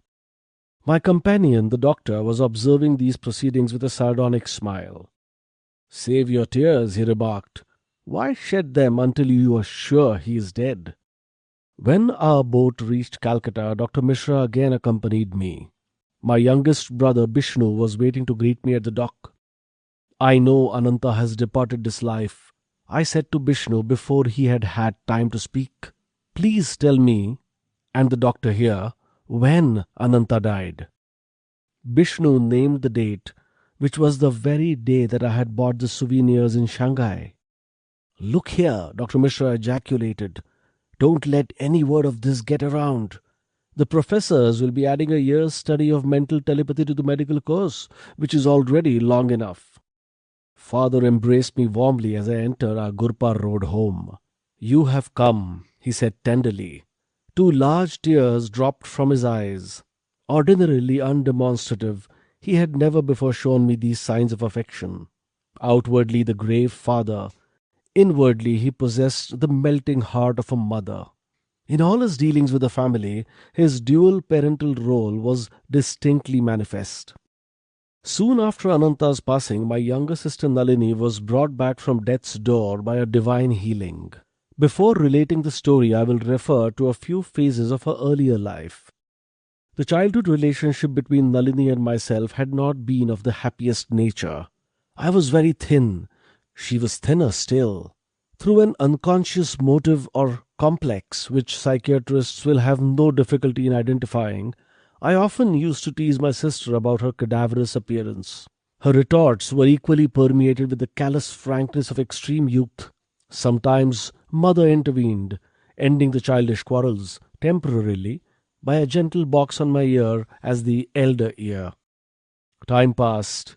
My companion, the doctor, was observing these proceedings with a sardonic smile. "Save your tears," he remarked. "Why shed them until you are sure he is dead?" When our boat reached Calcutta, Dr. Mishra again accompanied me. My youngest brother Bishnu was waiting to greet me at the dock. "I know Ananta has departed this life," I said to Bishnu before he had had time to speak. "Please tell me, and the doctor here, when Ananta died." Bishnu named the date, which was the very day that I had bought the souvenirs in Shanghai. "Look here," Dr. Mishra ejaculated. "Don't let any word of this get around. The professors will be adding a year's study of mental telepathy to the medical course, which is already long enough." Father embraced me warmly as I entered our Gurpar road home. "You have come," he said tenderly. 2 large tears dropped from his eyes. Ordinarily undemonstrative, he had never before shown me these signs of affection. Outwardly the grave father, inwardly he possessed the melting heart of a mother. In all his dealings with the family, his dual parental role was distinctly manifest. Soon after Ananta's passing, my younger sister Nalini was brought back from death's door by a divine healing. Before relating the story, I will refer to a few phases of her earlier life. The childhood relationship between Nalini and myself had not been of the happiest nature. I was very thin. She was thinner still. Through an unconscious motive or complex, which psychiatrists will have no difficulty in identifying, I often used to tease my sister about her cadaverous appearance. Her retorts were equally permeated with the callous frankness of extreme youth. Sometimes mother intervened, ending the childish quarrels, temporarily, by a gentle box on my ear as the elder ear. Time passed.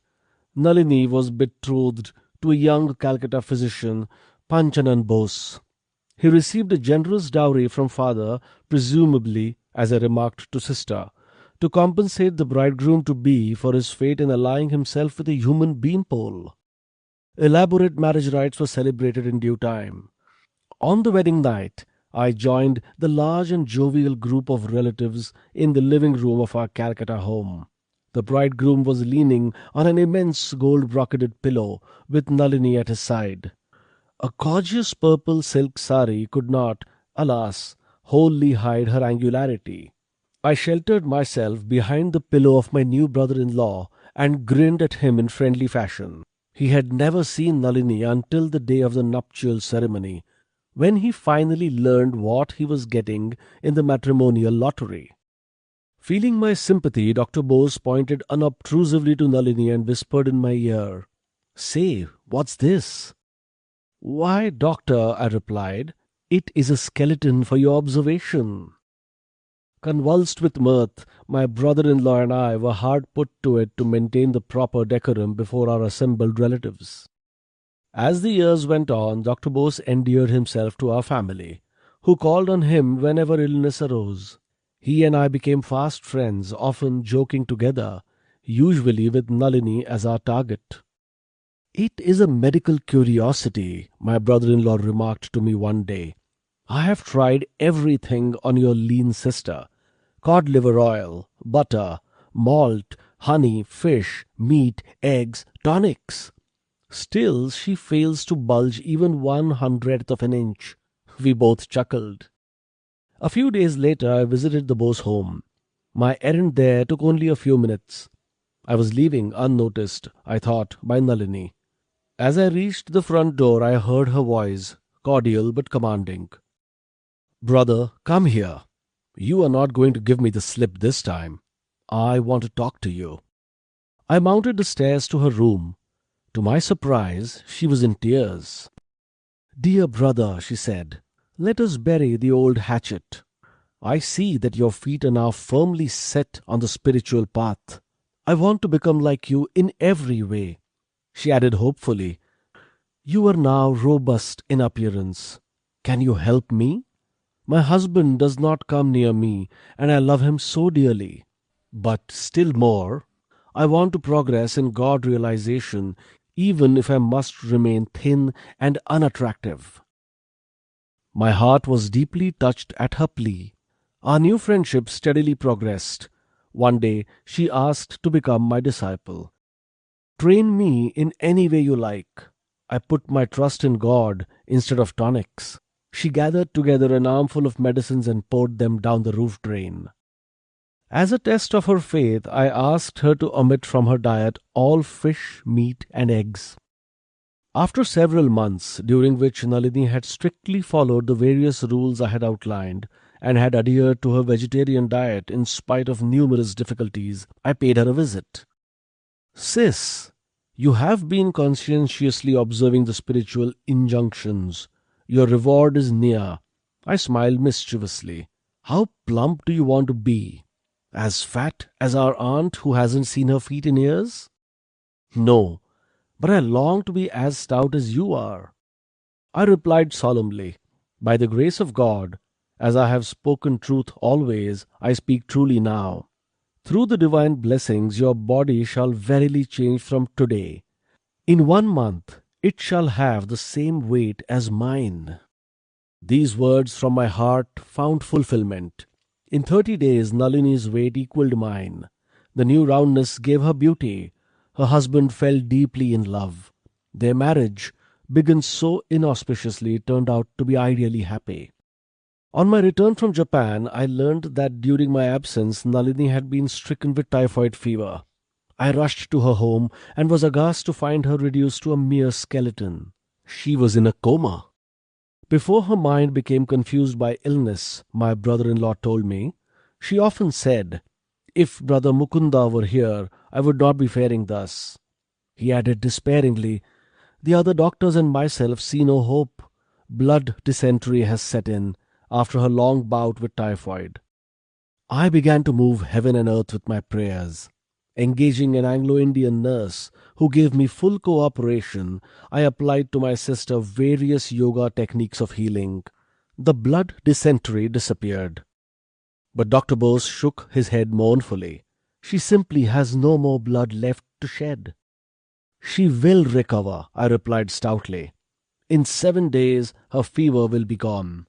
Nalini was betrothed to a young Calcutta physician, Panchanan Bose. He received a generous dowry from father, presumably, as I remarked to sister, to compensate the bridegroom-to-be for his fate in allying himself with a human beanpole. Elaborate marriage rites were celebrated in due time. On the wedding night, I joined the large and jovial group of relatives in the living room of our Calcutta home. The bridegroom was leaning on an immense gold-brocaded pillow with Nalini at his side. A gorgeous purple silk sari could not, alas, wholly hide her angularity. I sheltered myself behind the pillow of my new brother-in-law and grinned at him in friendly fashion. He had never seen Nalini until the day of the nuptial ceremony, when he finally learned what he was getting in the matrimonial lottery. Feeling my sympathy, Dr. Bose pointed unobtrusively to Nalini and whispered in my ear, "Say, what's this?" "Why, doctor," I replied, "it is a skeleton for your observation." Convulsed with mirth, my brother-in-law and I were hard put to it to maintain the proper decorum before our assembled relatives. As the years went on, Dr. Bose endeared himself to our family, who called on him whenever illness arose. He and I became fast friends, often joking together, usually with Nalini as our target. "It is a medical curiosity," my brother-in-law remarked to me one day. "I have tried everything on your lean sister. Cod liver oil, butter, malt, honey, fish, meat, eggs, tonics. Still she fails to bulge even 1/100th of an inch." We both chuckled. A few days later I visited the Bose home. My errand there took only a few minutes. I was leaving unnoticed, I thought, by Nalini. As I reached the front door, I heard her voice, cordial but commanding. "Brother, come here. You are not going to give me the slip this time. I want to talk to you." I mounted the stairs to her room. To my surprise, she was in tears. "Dear brother," she said, "let us bury the old hatchet. I see that your feet are now firmly set on the spiritual path. I want to become like you in every way." She added hopefully, "You are now robust in appearance. Can you help me? My husband does not come near me, and I love him so dearly. But still more, I want to progress in God realization, even if I must remain thin and unattractive." My heart was deeply touched at her plea. Our new friendship steadily progressed. One day she asked to become my disciple. "Train me in any way you like." I put my trust in God instead of tonics. She gathered together an armful of medicines and poured them down the roof drain. As a test of her faith, I asked her to omit from her diet all fish, meat, and eggs. After several months, during which Nalini had strictly followed the various rules I had outlined, and had adhered to her vegetarian diet in spite of numerous difficulties, I paid her a visit. "Sis, you have been conscientiously observing the spiritual injunctions. Your reward is near." I smiled mischievously. "How plump do you want to be? As fat as our aunt who hasn't seen her feet in years?" "No, but I long to be as stout as you are." I replied solemnly, "By the grace of God, as I have spoken truth always, I speak truly now. Through the divine blessings your body shall verily change from today. In 1 month it shall have the same weight as mine." These words from my heart found fulfillment. In 30 days, Nalini's weight equaled mine. The new roundness gave her beauty. Her husband fell deeply in love. Their marriage, begun so inauspiciously, turned out to be ideally happy. On my return from Japan, I learned that during my absence, Nalini had been stricken with typhoid fever. I rushed to her home and was aghast to find her reduced to a mere skeleton. She was in a coma. Before her mind became confused by illness, my brother-in-law told me, she often said, "If Brother Mukunda were here, I would not be faring thus." He added despairingly, "The other doctors and myself see no hope. Blood dysentery has set in, after her long bout with typhoid." I began to move heaven and earth with my prayers. Engaging an Anglo-Indian nurse who gave me full cooperation, I applied to my sister various yoga techniques of healing. The blood dysentery disappeared. But Dr. Bose shook his head mournfully. "She simply has no more blood left to shed." "She will recover," I replied stoutly. "In 7 days her fever will be gone."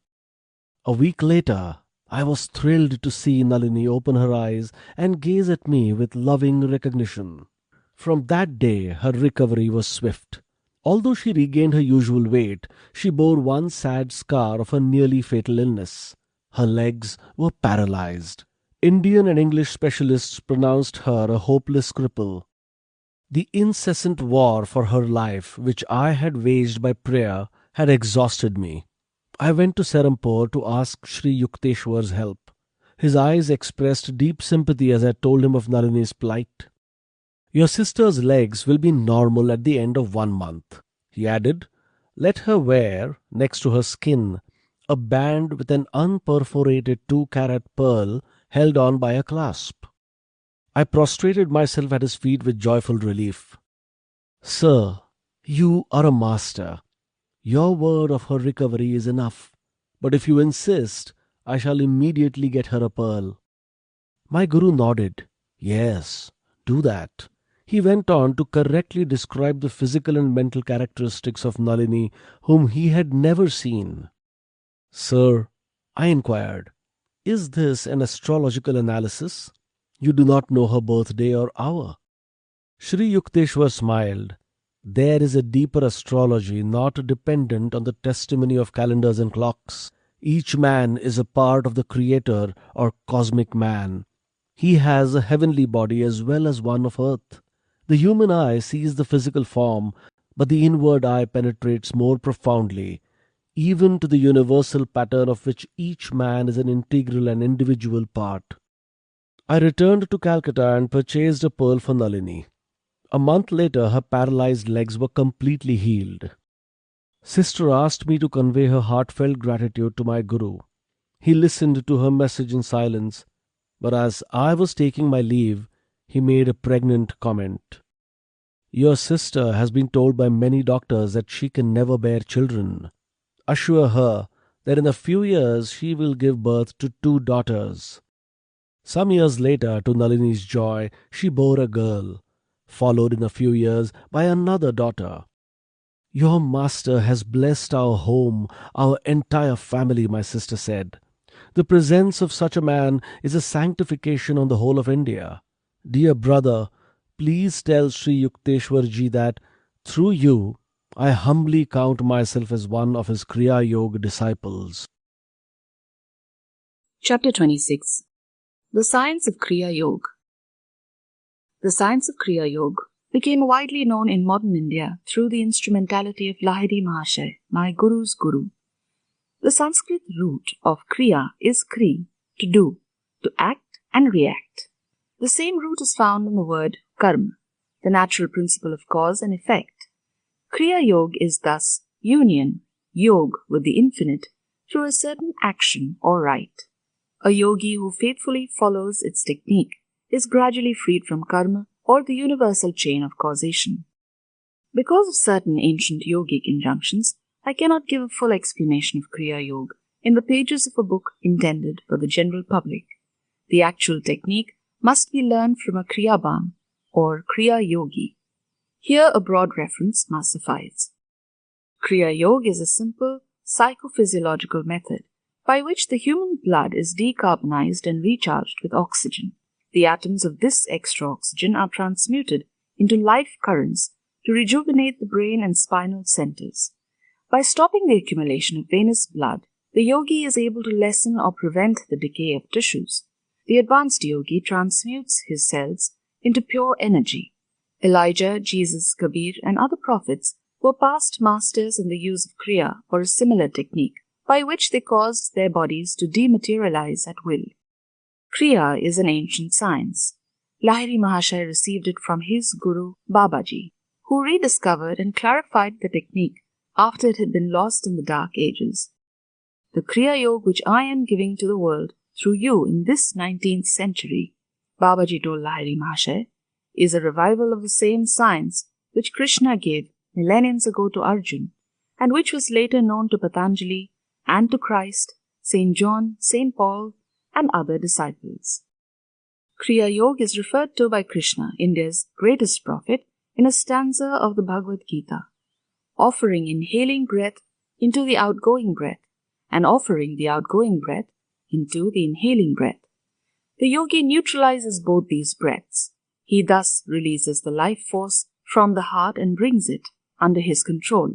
A week later, I was thrilled to see Nalini open her eyes and gaze at me with loving recognition. From that day, her recovery was swift. Although she regained her usual weight, she bore one sad scar of a nearly fatal illness. Her legs were paralyzed. Indian and English specialists pronounced her a hopeless cripple. The incessant war for her life, which I had waged by prayer, had exhausted me. I went to Serampore to ask Sri Yukteswar's help. His eyes expressed deep sympathy as I told him of Nalini's plight. "Your sister's legs will be normal at the end of 1 month," he added. "Let her wear, next to her skin, a band with an unperforated 2-carat pearl held on by a clasp." I prostrated myself at his feet with joyful relief. "Sir, you are a master. Your word of her recovery is enough, but if you insist, I shall immediately get her a pearl." My guru nodded. "Yes, do that." He went on to correctly describe the physical and mental characteristics of Nalini, whom he had never seen. "Sir," I inquired, "is this an astrological analysis? You do not know her birthday or hour." Sri Yukteswar smiled. "There is a deeper astrology not dependent on the testimony of calendars and clocks. Each man is a part of the Creator or cosmic man. He has a heavenly body as well as one of earth. The human eye sees the physical form, but the inward eye penetrates more profoundly, even to the universal pattern of which each man is an integral and individual part." I returned to Calcutta and purchased a pearl for Nalini. A month later, her paralyzed legs were completely healed. Sister asked me to convey her heartfelt gratitude to my guru. He listened to her message in silence, but as I was taking my leave, he made a pregnant comment. "Your sister has been told by many doctors that she can never bear children. Assure her that in a few years she will give birth to 2 daughters." Some years later, to Nalini's joy, she bore a girl, followed in a few years by another daughter. "Your master has blessed our home, our entire family," my sister said. "The presence of such a man is a sanctification on the whole of India. Dear brother, please tell Sri Yukteswar ji that, through you, I humbly count myself as one of his Kriya Yoga disciples." Chapter 26. The Science of Kriya Yoga. The science of Kriya Yoga became widely known in modern India through the instrumentality of Lahiri Mahashay, my guru's guru. The Sanskrit root of Kriya is Kri, to do, to act and react. The same root is found in the word Karma, the natural principle of cause and effect. Kriya Yoga is thus union, Yoga with the infinite, through a certain action or rite. A yogi who faithfully follows its technique is gradually freed from karma or the universal chain of causation. Because of certain ancient yogic injunctions, I cannot give a full explanation of Kriya Yoga in the pages of a book intended for the general public. The actual technique must be learned from a Kriyaban or Kriya Yogi. Here a broad reference must suffice. Kriya Yoga is a simple, psychophysiological method by which the human blood is decarbonized and recharged with oxygen. The atoms of this extra oxygen are transmuted into life currents to rejuvenate the brain and spinal centers. By stopping the accumulation of venous blood, the yogi is able to lessen or prevent the decay of tissues. The advanced yogi transmutes his cells into pure energy. Elijah, Jesus, Kabir, and other prophets were past masters in the use of Kriya or a similar technique, by which they caused their bodies to dematerialize at will. Kriya is an ancient science. Lahiri Mahashaya received it from his guru Babaji, who rediscovered and clarified the technique after it had been lost in the dark ages. The Kriya Yoga which I am giving to the world through you in this 19th century, Babaji told Lahiri Mahashaya, is a revival of the same science which Krishna gave millenniums ago to Arjun, and which was later known to Patanjali and to Christ, St. John, St. Paul, and other disciples. Kriya Yoga is referred to by Krishna, India's greatest prophet, in a stanza of the Bhagavad Gita, offering inhaling breath into the outgoing breath, and offering the outgoing breath into the inhaling breath. The yogi neutralizes both these breaths. He thus releases the life force from the heart and brings it under his control.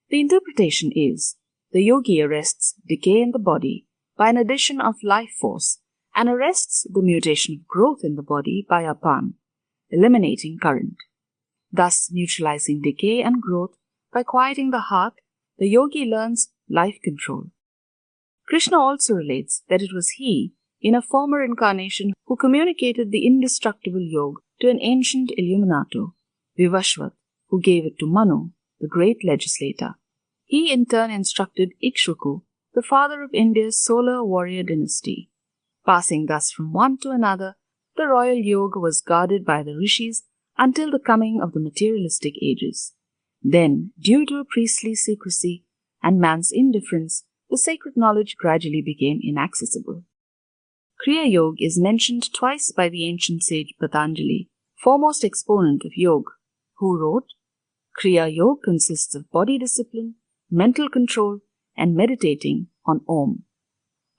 The interpretation is, the yogi arrests decay in the body by an addition of life force and arrests the mutation of growth in the body by apan, eliminating current. Thus, neutralizing decay and growth by quieting the heart, the yogi learns life control. Krishna also relates that it was he, in a former incarnation, who communicated the indestructible yoga to an ancient illuminato, Vivashvat, who gave it to Manu, the great legislator. He in turn instructed Ikshvaku, the father of India's solar warrior dynasty. Passing thus from one to another, the royal yoga was guarded by the rishis until the coming of the materialistic ages. Then, due to a priestly secrecy and man's indifference, the sacred knowledge gradually became inaccessible. Kriya Yoga is mentioned twice by the ancient sage Patanjali, foremost exponent of yoga, who wrote, Kriya Yoga consists of body discipline, mental control, and meditating on Om.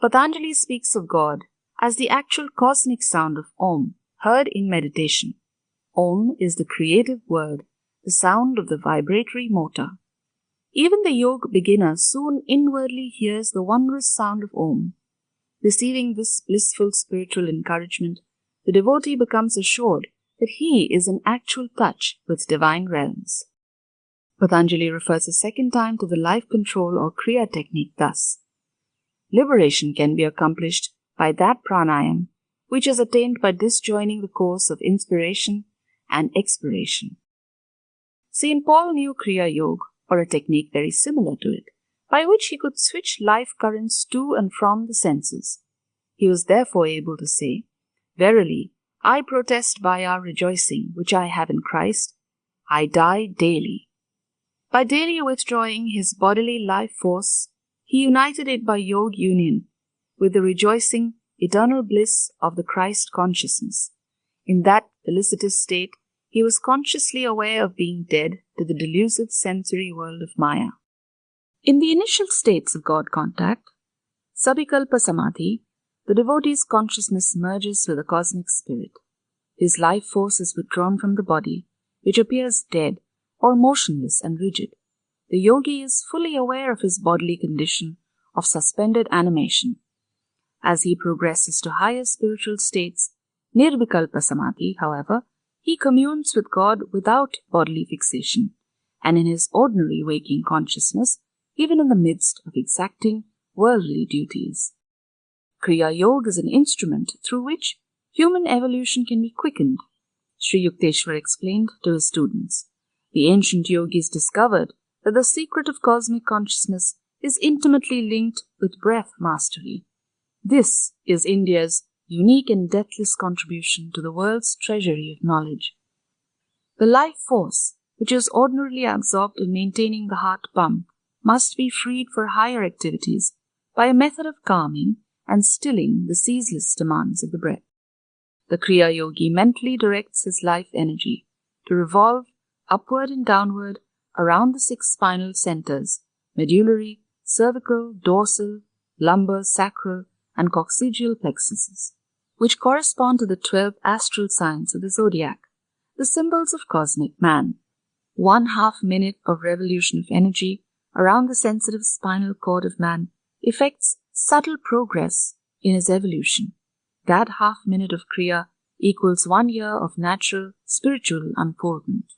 Patanjali speaks of God as the actual cosmic sound of Om, heard in meditation. Om is the creative word, the sound of the vibratory motor. Even the yoga beginner soon inwardly hears the wondrous sound of Om. Receiving this blissful spiritual encouragement, the devotee becomes assured that he is in actual touch with divine realms. Patanjali refers a second time to the life control or Kriya technique thus. Liberation can be accomplished by that pranayam which is attained by disjoining the course of inspiration and expiration. St. Paul knew Kriya Yoga, or a technique very similar to it, by which he could switch life currents to and from the senses. He was therefore able to say, Verily, I protest by our rejoicing which I have in Christ, I die daily. By daily withdrawing his bodily life force, he united it by yoga union with the rejoicing, eternal bliss of the Christ consciousness. In that felicitous state, he was consciously aware of being dead to the delusive sensory world of Maya. In the initial states of God contact, Sabhikalpa Samadhi, the devotee's consciousness merges with the cosmic spirit. His life force is withdrawn from the body, which appears dead or motionless and rigid. The yogi is fully aware of his bodily condition of suspended animation. As he progresses to higher spiritual states, Nirvikalpa Samadhi, however, he communes with God without bodily fixation, and in his ordinary waking consciousness, even in the midst of exacting worldly duties. Kriya Yoga is an instrument through which human evolution can be quickened. Sri Yukteswar explained to his students. The ancient yogis discovered that the secret of cosmic consciousness is intimately linked with breath mastery. This is India's unique and deathless contribution to the world's treasury of knowledge. The life force, which is ordinarily absorbed in maintaining the heart pump, must be freed for higher activities by a method of calming and stilling the ceaseless demands of the breath. The Kriya Yogi mentally directs his life energy to revolve upward and downward around the 6 spinal centers, medullary, cervical, dorsal, lumbar, sacral, and coccygeal plexuses, which correspond to the 12 astral signs of the zodiac, the symbols of cosmic man. 1/2 minute of revolution of energy around the sensitive spinal cord of man effects subtle progress in his evolution. That 1/2 minute of Kriya equals 1 year of natural, spiritual unfoldment.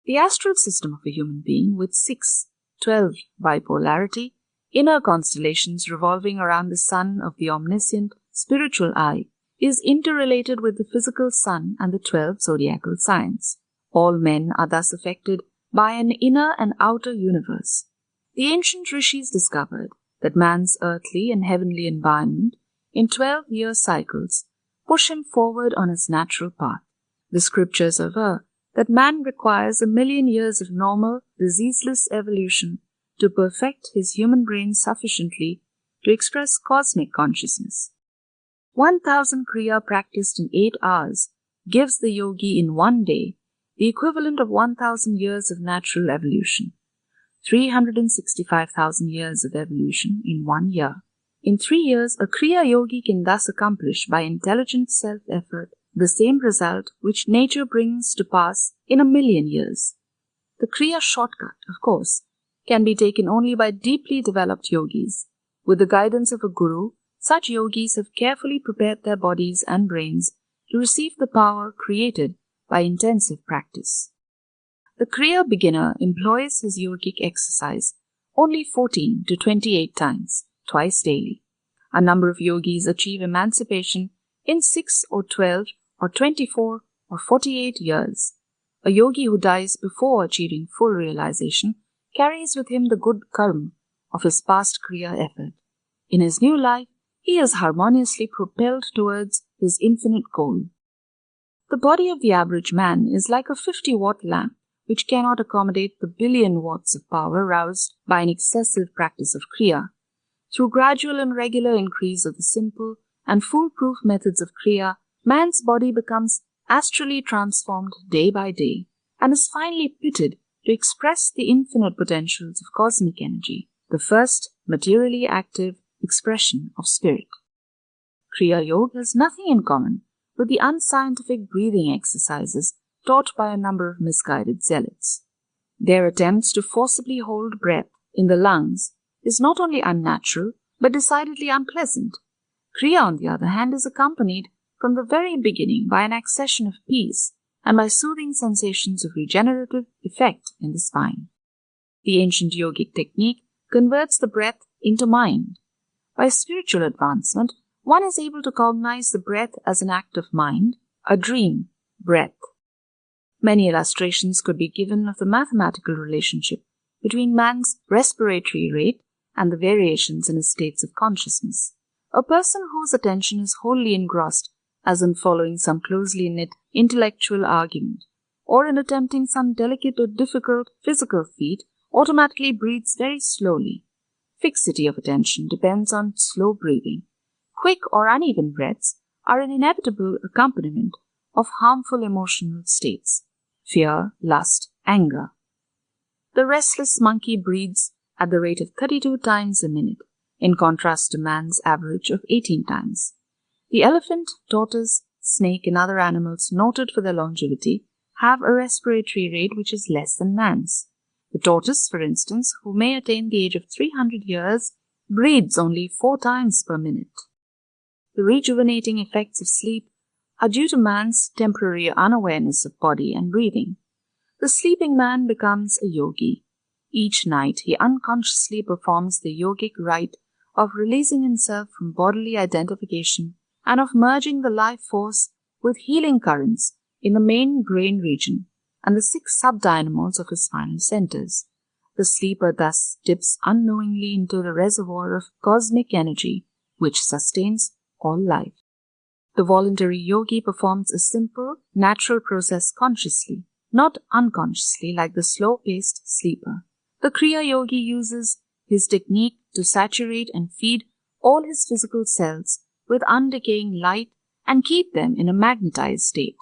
The astral system of a human being with 6-12 bipolarity, inner constellations revolving around the sun of the omniscient, spiritual eye, is interrelated with the physical sun and the 12 zodiacal signs. All men are thus affected by an inner and outer universe. The ancient rishis discovered that man's earthly and heavenly environment in 12-year cycles push him forward on his natural path. The scriptures aver that man requires 1,000,000 years of normal, diseaseless evolution to perfect his human brain sufficiently to express cosmic consciousness. 1,000 Kriya practiced in 8 hours gives the yogi in 1 day the equivalent of 1,000 years of natural evolution, 365,000 years of evolution in 1 year. In 3 years, a Kriya yogi can thus accomplish by intelligent self-effort the same result which nature brings to pass in 1,000,000 years. The Kriya shortcut, of course, can be taken only by deeply developed yogis. With the guidance of a guru, such yogis have carefully prepared their bodies and brains to receive the power created by intensive practice. The Kriya beginner employs his yogic exercise only 14 to 28 times, twice daily. A number of yogis achieve emancipation in 6 or 12 or 24 or 48 years. A yogi who dies before achieving full realization carries with him the good karma of his past Kriya effort. In his new life, he is harmoniously propelled towards his infinite goal. The body of the average man is like a 50-watt lamp which cannot accommodate the 1,000,000,000 watts of power roused by an excessive practice of Kriya. Through gradual and regular increase of the simple and foolproof methods of Kriya, man's body becomes astrally transformed day by day and is finally pitted to express the infinite potentials of cosmic energy, the first materially active expression of spirit. Kriya Yoga has nothing in common with the unscientific breathing exercises taught by a number of misguided zealots. Their attempts to forcibly hold breath in the lungs is not only unnatural but decidedly unpleasant. Kriya, on the other hand, is accompanied from the very beginning by an accession of peace and by soothing sensations of regenerative effect in the spine. The ancient yogic technique converts the breath into mind. By spiritual advancement, one is able to cognize the breath as an act of mind, a dream breath. Many illustrations could be given of the mathematical relationship between man's respiratory rate and the variations in his states of consciousness. A person whose attention is wholly engrossed, as in following some closely knit intellectual argument, or in attempting some delicate or difficult physical feat, automatically breathes very slowly. Fixity of attention depends on slow breathing. Quick or uneven breaths are an inevitable accompaniment of harmful emotional states: fear, lust, anger. The restless monkey breathes at the rate of 32 times a minute, in contrast to man's average of 18 times. The elephant, tortoise, snake, and other animals noted for their longevity have a respiratory rate which is less than man's. The tortoise, for instance, who may attain the age of 300 years, breathes only 4 times per minute. The rejuvenating effects of sleep are due to man's temporary unawareness of body and breathing. The sleeping man becomes a yogi. Each night he unconsciously performs the yogic rite of releasing himself from bodily identification and of merging the life force with healing currents in the main brain region and the 6 sub-dynamos of his spinal centers. The sleeper thus dips unknowingly into the reservoir of cosmic energy which sustains all life. The voluntary yogi performs a simple, natural process consciously, not unconsciously like the slow-paced sleeper. The Kriya yogi uses his technique to saturate and feed all his physical cells with undecaying light and keep them in a magnetized state.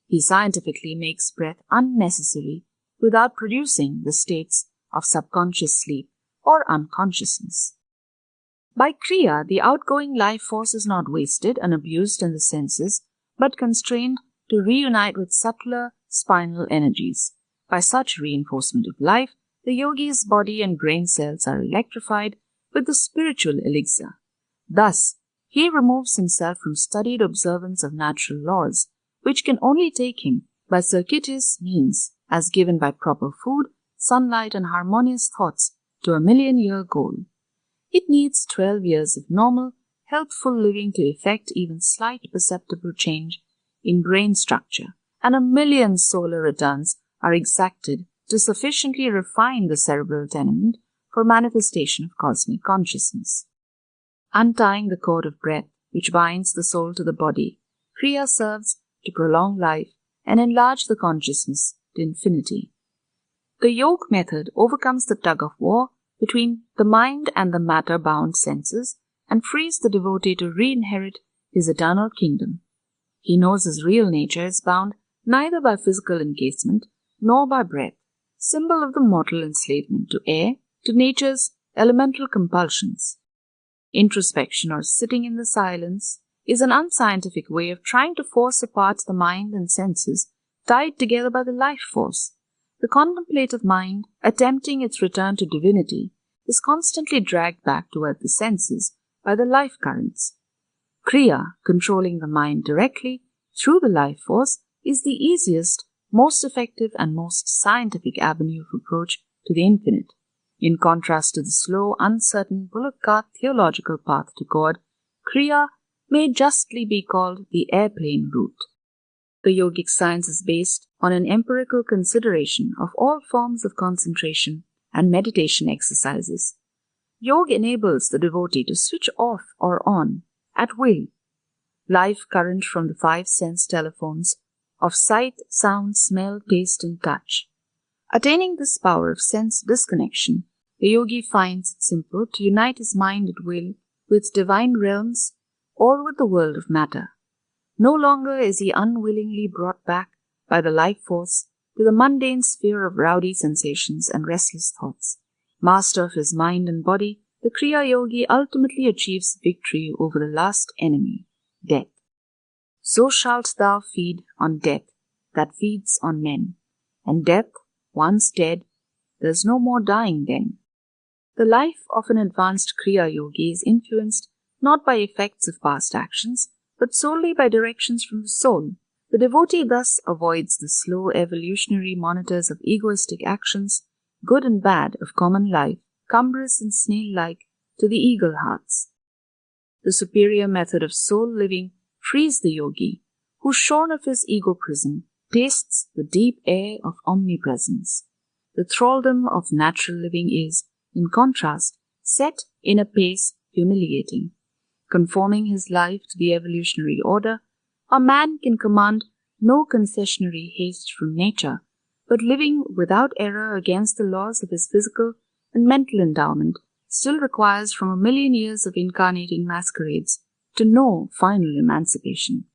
He scientifically makes breath unnecessary without producing the states of subconscious sleep or unconsciousness. By Kriya, the outgoing life force is not wasted and abused in the senses, but constrained to reunite with subtler spinal energies. By such reinforcement of life, the yogi's body and brain cells are electrified with the spiritual elixir. Thus, he removes himself from studied observance of natural laws, which can only take him by circuitous means, as given by proper food, sunlight, and harmonious thoughts, to a million-year goal. It needs 12 years of normal, healthful living to effect even slight perceptible change in brain structure, and 1,000,000 solar returns are exacted to sufficiently refine the cerebral tenement for manifestation of cosmic consciousness. Untying the cord of breath which binds the soul to the body, Kriya serves to prolong life and enlarge the consciousness to infinity. The yoga method overcomes the tug-of-war between the mind and the matter-bound senses and frees the devotee to re-inherit his eternal kingdom. He knows his real nature is bound neither by physical encasement nor by breath, symbol of the mortal enslavement to air, to nature's elemental compulsions. Introspection, or sitting in the silence, is an unscientific way of trying to force apart the mind and senses tied together by the life force. The contemplative mind, attempting its return to divinity, is constantly dragged back toward the senses by the life currents. Kriya, controlling the mind directly through the life force, is the easiest, most effective, and most scientific avenue of approach to the infinite. In contrast to the slow, uncertain, bullock cart theological path to God, Kriya may justly be called the airplane route. The yogic science is based on an empirical consideration of all forms of concentration and meditation exercises. Yoga enables the devotee to switch off or on, at will, life current from the 5 sense telephones of sight, sound, smell, taste, and touch. Attaining this power of sense disconnection, the yogi finds it simple to unite his mind at will with divine realms or with the world of matter. No longer is he unwillingly brought back by the life force to the mundane sphere of rowdy sensations and restless thoughts. Master of his mind and body, the Kriya Yogi ultimately achieves victory over the last enemy, death. So shalt thou feed on death that feeds on men, and death, once dead, there's no more dying then. The life of an advanced Kriya Yogi is influenced not by effects of past actions, but solely by directions from the soul. The devotee thus avoids the slow evolutionary monitors of egoistic actions, good and bad of common life, cumbrous and snail-like to the eagle hearts. The superior method of soul living frees the yogi, who, shorn of his ego prison, tastes the deep air of omnipresence. The thraldom of natural living is, in contrast, set in a pace humiliating. Conforming his life to the evolutionary order, a man can command no concessionary haste from nature, but living without error against the laws of his physical and mental endowment still requires from 1,000,000 years of incarnating masquerades to know final emancipation.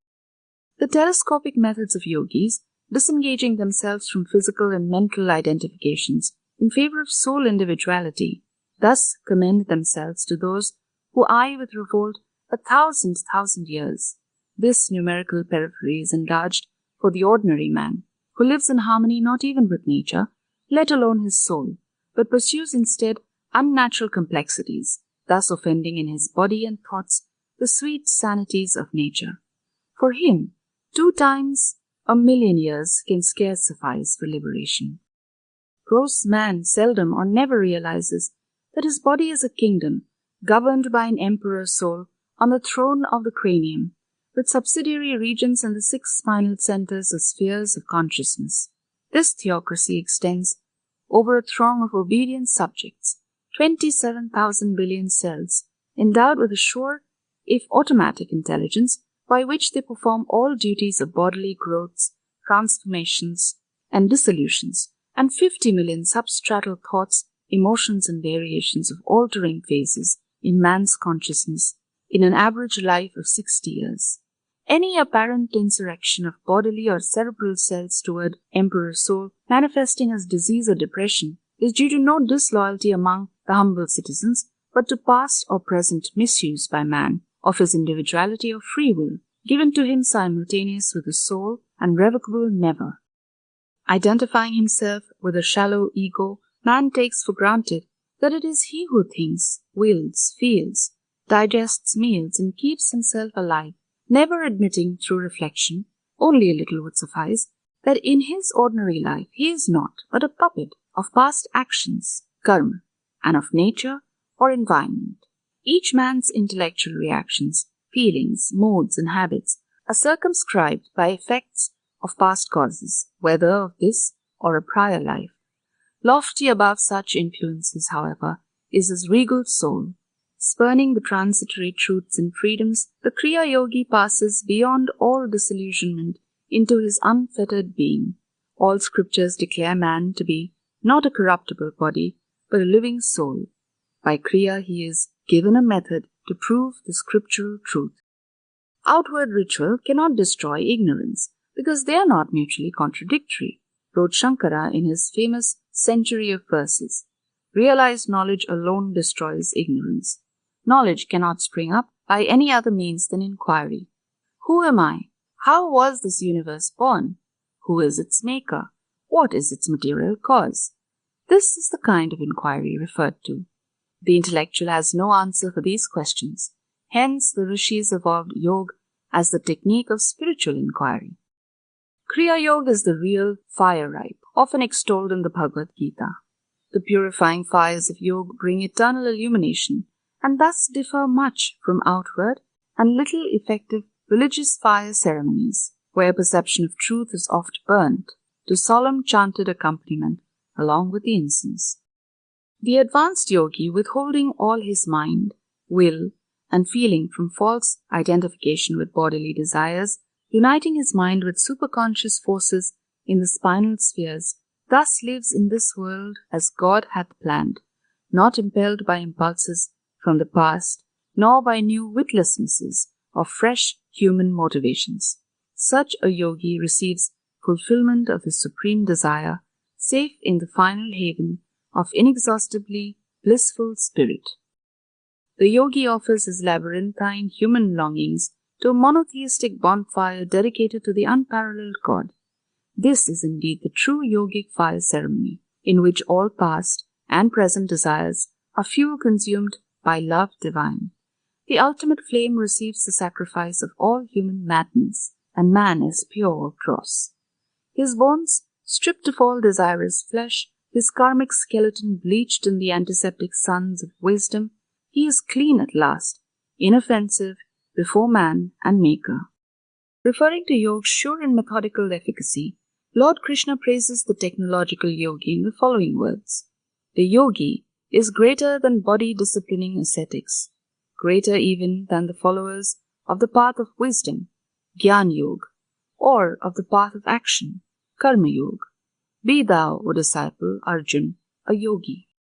The telescopic methods of yogis, disengaging themselves from physical and mental identifications in favor of soul individuality, thus commend themselves to those who eye with revolt 1,000,000 years. This numerical periphery is enlarged for the ordinary man, who lives in harmony not even with nature, let alone his soul, but pursues instead unnatural complexities, thus offending in his body and thoughts the sweet sanities of nature. For him, 2 times 1,000,000 years can scarce suffice for liberation. Gross man seldom or never realizes that his body is a kingdom governed by an emperor soul on the throne of the cranium, with subsidiary regions and the 6 spinal centers or spheres of consciousness. This theocracy extends over a throng of obedient subjects, 27,000 billion cells, endowed with a sure, if automatic intelligence, by which they perform all duties of bodily growths, transformations, and dissolutions, and 50 million substratal thoughts, emotions, and variations of altering phases in man's consciousness in an average life of 60 years. Any apparent insurrection of bodily or cerebral cells toward emperor soul, manifesting as disease or depression, is due to no disloyalty among the humble citizens, but to past or present misuse by man of his individuality or free will, given to him simultaneous with the soul and revocable never. Identifying himself with a shallow ego, man takes for granted that it is he who thinks, wills, feels, digests meals, and keeps himself alive, never admitting through reflection, only a little would suffice, that in his ordinary life he is not but a puppet of past actions, karma, and of nature or environment. Each man's intellectual reactions, feelings, moods, and habits are circumscribed by effects of past causes, whether of this or a prior life. Lofty above such influences, however, is his regal soul. Spurning the transitory truths and freedoms, the Kriya Yogi passes beyond all disillusionment into his unfettered being. All scriptures declare man to be not a corruptible body, but a living soul. By Kriya he is given a method to prove the scriptural truth. Outward ritual cannot destroy ignorance, because they are not mutually contradictory, wrote Shankara in his famous Century of Verses. Realized knowledge alone destroys ignorance. Knowledge cannot spring up by any other means than inquiry. Who am I? How was this universe born? Who is its maker? What is its material cause? This is the kind of inquiry referred to. The intellectual has no answer for these questions. Hence, the rishis evolved yoga as the technique of spiritual inquiry. Kriya Yoga is the real fire ripe, often extolled in the Bhagavad Gita. The purifying fires of yoga bring eternal illumination and thus differ much from outward and little effective religious fire ceremonies, where perception of truth is oft burnt to solemn chanted accompaniment along with the incense. The advanced yogi, withholding all his mind, will, and feeling from false identification with bodily desires, uniting his mind with superconscious forces in the spinal spheres, thus lives in this world as God hath planned, not impelled by impulses from the past, nor by new witlessnesses of fresh human motivations. Such a yogi receives fulfillment of his supreme desire, safe in the final haven of inexhaustibly blissful spirit. The yogi offers his labyrinthine human longings to a monotheistic bonfire dedicated to the unparalleled God. This is indeed the true yogic fire ceremony, in which all past and present desires are fuel consumed by love divine. The ultimate flame receives the sacrifice of all human madness, and man is pure or dross. His bones, stripped of all desirous flesh, his karmic skeleton bleached in the antiseptic suns of wisdom, he is clean at last, inoffensive before man and maker. Referring to yoga's sure and methodical efficacy, Lord Krishna praises the technological yogi in the following words: "The yogi is greater than body-disciplining ascetics, greater even than the followers of the path of wisdom, Gyan Yoga, or of the path of action, Karma Yoga. Be thou, O disciple Arjun, a yogi."